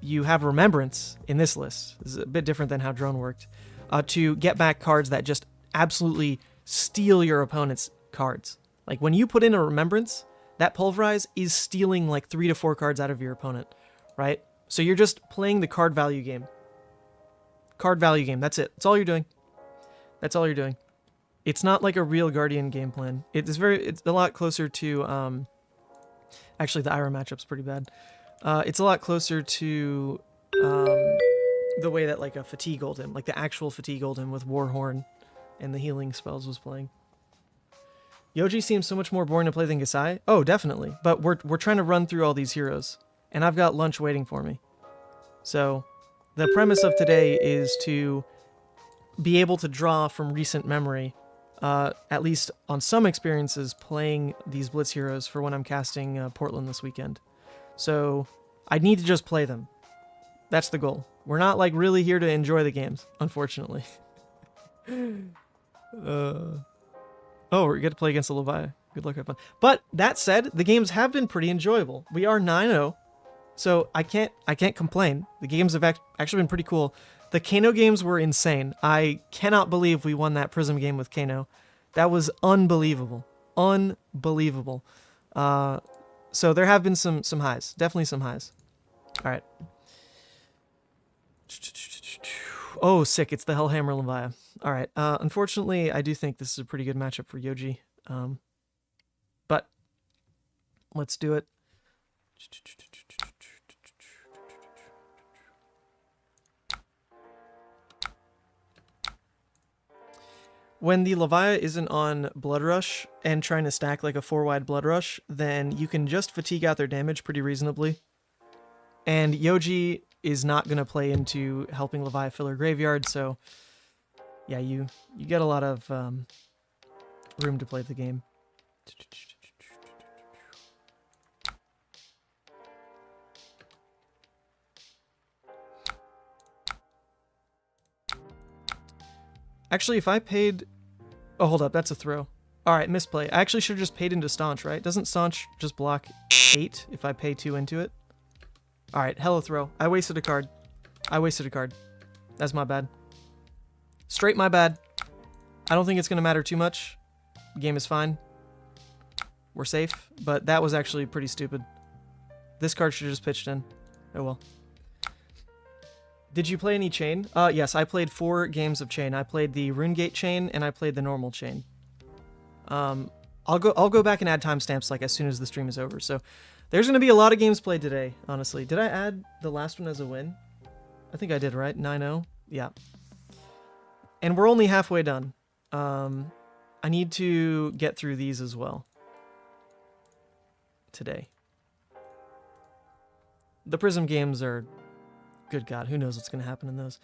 You have Remembrance in this list. This is a bit different than how Drone worked. To get back cards that just absolutely steal your opponent's cards. Like when you put in a Remembrance, that Pulverize is stealing like 3 to 4 cards out of your opponent, right? So you're just playing the card value game. Card value game. That's it. That's all you're doing. That's all you're doing. It's not like a real Guardian game plan. It's a lot closer to actually the Ira matchup's pretty bad. It's a lot closer to the way that like a Fatigue Oldhim, like the actual Fatigue Oldhim with Warhorn and the healing spells was playing. Yoji seems so much more boring to play than Kassai. Oh, definitely. But we're trying to run through all these heroes, and I've got lunch waiting for me. So the premise of today is to be able to draw from recent memory, at least on some experiences, playing these Blitz heroes for when I'm casting Portland this weekend. So I need to just play them. That's the goal. We're not like really here to enjoy the games, unfortunately. Oh, we get to play against the Levia. Good luck, have fun. But that said, the games have been pretty enjoyable. We are 9-0, so I can't complain. The games have actually been pretty cool. The Kano games were insane. I cannot believe we won that Prism game with Kano. That was unbelievable. Unbelievable. So there have been some highs. Definitely some highs. All right. Oh, sick. It's the Hellhammer Levia. All right. Unfortunately, I do think this is a pretty good matchup for Yoji. But let's do it. When the Levia isn't on Blood Rush and trying to stack like a 4-wide Blood Rush, then you can just fatigue out their damage pretty reasonably. And Yoji is not going to play into helping Levia fill her graveyard, so yeah, you get a lot of room to play the game. Actually, if I paid... Oh, hold up, that's a throw. Alright, misplay. I actually should have just paid into Staunch, right? Doesn't Staunch just block 8 if I pay 2 into it? Alright, hella throw. I wasted a card. That's my bad. Straight my bad. I don't think it's going to matter too much. The game is fine. We're safe, but that was actually pretty stupid. This card should have just pitched in. Oh well. Did you play any Chane? Yes, I played 4 games of Chane. I played the Runegate Chane, and I played the normal Chane. I'll go back and add timestamps like as soon as the stream is over. So there's going to be a lot of games played today, honestly. Did I add the last one as a win? I think I did, right? 9-0? Yeah. And we're only halfway done. I need to get through these as well today. The Prism games are... Good God, who knows what's going to happen in those.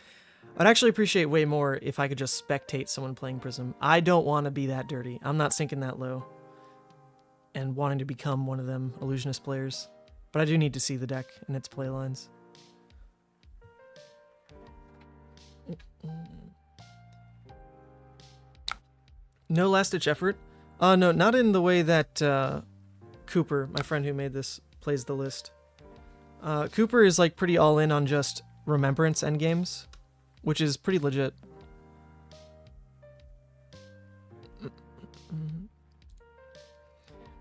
I'd actually appreciate way more if I could just spectate someone playing Prism. I don't want to be that dirty. I'm not sinking that low and wanting to become one of them illusionist players. But I do need to see the deck and its play lines. No last-ditch effort? No, not in the way that Cooper, my friend who made this, plays the list. Cooper is like pretty all in on just Remembrance endgames, which is pretty legit.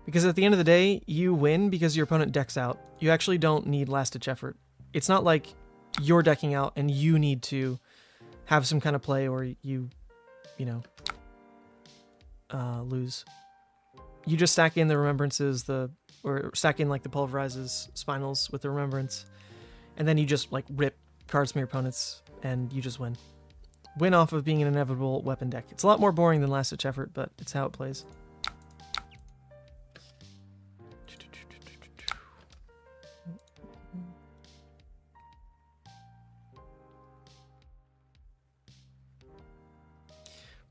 Because at the end of the day, you win because your opponent decks out. You actually don't need last-ditch effort. It's not like you're decking out and you need to have some kind of play or you know, lose. You just stack in the Remembrances, or stack in like the Pulverizes, Spinals with the Remembrance, and then you just like rip cards from your opponents and you just win. Win off of being an inevitable weapon deck. It's a lot more boring than last-ditch effort, but it's how it plays.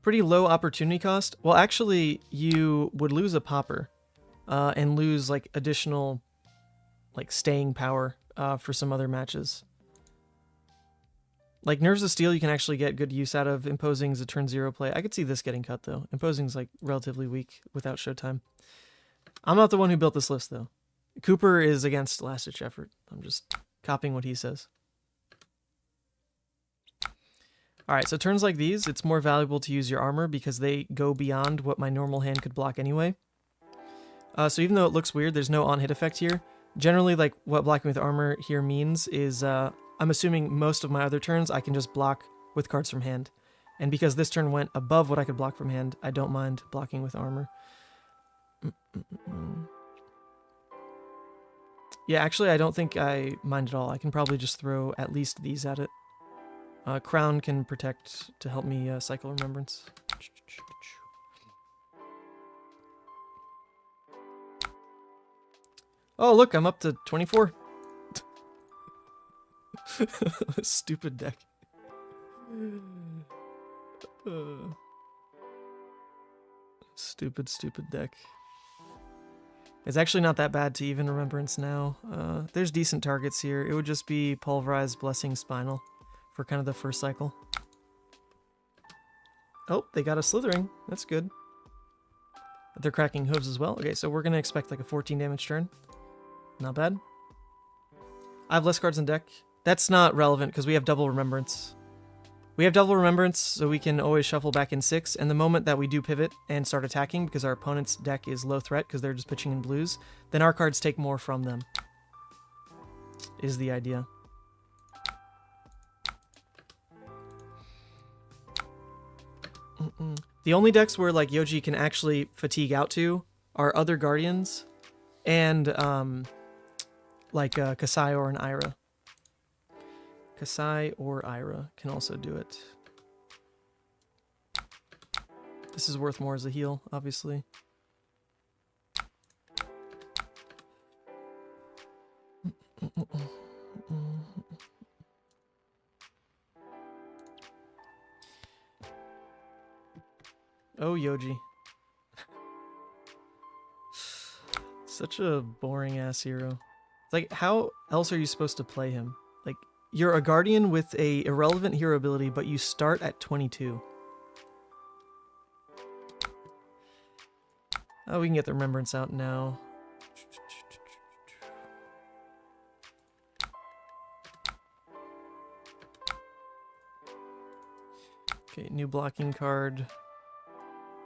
Pretty low opportunity cost. Well, actually, you would lose a popper and lose like additional like staying power for some other matches. Like Nerves of Steel, you can actually get good use out of. Imposing's a turn 0 play. I could see this getting cut though. Imposing's like relatively weak without Showtime. I'm not the one who built this list though. Cooper is against last-ditch effort. I'm just copying what he says. Alright, so turns like these, it's more valuable to use your armor because they go beyond what my normal hand could block anyway. So even though it looks weird, there's no on-hit effect here. Generally, like, what blocking with armor here means is, I'm assuming most of my other turns I can just block with cards from hand. And because this turn went above what I could block from hand, I don't mind blocking with armor. Yeah, actually, I don't think I mind at all. I can probably just throw at least these at it. Crown can protect to help me cycle Remembrance. Oh, look, I'm up to 24. Stupid deck. Stupid deck. It's actually not that bad to even Remembrance now. There's decent targets here. It would just be Pulverized, Blessing, Spinal for kind of the first cycle. Oh, they got a Slithering. That's good. But they're cracking hooves as well. Okay, so we're going to expect like a 14 damage turn. Not bad. I have less cards in deck. That's not relevant because we have double Remembrance. We have double Remembrance, so we can always shuffle back in 6, and the moment that we do pivot and start attacking, because our opponent's deck is low threat because they're just pitching in blues, then our cards take more from them. Is the idea. The only decks where like Yoji can actually fatigue out to are other Guardians and like Kassai or an Ira. Kassai or Ira can also do it. This is worth more as a heal, obviously. Oh, Yoji. Such a boring-ass hero. It's like, how else are you supposed to play him? Like, you're a Guardian with a irrelevant hero ability, but you start at 22. Oh, we can get the Remembrance out now. Okay, new blocking card.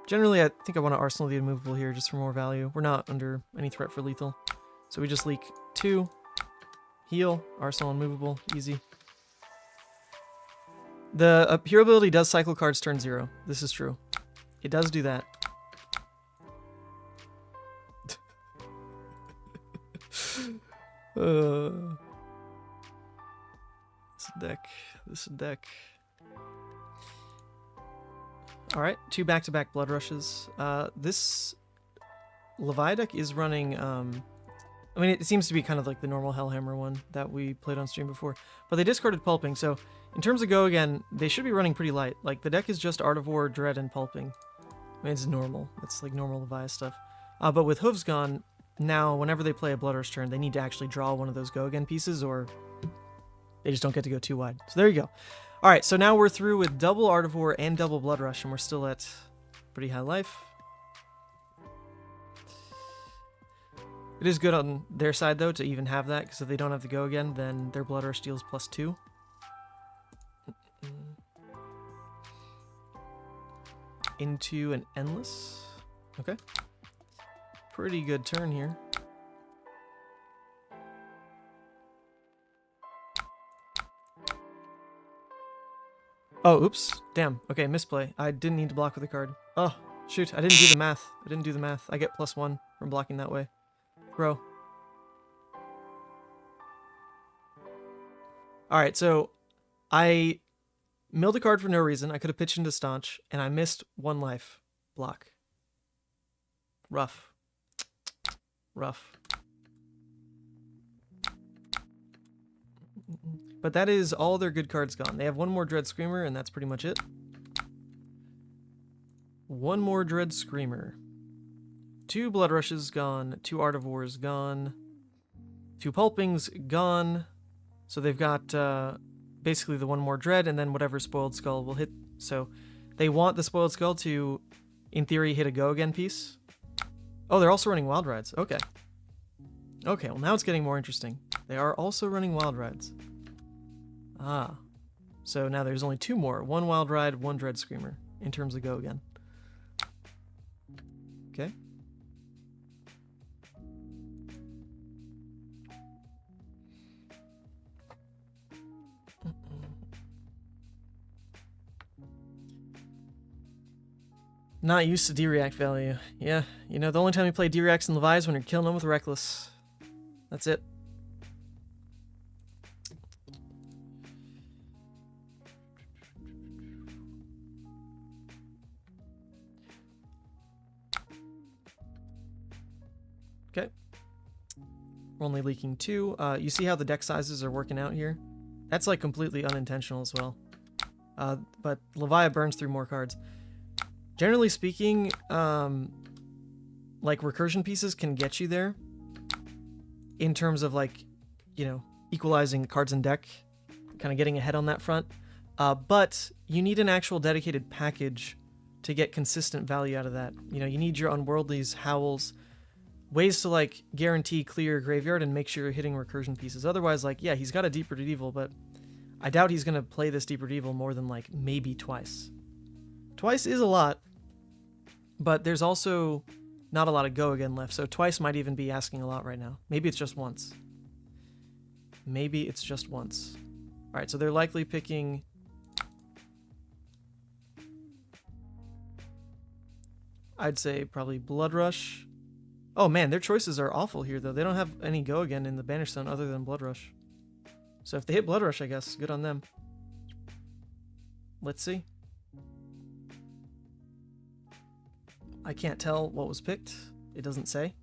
Generally, I think I want to Arsenal the Immovable here just for more value. We're not under any threat for lethal. So we just leak 2. Heal, Arsenal Immovable, easy. The hero ability does cycle cards turn 0. This is true. It does do that. This deck. Alright, 2 back-to-back Blood Rushes. This Levia deck is running, I mean, it seems to be kind of like the normal Hellhammer one that we played on stream before, but they discarded Pulping, so in terms of Go Again, they should be running pretty light. Like, the deck is just Art of War, Dread, and Pulping. I mean, it's normal. It's like normal Levia stuff. But with Hooves gone, now, whenever they play a Blood Rush turn, they need to actually draw one of those Go Again pieces, or they just don't get to go too wide. So there you go. Alright, so now we're through with double Art of War and double Blood Rush, and we're still at Pretty high life. It is good on their side, though, to even have that, because if they don't have to go again, then their Blood Rush deals +2. Into an Endless. Okay. Pretty good turn here. Oh, oops. Damn. Okay, misplay. I didn't need to block with a card. Oh, shoot. I didn't do the math. I get +1 from blocking that way. Bro. Alright, so I milled a card for no reason. I could have pitched into Staunch, and I missed 1 life. Block. Rough. Rough. But that is all their good cards gone. They have 1 more Dread Screamer, and that's pretty much it. 1 more Dread Screamer. 2 Blood Rushes gone. 2 Artivores gone. 2 Pulpings gone. So they've got basically the 1 more Dread, and then whatever Spoiled Skull will hit. So they want the Spoiled Skull to, in theory, hit a Go Again piece. Oh, they're also running Wild Rides. Okay. Okay, well now it's getting more interesting. They are also running Wild Rides. Ah. So now there's only 2 more. 1 Wild Ride, 1 Dread Screamer in terms of Go Again. Okay. Not used to D-React value. Yeah, you know, the only time you play D-Reacts in Levi is when you're killing them with Reckless. That's it. Okay. We're only leaking 2. You see how the deck sizes are working out here? That's like completely unintentional as well. But Levia burns through more cards. Generally speaking, like recursion pieces can get you there in terms of like, you know, equalizing cards in deck, kind of getting ahead on that front. But you need an actual dedicated package to get consistent value out of that. You know, you need your Unworldlies, Howls, ways to like guarantee clear graveyard and make sure you're hitting recursion pieces. Otherwise, like, yeah, he's got a Deep-Rooted Evil, but I doubt he's going to play this Deep-Rooted Evil more than like maybe twice. Twice is a lot, but there's also not a lot of Go Again left, so twice might even be asking a lot right now. Maybe it's just once. Maybe it's just once. Alright, so they're likely picking... I'd say probably Blood Rush. Oh man, their choices are awful here, though. They don't have any Go Again in the Banish Zone other than Blood Rush. So if they hit Blood Rush, I guess, good on them. Let's see. I can't tell what was picked. It doesn't say,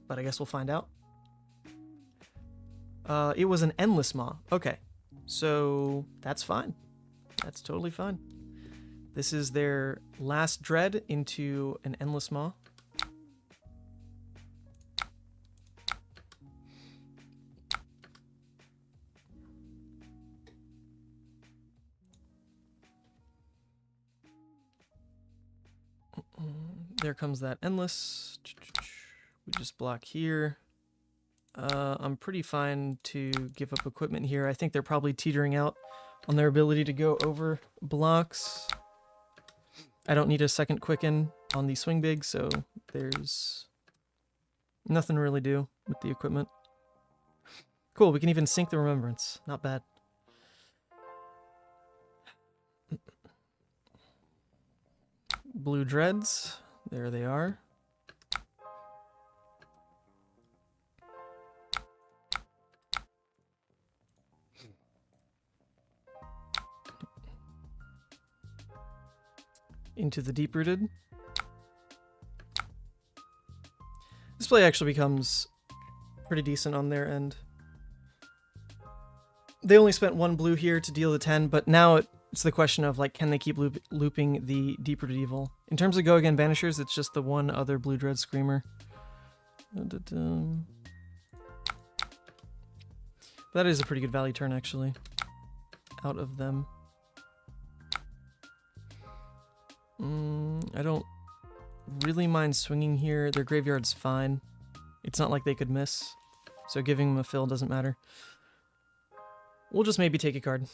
but I guess we'll find out. It was an Endless Maw. Okay, so that's fine. That's totally fine. This is their last Dread into an Endless Maw. There comes that Endless. We just block here. I'm pretty fine to give up equipment here. I think they're probably teetering out on their ability to go over blocks. I don't need a second Quicken on the Swing Big, so there's nothing to really do with the equipment. Cool, we can even sync the Remembrance. Not bad. Blue Dreads. There they are. Into the Deep-Rooted. This play actually becomes pretty decent on their end. They only spent 1 blue here to deal the 10, but now it's the question of, like, can they keep looping the Deep-Rooted Evil? In terms of Go Again Banishers, it's just the 1 other Blue Dread Screamer. That is a pretty good value turn, actually, out of them. I don't really mind swinging here. Their graveyard's fine. It's not like they could miss, so giving them a fill doesn't matter. We'll just maybe take a card.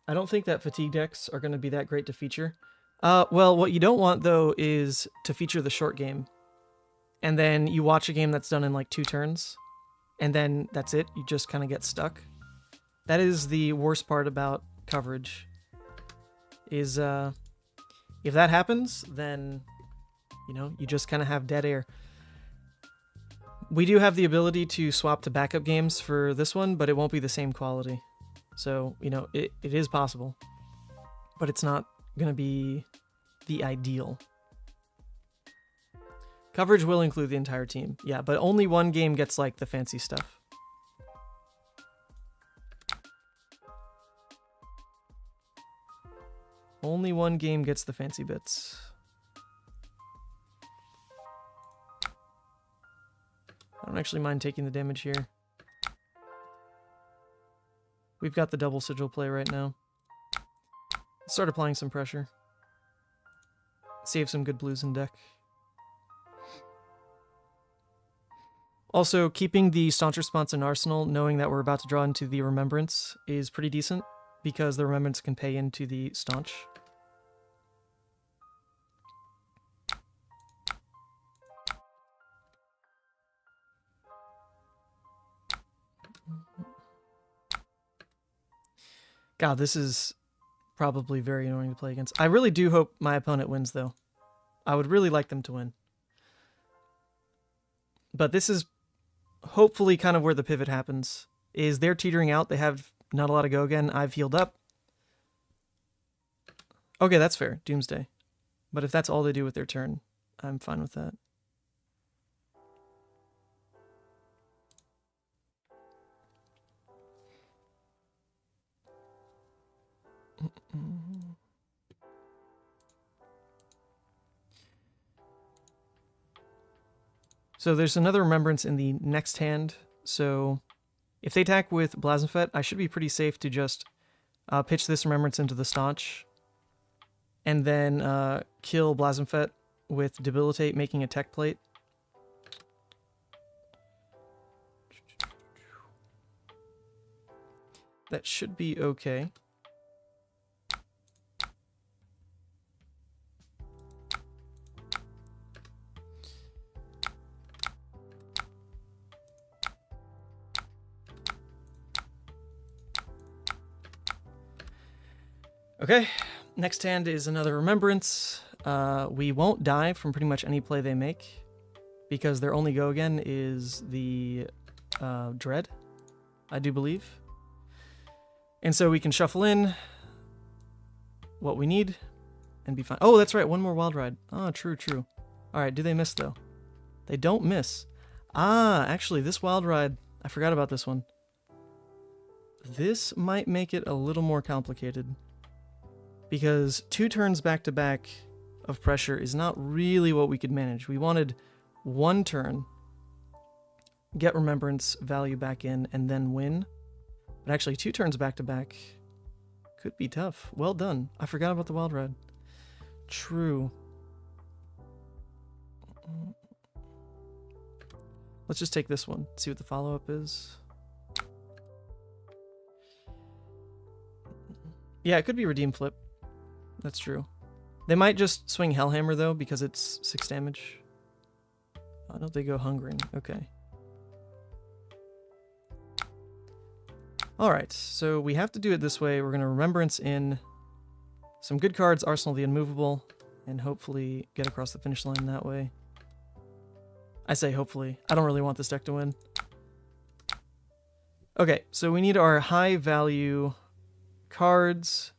I don't think that fatigue decks are going to be that great to feature. Well, what you don't want, though, is to feature the short game. And then you watch a game that's done in like 2 turns. And then that's it. You just kind of get stuck. That is the worst part about coverage. Is, if that happens, then, you know, you just kind of have dead air. We do have the ability to swap to backup games for this one, but it won't be the same quality. So, you know, it is possible, but it's not going to be the ideal. Coverage will include the entire team. Yeah, but only one game gets, like, the fancy stuff. Only one game gets the fancy bits. I don't actually mind taking the damage here. We've got the double sigil play right now. Let's start applying some pressure. Save some good blues in deck. Also, keeping the Staunch Response in Arsenal, knowing that we're about to draw into the Remembrance, is pretty decent, because the Remembrance can pay into the Staunch. God, this is probably very annoying to play against. I really do hope my opponent wins, though. I would really like them to win. But this is hopefully kind of where the pivot happens. Is they're teetering out. They have not a lot of go again. I've healed up. Okay, that's fair. Doomsday. But if that's all they do with their turn, I'm fine with that. So there's another Remembrance in the next hand. So if they attack with Blasphemfet, I should be pretty safe to just pitch this Remembrance into the Staunch. And then kill Blasphemfet with Debilitate, making a Tech Plate. That should be okay. Okay, next hand is another Remembrance. We won't die from pretty much any play they make, because their only go again is the Dread, I do believe. And so we can shuffle in what we need and be fine. Oh, that's right, one more Wild Ride. Oh, true, true. Alright, do they miss, though? They don't miss. Ah, actually, this Wild Ride, I forgot about this one. This might make it a little more complicated, because 2 turns back-to-back of pressure is not really what we could manage. We wanted 1 turn, get Remembrance value back in, and then win. But actually, 2 turns back-to-back could be tough. Well done. I forgot about the Wild Ride. True. Let's just take this one, see what the follow-up is. Yeah, it could be Redeem Flip. That's true. They might just swing Hellhammer, though, because it's 6 damage. Why don't they go Hungering? Okay. Alright, so we have to do it this way. We're going to Remembrance in some good cards, Arsenal the Unmovable, and hopefully get across the finish line that way. I say hopefully. I don't really want this deck to win. Okay, so we need our high-value cards.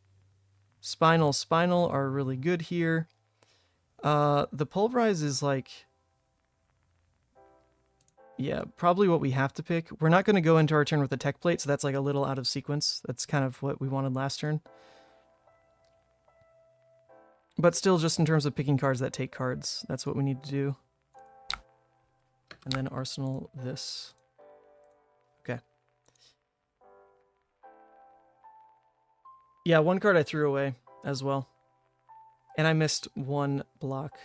Spinal are really good here. The Pulverize is like... yeah, probably what we have to pick. We're not going to go into our turn with a Tech Plate, so that's like a little out of sequence. That's kind of what we wanted last turn. But still, just in terms of picking cards that take cards, that's what we need to do. And then Arsenal this. Okay. Yeah, one card I threw away as well. And I missed one block.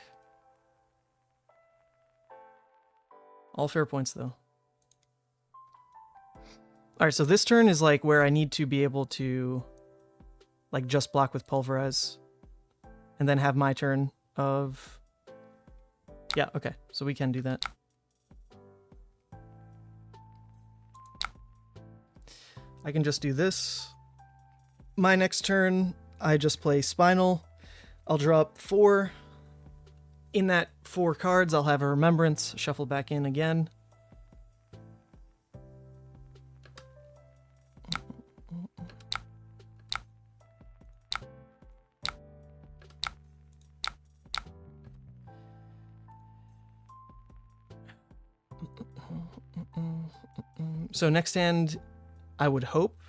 All fair points, though. Alright, so this turn is like where I need to be able to like just block with Pulverize. And then have my turn of... Yeah, okay. So we can do that. I can just do this. My next turn, I just play Spinal. I'll drop 4. In that 4 cards, I'll have a Remembrance, shuffle back in again. So next hand, I would hope,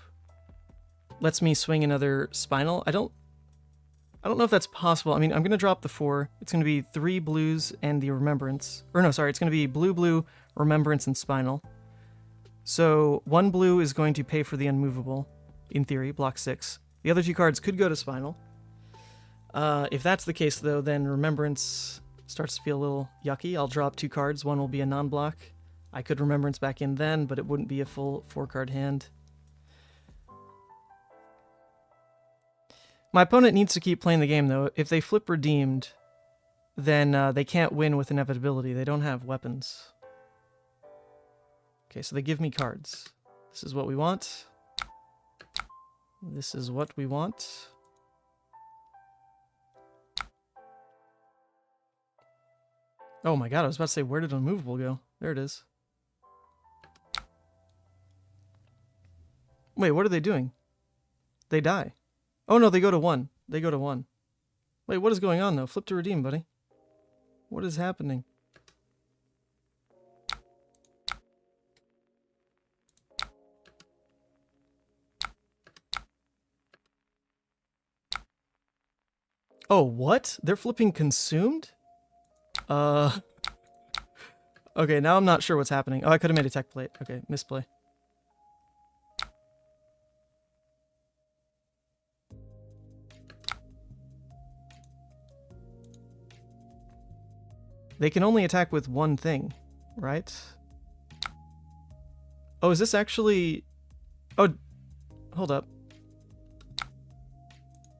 lets me swing another Spinal. I don't know if that's possible. I mean, I'm going to drop the 4. It's going to be 3 blues and the Remembrance. Or no, sorry, it's going to be blue, blue, Remembrance, and Spinal. So 1 blue is going to pay for the Unmovable, in theory, block 6. The other 2 cards could go to Spinal. If that's the case, though, then Remembrance starts to feel a little yucky. I'll drop 2 cards. One will be a non-block. I could Remembrance back in then, but it wouldn't be a full 4-card hand. My opponent needs to keep playing the game, though. If they flip Redeemed, then they can't win with Inevitability. They don't have weapons. Okay, so they give me cards. This is what we want. This is what we want. Oh my god, I was about to say, where did Unmovable go? There it is. Wait, what are they doing? They die. Oh no, they go to 1. They go to 1. Wait, what is going on though? Flip to redeem, buddy. What is happening? Oh, what? They're flipping consumed? Okay, now I'm not sure what's happening. Oh, I could have made a tech plate. Okay, misplay. They can only attack with one thing, right? Oh, is this actually... Oh, hold up.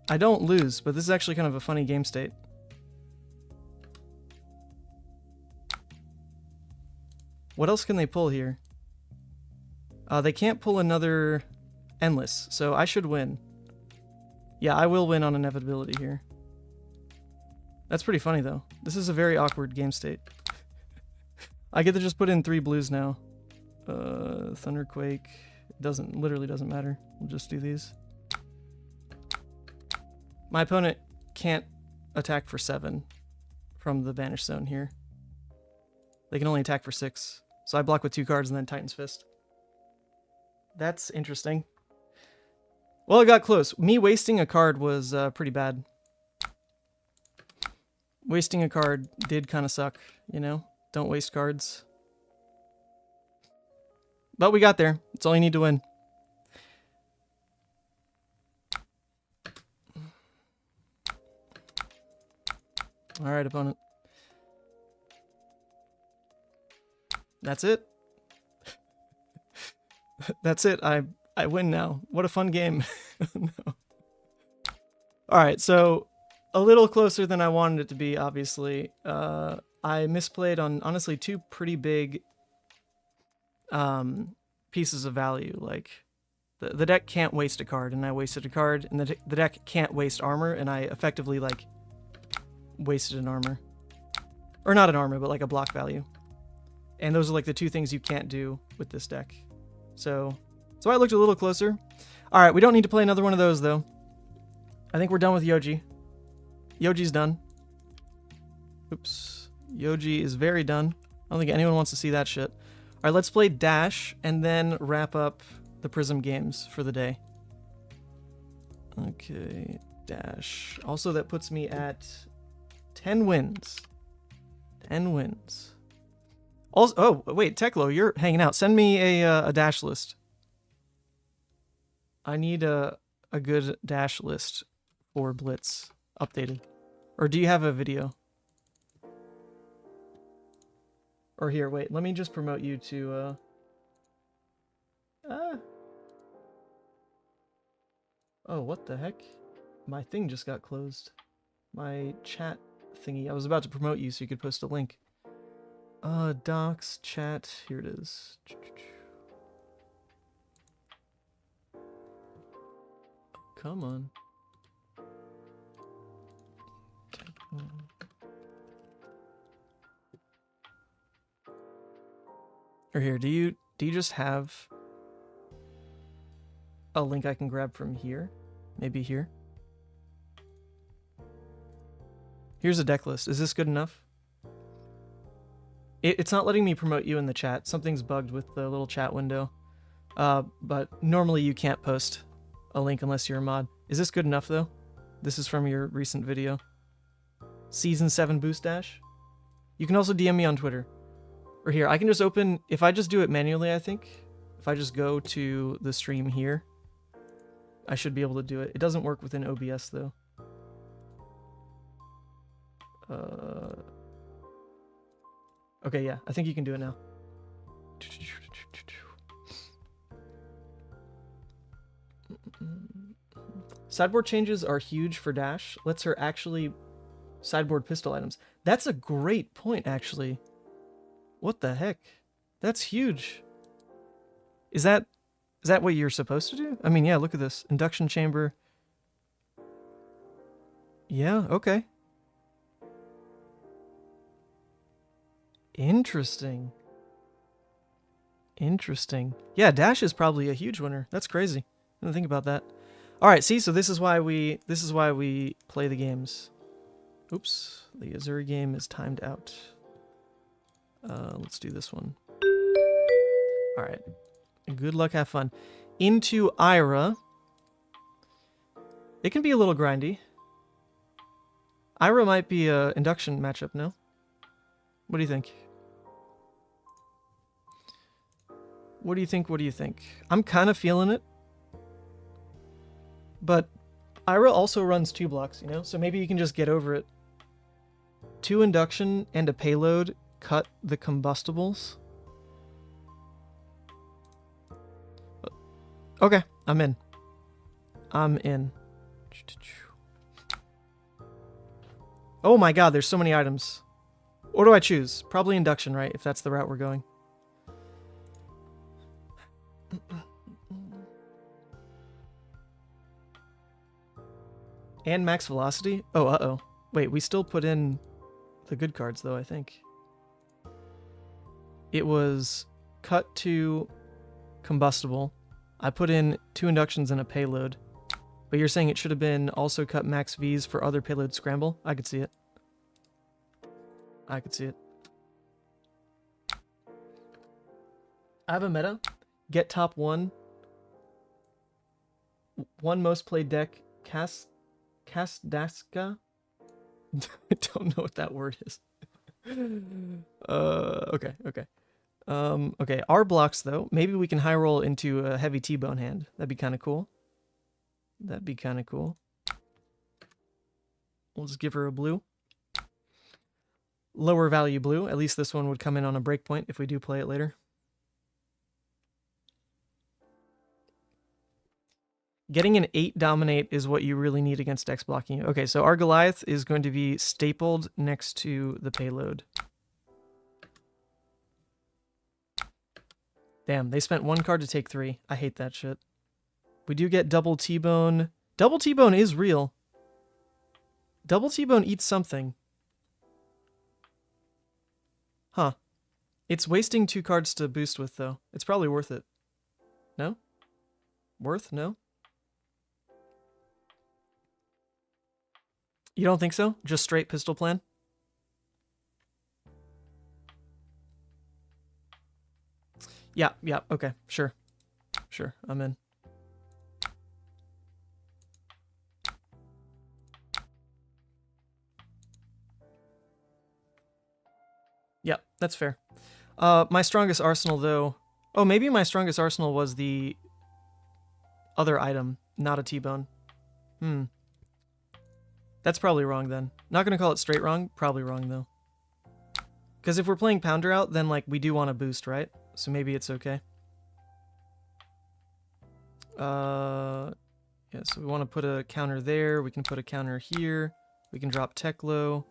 I don't lose, but this is actually kind of a funny game state. What else can they pull here? They can't pull another Endless, so I should win. Yeah, I will win on Inevitability here. That's pretty funny, though. This is a very awkward game state. I get to just put in 3 blues now. Thunderquake. Literally doesn't matter. We'll just do these. My opponent can't attack for 7 from the Banished Zone here. They can only attack for 6. So I block with 2 cards and then Titan's Fist. That's interesting. Well, it got close. Me wasting a card was pretty bad. Wasting a card did kind of suck, you know? Don't waste cards. But we got there. That's all you need to win. Alright, opponent. That's it. That's it. I win now. What a fun game. No. Alright, so a little closer than I wanted it to be, obviously. I misplayed on, honestly, 2 pretty big pieces of value. Like, the deck can't waste a card, and I wasted a card, and the deck can't waste armor, and I effectively, like, wasted an armor. Or not an armor, but like a block value. And those are like the 2 things you can't do with this deck. So I looked a little closer. Alright, we don't need to play another one of those, though. I think we're done with Yoji. Yoji's done. Oops. Yoji is very done. I don't think anyone wants to see that shit. Alright, let's play Dash, and then wrap up the Prism games for the day. Okay, Dash. Also, that puts me at 10 wins. 10 wins. Also, oh, wait, Teklo, you're hanging out. Send me a Dash list. I need a a good dash list for Blitz updated? Or do you have a video? Or here, wait, let me just promote you to, oh, what the heck? My thing just got closed. My chat thingy. I was about to promote you so you could post a link. Docs, chat, here it is. Come on. Or here, do you just have a link I can grab from here? Maybe here? Here's a deck list. Is this good enough? It's not letting me promote you in the chat. Something's bugged with the little chat window. But normally you can't post a link unless you're a mod. Is this good enough, though? This is from your recent video. Season 7 Boost Dash. You can also DM me on Twitter. Or here, I can just open... If I just do it manually, I think. If I just go to the stream here, I should be able to do it. It doesn't work within OBS, though. Okay, yeah. I think you can do it now. Sideboard changes are huge for Dash. Lets her actually sideboard pistol items. That's a great point, actually. What the heck? That's huge. Is that what you're supposed to do? I mean, yeah, look at this. Induction chamber. Yeah, okay. Interesting. Interesting. Yeah, Dash is probably a huge winner. That's crazy. I didn't think about that. All right, see, so this is why we play the games. Oops, the Azuri game is timed out. Let's do this one. All right. Good luck, have fun. Into Ira. It can be a little grindy. Ira might be a induction matchup, no? What do you think? What do you think? What do you think? I'm kind of feeling it. But Ira also runs 2 blocks, you know? So maybe you can just get over it. 2 induction and a payload cut the combustibles. Okay, I'm in. I'm in. Oh my god, there's so many items. What do I choose? Probably induction, right? If that's the route we're going. And max velocity? Oh, uh-oh. Wait, we still put in the good cards, though, I think. It was cut to combustible. I put in 2 inductions and a payload. But you're saying it should have been also cut max Vs for other payload scramble? I could see it. I could see it. I have a meta. Get top 1. 1 most played deck. Kasdaska? I don't know what that word is. Okay. Okay, our blocks, though. Maybe we can high roll into a heavy T-bone hand. That'd be kind of cool. That'd be kind of cool. We'll just give her a blue. Lower value blue. At least this one would come in on a breakpoint if we do play it later. Getting an 8 dominate is what you really need against X blocking you. Okay, so our Goliath is going to be stapled next to the payload. Damn, they spent 1 card to take 3. I hate that shit. We do get double T-bone. Double T-bone is real. Double T-bone eats something. Huh. It's wasting 2 cards to boost with, though. It's probably worth it. No? Worth? No? You don't think so? Just straight pistol plan? Yeah, okay, sure. Sure, I'm in. Yeah, that's fair. My strongest arsenal, though... Oh, maybe my strongest arsenal was the other item. not a T-bone. That's probably wrong then. Not gonna call it straight wrong, probably wrong though. Because if we're playing Pounder out, then like we do want to boost, right? So maybe it's okay. Yeah, so we want to put a counter there. We can put a counter here. We can drop tech low.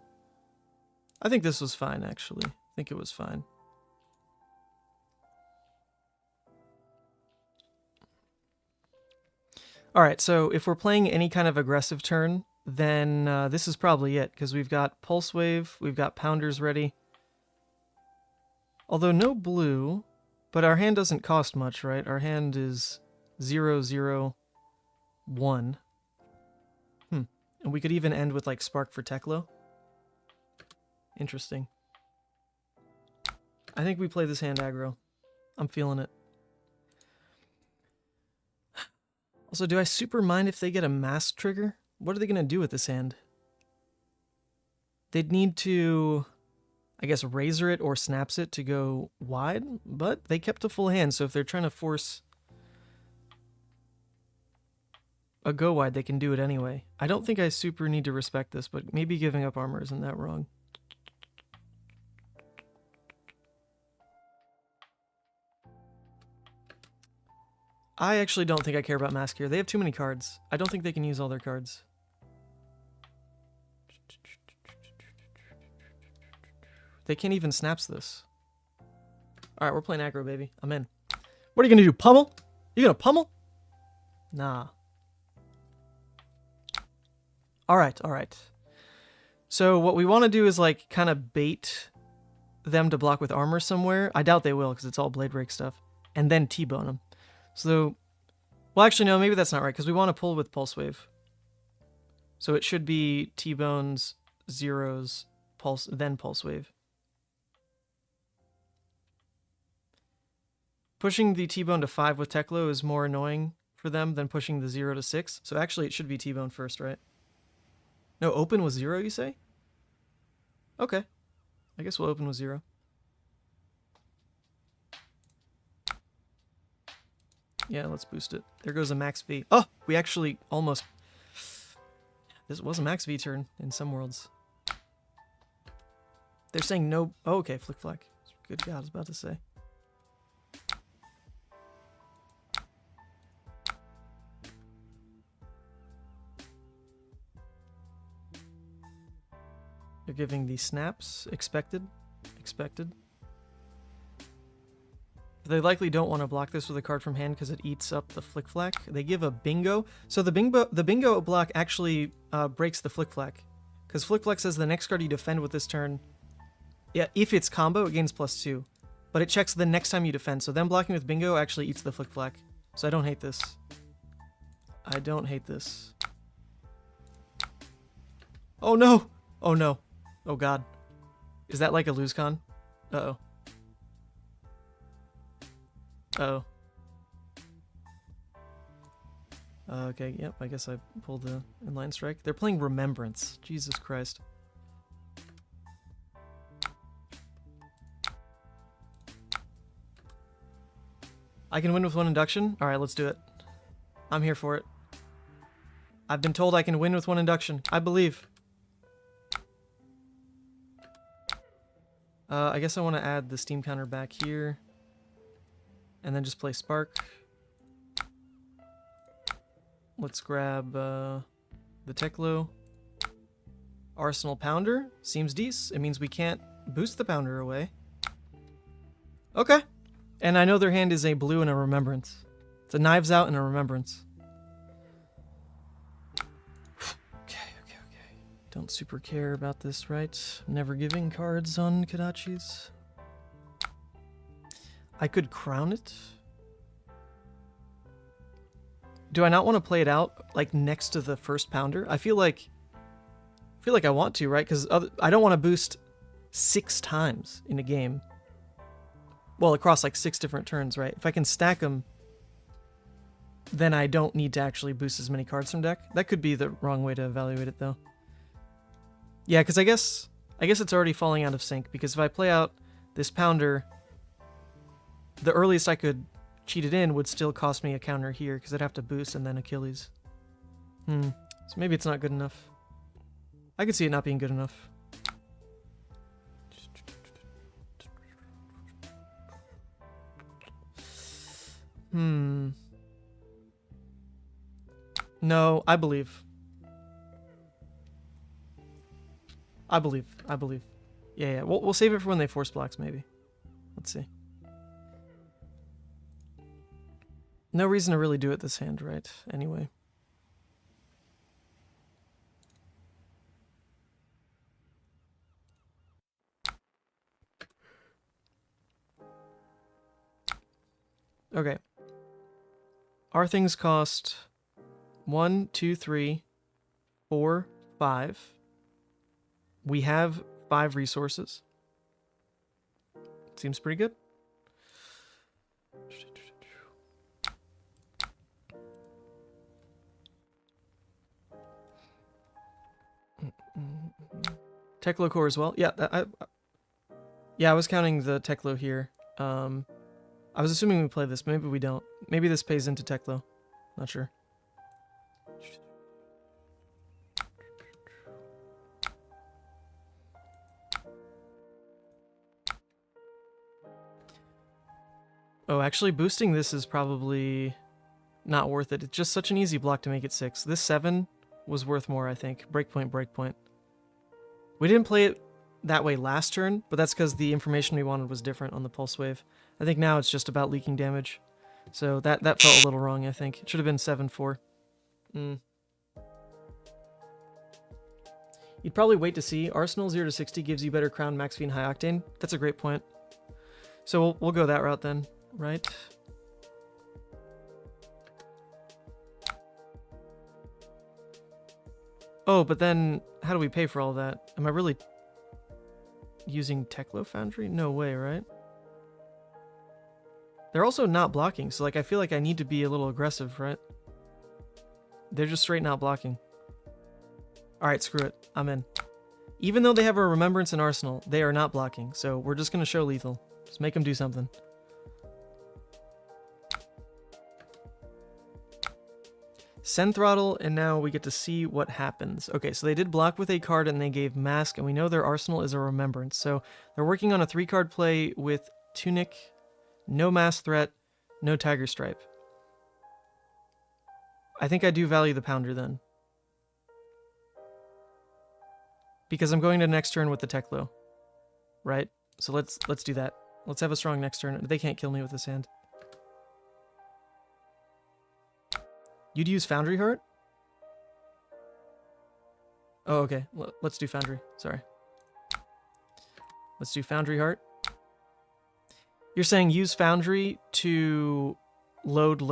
I think this was fine, actually. I think it was fine. Alright, so if we're playing any kind of aggressive turn, then this is probably it, because we've got Pulse Wave, we've got Pounders ready. Although no blue, but our hand doesn't cost much, right? Our hand is 0, 0, 1. And we could even end with like Spark for Teklo. Interesting. I think we play this hand aggro. I'm feeling it. Also, do I super mind if they get a mask trigger? What are they going to do with this hand? They'd need to, I guess, razor it or snaps it to go wide, but they kept a full hand, so if they're trying to force a go wide, they can do it anyway. I don't think I super need to respect this, but maybe giving up armor isn't that wrong. I actually don't think I care about mask here. They have too many cards. I don't think they can use all their cards. They can't even snaps this. Alright, we're playing aggro, baby. I'm in. What are you gonna do, pummel? You gonna pummel? Nah. Alright, alright. So what we want to do is like kind of bait them to block with armor somewhere. I doubt they will because it's all blade break stuff. And then T-bone them. So, well actually no, maybe that's not right because we want to pull with Pulse Wave. So it should be T-bones, zeros, pulse, then Pulse Wave. Pushing the T-bone to 5 with Teklo is more annoying for them than pushing the 0 to 6. So actually it should be T-bone first, right? No, open with 0, you say? Okay. I guess we'll open with 0. Yeah, let's boost it. There goes a max V. Oh, we actually almost... This was a max V turn in some worlds. They're saying no... Oh, okay, flick flack. Good God, I was about to say. They're giving the snaps. Expected. Expected. They likely don't want to block this with a card from hand because it eats up the flick flack. They give a bingo. So the bingo block actually breaks the flick flack. Because flick flack says the next card you defend with this turn, yeah, if it's combo, it gains +2. But it checks the next time you defend. So them blocking with bingo actually eats the flick flack. So I don't hate this. I don't hate this. Oh no! Oh no. Oh god. Is that like a lose con? Uh-oh. Uh-oh. Okay, yep, I guess I pulled the inline strike. They're playing Remembrance. Jesus Christ. I can win with 1 induction? Alright, let's do it. I'm here for it. I've been told I can win with 1 induction. I believe. I guess I want to add the steam counter back here. And then just play Spark. Let's grab the Teklo. Arsenal Pounder. Seems decent. It means we can't boost the Pounder away. Okay. And I know their hand is a blue and a Remembrance. It's a Knives Out and a Remembrance. Okay. Don't super care about this, right? Never giving cards on Kodachis. I could crown it. Do I not want to play it out like next to the first Pounder? I feel like I want to, right? Because I don't want to boost 6 times in a game. Well, across like 6 different turns, right? If I can stack them, then I don't need to actually boost as many cards from deck. That could be the wrong way to evaluate it, though. Yeah, because I guess it's already falling out of sync. Because if I play out this Pounder, the earliest I could cheated in would still cost me a counter here because I'd have to boost and then Achilles. So maybe it's not good enough. I could see it not being good enough. No, I believe. I believe. Yeah. We'll save it for when they force blocks, maybe. Let's see. No reason to really do it this hand, right? Anyway. Okay. Our things cost 1, 2, 3, 4, 5. We have 5 resources. Seems pretty good. Teklo core as well. Yeah, I was counting the Teklo here. I was assuming we play this. Maybe we don't. Maybe this pays into Teklo. Not sure. Oh, actually boosting this is probably not worth it. It's just such an easy block to make it 6. This 7 was worth more, I think. Breakpoint. We didn't play it that way last turn, but that's because the information we wanted was different on the Pulse Wave. I think now it's just about leaking damage. So that felt a little wrong, I think. It should have been 7-4. You'd probably wait to see. Arsenal 0 to 60 gives you better Crown, Max V, and High Octane. That's a great point. So we'll go that route then, right? Oh, but then how do we pay for all that? Am I really using Teklo Foundry? No way, right? They're also not blocking, so like I feel like I need to be a little aggressive, right? They're just straight not blocking. Alright, screw it. I'm in. Even though they have a Remembrance and Arsenal, they are not blocking, so we're just going to show lethal. Just make them do something. Send Throttle, and now we get to see what happens. Okay, so they did block with a card and they gave Mask, and we know their Arsenal is a Remembrance. So they're working on a 3-card play with Tunic, no Mask Threat, no Tiger Stripe. I think I do value the Pounder then. Because I'm going to next turn with the Teklo. Right? So let's do that. Let's have a strong next turn. They can't kill me with this hand. You'd use Foundry Heart? Oh, okay. Let's do Foundry. Sorry. Let's do Foundry Heart. You're saying use Foundry to load?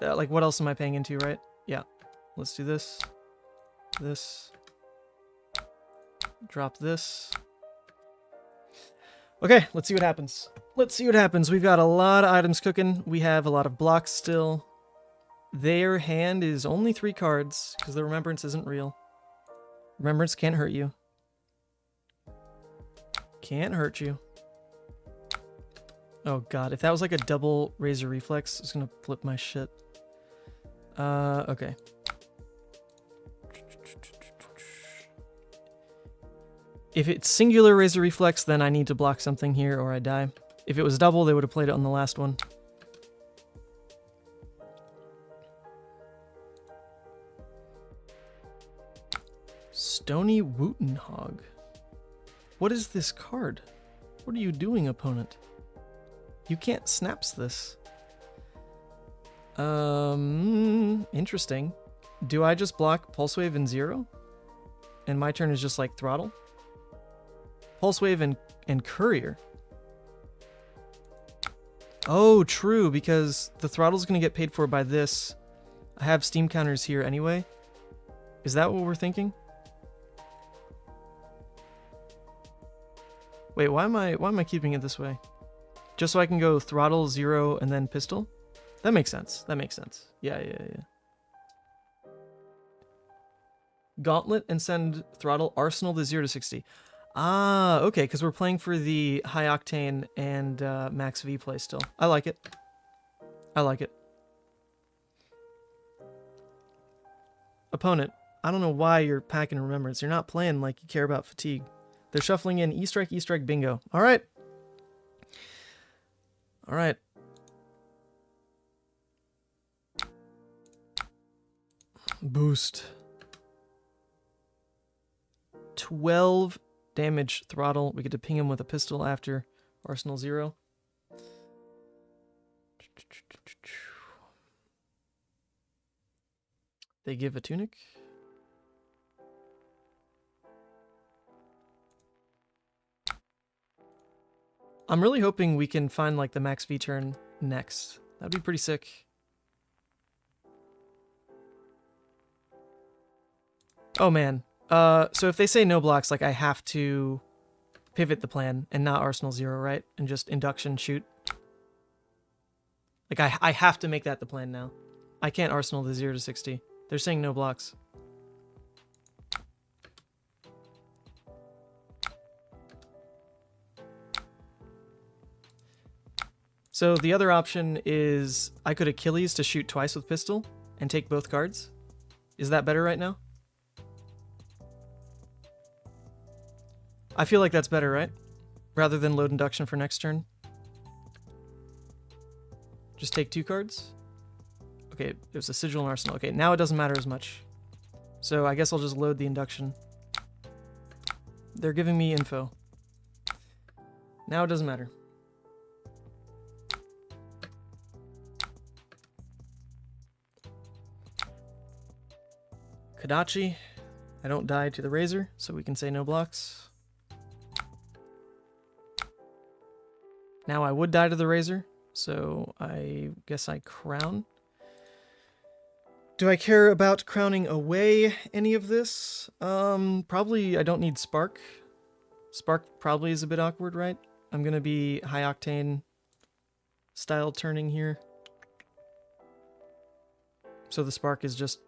Like, what else am I paying into, right? Yeah. Let's do this. This. Drop this. Okay, let's see what happens. We've got a lot of items cooking. We have a lot of blocks still. Their hand is only 3 cards, because the Remembrance isn't real. Remembrance can't hurt you. Can't hurt you. Oh god, if that was like a double Razor Reflex, it's gonna flip my shit. Okay. If it's singular Razor Reflex, then I need to block something here or I die. If it was double, they would have played it on the last one. Stony Wootenhog. What is this card? What are you doing, opponent? You can't snaps this. Interesting. Do I just block Pulse Wave and 0? And my turn is just like Throttle? Pulse Wave and Courier. Oh, true, because the Throttle's going to get paid for by this. I have Steam counters here anyway. Is that what we're thinking? Wait, why am I keeping it this way? Just so I can go Throttle, 0, and then Pistol? That makes sense. Yeah. Gauntlet and send Throttle, Arsenal to 0 to 60. Ah, okay, because we're playing for the high octane and max V play still. I like it. I like it. Opponent, I don't know why you're packing Remembrance. You're not playing like you care about fatigue. They're shuffling in E-Strike, bingo. All right. All right. Boost. 12 damage throttle. We get to ping him with a pistol after Arsenal 0. They give a tunic. I'm really hoping we can find like the max V turn next. That'd be pretty sick. Oh man. So if they say no blocks, like I have to pivot the plan and not Arsenal 0, right? And just induction shoot. Like I have to make that the plan now. I can't Arsenal the 0 to 60. They're saying no blocks. So the other option is I could Achilles to shoot twice with pistol and take both cards. Is that better right now? I feel like that's better, right? Rather than load induction for next turn. Just take 2 cards. Okay, there's a Sigil and Arsenal. Okay, now it doesn't matter as much. So I guess I'll just load the induction. They're giving me info. Now it doesn't matter. Kadachi. I don't die to the Razor, so we can say no blocks. Now I would die to the Razor, so I guess I crown. Do I care about crowning away any of this? Probably I don't need Spark. Spark probably is a bit awkward, right? I'm gonna be high octane style turning here. So the Spark is just...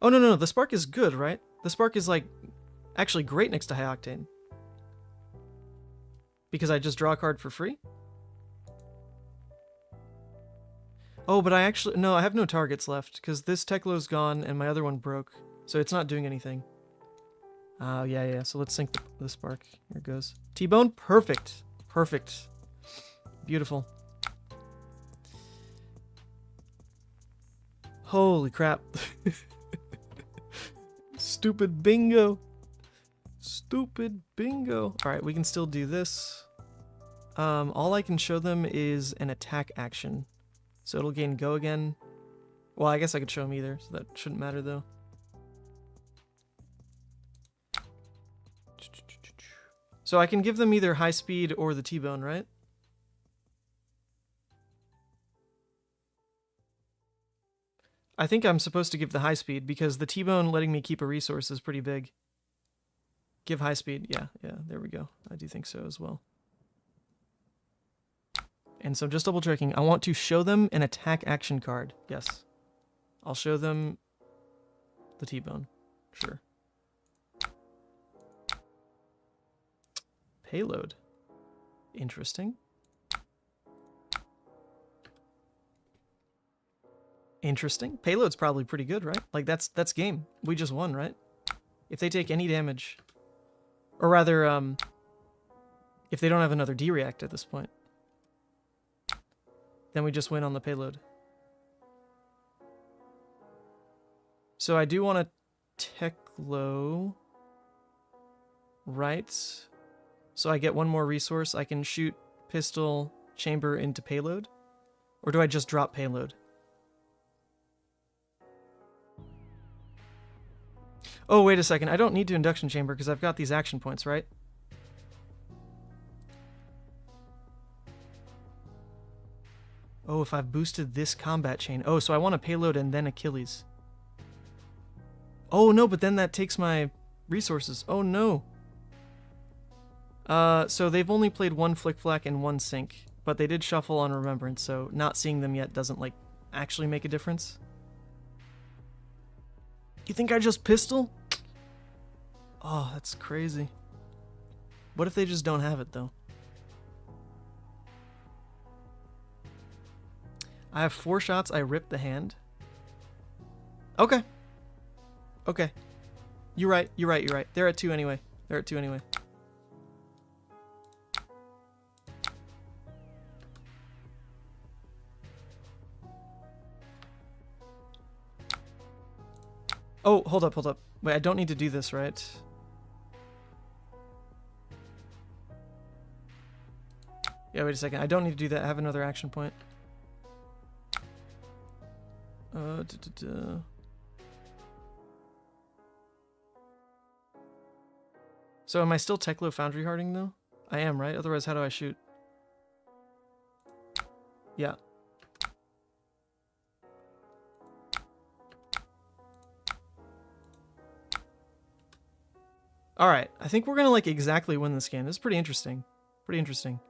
Oh, no, the Spark is good, right? The Spark is, like, actually great next to high octane. Because I just draw a card for free? Oh, but I actually... No, I have no targets left, because this Teklo's gone and my other one broke. So it's not doing anything. Oh, yeah. So let's sync the Spark. Here it goes. T-Bone? Perfect. Perfect. Beautiful. Holy crap. Stupid bingo. Stupid bingo. Alright, we can still do this. All I can show them is an attack action. So it'll gain go again. Well, I guess I could show them either, so that shouldn't matter though. So I can give them either high speed or the T-Bone, right? I think I'm supposed to give the high speed because the T-Bone letting me keep a resource is pretty big. Give high speed. Yeah, there we go. I do think so as well. And so just double checking. I want to show them an attack action card. Yes. I'll show them the T-Bone. Sure. Payload. Interesting. Interesting. Payload's probably pretty good, right? Like that's game. We just won, right? If they take any damage, or rather, if they don't have another D-react at this point, then we just win on the payload. So I do want to Teklo, right? So I get one more resource. I can shoot pistol chamber into payload, or do I just drop payload? Oh, wait a second. I don't need to induction chamber because I've got these action points, right? Oh, if I've boosted this combat chain. Oh, so I want a payload and then Achilles. Oh, no, but then that takes my resources. Oh, no. So they've only played one Flick Flack and one Sync, but they did shuffle on Remembrance, so not seeing them yet doesn't, like, actually make a difference. You think I just pistol? Oh, that's crazy. What if they just don't have it, though? I have 4 shots. I rip the hand. Okay. Okay. You're right. You're right. You're right. They're at 2 anyway. They're at 2 anyway. Oh, hold up, hold up. Wait, I don't need to do this, right? Yeah, wait a second. I don't need to do that. I have another action point. So am I still Teklo Foundry Harding though? I am, right? Otherwise, how do I shoot? Yeah. Alright, I think we're gonna like exactly win this game. This is pretty interesting. Pretty interesting.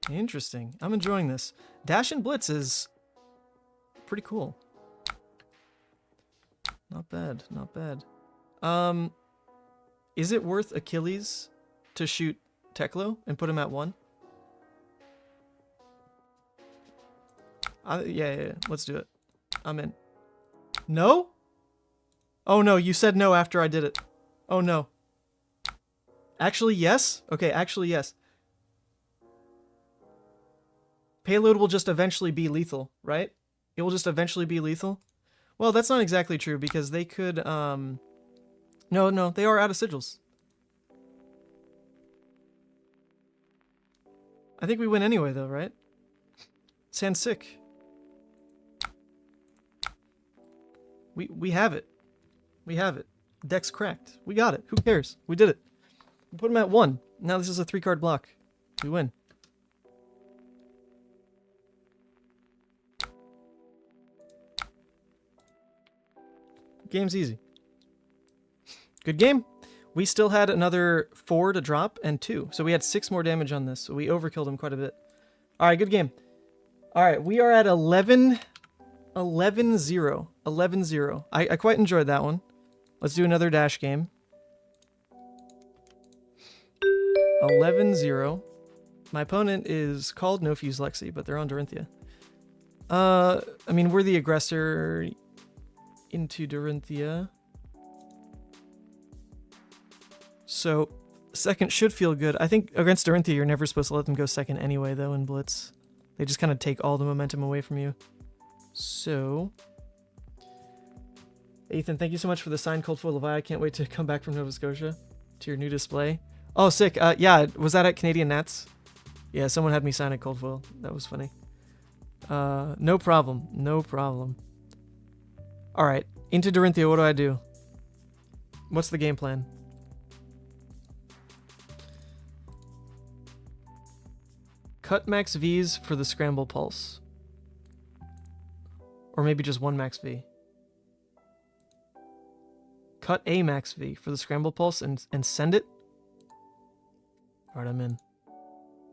Interesting. I'm enjoying this. Dash and Blitz is pretty cool. Not bad, not bad. Is it worth Achilles to shoot Teklo and put him at 1? Yeah, let's do it. I'm in. No? Oh no, you said no after I did it. Oh no. Actually, yes? Okay, actually, yes. Payload will just eventually be lethal, right? It will just eventually be lethal? Well, that's not exactly true, because they could, No, they are out of sigils. I think we win anyway, though, right? Sounds sick. We have it. We have it. Deck's cracked. We got it. Who cares? We did it. We put him at 1. Now this is a 3-card block. We win. Game's easy. Good game. We still had another 4 to drop and 2. So we had 6 more damage on this. So we overkilled him quite a bit. Alright, good game. Alright, we are at 11-0. 11-0. I quite enjoyed that one. Let's do another dash game. 11-0. My opponent is called No Fuse Lexi, but they're on Dorinthia. I mean, we're the aggressor into Dorinthia. So, second should feel good. I think against Dorinthia, you're never supposed to let them go second anyway, though, in Blitz. They just kind of take all the momentum away from you. So, Ethan, thank you so much for the signed Cold Foil Levia. I can't wait to come back from Nova Scotia to your new display. Oh, sick. Yeah, was that at Canadian Nats? Yeah, someone had me sign a Cold Foil. That was funny. No problem. No problem. All right, into Dorinthia, what do I do? What's the game plan? Cut max Vs for the Scramble Pulse. Or maybe just 1 max V. Cut a max V for the Scramble Pulse and send it? Alright, I'm in.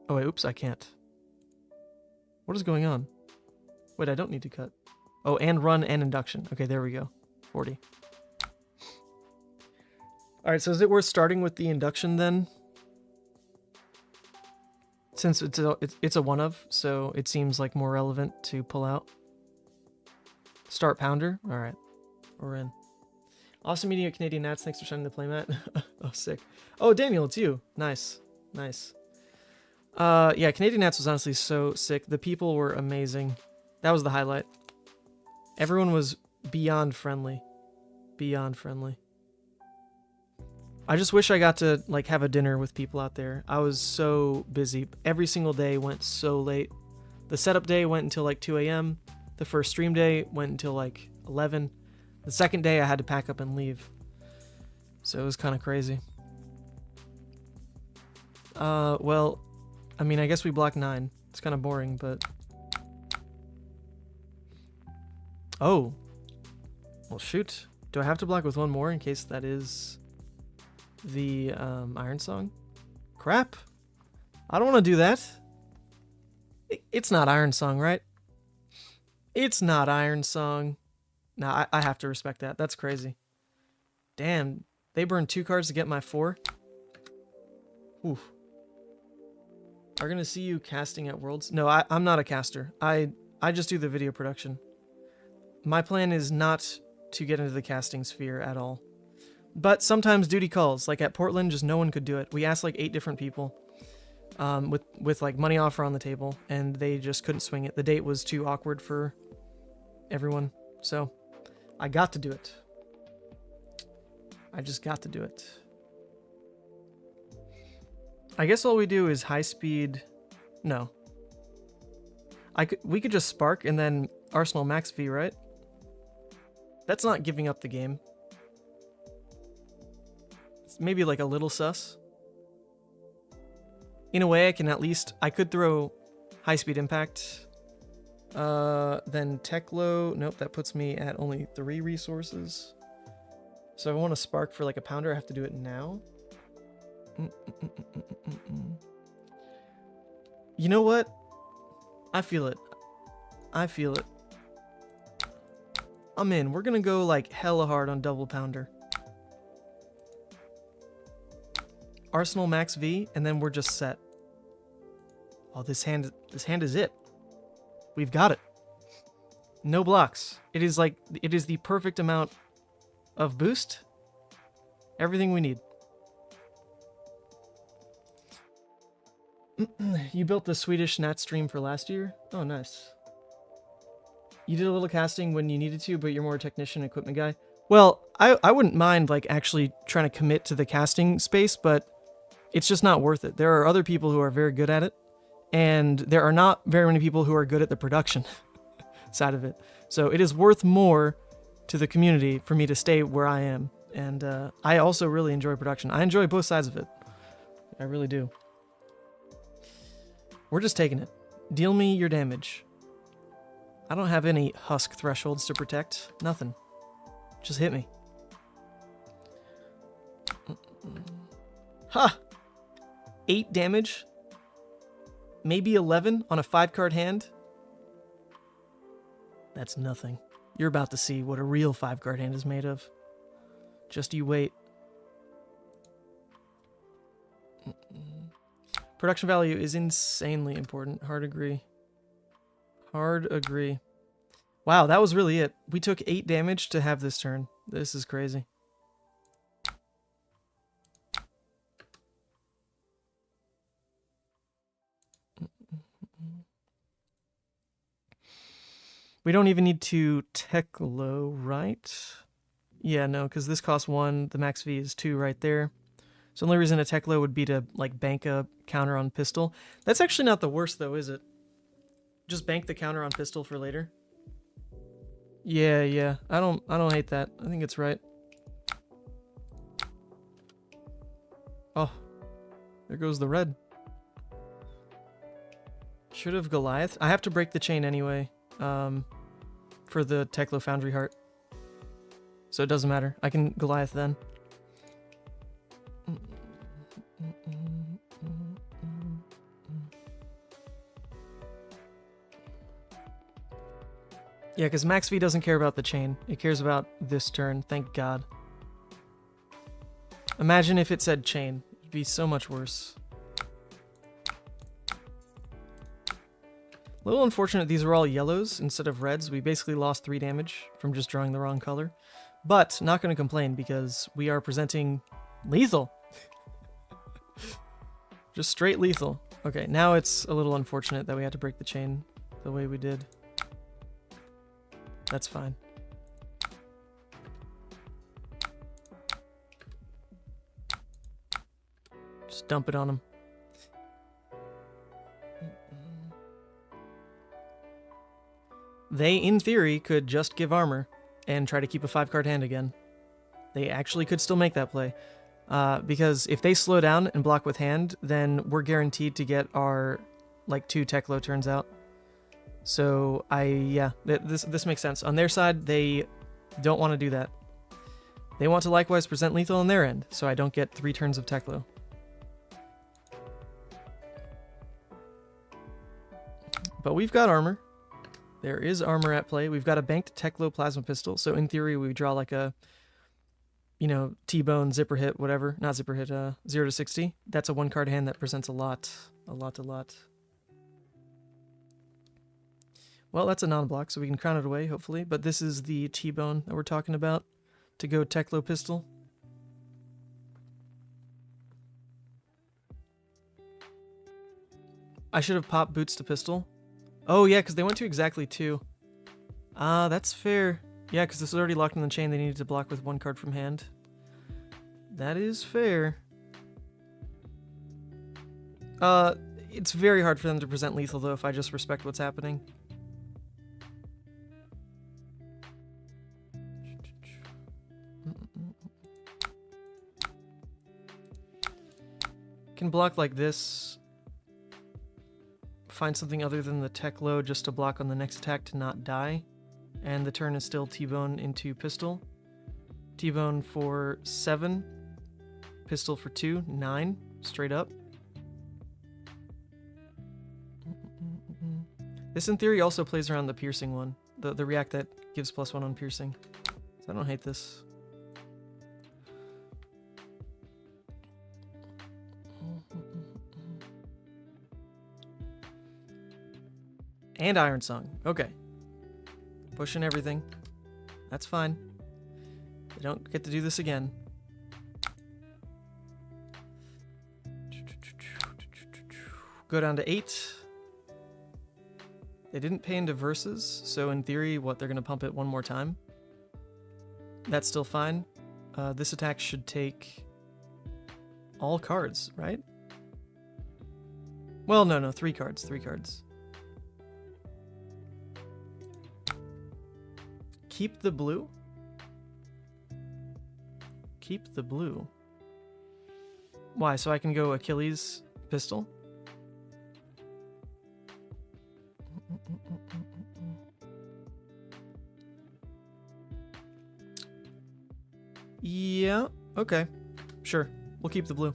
Oh wait, oops, I can't. What is going on? Wait, I don't need to cut. Oh, and run and induction. Okay, there we go. 40. Alright, so is it worth starting with the induction then? Since it's a one of, so it seems like more relevant to pull out. Start Pounder. All right, we're in. Awesome meeting at Canadian Nats. Thanks for signing the playmat. Oh, sick. Oh, Daniel, it's you. Nice, nice. Yeah, Canadian Nats was honestly so sick. The people were amazing. That was the highlight. Everyone was beyond friendly. Beyond friendly. I just wish I got to like have a dinner with people out there. I was so busy. Every single day went so late. The setup day went until like 2 a.m. The first stream day went until like 11. The second day I had to pack up and leave. So it was kind of crazy. Well, I mean, I guess we block 9. It's kind of boring, but... Oh. Well, shoot. Do I have to block with 1 more in case that is... the Iron Song? Crap. I don't want to do that. It's not Iron Song, right? It's not Iron Song. Nah, I have to respect that. That's crazy. Damn, they burned 2 cards to get my 4. Oof. Are gonna see you casting at Worlds? No, I'm not a caster. I just do the video production. My plan is not to get into the casting sphere at all. But sometimes duty calls. Like at Portland, just no one could do it. We asked like 8 different people with like money offer on the table, and they just couldn't swing it. The date was too awkward for everyone. So I got to do it. I just got to do it. I guess all we do is high speed. No. We could just spark and then Arsenal max V, right? That's not giving up the game. It's maybe like a little sus. In a way, I could throw high speed impact. Then Teklo. Nope, that puts me at only 3 resources. So if I want to spark for like a pounder, I have to do it now. You know what? I feel it. I feel it. I'm in. We're gonna go like hella hard on double pounder. Arsenal max V, and then we're just set. Oh, this hand is it. We've got it. No blocks. It is the perfect amount of boost. Everything we need. You built the Swedish Nat stream for last year? Oh, nice. You did a little casting when you needed to, but you're more a technician equipment guy. Well, I wouldn't mind like actually trying to commit to the casting space, but it's just not worth it. There are other people who are very good at it, and there are not very many people who are good at the production side of it. So it is worth more to the community for me to stay where I am. And I also really enjoy production. I enjoy both sides of it. I really do. We're just taking it. Deal me your damage. I don't have any husk thresholds to protect. Nothing. Just hit me. Ha! 8 damage? Maybe 11 on a 5-card hand? That's nothing. You're about to see what a real 5-card hand is made of. Just you wait. Production value is insanely important. Hard agree. Hard agree. Wow, that was really it. We took 8 damage to have this turn. This is crazy. We don't even need to Teklo, right? Yeah, no, because this costs 1. The max V is 2 right there. So the only reason a Teklo would be to like bank a counter on pistol. That's actually not the worst though, is it? Just bank the counter on pistol for later. Yeah. I don't hate that. I think it's right. Oh. There goes the red. Should have Goliath. I have to break the chain anyway. For the Teklo Foundry Heart. So it doesn't matter. I can Goliath then. Yeah, because Max V doesn't care about the chain. It cares about this turn, thank God. Imagine if it said chain. It'd be so much worse. A little unfortunate these are all yellows instead of reds. We basically lost 3 damage from just drawing the wrong color. But not going to complain because we are presenting lethal. Just straight lethal. Okay, now it's a little unfortunate that we had to break the chain the way we did. That's fine. Just dump it on him. They, in theory, could just give armor and try to keep a 5-card hand again. They actually could still make that play. Because if they slow down and block with hand, then we're guaranteed to get our, like, 2 Teklo turns out. So, this makes sense. On their side, they don't want to do that. They want to likewise present lethal on their end, so I don't get 3 turns of Teklo. But we've got armor. There is armor at play. We've got a banked Teklo plasma pistol. So in theory, we draw like a, you know, T-bone, zipper hit, whatever. Not zipper hit, 0 to 60. That's a 1-card hand that presents a lot. A lot. Well, that's a non-block, so we can crown it away, hopefully. But this is the T-bone that we're talking about to go Teklo pistol. I should have popped boots to pistol. Oh, yeah, because they went to exactly 2. Ah, that's fair. Yeah, because this is already locked in the chain. They needed to block with 1 card from hand. That is fair. It's very hard for them to present lethal, though, if I just respect what's happening. Can block like this. Find something other than the Teklo just to block on the next attack to not die. And the turn is still T-bone into pistol. T-bone for 7. Pistol for 2. 9. Straight up. This in theory also plays around the piercing one. The react that gives +1 on piercing. So I don't hate this. And Iron Song. Okay. Pushing everything. That's fine. They don't get to do this again. Go down to 8. They didn't pay into verses, so in theory, what, they're going to pump it 1 more time? That's still fine. This attack should take all cards, right? Well, no, 3 cards, 3 cards. Keep the blue? Keep the blue. Why? So I can go Achilles pistol? Yeah, okay. Sure. We'll keep the blue.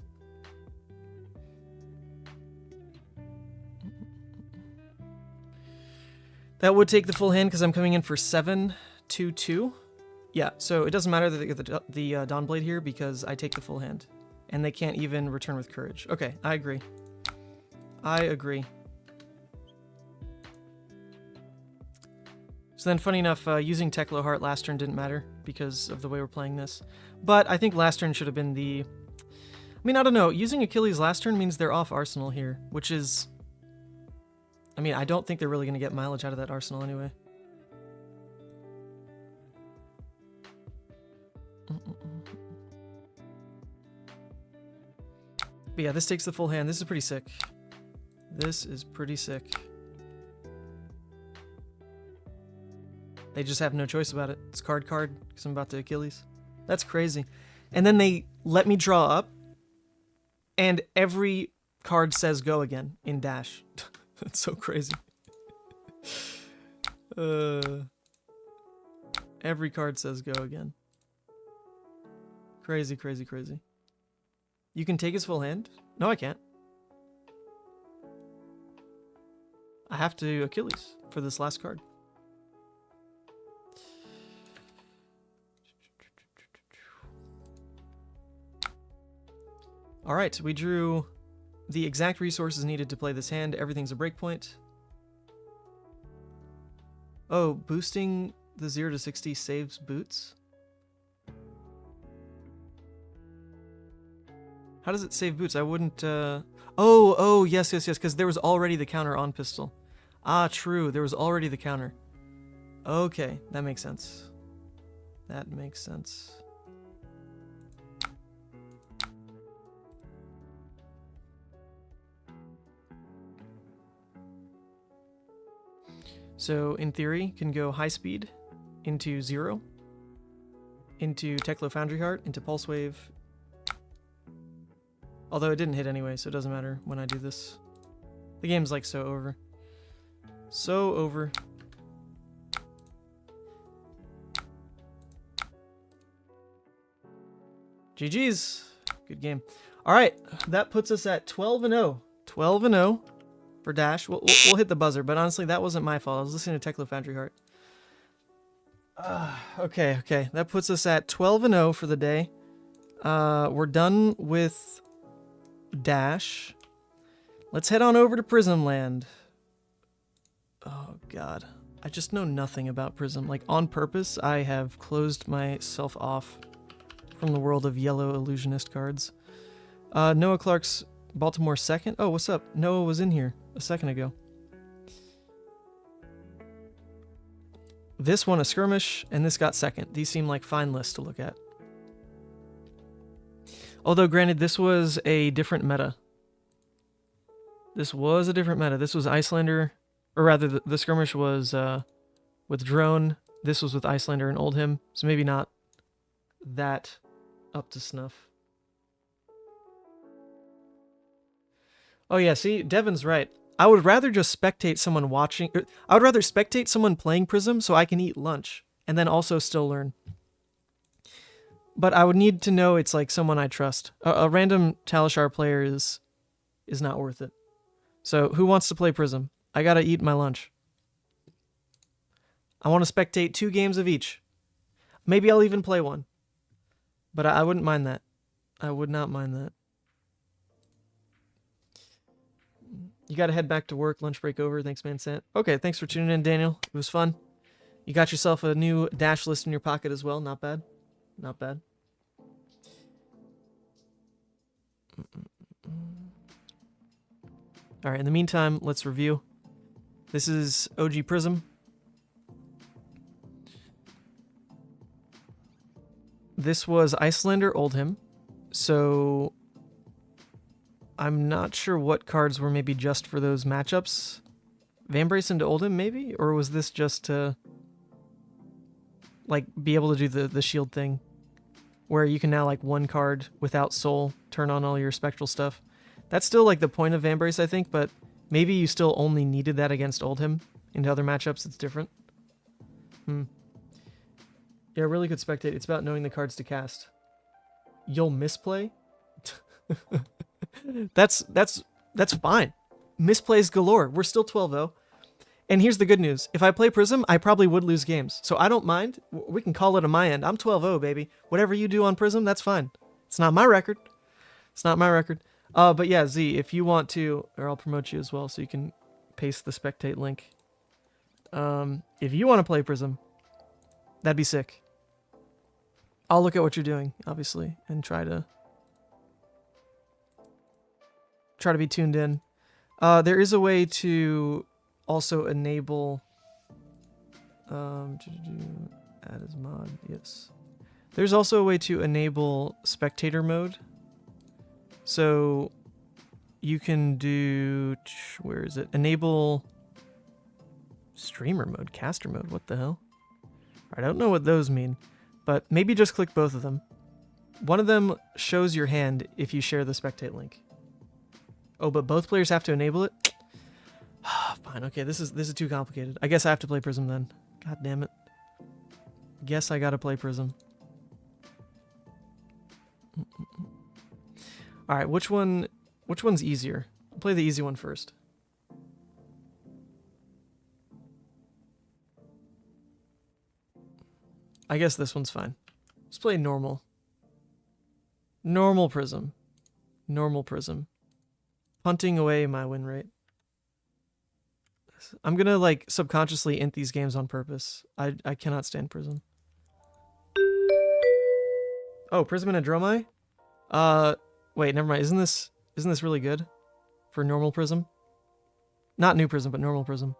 That would take the full hand because I'm coming in for 7, 2, 2. Yeah, so it doesn't matter that they get the Dawnblade here because I take the full hand. And they can't even return with courage. Okay, I agree. I agree. So then, funny enough, using Teklo Heart last turn didn't matter because of the way we're playing this. But I think last turn should have been the... I mean, I don't know. Using Achilles last turn means they're off Arsenal here, which is... I mean, I don't think they're really going to get mileage out of that Arsenal anyway. But yeah, this takes the full hand. This is pretty sick. This is pretty sick. They just have no choice about it. It's card because I'm about to Achilles. That's crazy. And then they let me draw up, and every card says go again in Dash. That's so crazy. Every card says go again. Crazy, crazy, crazy. You can take his full hand? No, I can't. I have to Achilles for this last card. Alright, we drew the exact resources needed to play this hand. Everything's a breakpoint. Oh, boosting the 0 to 60 saves boots? How does it save boots? I wouldn't, Oh, yes, because there was already the counter on pistol. Ah, true, there was already the counter. Okay, that makes sense. That makes sense. So, in theory, can go high speed into 0, into Teklo Foundry Heart, into Pulse Wave. Although it didn't hit anyway, so it doesn't matter when I do this. The game's like so over. So over. GG's. Good game. Alright, that puts us at 12-0. 12-0 for Dash. We'll hit the buzzer, but honestly, that wasn't my fault. I was listening to Teklo Foundry Heart. Okay. That puts us at 12-0 for the day. We're done with Dash. Let's head on over to Prism Land. Oh, God. I just know nothing about Prism. Like, on purpose, I have closed myself off from the world of yellow illusionist cards. Noah Clark's Baltimore second. Oh, what's up? Noah was in here a second ago. This won a skirmish, and this got second. These seem like fine lists to look at. Although, granted, this was a different meta. This was Icelander, or rather, the skirmish was with Drone. This was with Icelander and Oldhim, so maybe not that up to snuff. Oh yeah, see, Devin's right. I would rather just spectate someone watching. I would rather spectate someone playing Prism so I can eat lunch and then also still learn. But I would need to know it's like someone I trust. A random Talishar player is not worth it. So who wants to play Prism? I gotta eat my lunch. I want to spectate 2 games of each. Maybe I'll even play one. But I wouldn't mind that. I would not mind that. You gotta head back to work. Lunch break over. Thanks, man. Sant. Okay, thanks for tuning in, Daniel. It was fun. You got yourself a new Dash list in your pocket as well. Not bad. Not bad. All right, in the meantime, let's review. This is OG Prism. This was Icelander Oldhim, so I'm not sure what cards were maybe just for those matchups. Vambrace into Oldhim, maybe? Or was this just to like be able to do the shield thing? Where you can now like one card without soul turn on all your spectral stuff. That's still like the point of Vambrace, I think, but maybe you still only needed that against Oldhim. Into other matchups, it's different. Yeah, really good spectate. It's about knowing the cards to cast. You'll misplay? That's fine. Misplays galore. We're still 12-0. And here's the good news. If I play Prism, I probably would lose games. So I don't mind. We can call it on my end. I'm 12-0, baby. Whatever you do on Prism, that's fine. It's not my record. It's not my record. But yeah, Z, if you want to, or I'll promote you as well so you can paste the spectate link. If you want to play Prism, that'd be sick. I'll look at what you're doing, obviously, and try to be tuned in. There is a way to also enable add as mod. Yes. There's also a way to enable spectator mode. So you can do, where is it? Enable streamer mode, caster mode. What the hell? I don't know what those mean, but maybe just click both of them. One of them shows your hand if you share the spectate link. Oh, but both players have to enable it? Fine, okay, this is too complicated. I guess I have to play Prism then. God damn it. Guess I gotta play Prism. Alright, which one's easier? I'll play the easy one first. I guess this one's fine. Let's play normal. Normal Prism. Normal Prism. Punting away my win rate. I'm gonna like subconsciously int these games on purpose. I cannot stand Prism. Oh, Prism and a Dromai? Wait, never mind. Isn't this really good for normal Prism? Not new Prism, but normal Prism.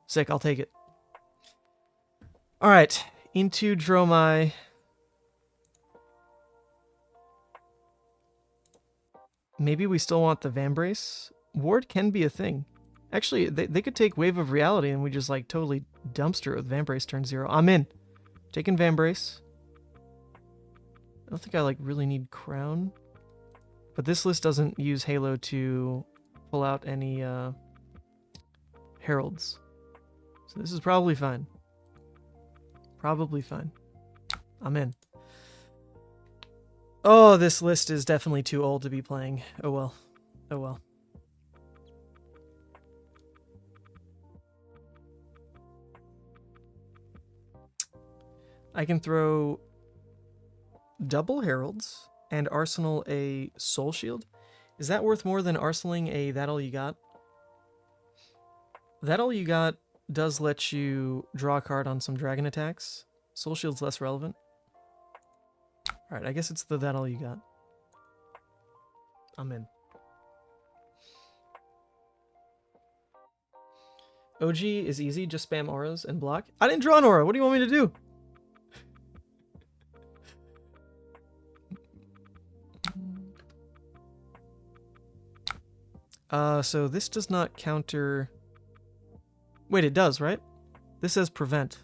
Sick, I'll take it. Alright, into Dromai. Maybe we still want the Vambrace. Ward can be a thing. Actually, they could take Wave of Reality and we just like totally dumpster it with Vambrace turn 0. I'm in. Taking Vambrace. I don't think I like really need Crown. But this list doesn't use Halo to pull out any Heralds. So this is probably fine. Probably fine. I'm in. Oh, this list is definitely too old to be playing. Oh well. Oh well. I can throw double heralds and arsenal a soul shield. Is that worth more than arsenaling a that all you got? That all you got does let you draw a card on some dragon attacks. Soul shield's less relevant. Alright, I guess it's the that all you got. I'm in. OG is easy, just spam auras and block. I didn't draw an aura, what do you want me to do? So this does not counter... Wait, it does, right? This says prevent.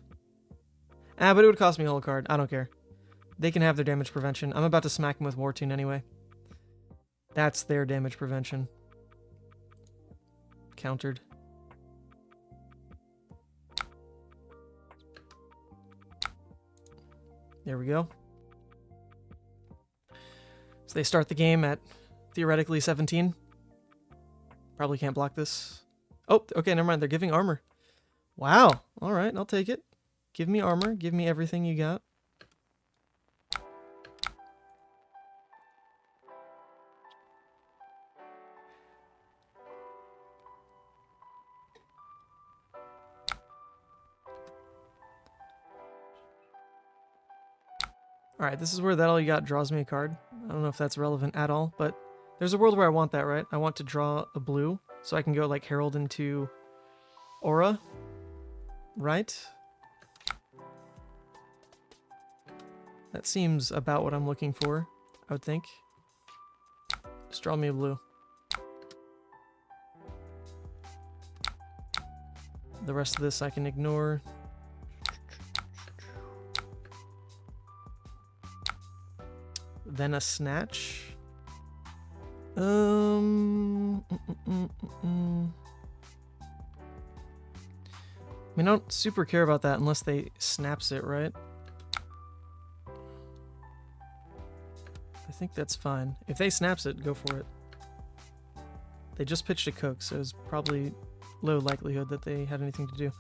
Ah, but it would cost me a whole card. I don't care. They can have their damage prevention. I'm about to smack them with War Tune anyway. That's their damage prevention. Countered. There we go. So they start the game at theoretically 17. Probably can't block this. Oh, okay, never mind. They're giving armor. Wow. All right, I'll take it. Give me armor. Give me everything you got. Alright, this is where that all you got draws me a card. I don't know if that's relevant at all, but there's a world where I want that, right? I want to draw a blue, so I can go like Herald into Aura. Right? That seems about what I'm looking for, I would think. Just draw me a blue. The rest of this I can ignore. Then a snatch. I mean, I don't super care about that unless they snaps it, right? I think that's fine. If they snaps it, go for it. They just pitched a Coke, so it's probably low likelihood that they had anything to do.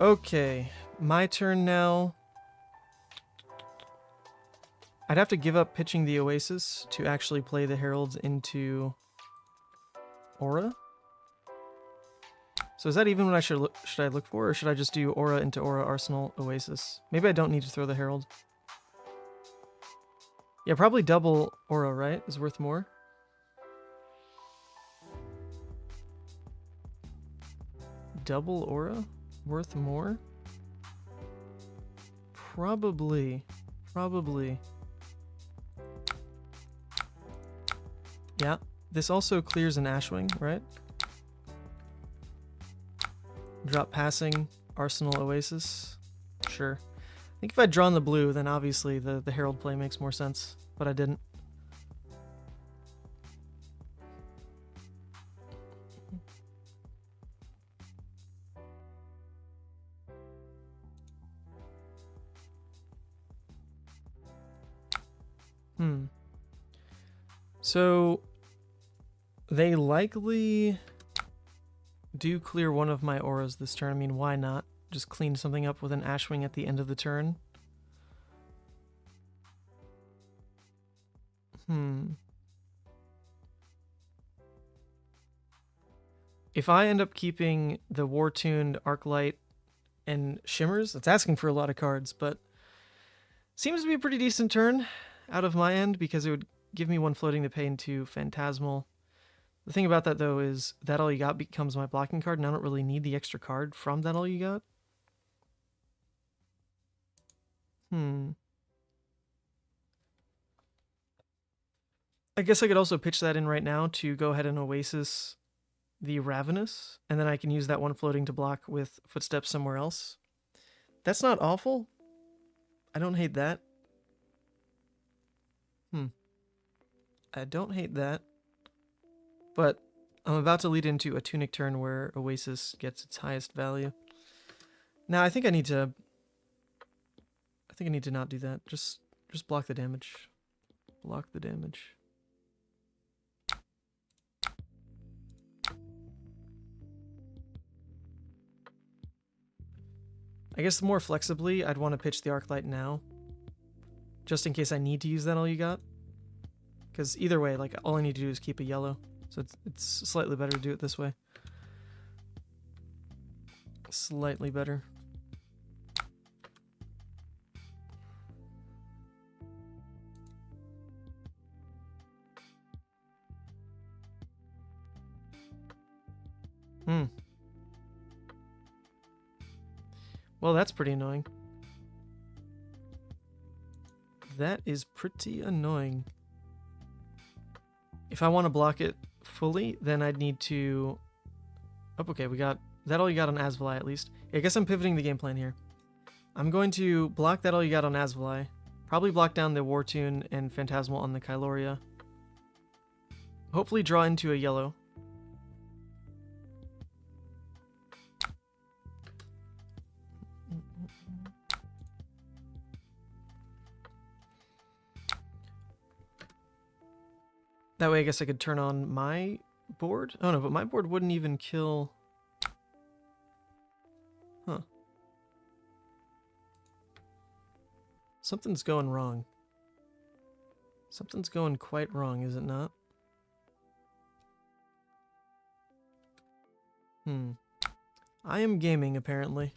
Okay, my turn now. I'd have to give up pitching the Oasis to actually play the Heralds into Aura. So is that even what I should look for, or should I just do Aura into Aura, Arsenal, Oasis? Maybe I don't need to throw the Herald. Yeah, probably double Aura, right? Is worth more. Double Aura? Worth more? Probably. Yeah, this also clears an Ashwing, right? Drop passing, Arsenal, Oasis. Sure. I think if I'd drawn the blue, then obviously the Herald play makes more sense, but I didn't. So they likely do clear one of my auras this turn. I mean, why not? Just clean something up with an Ashwing at the end of the turn. If I end up keeping the War-tuned Arclight and Shimmers, that's asking for a lot of cards, but seems to be a pretty decent turn out of my end because it would give me one floating to pay into Phantasmal. The thing about that, though, is that all you got becomes my blocking card, and I don't really need the extra card from that all you got. I guess I could also pitch that in right now to go ahead and Oasis the Ravenous, and then I can use that one floating to block with Footsteps somewhere else. That's not awful. I don't hate that. I don't hate that. But I'm about to lead into a Tunic turn where Oasis gets its highest value. Now I think I need to not do that. Just block the damage. Block the damage. I guess more flexibly, I'd want to pitch the Arclight now. Just in case I need to use that all you got. Because either way, like, all I need to do is keep a yellow. So it's slightly better to do it this way. Slightly better. Well, that's pretty annoying. That is pretty annoying. If I want to block it fully, then I'd need to... Oh, okay, we got... Is that all you got on Asvali, at least? I guess I'm pivoting the game plan here. I'm going to block that all you got on Asvali. Probably block down the War Tune and Phantasmal on the Kyloria. Hopefully draw into a yellow. That way I guess I could turn on my board. Oh no, but my board wouldn't even kill... Huh. Something's going wrong. Something's going quite wrong, is it not? I am gaming, apparently.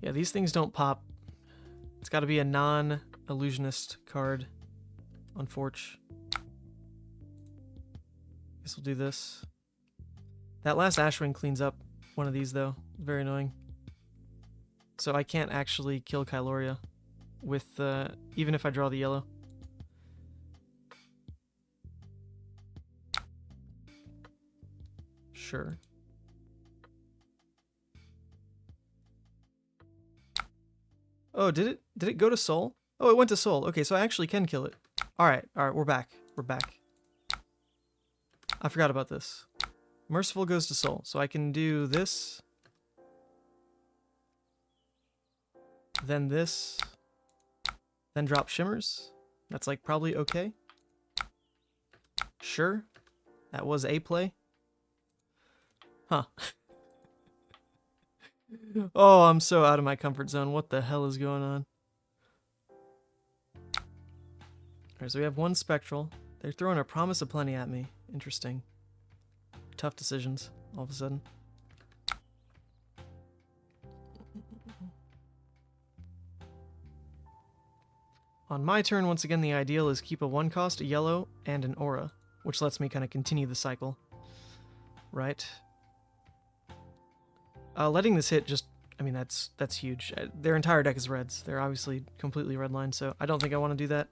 Yeah, these things don't pop. It's got to be a non-illusionist card on Forge. Guess we'll do this. That last Ashwing cleans up one of these, though. Very annoying. So I can't actually kill Kyloria with, even if I draw the yellow. Sure. Oh, did it go to Soul? Oh, it went to Soul. Okay, so I actually can kill it. Alright, we're back. We're back. I forgot about this. Merciful goes to Soul, so I can do this. Then this. Then drop Shimmers. That's like probably okay. Sure. That was a play. Huh. Oh, I'm so out of my comfort zone. What the hell is going on? Alright, so we have one Spectral. They're throwing a Promise of Plenty at me. Interesting. Tough decisions, all of a sudden. On my turn, once again, the ideal is keep a 1-cost, a yellow, and an aura, which lets me kind of continue the cycle. Right? Letting this hit just, I mean, that's huge. Their entire deck is reds. They're obviously completely redlined, so I don't think I want to do that.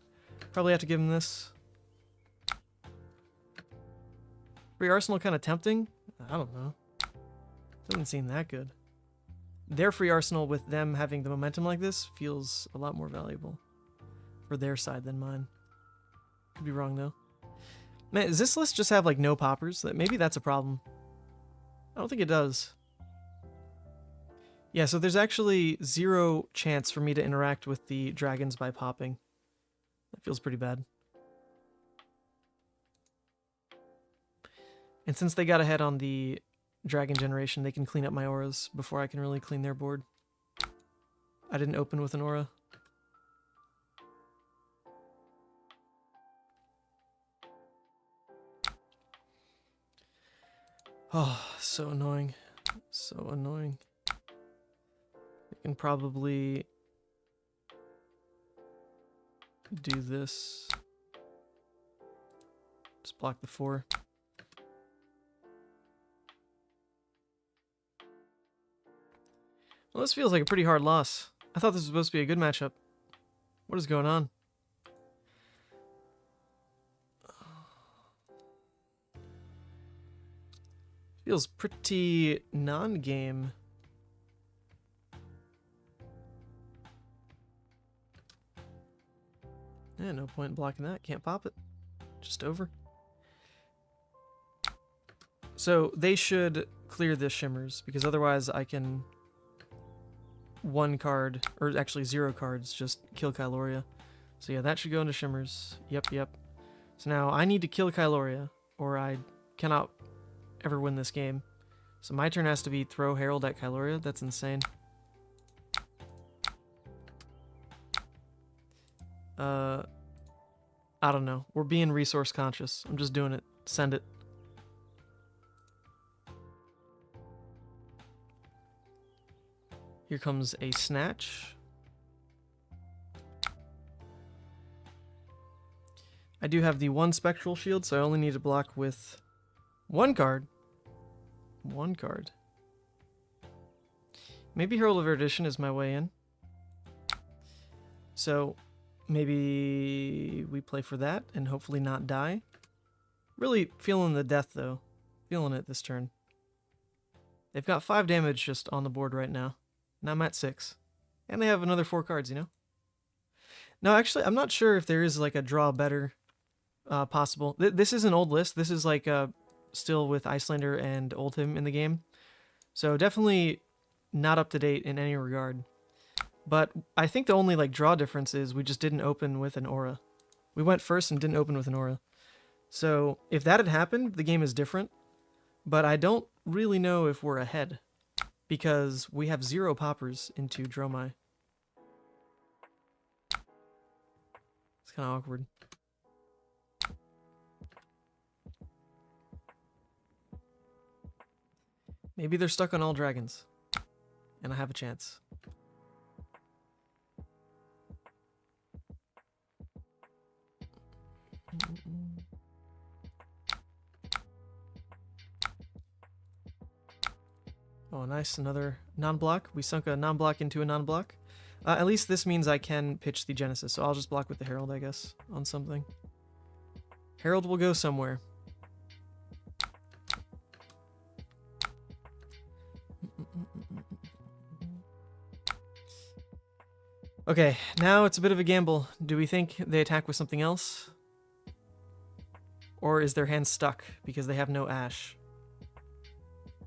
Probably have to give them this. Free Arsenal kind of tempting? I don't know. Doesn't seem that good. Their Free Arsenal with them having the momentum like this feels a lot more valuable for their side than mine. Could be wrong, though. Man, does this list just have, like, no poppers? Maybe that's a problem. I don't think it does. Yeah, so there's actually 0 chance for me to interact with the dragons by popping. That feels pretty bad. And since they got ahead on the dragon generation, they can clean up my auras before I can really clean their board. I didn't open with an aura. Oh, so annoying. So annoying. I can probably do this. Just block the 4. Well, this feels like a pretty hard loss. I thought this was supposed to be a good matchup. What is going on? Feels pretty non-game. Yeah, no point in blocking that. Can't pop it. Just over. So they should clear this Shimmers, because otherwise I can 1 card, or actually 0 cards, just kill Kyloria. So yeah, that should go into Shimmers. Yep. So now I need to kill Kyloria, or I cannot ever win this game. So my turn has to be throw Herald at Kyloria. That's insane. I don't know. We're being resource conscious. I'm just doing it. Send it. Here comes a Snatch. I do have the 1 Spectral Shield, so I only need to block with 1 card. 1 card. Maybe Herald of Erudition is my way in. So maybe we play for that and hopefully not die. Really feeling the death, though. Feeling it this turn. They've got 5 damage just on the board right now. And I'm at 6. And they have another 4 cards, you know? No, actually, I'm not sure if there is like a draw better possible. This is an old list. This is like still with Icelander and Oldhim in the game. So definitely not up to date in any regard. But I think the only like draw difference is we just didn't open with an aura. We went first and didn't open with an aura. So if that had happened, the game is different. But I don't really know if we're ahead. Because we have 0 poppers into Dromai. It's kind of awkward. Maybe they're stuck on all dragons. And I have a chance. Oh, nice. Another non-block. We sunk a non-block into a non-block. At least this means I can pitch the Genesis, so I'll just block with the Herald, I guess, on something. Herald will go somewhere. Okay, now it's a bit of a gamble. Do we think they attack with something else? Or is their hand stuck because they have no Ash?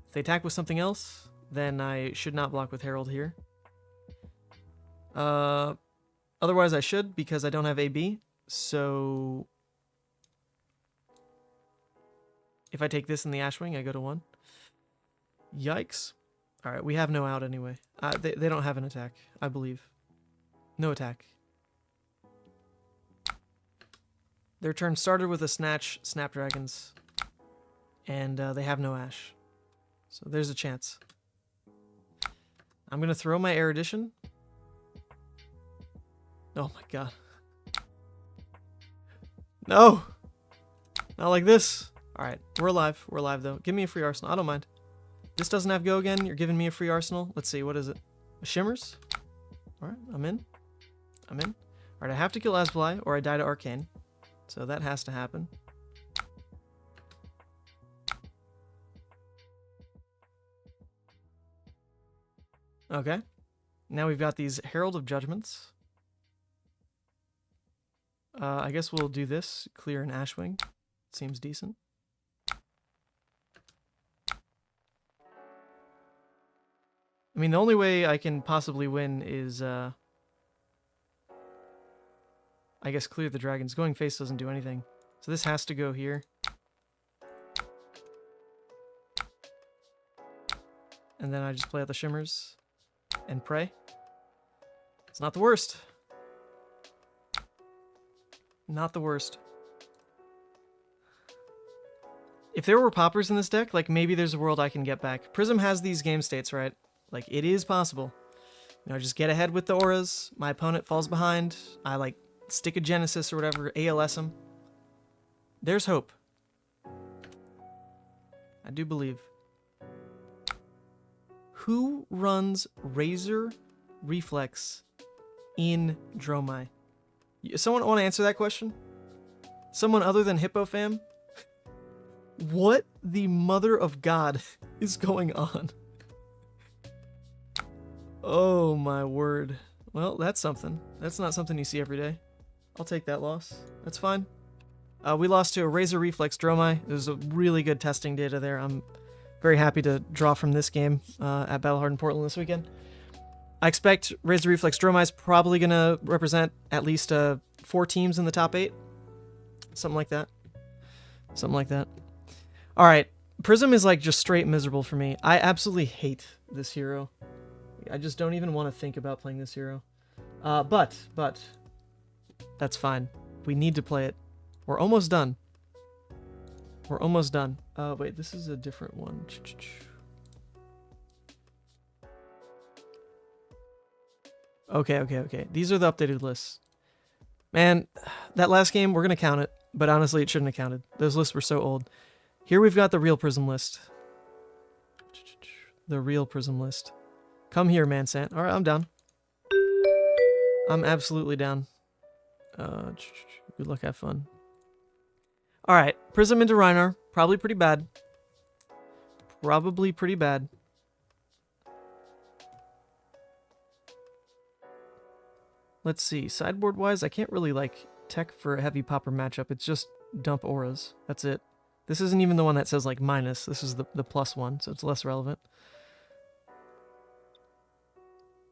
If they attack with something else, then I should not block with Herald here. Otherwise I should because I don't have AB. So if I take this in the Ashwing, I go to 1. Yikes. Alright, we have no out anyway. They don't have an attack, I believe. No attack. Their turn started with a Snatch Snapdragons. And they have no Ash. So there's a chance. I'm going to throw my Erudition. Oh my god. No! Not like this. Alright, we're alive. We're alive though. Give me a free arsenal. I don't mind. This doesn't have go again. You're giving me a free arsenal. Let's see, what is it? A Shimmers? Alright, I'm in. I'm in. Alright, I have to kill Asfly or I die to Arcane. So that has to happen. Okay. Now we've got these Herald of Judgments. I guess we'll do this. Clear an Ashwing. Seems decent. I mean, the only way I can possibly win is, I guess clear the dragons. Going face doesn't do anything. So this has to go here. And then I just play out the Shimmers and pray. It's not the worst. Not the worst. If there were poppers in this deck, like maybe there's a world I can get back. Prism has these game states, right? Like it is possible. You know, just get ahead with the auras. My opponent falls behind. I like stick a Genesis or whatever, ALS him. There's hope. I do believe. Who runs Razor Reflex in Dromai? Someone want to answer that question? Someone other than Hippo Fam? What the mother of God is going on? Oh my word. Well, that's something. That's not something you see every day. I'll take that loss. That's fine. We lost to a Razor Reflex Dromai. It was a really good testing data there. I'm very happy to draw from this game at Battle Hardened Portland this weekend. I expect Razor Reflex Dromai is probably going to represent at least 4 teams in the top 8. Something like that. Something like that. All right, Prism is like just straight miserable for me. I absolutely hate this hero. I just don't even want to think about playing this hero. But that's fine. We need to play it. We're almost done. We're almost done. Wait, this is a different one. Okay. These are the updated lists. Man, that last game, we're going to count it. But honestly, it shouldn't have counted. Those lists were so old. Here we've got the real Prism list. The real Prism list. Come here, Mansant. Alright, I'm down. I'm absolutely down. Good luck, have fun. Alright, Prism into Rhinar. Probably pretty bad. Probably pretty bad. Let's see. Sideboard-wise, I can't really, like, tech for a heavy popper matchup. It's just dump auras. That's it. This isn't even the one that says, like, minus. This is the plus one, so it's less relevant.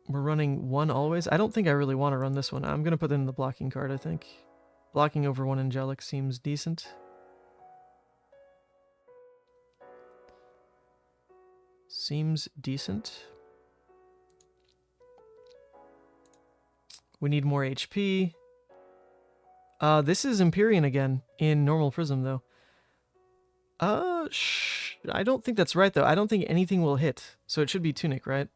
We're running one always. I don't think I really want to run this one. I'm going to put in the blocking card, I think. Blocking over one angelic seems decent. Seems decent. We need more HP. This is Empyrean again in normal Prism, though. I don't think that's right, though. I don't think anything will hit, so it should be Tunic, right?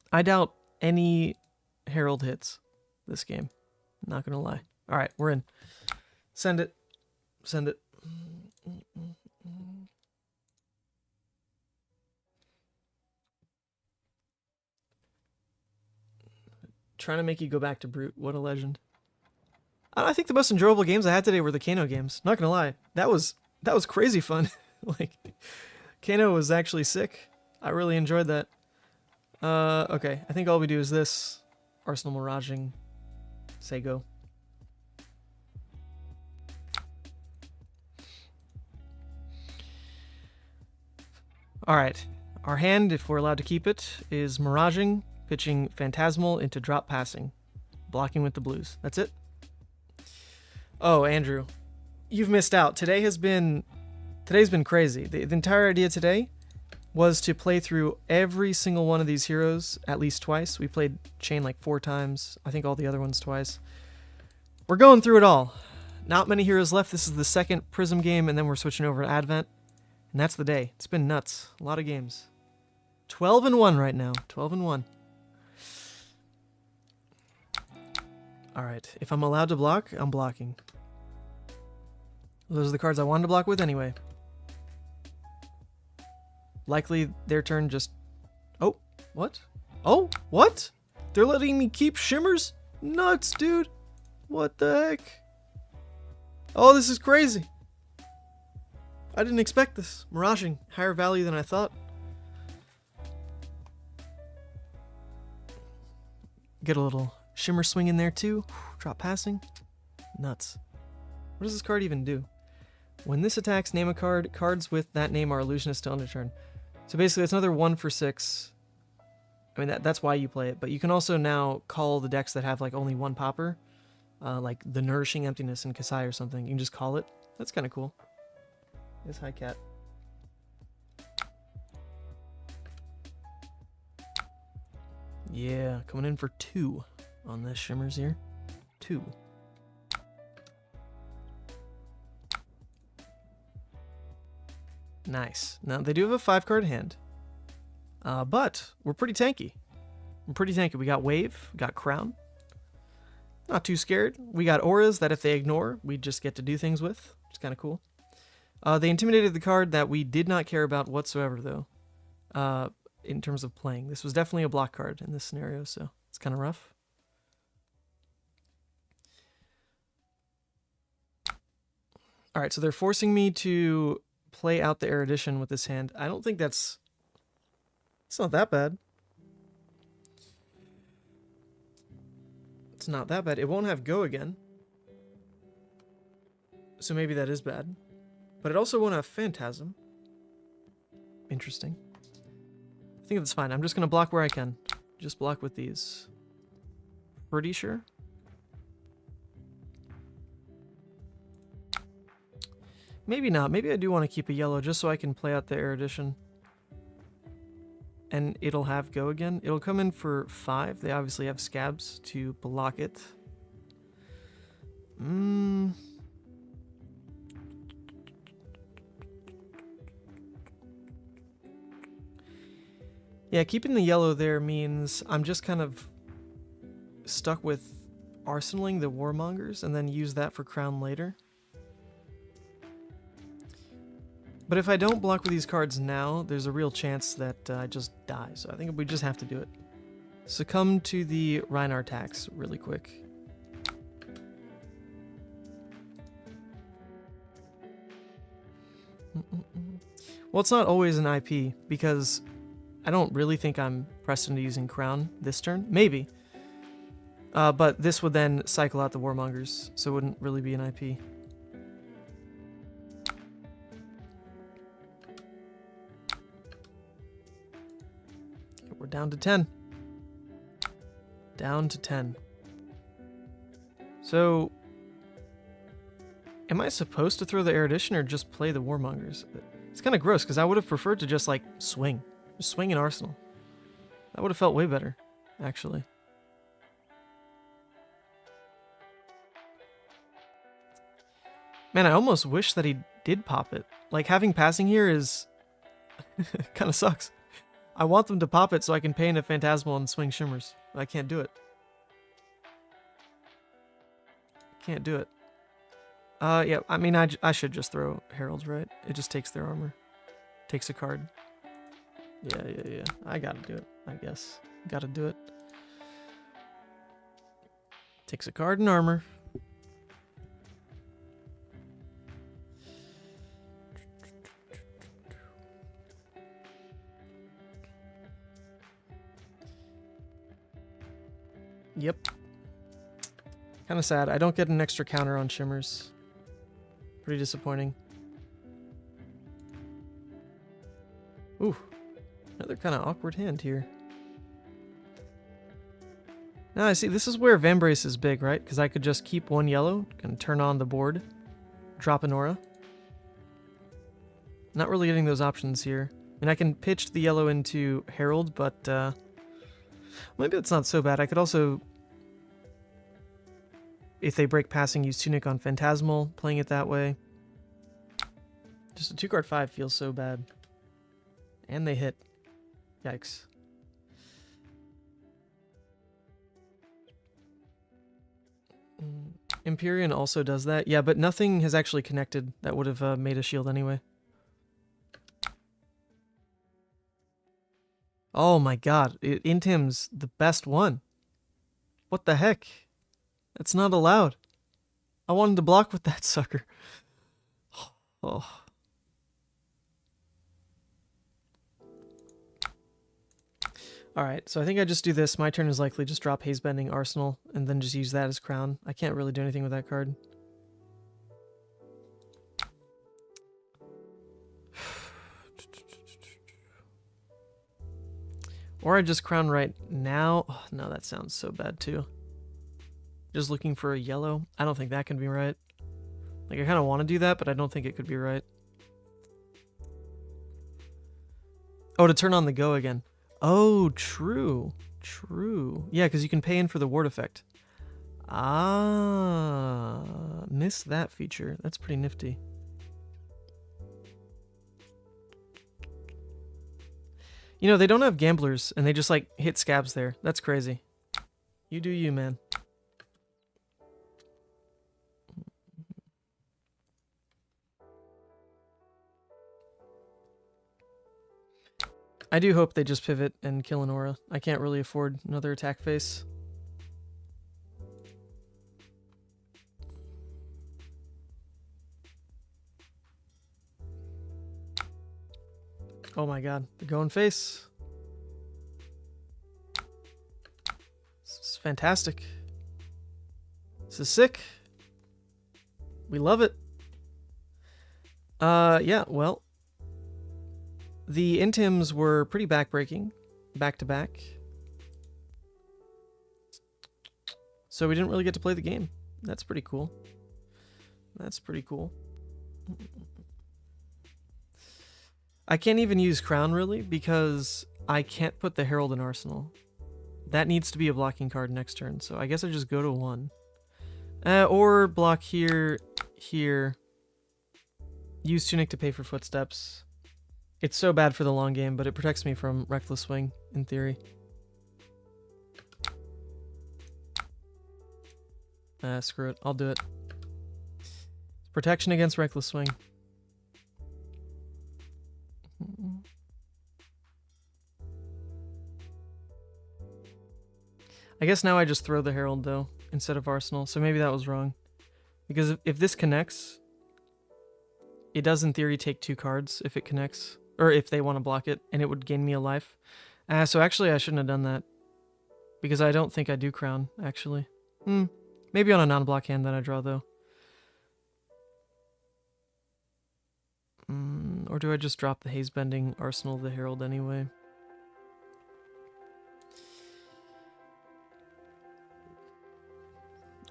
I doubt any Herald hits this game. Not gonna lie. All right, we're in. Send it. Send it. Trying to make you go back to Brute. What a legend. I think the most enjoyable games I had today were the Kano games. Not gonna lie. That was crazy fun. Like, Kano was actually sick. I really enjoyed that. Okay. I think all we do is this. Arsenal Miraging. Say go. Alright. Our hand, if we're allowed to keep it, is Miraging, pitching Phantasmal into drop passing. Blocking with the blues. That's it. Oh, Andrew. You've missed out. Today's been crazy. The entire idea today was to play through every single one of these heroes at least twice. We played Chane like 4 times. I think all the other ones twice. We're going through it all. Not many heroes left. This is the second Prism game, and then we're switching over to Advent. And that's the day. It's been nuts. A lot of games. 12-1 right now. 12-1. Alright. If I'm allowed to block, I'm blocking. Those are the cards I wanted to block with anyway. Likely their turn just... Oh, what? Oh, what? They're letting me keep Shimmers? Nuts, dude. What the heck? Oh, this is crazy. I didn't expect this. Miraging, higher value than I thought. Get a little Shimmer swing in there too. Drop passing. Nuts. What does this card even do? When this attacks, name a card. Cards with that name are illusionist till end of turn. So basically, it's another 1 for 6. I mean, that's why you play it. But you can also now call the decks that have like only 1 popper, like the Nourishing Emptiness in Kassai or something. You can just call it. That's kind of cool. Yes, hi, cat. Yeah, coming in for 2 on this Shimmers here. 2. Nice. Now, they do have a 5-card hand. But we're pretty tanky. We got Wave, we got Crown. Not too scared. We got Auras that if they ignore, we just get to do things with. It's kind of cool. They intimidated the card that we did not care about whatsoever, though, in terms of playing. This was definitely a block card in this scenario, so it's kind of rough. All right, so they're forcing me to play out the Erudition with this hand. I don't think it's not that bad. It's not that bad. It won't have Go again. So maybe that is bad. But it also won't have Phantasm. Interesting. I think that's fine. I'm just going to block where I can. Just block with these. Pretty sure. Maybe not. Maybe I do want to keep a yellow just so I can play out the Erudition. And it'll have go again. It'll come in for 5. They obviously have scabs to block it. Yeah, keeping the yellow there means I'm just kind of stuck with arsenaling the Warmongers and then use that for crown later. But if I don't block with these cards now, there's a real chance that I just die. So I think we just have to do it. Succumb to the Rhinar tax really quick. Well, it's not always an IP because I don't really think I'm pressed into using Crown this turn. Maybe. But this would then cycle out the Warmongers, so it wouldn't really be an IP. We're down to 10. Down to 10. So, am I supposed to throw the Erudition or just play the Warmongers? It's kind of gross, because I would have preferred to just, like, swing. Just swing an Arsenal. That would have felt way better, actually. Man, I almost wish that he did pop it. Like, having passing here is... kind of sucks. I want them to pop it so I can pay in a Phantasmal and swing Shimmers. But I can't do it. Can't do it. Yeah, I mean, I should just throw Heralds, right? It just takes their armor. Takes a card. Yeah. I gotta do it, I guess. Gotta do it. Takes a card and armor. Yep. Kind of sad. I don't get an extra counter on Shimmers. Pretty disappointing. Ooh. Another kind of awkward hand here. Now I see, this is where Vambrace is big, right? Because I could just keep one yellow, and turn on the board, drop an aura. Not really getting those options here. And I can pitch the yellow into Herald, but maybe that's not so bad. I could also, if they break passing, use Tunic on Phantasmal, playing it that way. Just a 2-card 5 feels so bad. And they hit. Yikes. Empyrean also does that. Yeah, but nothing has actually connected that would have made a shield anyway. Oh my god. Intim's the best one. What the heck? That's not allowed. I wanted to block with that sucker. Oh. Alright, so I think I just do this. My turn is likely just drop Hazebending Arsenal and then just use that as Crown. I can't really do anything with that card. Or I just Crown right now. Oh, no, that sounds so bad too. Just looking for a yellow. I don't think that can be right. Like, I kind of want to do that, but I don't think it could be right. Oh, to turn on the go again. Oh, true. True. Yeah, because you can pay in for the ward effect. Ah, missed that feature. That's pretty nifty. You know, they don't have gamblers, and they just, like, hit scabs there. That's crazy. You do you, man. I do hope they just pivot and kill an aura. I can't really afford another attack phase. Oh my god, they're going face. This is fantastic. This is sick. We love it. Yeah, well. The Intims were pretty backbreaking, back-to-back. So we didn't really get to play the game. That's pretty cool. That's pretty cool. I can't even use Crown, really, because I can't put the Herald in Arsenal. That needs to be a blocking card next turn, so I guess I just go to 1. Or block here, here. Use Tunic to pay for Footsteps. It's so bad for the long game, but it protects me from Reckless Swing, in theory. Screw it. I'll do it. Protection against Reckless Swing. I guess now I just throw the Herald, though, instead of Arsenal, so maybe that was wrong. Because if this connects, it does in theory take 2 cards if it connects, or if they want to block it, and it would gain me a life. So actually I shouldn't have done that, because I don't think I do Crown, actually. Maybe on a non-block hand that I draw, though. Or do I just drop the Hazebending Arsenal of the Herald anyway?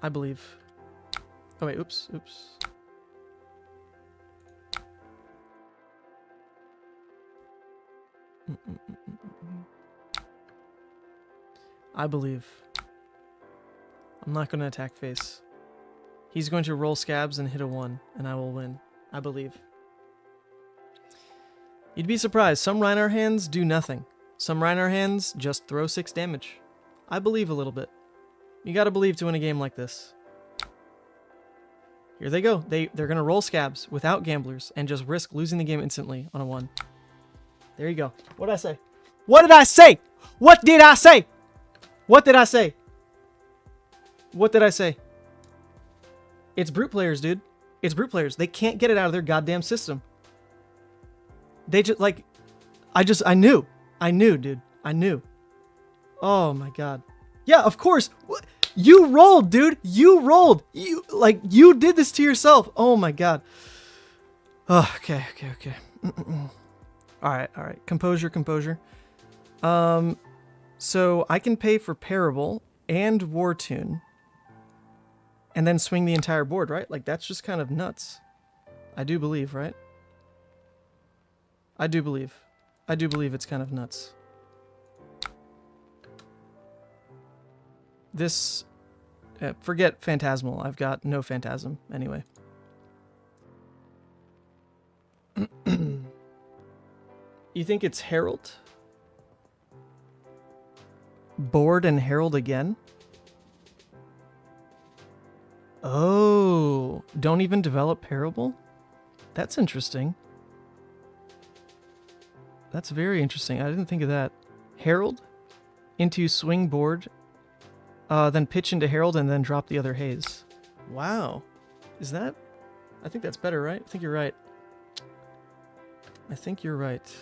I believe. Oh wait, oops. I believe. I'm not going to attack face. He's going to roll scabs and hit a 1, and I will win. I believe. You'd be surprised. Some Rhinar hands do nothing. Some Rhinar hands just throw 6 damage. I believe a little bit. You gotta believe to win a game like this. Here they go. They're gonna roll scabs without gamblers and just risk losing the game instantly on a 1. There you go. What did I say? What did I say? What did I say? What did I say? What did I say? It's brute players, dude. It's brute players. They can't get it out of their goddamn system. They just, like, I knew. I knew, dude. I knew. Oh my god. Yeah, of course. You rolled, dude. You rolled. You did this to yourself. Oh my god. Oh, okay. Alright. Composure. So I can pay for Parable and War Tune. And then swing the entire board, right? Like, that's just kind of nuts. I do believe, right? I do believe it's kind of nuts. This... forget Phantasmal. I've got no Phantasm, anyway. You think it's Herald? Board and Herald again? Oh, don't even develop Parable? That's interesting. That's very interesting. I didn't think of that. Herald into swing board, then pitch into Herald and then drop the other haze. Wow. Is that... I think that's better, right? I think you're right. I think you're right.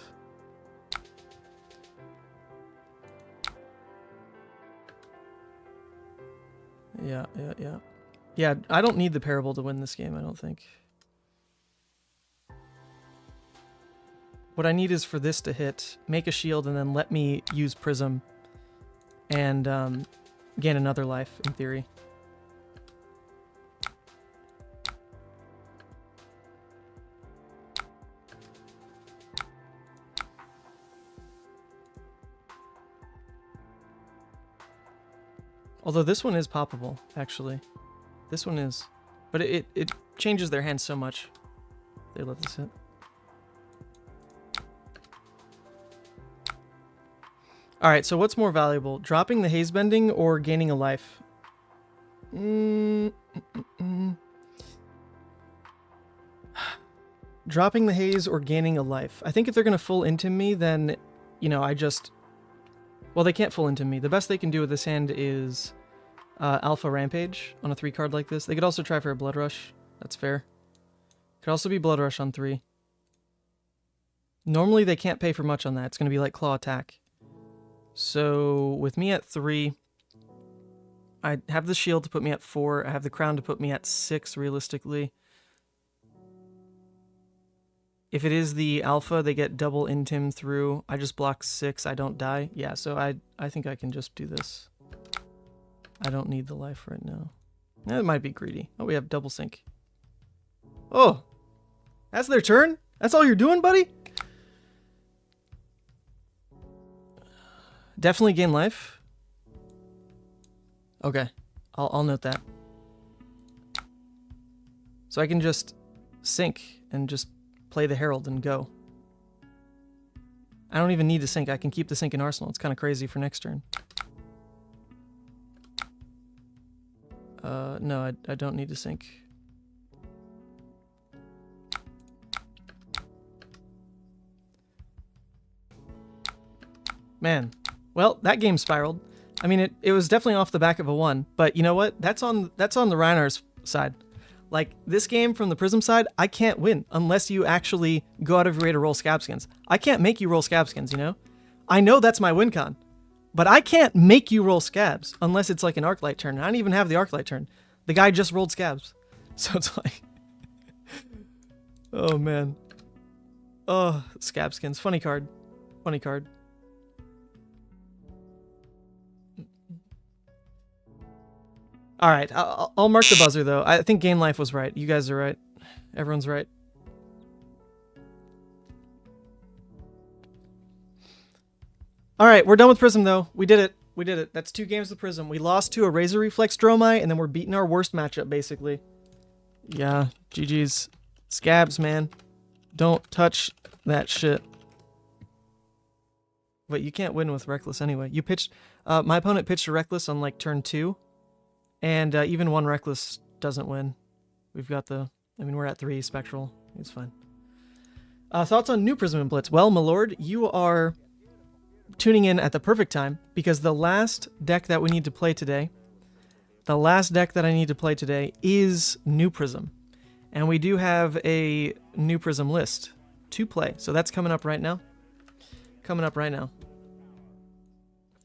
Yeah. Yeah, I don't need the Parable to win this game, I don't think. What I need is for this to hit, make a shield, and then let me use Prism and gain another life, in theory. Although this one is poppable, actually. This one is. But it changes their hand so much. They let this hit. Alright, so what's more valuable? Dropping the haze bending or gaining a life? Dropping the haze or gaining a life. I think if they're going to full into me, then, you know, I just... Well, they can't full into me. The best they can do with this hand is Alpha Rampage on a 3-card like this. They could also try for a Blood Rush. That's fair. Could also be Blood Rush on 3. Normally they can't pay for much on that. It's going to be like Claw Attack. So with me at 3, I have the shield to put me at 4. I have the crown to put me at 6, realistically. If it is the alpha, they get double intim through. I just block 6. I don't die. Yeah, so I think I can just do this. I don't need the life right now. That might be greedy. Oh, we have double sync. Oh, that's their turn? That's all you're doing, buddy? Definitely gain life. Okay, I'll note that. So I can just sync and just play the Herald and go. I don't even need to sync. I can keep the sync in Arsenal. It's kind of crazy for next turn. No, I don't need to sync. Man, well, that game spiraled. I mean, it was definitely off the back of a 1, but you know what? That's on the Rhinar's side. Like, this game from the Prism side, I can't win unless you actually go out of your way to roll Scabskins. I can't make you roll Scabskins, you know? I know that's my win con, but I can't make you roll Scabs unless it's like an Arclight turn. I don't even have the Arclight turn. The guy just rolled Scabs. So it's like... oh, man. Oh, Scabskins. Funny card. Funny card. All right, I'll mark the buzzer, though. I think Gain Life was right. You guys are right. Everyone's right. All right, we're done with Prism, though. We did it. We did it. That's 2 games with Prism. We lost to a Razor Reflex Dromai, and then we're beating our worst matchup, basically. Yeah, GG's. Scabs, man. Don't touch that shit. But you can't win with Reckless anyway. You pitched... my opponent pitched a Reckless on, like, turn 2. And even 1 Reckless doesn't win. We've got the... I mean, we're at 3 Spectral. It's fine. Thoughts on new Prism and Blitz? Well, my lord, you are tuning in at the perfect time, because the last deck that we need to play today, is new Prism. And we do have a new Prism list to play. So that's coming up right now.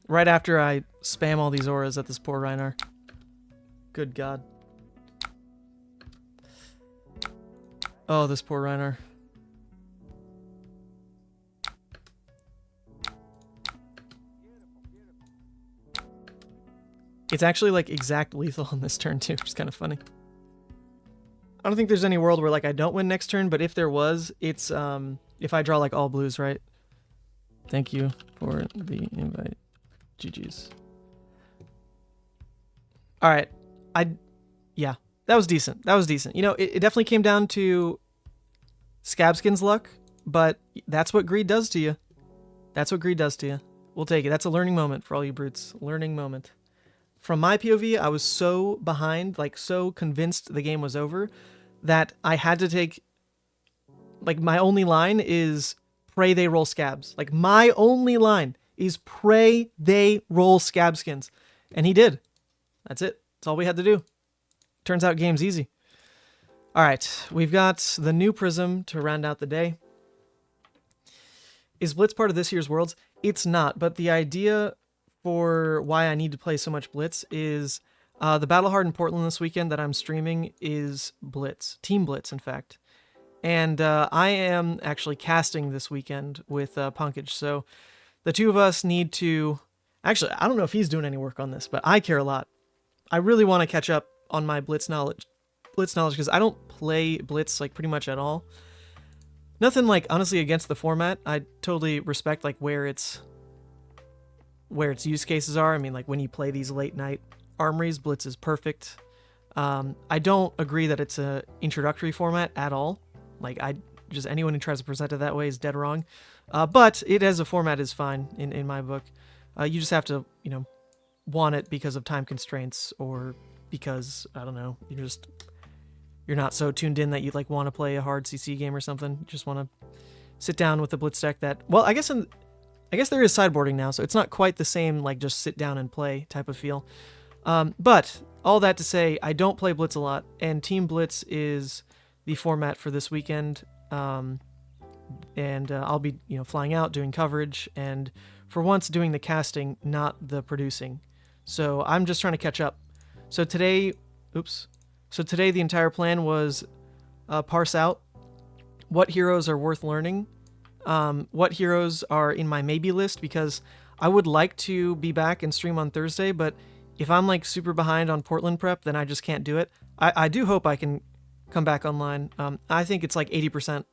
Right after I spam all these auras at this poor Rhinar. Good God. Oh, this poor Rhinar. It's actually like exact lethal on this turn too, which is kind of funny. I don't think there's any world where like I don't win next turn, but if there was, it's if I draw like all blues, right? Thank you for the invite. GG's. All right. Yeah, that was decent. You know, it definitely came down to Scabskin's luck, but that's what greed does to you. We'll take it. That's a learning moment for all you brutes. Learning moment. From my POV, I was so behind, like so convinced the game was over, that I had to take, like my only line is pray they roll Scabs. Like my only line is pray they roll Scabskins. And he did. That's it. That's all we had to do. Turns out game's easy. All right, we've got the new Prism to round out the day. Is Blitz part of this year's Worlds? It's not, but the idea for why I need to play so much Blitz is the Battle Hardened Portland this weekend that I'm streaming is Blitz. Team Blitz, in fact. And I am actually casting this weekend with Pankaj, so the two of us need to... Actually, I don't know if he's doing any work on this, but I care a lot. I really want to catch up on my Blitz knowledge because I don't play Blitz like pretty much at all. Nothing like honestly against the format. I totally respect like where its use cases are. I mean, like when you play these late night armories, Blitz is perfect. I don't agree that it's a introductory format at all. Like just anyone who tries to present it that way is dead wrong. But it as a format is fine in my book. You just have to, you know, want it because of time constraints or because, I don't know, you're not so tuned in that you like want to play a hard CC game or something. You just want to sit down with a Blitz deck that, well, I guess there is sideboarding now, so it's not quite the same like just sit down and play type of feel. But all that to say, I don't play Blitz a lot, and Team Blitz is the format for this weekend. And I'll be, you know, flying out, doing coverage, and for once doing the casting, not the producing. So I'm just trying to catch up. So today the entire plan was parse out what heroes are worth learning, what heroes are in my maybe list, because I would like to be back and stream on Thursday, but if I'm like super behind on Portland prep, then I just can't do it. I do hope I can come back online. I think it's like 80%,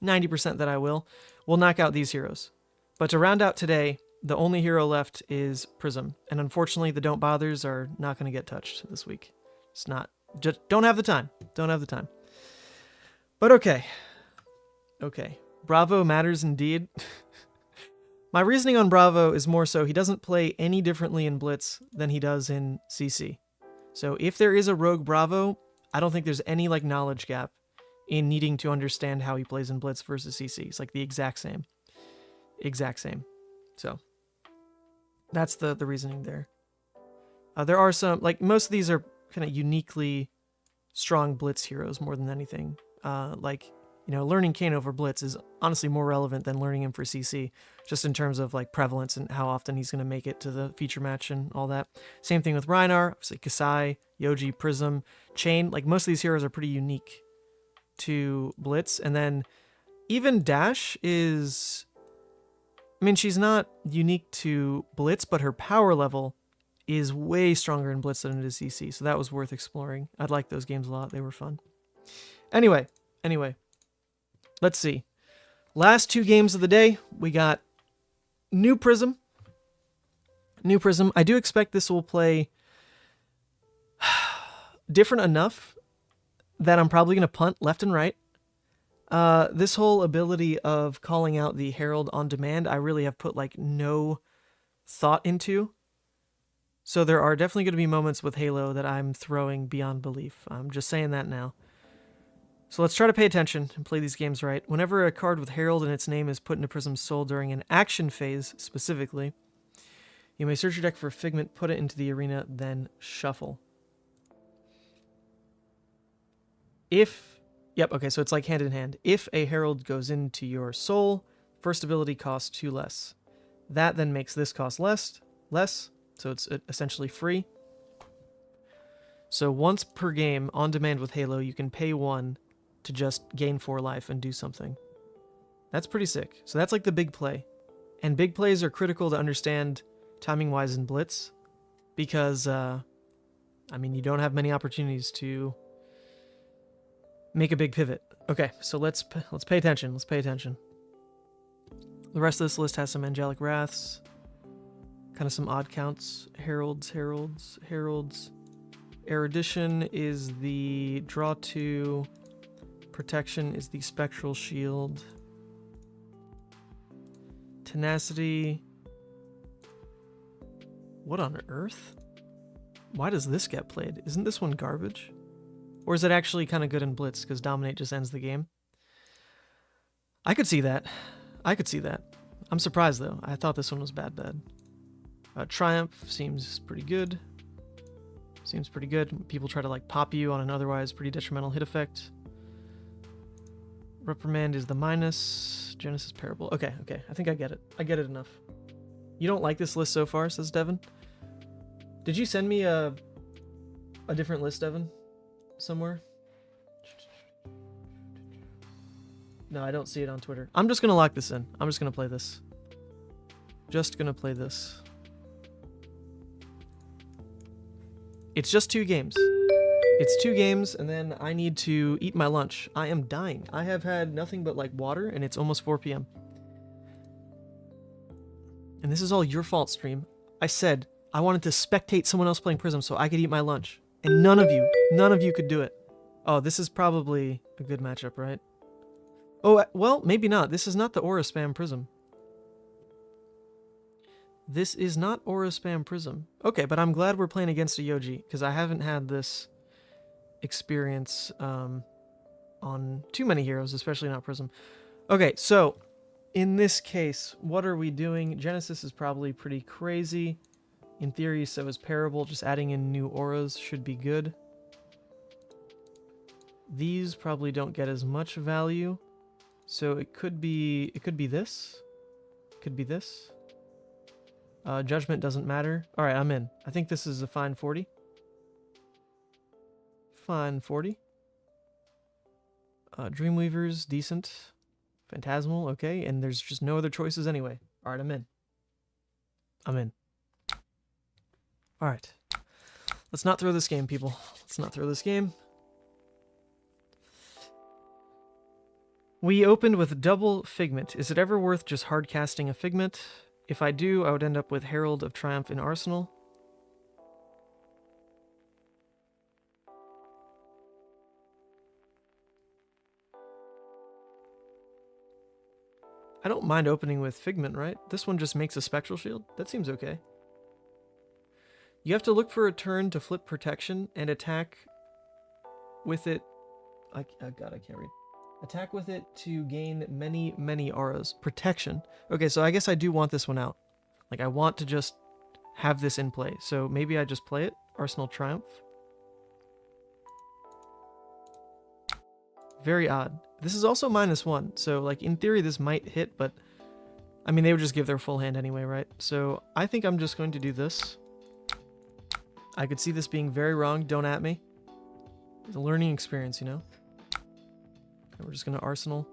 90% that I will. We'll knock out these heroes. But to round out today, The only hero left is Prism, and unfortunately the Don't Bothers are not going to get touched this week. It's not, just don't have the time. Don't have the time. But okay. Okay. Bravo matters indeed. My reasoning on Bravo is more so he doesn't play any differently in Blitz than he does in CC. So if there is a rogue Bravo, I don't think there's any like knowledge gap in needing to understand how he plays in Blitz versus CC. It's like the exact same. Exact same. So that's the reasoning there. There are some, like most of these are kind of uniquely strong Blitz heroes more than anything. Like, you know, learning Kane over Blitz is honestly more relevant than learning him for CC, just in terms of like prevalence and how often he's going to make it to the feature match and all that. Same thing with Rhinar, obviously Kassai, Yoji, Prism, Chane. Like most of these heroes are pretty unique to Blitz. And then even Dash is, I mean, she's not unique to Blitz, but her power level is way stronger in Blitz than it is CC. So that was worth exploring. I'd like those games a lot. They were fun. Anyway. Let's see. Last two games of the day, we got New Prism. New Prism. I do expect this will play different enough that I'm probably going to punt left and right. This whole ability of calling out the Herald on demand, I really have put like no thought into. So there are definitely going to be moments with Halo that I'm throwing beyond belief. I'm just saying that now. So let's try to pay attention and play these games right. Whenever a card with Herald in its name is put into Prism's soul during an action phase, specifically, you may search your deck for a Figment, put it into the arena, then shuffle. Yep, okay, so it's like hand in hand. If a Herald goes into your soul, first ability costs 2 less. That then makes this cost less, so it's essentially free. So once per game, on demand with Halo, you can pay 1 to just gain 4 life and do something. That's pretty sick. So that's like the big play. And big plays are critical to understand timing-wise in Blitz, because, I mean, you don't have many opportunities to make a big pivot. Okay, so let's pay attention. Let's pay attention. The rest of this list has some Angelic Wraths, kind of some odd counts. Heralds. Erudition is the draw 2. Protection is the Spectral Shield. Tenacity. What on earth? Why does this get played? Isn't this one garbage? Or is it actually kind of good in Blitz because Dominate just ends the game? I could see that. I'm surprised though. I thought this one was bad. Triumph seems pretty good. People try to like pop you on an otherwise pretty detrimental hit effect. Reprimand is the minus. Genesis Parable. Okay. I think I get it. I get it enough. You don't like this list so far, says Devin. Did you send me a different list, Devin? Somewhere? No, I don't see it on Twitter. I'm just going to lock this in. I'm just going to play this. It's just 2 games. It's 2 games, and then I need to eat my lunch. I am dying. I have had nothing but like water, and it's almost 4 p.m. And this is all your fault, stream. I said I wanted to spectate someone else playing Prism so I could eat my lunch. And none of you could do it. Oh, this is probably a good matchup, right? Oh, well, maybe not. This is not the Aura Spam Prism. This is not Aura Spam Prism. Okay, but I'm glad we're playing against a Yoji, because I haven't had this experience on too many heroes, especially not Prism. Okay, so in this case, what are we doing? Genesis is probably pretty crazy. In theory, so is Parable. Just adding in new auras should be good. These probably don't get as much value, so it could be this. Could be this. Judgment doesn't matter. All right, I'm in. I think this is a fine 40. Fine 40. Dreamweaver's decent. Phantasmal, okay. And there's just no other choices anyway. All right, I'm in. All right. Let's not throw this game, people. Let's not throw this game. We opened with double Figment. Is it ever worth just hard casting a Figment? If I do, I would end up with Herald of Triumph in Arsenal. I don't mind opening with Figment, right? This one just makes a Spectral Shield. That seems okay. You have to look for a turn to flip Protection and attack with it. God, I can't read. Attack with it to gain many, many auras. Protection. Okay, so I guess I do want this one out. Like, I want to just have this in play. So maybe I just play it. Arsenal Triumph. Very odd. This is also -1, so like in theory this might hit, but I mean they would just give their full hand anyway, right? So I think I'm just going to do this. I could see this being very wrong, don't at me. It's a learning experience, you know? And we're just gonna Arsenal.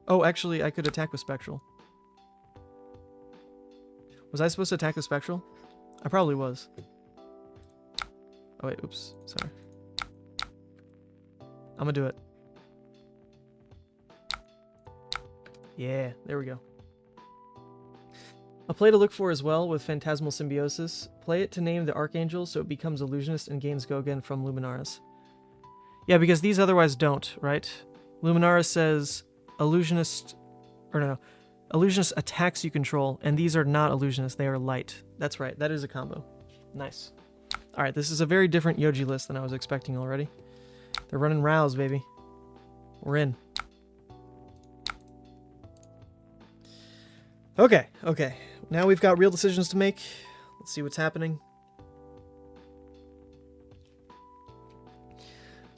Oh, actually I could attack with Spectral. Was I supposed to attack with Spectral? I probably was. Oh wait, oops, sorry. I'm gonna do it. Yeah, there we go. A play to look for as well with Phantasmal Symbiosis. Play it to name the Archangel so it becomes Illusionist and gains Go Again from Luminaris. Yeah, because these otherwise don't, right? Luminaris says Illusionist... Or no. Illusionist attacks you control, and these are not Illusionists, they are light. That's right, that is a combo. Nice. Alright, this is a very different Yoji list than I was expecting already. They're running Rouse, baby. We're in. Okay. Now we've got real decisions to make. Let's see what's happening.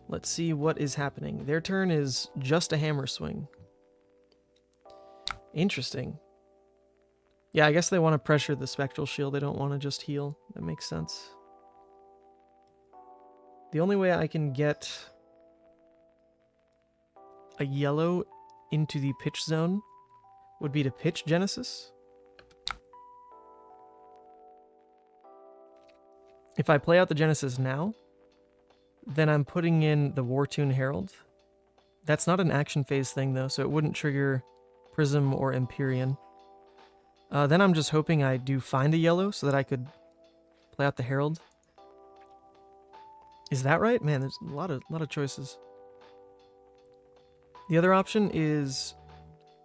Let's see what is happening. Their turn is just a hammer swing. Interesting. Yeah, I guess they want to pressure the Spectral Shield. They don't want to just heal. That makes sense. The only way I can get a yellow into the pitch zone would be to pitch Genesis. If I play out the Genesis now, then I'm putting in the Wartune Herald. That's not an action phase thing though, so it wouldn't trigger Prism or Empyrean. Then I'm just hoping I do find a yellow so that I could play out the Herald. Is that right? Man, there's a lot of choices. The other option is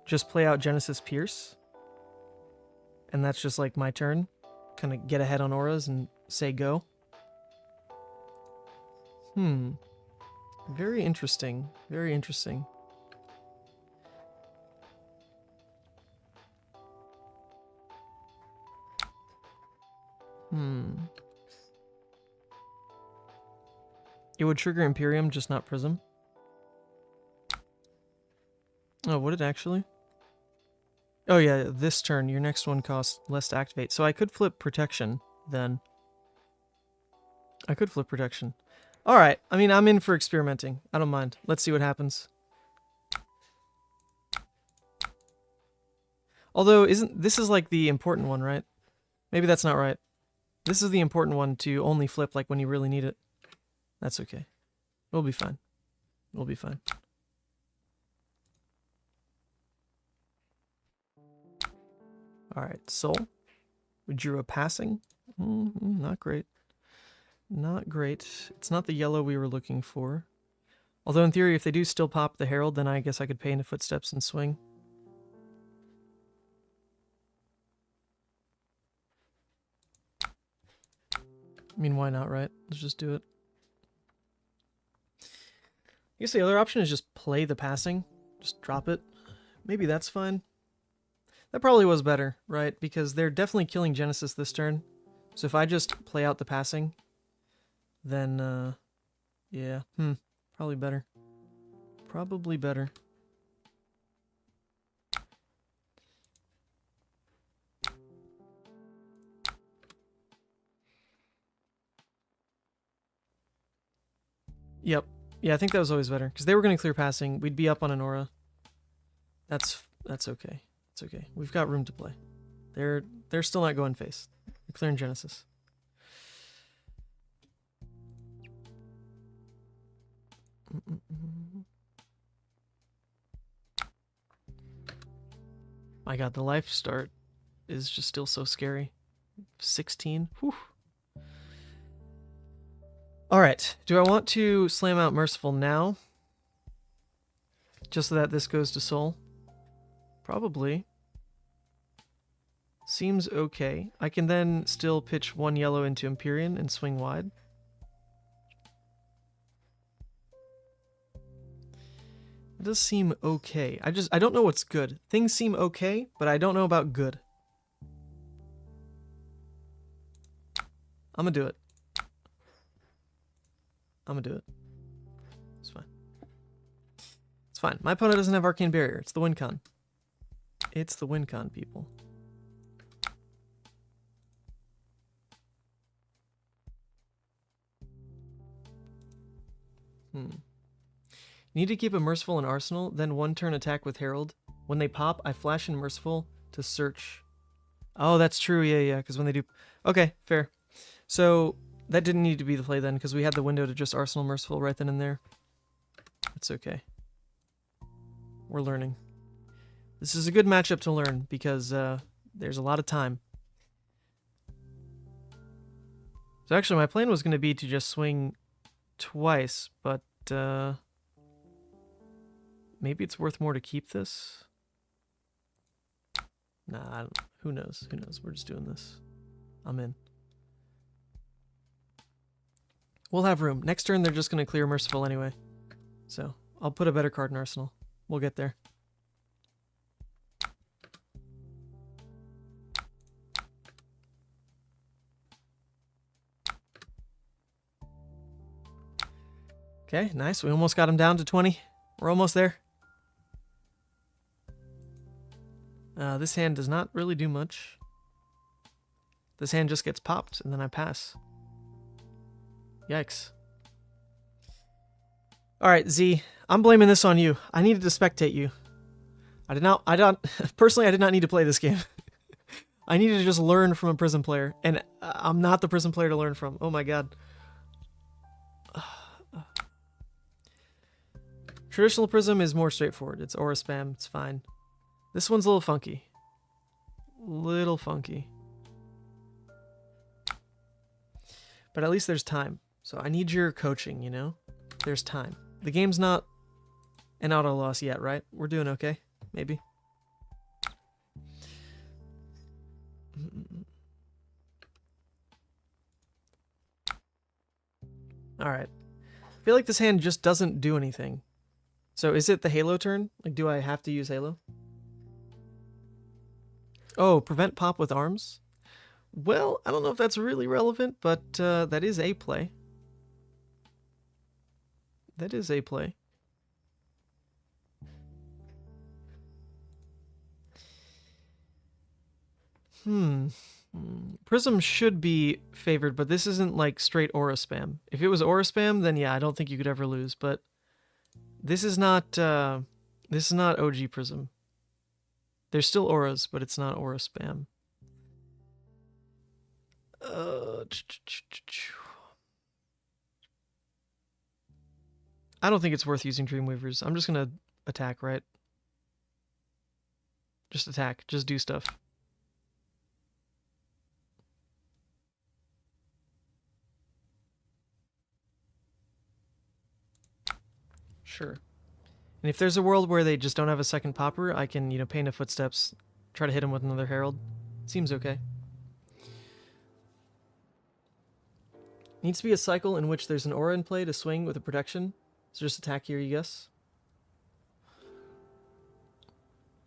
just play out Genesis Pierce. And that's just like my turn. Kind of get ahead on auras and say go. Very interesting. Very interesting. It would trigger Imperium, just not Prism. Oh, would it actually? Oh yeah, this turn, your next one costs less to activate. So I could flip Protection, then. I could flip Protection. Alright, I mean, I'm in for experimenting. I don't mind. Let's see what happens. Although, this is like the important one, right? Maybe that's not right. This is the important one to only flip like when you really need it. That's okay. We'll be fine. We'll be fine. Alright, Soul. We drew a passing. Not great. Not great. It's not the yellow we were looking for. Although in theory, if they do still pop the Herald, then I guess I could pay into Footsteps and swing. I mean, why not, right? Let's just do it. I guess the other option is just play the passing. Just drop it. Maybe that's fine. That probably was better, right? Because they're definitely killing Genesis this turn. So if I just play out the passing, then, yeah. Probably better. Probably better. Yep. Yeah, I think that was always better. Because they were going to clear passing. We'd be up on an aura. That's okay. It's okay. We've got room to play. They're still not going face. They're clearing Genesis. I got the life start. is just still so scary. 16. Whew. All right. Do I want to slam out Merciful now? Just so that this goes to Soul? Probably. Seems okay. I can then still pitch 1 yellow into Empyrean and swing wide. It does seem okay. I don't know what's good. Things seem okay, but I don't know about good. I'm gonna do it. I'm gonna do it. It's fine. It's fine. My opponent doesn't have Arcane Barrier. It's the win con. It's the win con, people. You need to keep a Merciful in Arsenal, then 1 turn attack with Herald. When they pop, I flash in Merciful to search. Oh, that's true. Yeah, because when they do... Okay, fair. So, that didn't need to be the play then, because we had the window to just Arsenal Merciful right then and there. It's okay. We're learning. This is a good matchup to learn, because there's a lot of time. So actually, my plan was going to be to just swing twice, but maybe it's worth more to keep this. Nah, I don't, who knows? Who knows? We're just doing this. I'm in. We'll have room. Next turn, they're just going to clear Merciful anyway. So, I'll put a better card in Arsenal. We'll get there. Okay, nice. We almost got him down to 20. We're almost there. This hand does not really do much. This hand just gets popped, and then I pass. Yikes. Alright, Z. I'm blaming this on you. I needed to spectate you. Personally, I did not need to play this game. I needed to just learn from a Prism player, and I'm not the Prism player to learn from. Oh my god. Traditional Prism is more straightforward. It's aura spam. It's fine. This one's a little funky. Little funky. But at least there's time. So I need your coaching, you know? There's time. The game's not an auto loss yet, right? We're doing okay. Maybe. Alright. I feel like this hand just doesn't do anything. So is it the Halo turn? Like, do I have to use Halo? Oh, prevent pop with arms? Well, I don't know if that's really relevant, but that is a play. That is a play. Prism should be favored, but this isn't like straight aura spam. If it was aura spam, then yeah, I don't think you could ever lose, but this is not OG Prism. There's still auras, but it's not aura spam. I don't think it's worth using Dreamweavers. I'm just gonna attack, right? Just attack. Just do stuff. Sure. And if there's a world where they just don't have a second popper, I can, Paint of Footsteps, try to hit him with another Herald. Seems okay. Needs to be a cycle in which there's an aura in play to swing with a protection. So just attack here, you guess?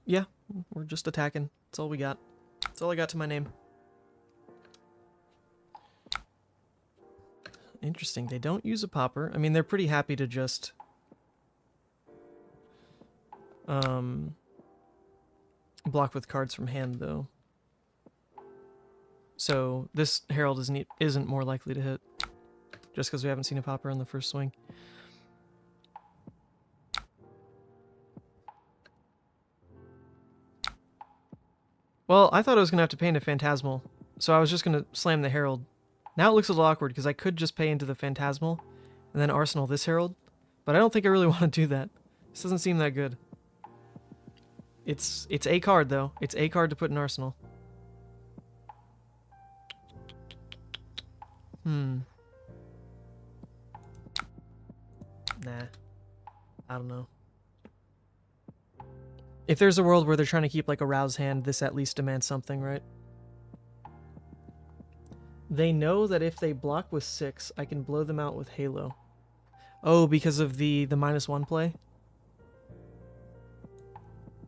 Yeah, we're just attacking. That's all we got. That's all I got to my name. Interesting. They don't use a popper. I mean, they're pretty happy to just... block with cards from hand, though. So this Herald isn't more likely to hit, just because we haven't seen a popper on the first swing. Well, I thought I was going to have to pay into Phantasmal, so I was just going to slam the Herald. Now it looks a little awkward, because I could just pay into the Phantasmal, and then Arsenal this Herald, but I don't think I really want to do that. This doesn't seem that good. It's a card, though. It's a card to put in Arsenal. Nah. I don't know. If there's a world where they're trying to keep like a Rouse hand, this at least demands something, right? They know that if they block with 6, I can blow them out with Halo. Oh, because of the -1 play?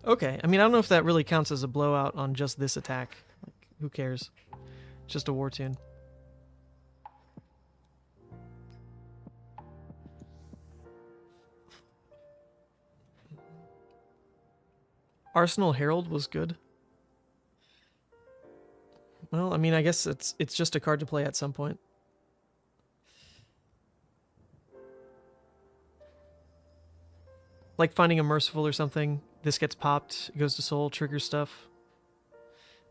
Okay, I mean, I don't know if that really counts as a blowout on just this attack. Like, who cares? It's just a war tune. Arsenal Herald was good. Well, I mean, I guess it's just a card to play at some point. Like finding a Merciful or something. This gets popped, it goes to soul, triggers stuff.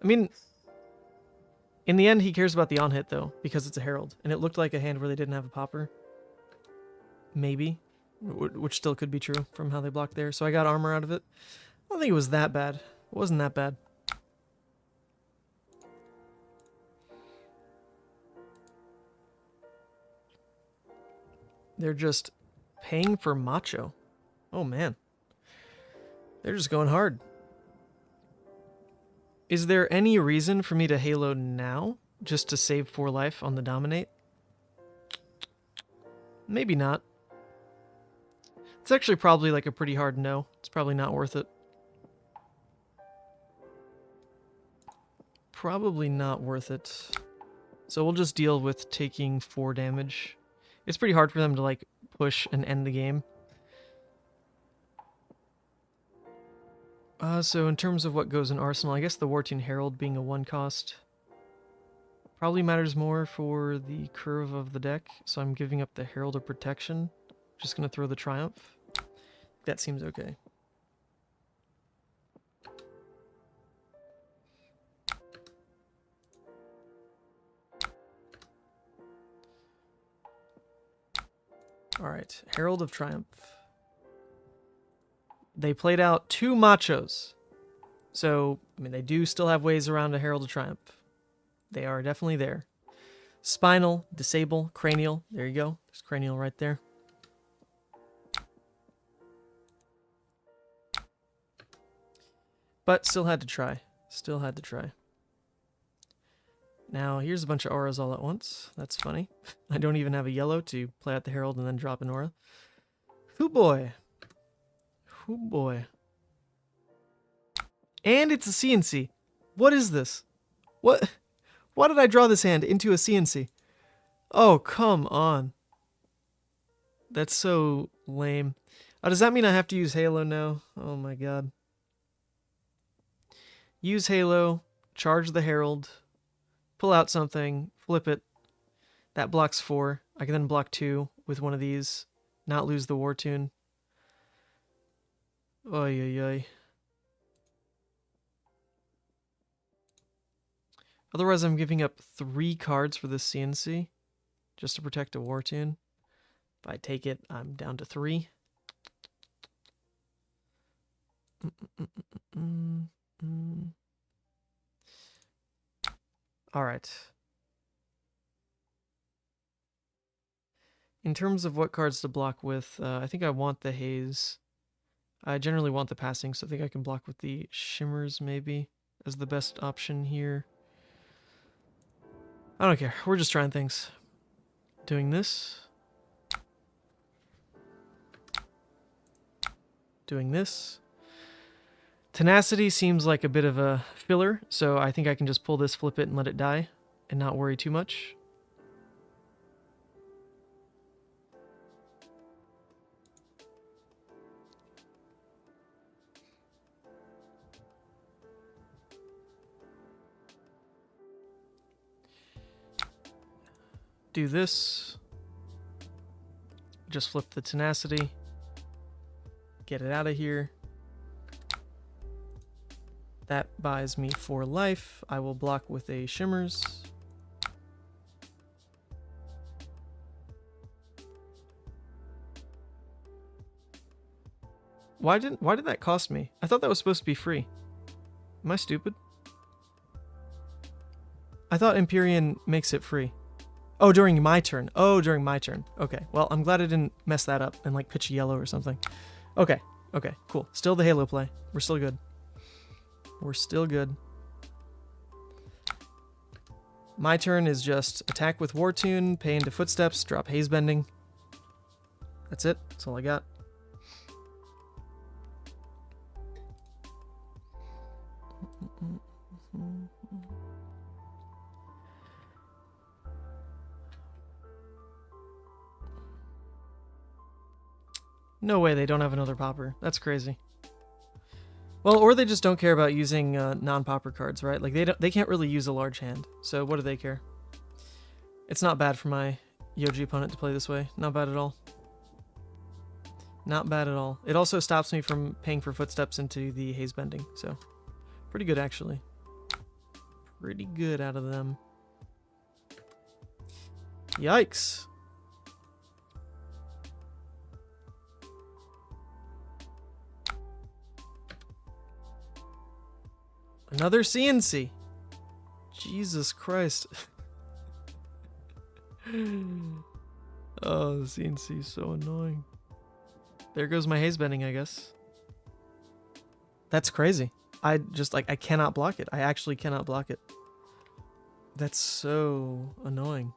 I mean, in the end, he cares about the on-hit, though, because it's a Herald. And it looked like a hand where they didn't have a popper. Maybe. Which still could be true from how they blocked there. So I got armor out of it. I don't think it was that bad. It wasn't that bad. They're just paying for Macho. Oh, man. They're just going hard. Is there any reason for me to Halo now? Just to save 4 life on the Dominate? Maybe not. It's actually probably like a pretty hard no. It's probably not worth it. Probably not worth it. So we'll just deal with taking 4 damage. It's pretty hard for them to like push and end the game. So in terms of what goes in Arsenal, I guess the Wartune Herald being a 1 cost probably matters more for the curve of the deck. So I'm giving up the Herald of Protection. Just going to throw the Triumph. That seems okay. Alright, Herald of Triumph. They played out 2 Machos. So, I mean, they do still have ways around a Herald of Triumph. They are definitely there. Spinal, Disable, Cranial. There you go. There's Cranial right there. But still had to try. Still had to try. Now, here's a bunch of auras all at once. That's funny. I don't even have a yellow to play out the Herald and then drop an aura. Hoo boy. Hoo boy. And it's a CNC. What is this? What? Why did I draw this hand into a CNC? Oh, come on. That's so lame. Oh, does that mean I have to use Halo now? Oh my god. Use Halo, charge the Herald, pull out something, flip it. That blocks 4. I can then block 2 with one of these, not lose the War Tune. Oy, oy, oy. Otherwise, I'm giving up 3 cards for this CNC just to protect a War Tune. If I take it, I'm down to 3. All right. In terms of what cards to block with, I think I want the Haze. I generally want the Passing, so I think I can block with the Shimmers maybe as the best option here. I don't care. We're just trying things. Doing this. Doing this. Tenacity seems like a bit of a filler, so I think I can just pull this, flip it, and let it die, and not worry too much. Do this. Just flip the Tenacity. Get it out of here. That buys me 4 life. I will block with a Shimmers. Why did that cost me? I thought that was supposed to be free. Am I stupid? I thought Empyrean makes it free. Oh, during my turn. Oh, during my turn. Okay. Well, I'm glad I didn't mess that up and like pitch a yellow or something. Okay. Okay, cool. Still the Halo play. We're still good. We're still good. My turn is just attack with War Tune, pay into Footsteps, drop Haze Bending. That's it. That's all I got. No way they don't have another popper. That's crazy. Well, or they just don't care about using non-popper cards, right? Like they can't really use a large hand. So what do they care? It's not bad for my Yoji opponent to play this way. Not bad at all. Not bad at all. It also stops me from paying for Footsteps into the Haze Bending. So pretty good, actually. Pretty good out of them. Yikes. Another CNC. Jesus Christ. Oh, the CNC is so annoying. There goes my Haze Bending, I guess. That's crazy. I cannot block it. I actually cannot block it. That's so annoying.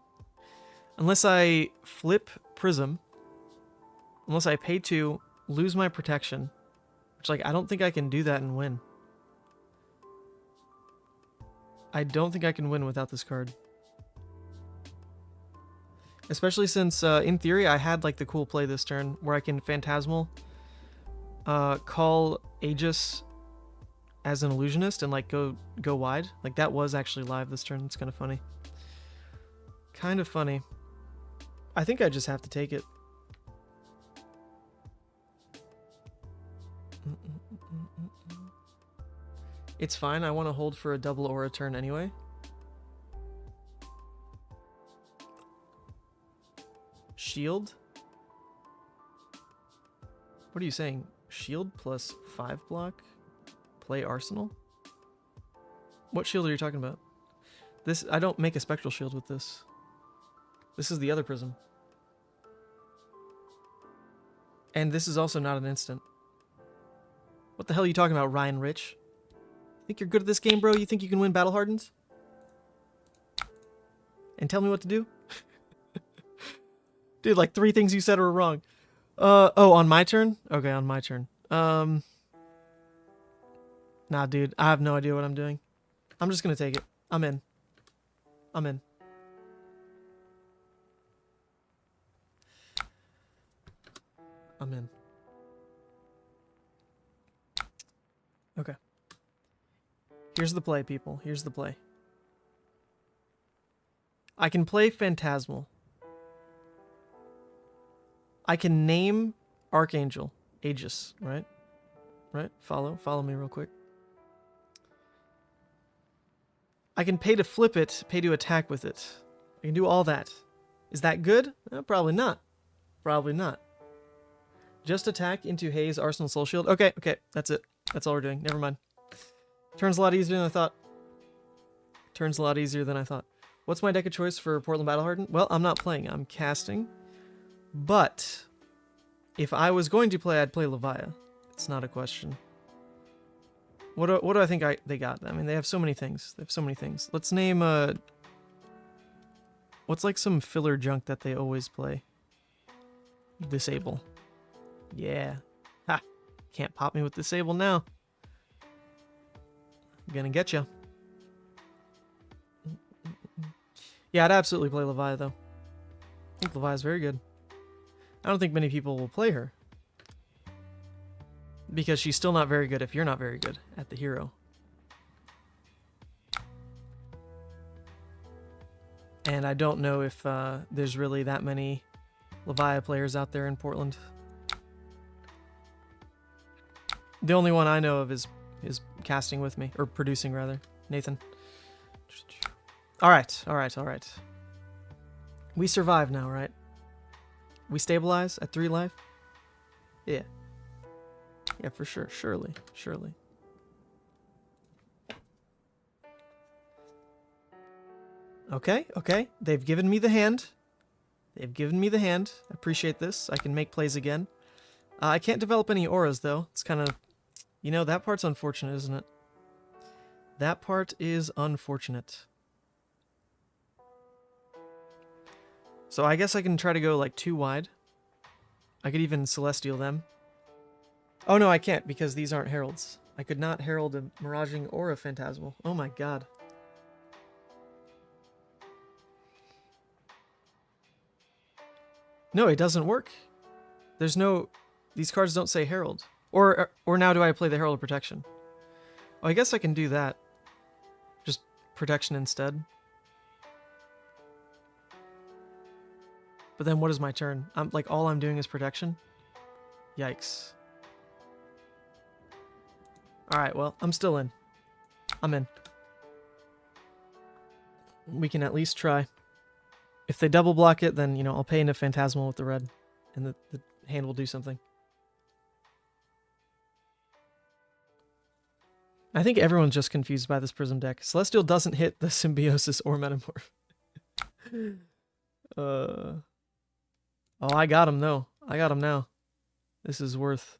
Unless I flip Prism. Unless I pay 2, lose my protection. Which, like, I don't think I can do that and win. I don't think I can win without this card. Especially since, in theory, I had, like, the cool play this turn where I can Phantasmal, call Aegis as an illusionist and, like, go wide. Like, that was actually live this turn. It's kind of funny. Kind of funny. I think I just have to take it. It's fine. I want to hold for a double aura turn anyway. Shield? What are you saying? Shield plus 5 block? Play Arsenal? What shield are you talking about? This, I don't make a spectral shield with this. This is the other Prism. And this is also not an instant. What the hell are you talking about, Ryan Rich? Think you're good at this game, bro? You think you can win Battle Hardens? And tell me what to do? Dude, like 3 things you said were wrong. Oh, on my turn? Okay, on my turn. Nah, dude, I have no idea what I'm doing. I'm just gonna take it. I'm in. I'm in. I'm in. Okay. Here's the play, people. Here's the play. I can play Phantasmal. I can name Archangel. Aegis, right? Right? Follow me real quick. I can pay to flip it, pay to attack with it. I can do all that. Is that good? Probably not. Probably not. Just attack into Haze, Arsenal, Soul Shield. Okay, okay, that's it. That's all we're doing. Never mind. Turns a lot easier than I thought. Turns a lot easier than I thought. What's my deck of choice for Portland Battle Hardened? Well, I'm not playing. I'm casting. But if I was going to play, I'd play Levia. It's not a question. What do I think they got? I mean, they have so many things. They have so many things. Let's name what's like some filler junk that they always play? Disable. Yeah. Ha! Can't pop me with Disable now. I'm gonna get you. Yeah, I'd absolutely play Levia, though. I think Levia's very good. I don't think many people will play her. Because she's still not very good if you're not very good at the hero. And I don't know if there's really that many Levia players out there in Portland. The only one I know of is casting with me, or producing rather, Nathan. Alright, alright, alright. We survive now, right? We stabilize at 3 life? Yeah. Yeah, for sure. Surely. Okay, okay. They've given me the hand. They've given me the hand. I appreciate this. I can make plays again. I can't develop any auras, though. It's kind of... You know, that part's unfortunate, isn't it? That part is unfortunate. So I guess I can try to go, like, 2 wide. I could even Celestial them. Oh, no, I can't, because these aren't heralds. I could not herald a Miraging or a Phantasmal. Oh my god. No, it doesn't work. There's no... These cards don't say herald. Or now do I play the Herald of Protection? Oh, I guess I can do that. Just protection instead. But then what is my turn? Like, all I'm doing is protection? Yikes. Alright, well, I'm still in. I'm in. We can at least try. If they double block it, then, you know, I'll pay in a Phantasmal with the red. And the hand will do something. I think everyone's just confused by this Prism deck. Celestial doesn't hit the Symbiosis or Metamorph. Oh, I got him, though. I got him now. This is worth...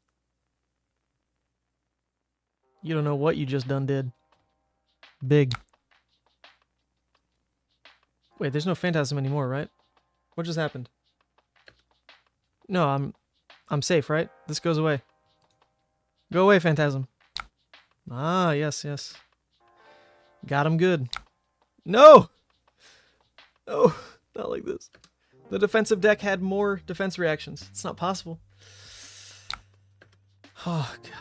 You don't know what you just done did. Big. Wait, there's no Phantasm anymore, right? What just happened? No, I'm safe, right? This goes away. Go away, Phantasm. Ah, yes, yes. Got him good. No! No, not like this. The defensive deck had more defense reactions. It's not possible. Oh, God.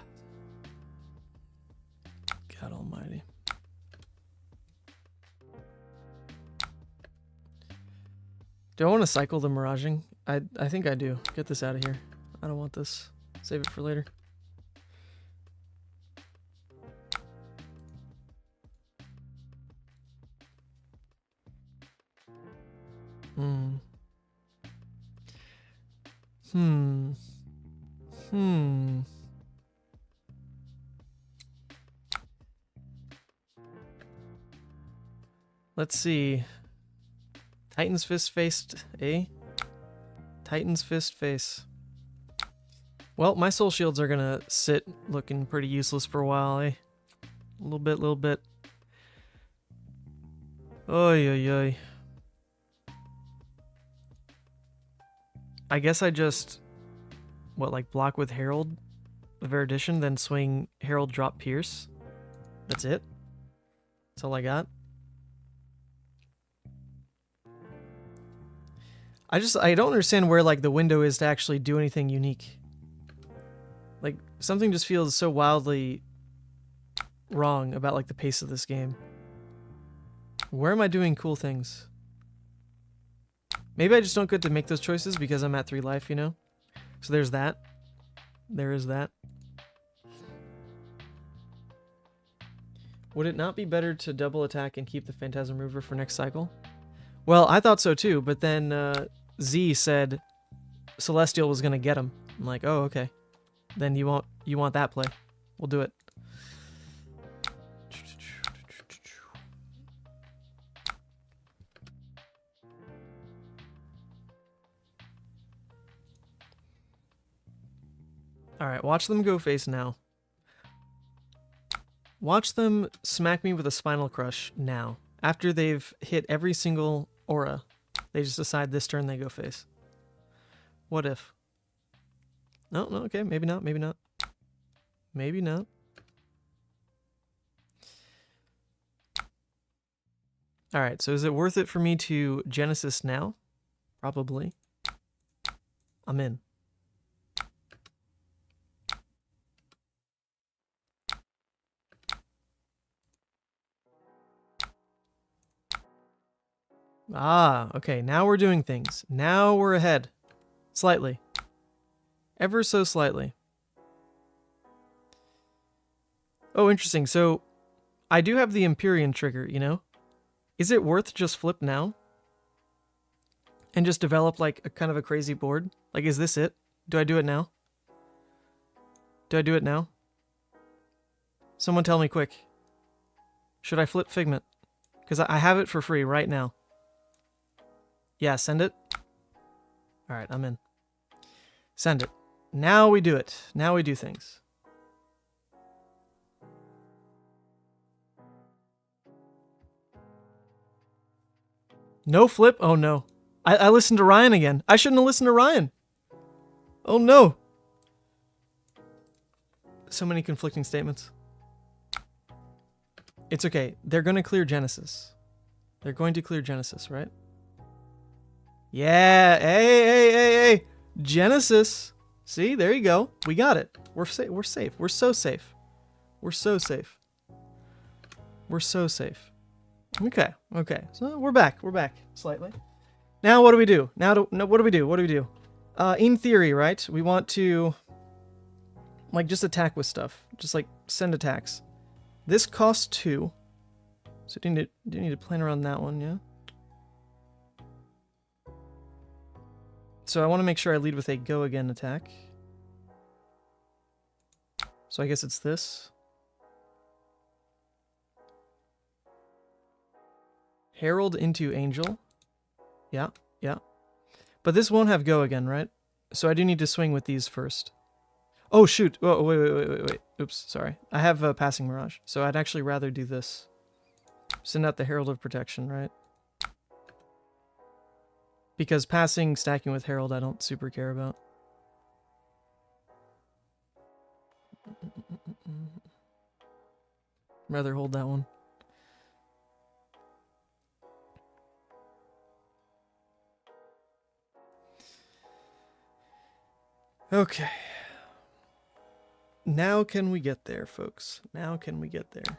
God almighty. Do I want to cycle the Miraging? I think I do. Get this out of here. I don't want this. Save it for later. Let's see. Titan's Fist faced A. Titan's Fist face. Well, my soul shields are gonna sit looking pretty useless for a while, eh? A little bit. Oy, oy, oy. I guess I just, like block with Herald of Erudition, then swing Herald, drop Pierce. That's it. That's all I got. I don't understand where, like, the window is to actually do anything unique. Like, something just feels so wildly wrong about, like, the pace of this game. Where am I doing cool things? Maybe I just don't get to make those choices because I'm at 3 life, you know? So there's that. There is that. Would it not be better to double attack and keep the Phantasm Remover for next cycle? Well, I thought so too, but then Z said Celestial was gonna get him. I'm like, oh, okay. Then you want that play. We'll do it. Alright, watch them go face now. Watch them smack me with a Spinal Crush now. After they've hit every single aura, they just decide this turn they go face. What if? No, okay, maybe not, maybe not. Maybe not. Alright, so is it worth it for me to Genesis now? Probably. I'm in. Ah, okay, now we're doing things. Now we're ahead. Slightly. Ever so slightly. Oh, interesting. So, I do have the Empyrean trigger, you know? Is it worth just flip now? And just develop, like, a kind of a crazy board? Like, is this it? Do I do it now? Do I do it now? Someone tell me quick. Should I flip Figment? Because I have it for free right now. Yeah, send it. All right, I'm in. Send it. Now we do it. Now we do things. No flip? Oh no. I listened to Ryan again. I shouldn't have listened to Ryan. Oh no. So many conflicting statements. It's okay. They're going to clear Genesis. They're going to clear Genesis, right? Yeah. Hey. Genesis. See, there you go. We got it. We're safe. We're safe. We're so safe. We're so safe. We're so safe. Okay. So we're back. We're back slightly. Now what do we do? What do we do? What do we do? In theory, right? We want to like just attack with stuff. Just like send attacks. This costs 2. So do you need to plan around that one, yeah? So I want to make sure I lead with a go again attack. So I guess it's this. Herald into Angel. Yeah. But this won't have go again, right? So I do need to swing with these first. Oh, shoot. Oh, wait. Oops, sorry. I have a Passing Mirage, so I'd actually rather do this. Send out the Herald of Protection, right? Because passing, stacking with Herald, I don't super care about. Rather hold that one. Okay. Now can we get there, folks? Now can we get there?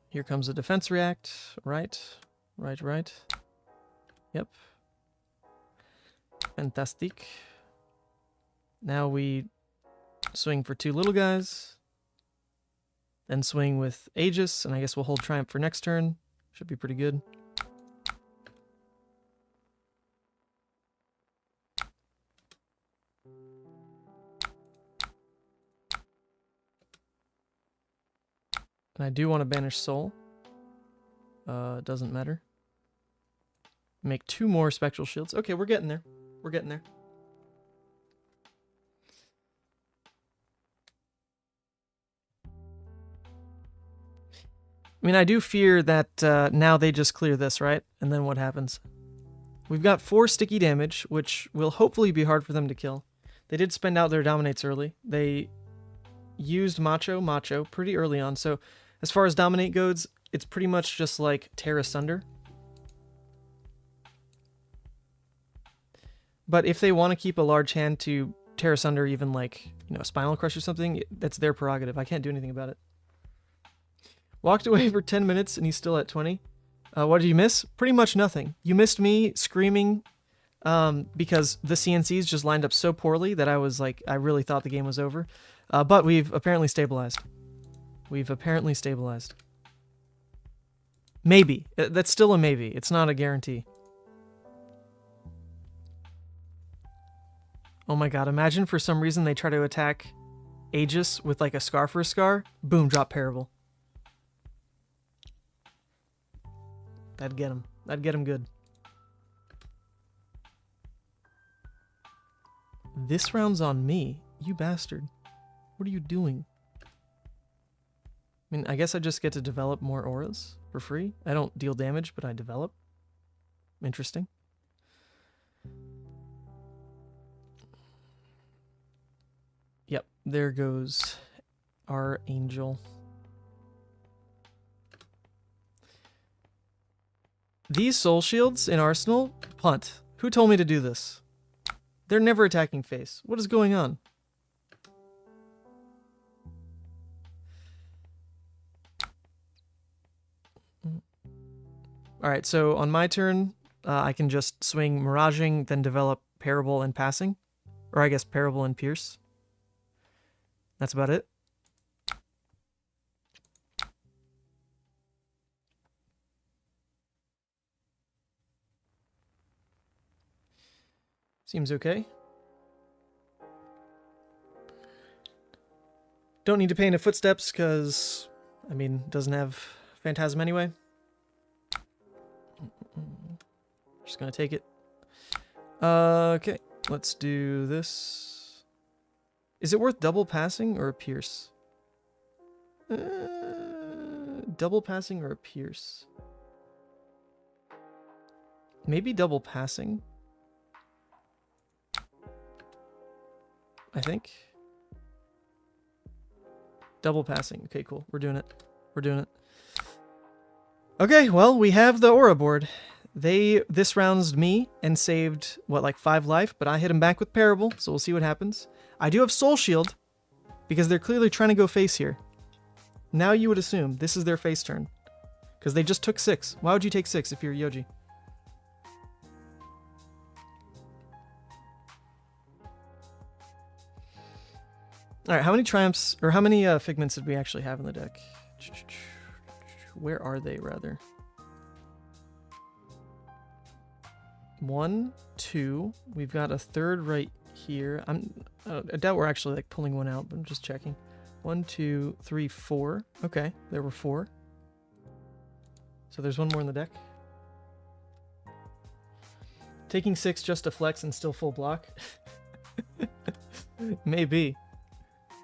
Here comes a defense react. Right. Yep. Fantastic. Now we swing for 2 little guys. Then swing with Aegis, and I guess we'll hold Triumph for next turn. Should be pretty good. And I do want to banish Soul. Doesn't matter. Make 2 more Spectral Shields. Okay, we're getting there. We're getting there. I mean, I do fear that now they just clear this, right? And then what happens? We've got 4 sticky damage, which will hopefully be hard for them to kill. They did spend out their Dominates early. They used Macho pretty early on. So as far as Dominate goes, it's pretty much just like Tear Asunder. But if they want to keep a large hand to Tear Asunder, even like, Spinal Crush or something, that's their prerogative. I can't do anything about it. Walked away for 10 minutes and he's still at 20. What did you miss? Pretty much nothing. You missed me screaming because the CNCs just lined up so poorly that I was like, I really thought the game was over. But we've apparently stabilized. Maybe. That's still a maybe. It's not a guarantee. Oh my god, imagine for some reason they try to attack Aegis with like a Scar for a Scar. Boom, drop Parable. That'd get him. That'd get him good. This round's on me. You bastard. What are you doing? I mean, I guess I just get to develop more auras for free. I don't deal damage, but I develop. Interesting. Yep, there goes our angel. These soul shields in Arsenal? Punt. Who told me to do this? They're never attacking face. What is going on? Alright, so on my turn, I can just swing Miraging, then develop Parable and Passing. Or I guess Parable and Pierce. That's about it. Seems okay. Don't need to paint a footsteps because, I mean, it doesn't have Phantasm anyway. Just gonna take it. Okay, let's do this. Is it worth double passing or a pierce? Double passing or a pierce? Maybe double passing. I think. Double passing. Okay, cool. We're doing it. We're doing it. Okay, well, we have the aura board. This rounds me and saved, what, like 5 life, but I hit him back with Parable, so we'll see what happens. I do have Soul Shield, because they're clearly trying to go face here. Now you would assume this is their face turn, because they just took 6. Why would you take 6 if you're Yoji? Alright, how many Triumphs, or how many Figments did we actually have in the deck? Where are they, rather? 1, 2. We've got a third right here. I doubt we're actually like pulling one out, but I'm just checking. 1, 2, 3, 4. Okay, there were 4. So there's one more in the deck. Taking 6 just to flex and still full block? Maybe.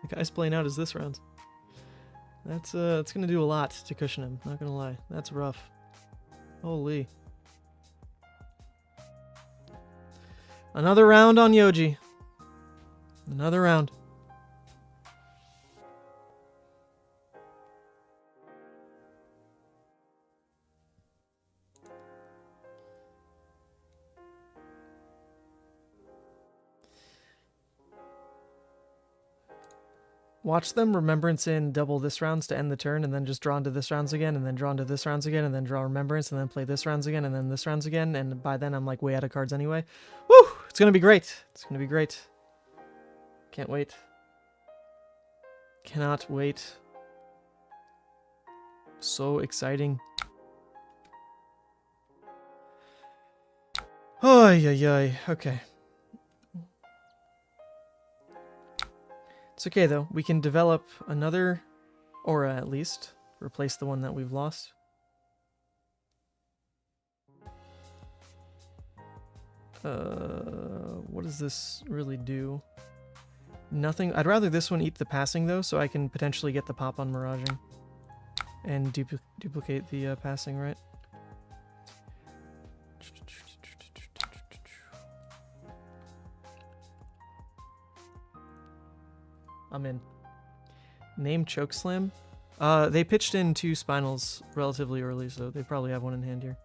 The guy's playing out as this round. That's gonna do a lot to cushion him, not gonna lie. That's rough. Holy. Another round on Yoji. Another round. Watch them Remembrance in double this rounds to end the turn, and then just draw into this rounds again, and then draw into this rounds again, and then draw Remembrance, and then play this rounds again, and then this rounds again, and by then I'm like way out of cards anyway. Woo! It's gonna be great. It's gonna be great. Can't wait. Cannot wait. So exciting. Oh, yeah. Okay. It's okay, though. We can develop another aura, at least. Replace the one that we've lost. What does this really do? Nothing. I'd rather this one eat the passing, though, so I can potentially get the pop on Miraging. And duplicate the passing, right? I'm in. Name Chokeslam? They pitched in 2 Spinals relatively early, so they probably have one in hand here.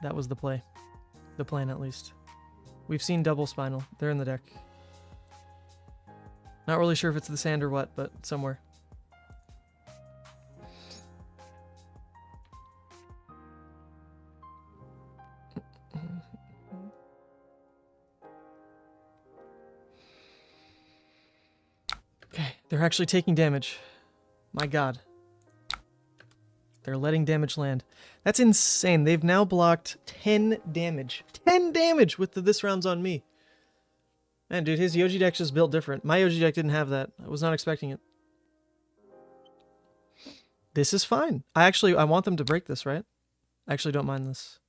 That was the play. The plan, at least. We've seen double Spinal. They're in the deck. Not really sure if it's the sand or what, but somewhere. They're actually taking damage. My god. They're letting damage land. That's insane. They've now blocked 10 damage. 10 damage with the this round's on me. Man, dude, his Yoji deck's just built different. My Yoji deck didn't have that. I was not expecting it. This is fine. I want them to break this, right? I actually don't mind this.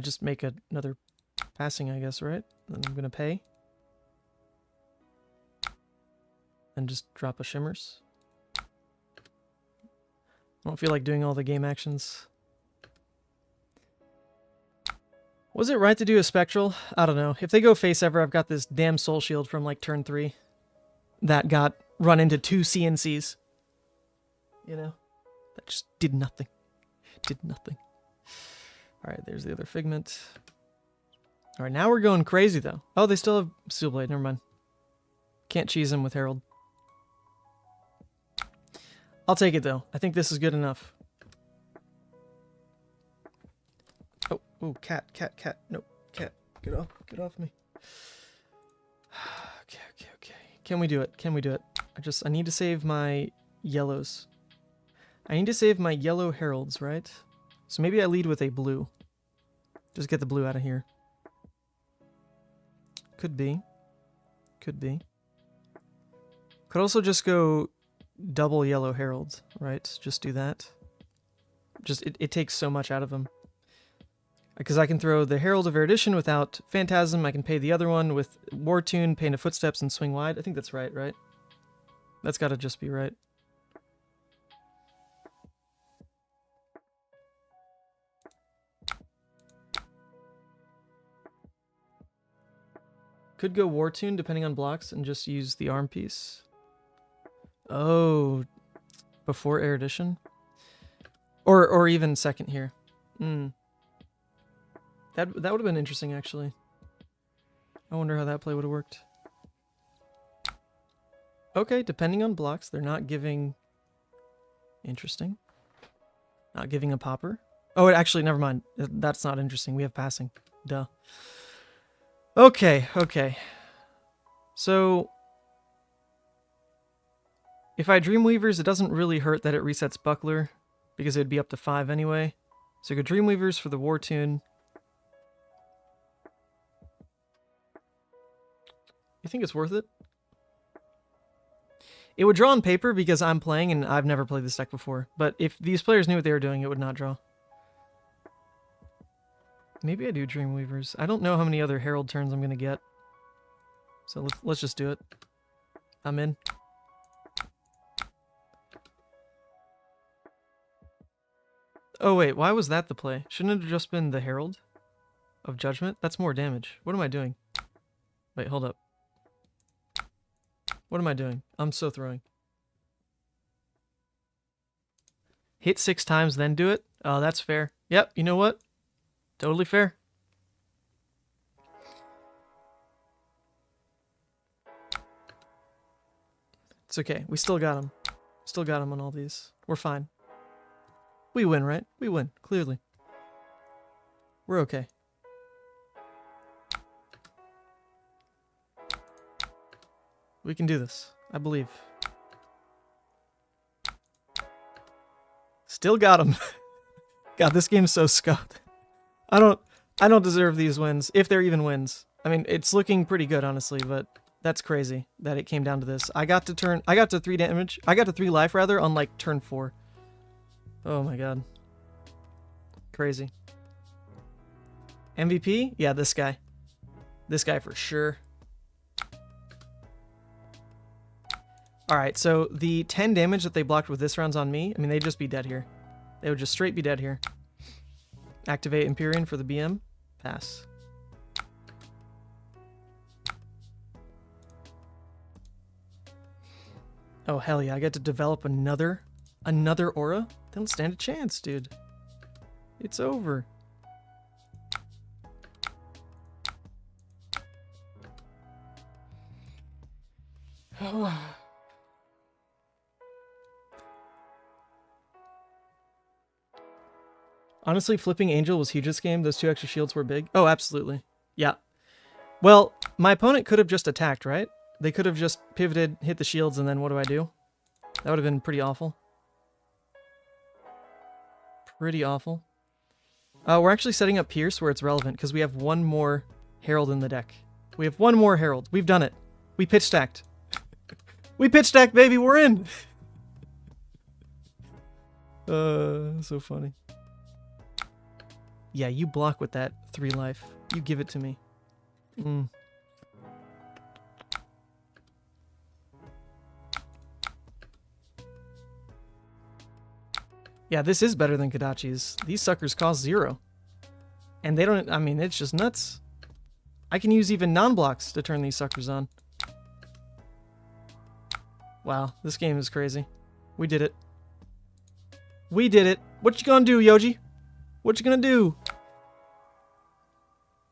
Just make another passing, I guess, right? Then I'm gonna pay. And just drop a Shimmers. I don't feel like doing all the game actions. Was it right to do a Spectral? I don't know. If they go face ever, I've got this damn Soul Shield from like turn 3 that got run into 2 CNCs. You know? That just did nothing. Did nothing. Alright, there's the other Figment. Alright, now we're going crazy, though. Oh, they still have Steel Blade. Never mind. Can't cheese him with Herald. I'll take it, though. I think this is good enough. Oh, cat. No, cat. Get off me. Okay. Can we do it? I need to save my yellows. I need to save my yellow Heralds, right? So maybe I lead with a blue. Just get the blue out of here. Could be. Could be. Could also just go double yellow herald, right? Just do that. Just it takes so much out of them. Because I can throw the Herald of Erudition without Phantasm. I can pay the other one with War Tune, Pain of Footsteps, and Swing Wide. I think that's right, right? That's got to just be right. Could go War Tune depending on blocks and just use the arm piece. Oh, before Erudition? Or even second here. That would have been interesting, actually. I wonder how that play would have worked. Okay, depending on blocks, they're not giving... Interesting. Not giving a popper. Oh, actually, never mind. That's not interesting. We have passing. Duh. Okay, okay. So... if I Dreamweavers, it doesn't really hurt that it resets Buckler, because it would be up to 5 anyway. So go Dreamweavers for the War Tune. You think it's worth it? It would draw on paper because I'm playing and I've never played this deck before. But if these players knew what they were doing, it would not draw. Maybe I do Dreamweavers. I don't know how many other Herald turns I'm going to get. So let's just do it. I'm in. Oh wait, why was that the play? Shouldn't it have just been the Herald of Judgment? That's more damage. What am I doing? Wait, hold up. What am I doing? I'm so throwing. Hit 6 times, then do it? Oh, that's fair. Yep, you know what? Totally fair. It's okay. We still got him. Still got him on all these. We're fine. We win, right? We win, clearly. We're okay. We can do this. I believe. Still got him. God, this game's so scuffed. I don't deserve these wins, if they're even wins. I mean, it's looking pretty good, honestly, but that's crazy that it came down to this. I got to 3 damage. I got to 3 life, rather, on, like, turn 4. Oh my god. Crazy. MVP? Yeah, this guy. This guy for sure. Alright, so the 10 damage that they blocked with this round's on me. I mean, they'd just be dead here. They would just straight be dead here. Activate Empyrean for the BM. Pass. Oh, hell yeah. I get to develop another aura? They don't stand a chance, dude. It's over. Honestly, flipping Angel was huge this game. Those 2 extra shields were big. Oh, absolutely. Yeah. Well, my opponent could have just attacked, right? They could have just pivoted, hit the shields, and then what do? That would have been pretty awful. Pretty awful. We're actually setting up Pierce where it's relevant, because we have 1 more Herald in the deck. We have 1 more Herald. We've done it. We pitch stacked. We pitch stacked, baby! We're in! So funny. Yeah, you block with that 3 life. You give it to me. Yeah, this is better than Kodachi's. These suckers cost 0. And they don't... I mean, it's just nuts. I can use even non-blocks to turn these suckers on. Wow, this game is crazy. We did it. We did it. What you gonna do, Yoji? What you gonna do?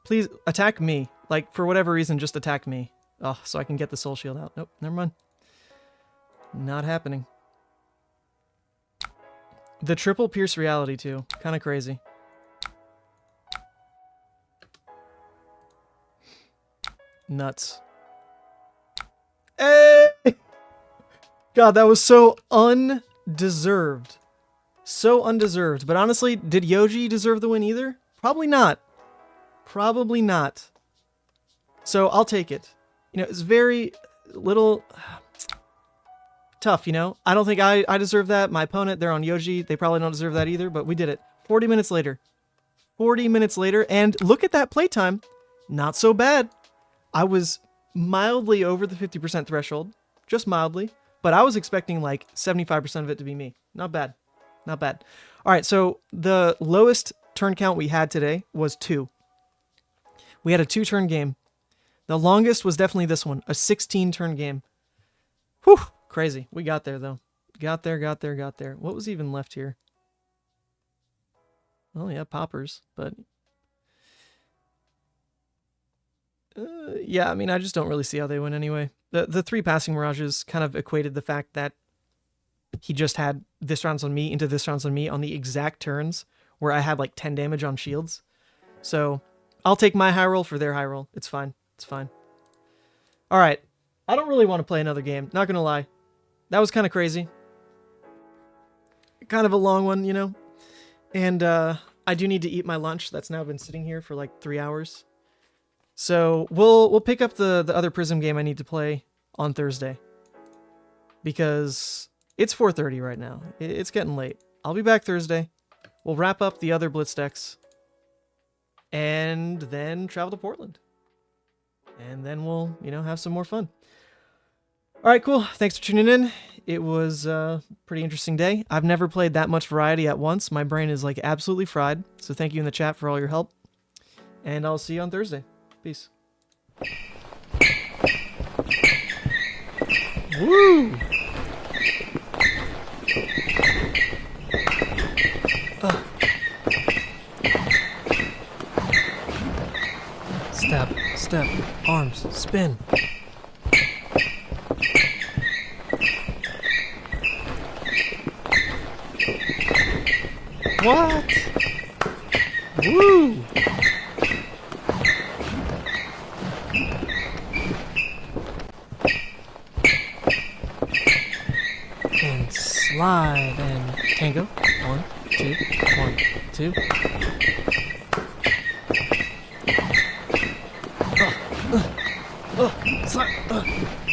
Please, attack me. Like, for whatever reason, just attack me. Oh, so I can get the soul shield out. Nope, never mind. Not happening. The triple pierce reality, too. Kind of crazy. Nuts. Hey! God, that was so undeserved. So undeserved. But honestly, did Yoji deserve the win either? Probably not. Probably not. So I'll take it. You know, it's very little tough, you know? I don't think I deserve that. My opponent, they're on Yoji. They probably don't deserve that either, but we did it. 40 minutes later. 40 minutes later, and look at that playtime. Not so bad. I was mildly over the 50% threshold. Just mildly. But I was expecting like 75% of it to be me. Not bad. Not bad. All right, so the lowest turn count we had today was 2. We had a 2-turn game. The longest was definitely this one, a 16-turn game. Whew, crazy. We got there, though. Got there. What was even left here? Oh, yeah, poppers, but... yeah, I mean, I just don't really see how they win anyway. The 3 passing mirages kind of equated the fact that he just had this round's on me into this round's on me on the exact turns where I had like 10 damage on shields. So I'll take my high roll for their high roll. It's fine. It's fine. All right. I don't really want to play another game. Not going to lie. That was kind of crazy. Kind of a long one, you know? And I do need to eat my lunch. That's now been sitting here for like 3 hours. So we'll pick up the other Prism game I need to play on Thursday. Because it's 4:30 right now. It's getting late. I'll be back Thursday. We'll wrap up the other Blitz decks. And then travel to Portland. And then we'll, you know, have some more fun. All right, cool. Thanks for tuning in. It was a pretty interesting day. I've never played that much variety at once. My brain is like absolutely fried. So thank you in the chat for all your help. And I'll see you on Thursday. Peace. Woo! Step, arms, spin. What? Woo! And slide and tango. 1, 2, 1, 2. Slide.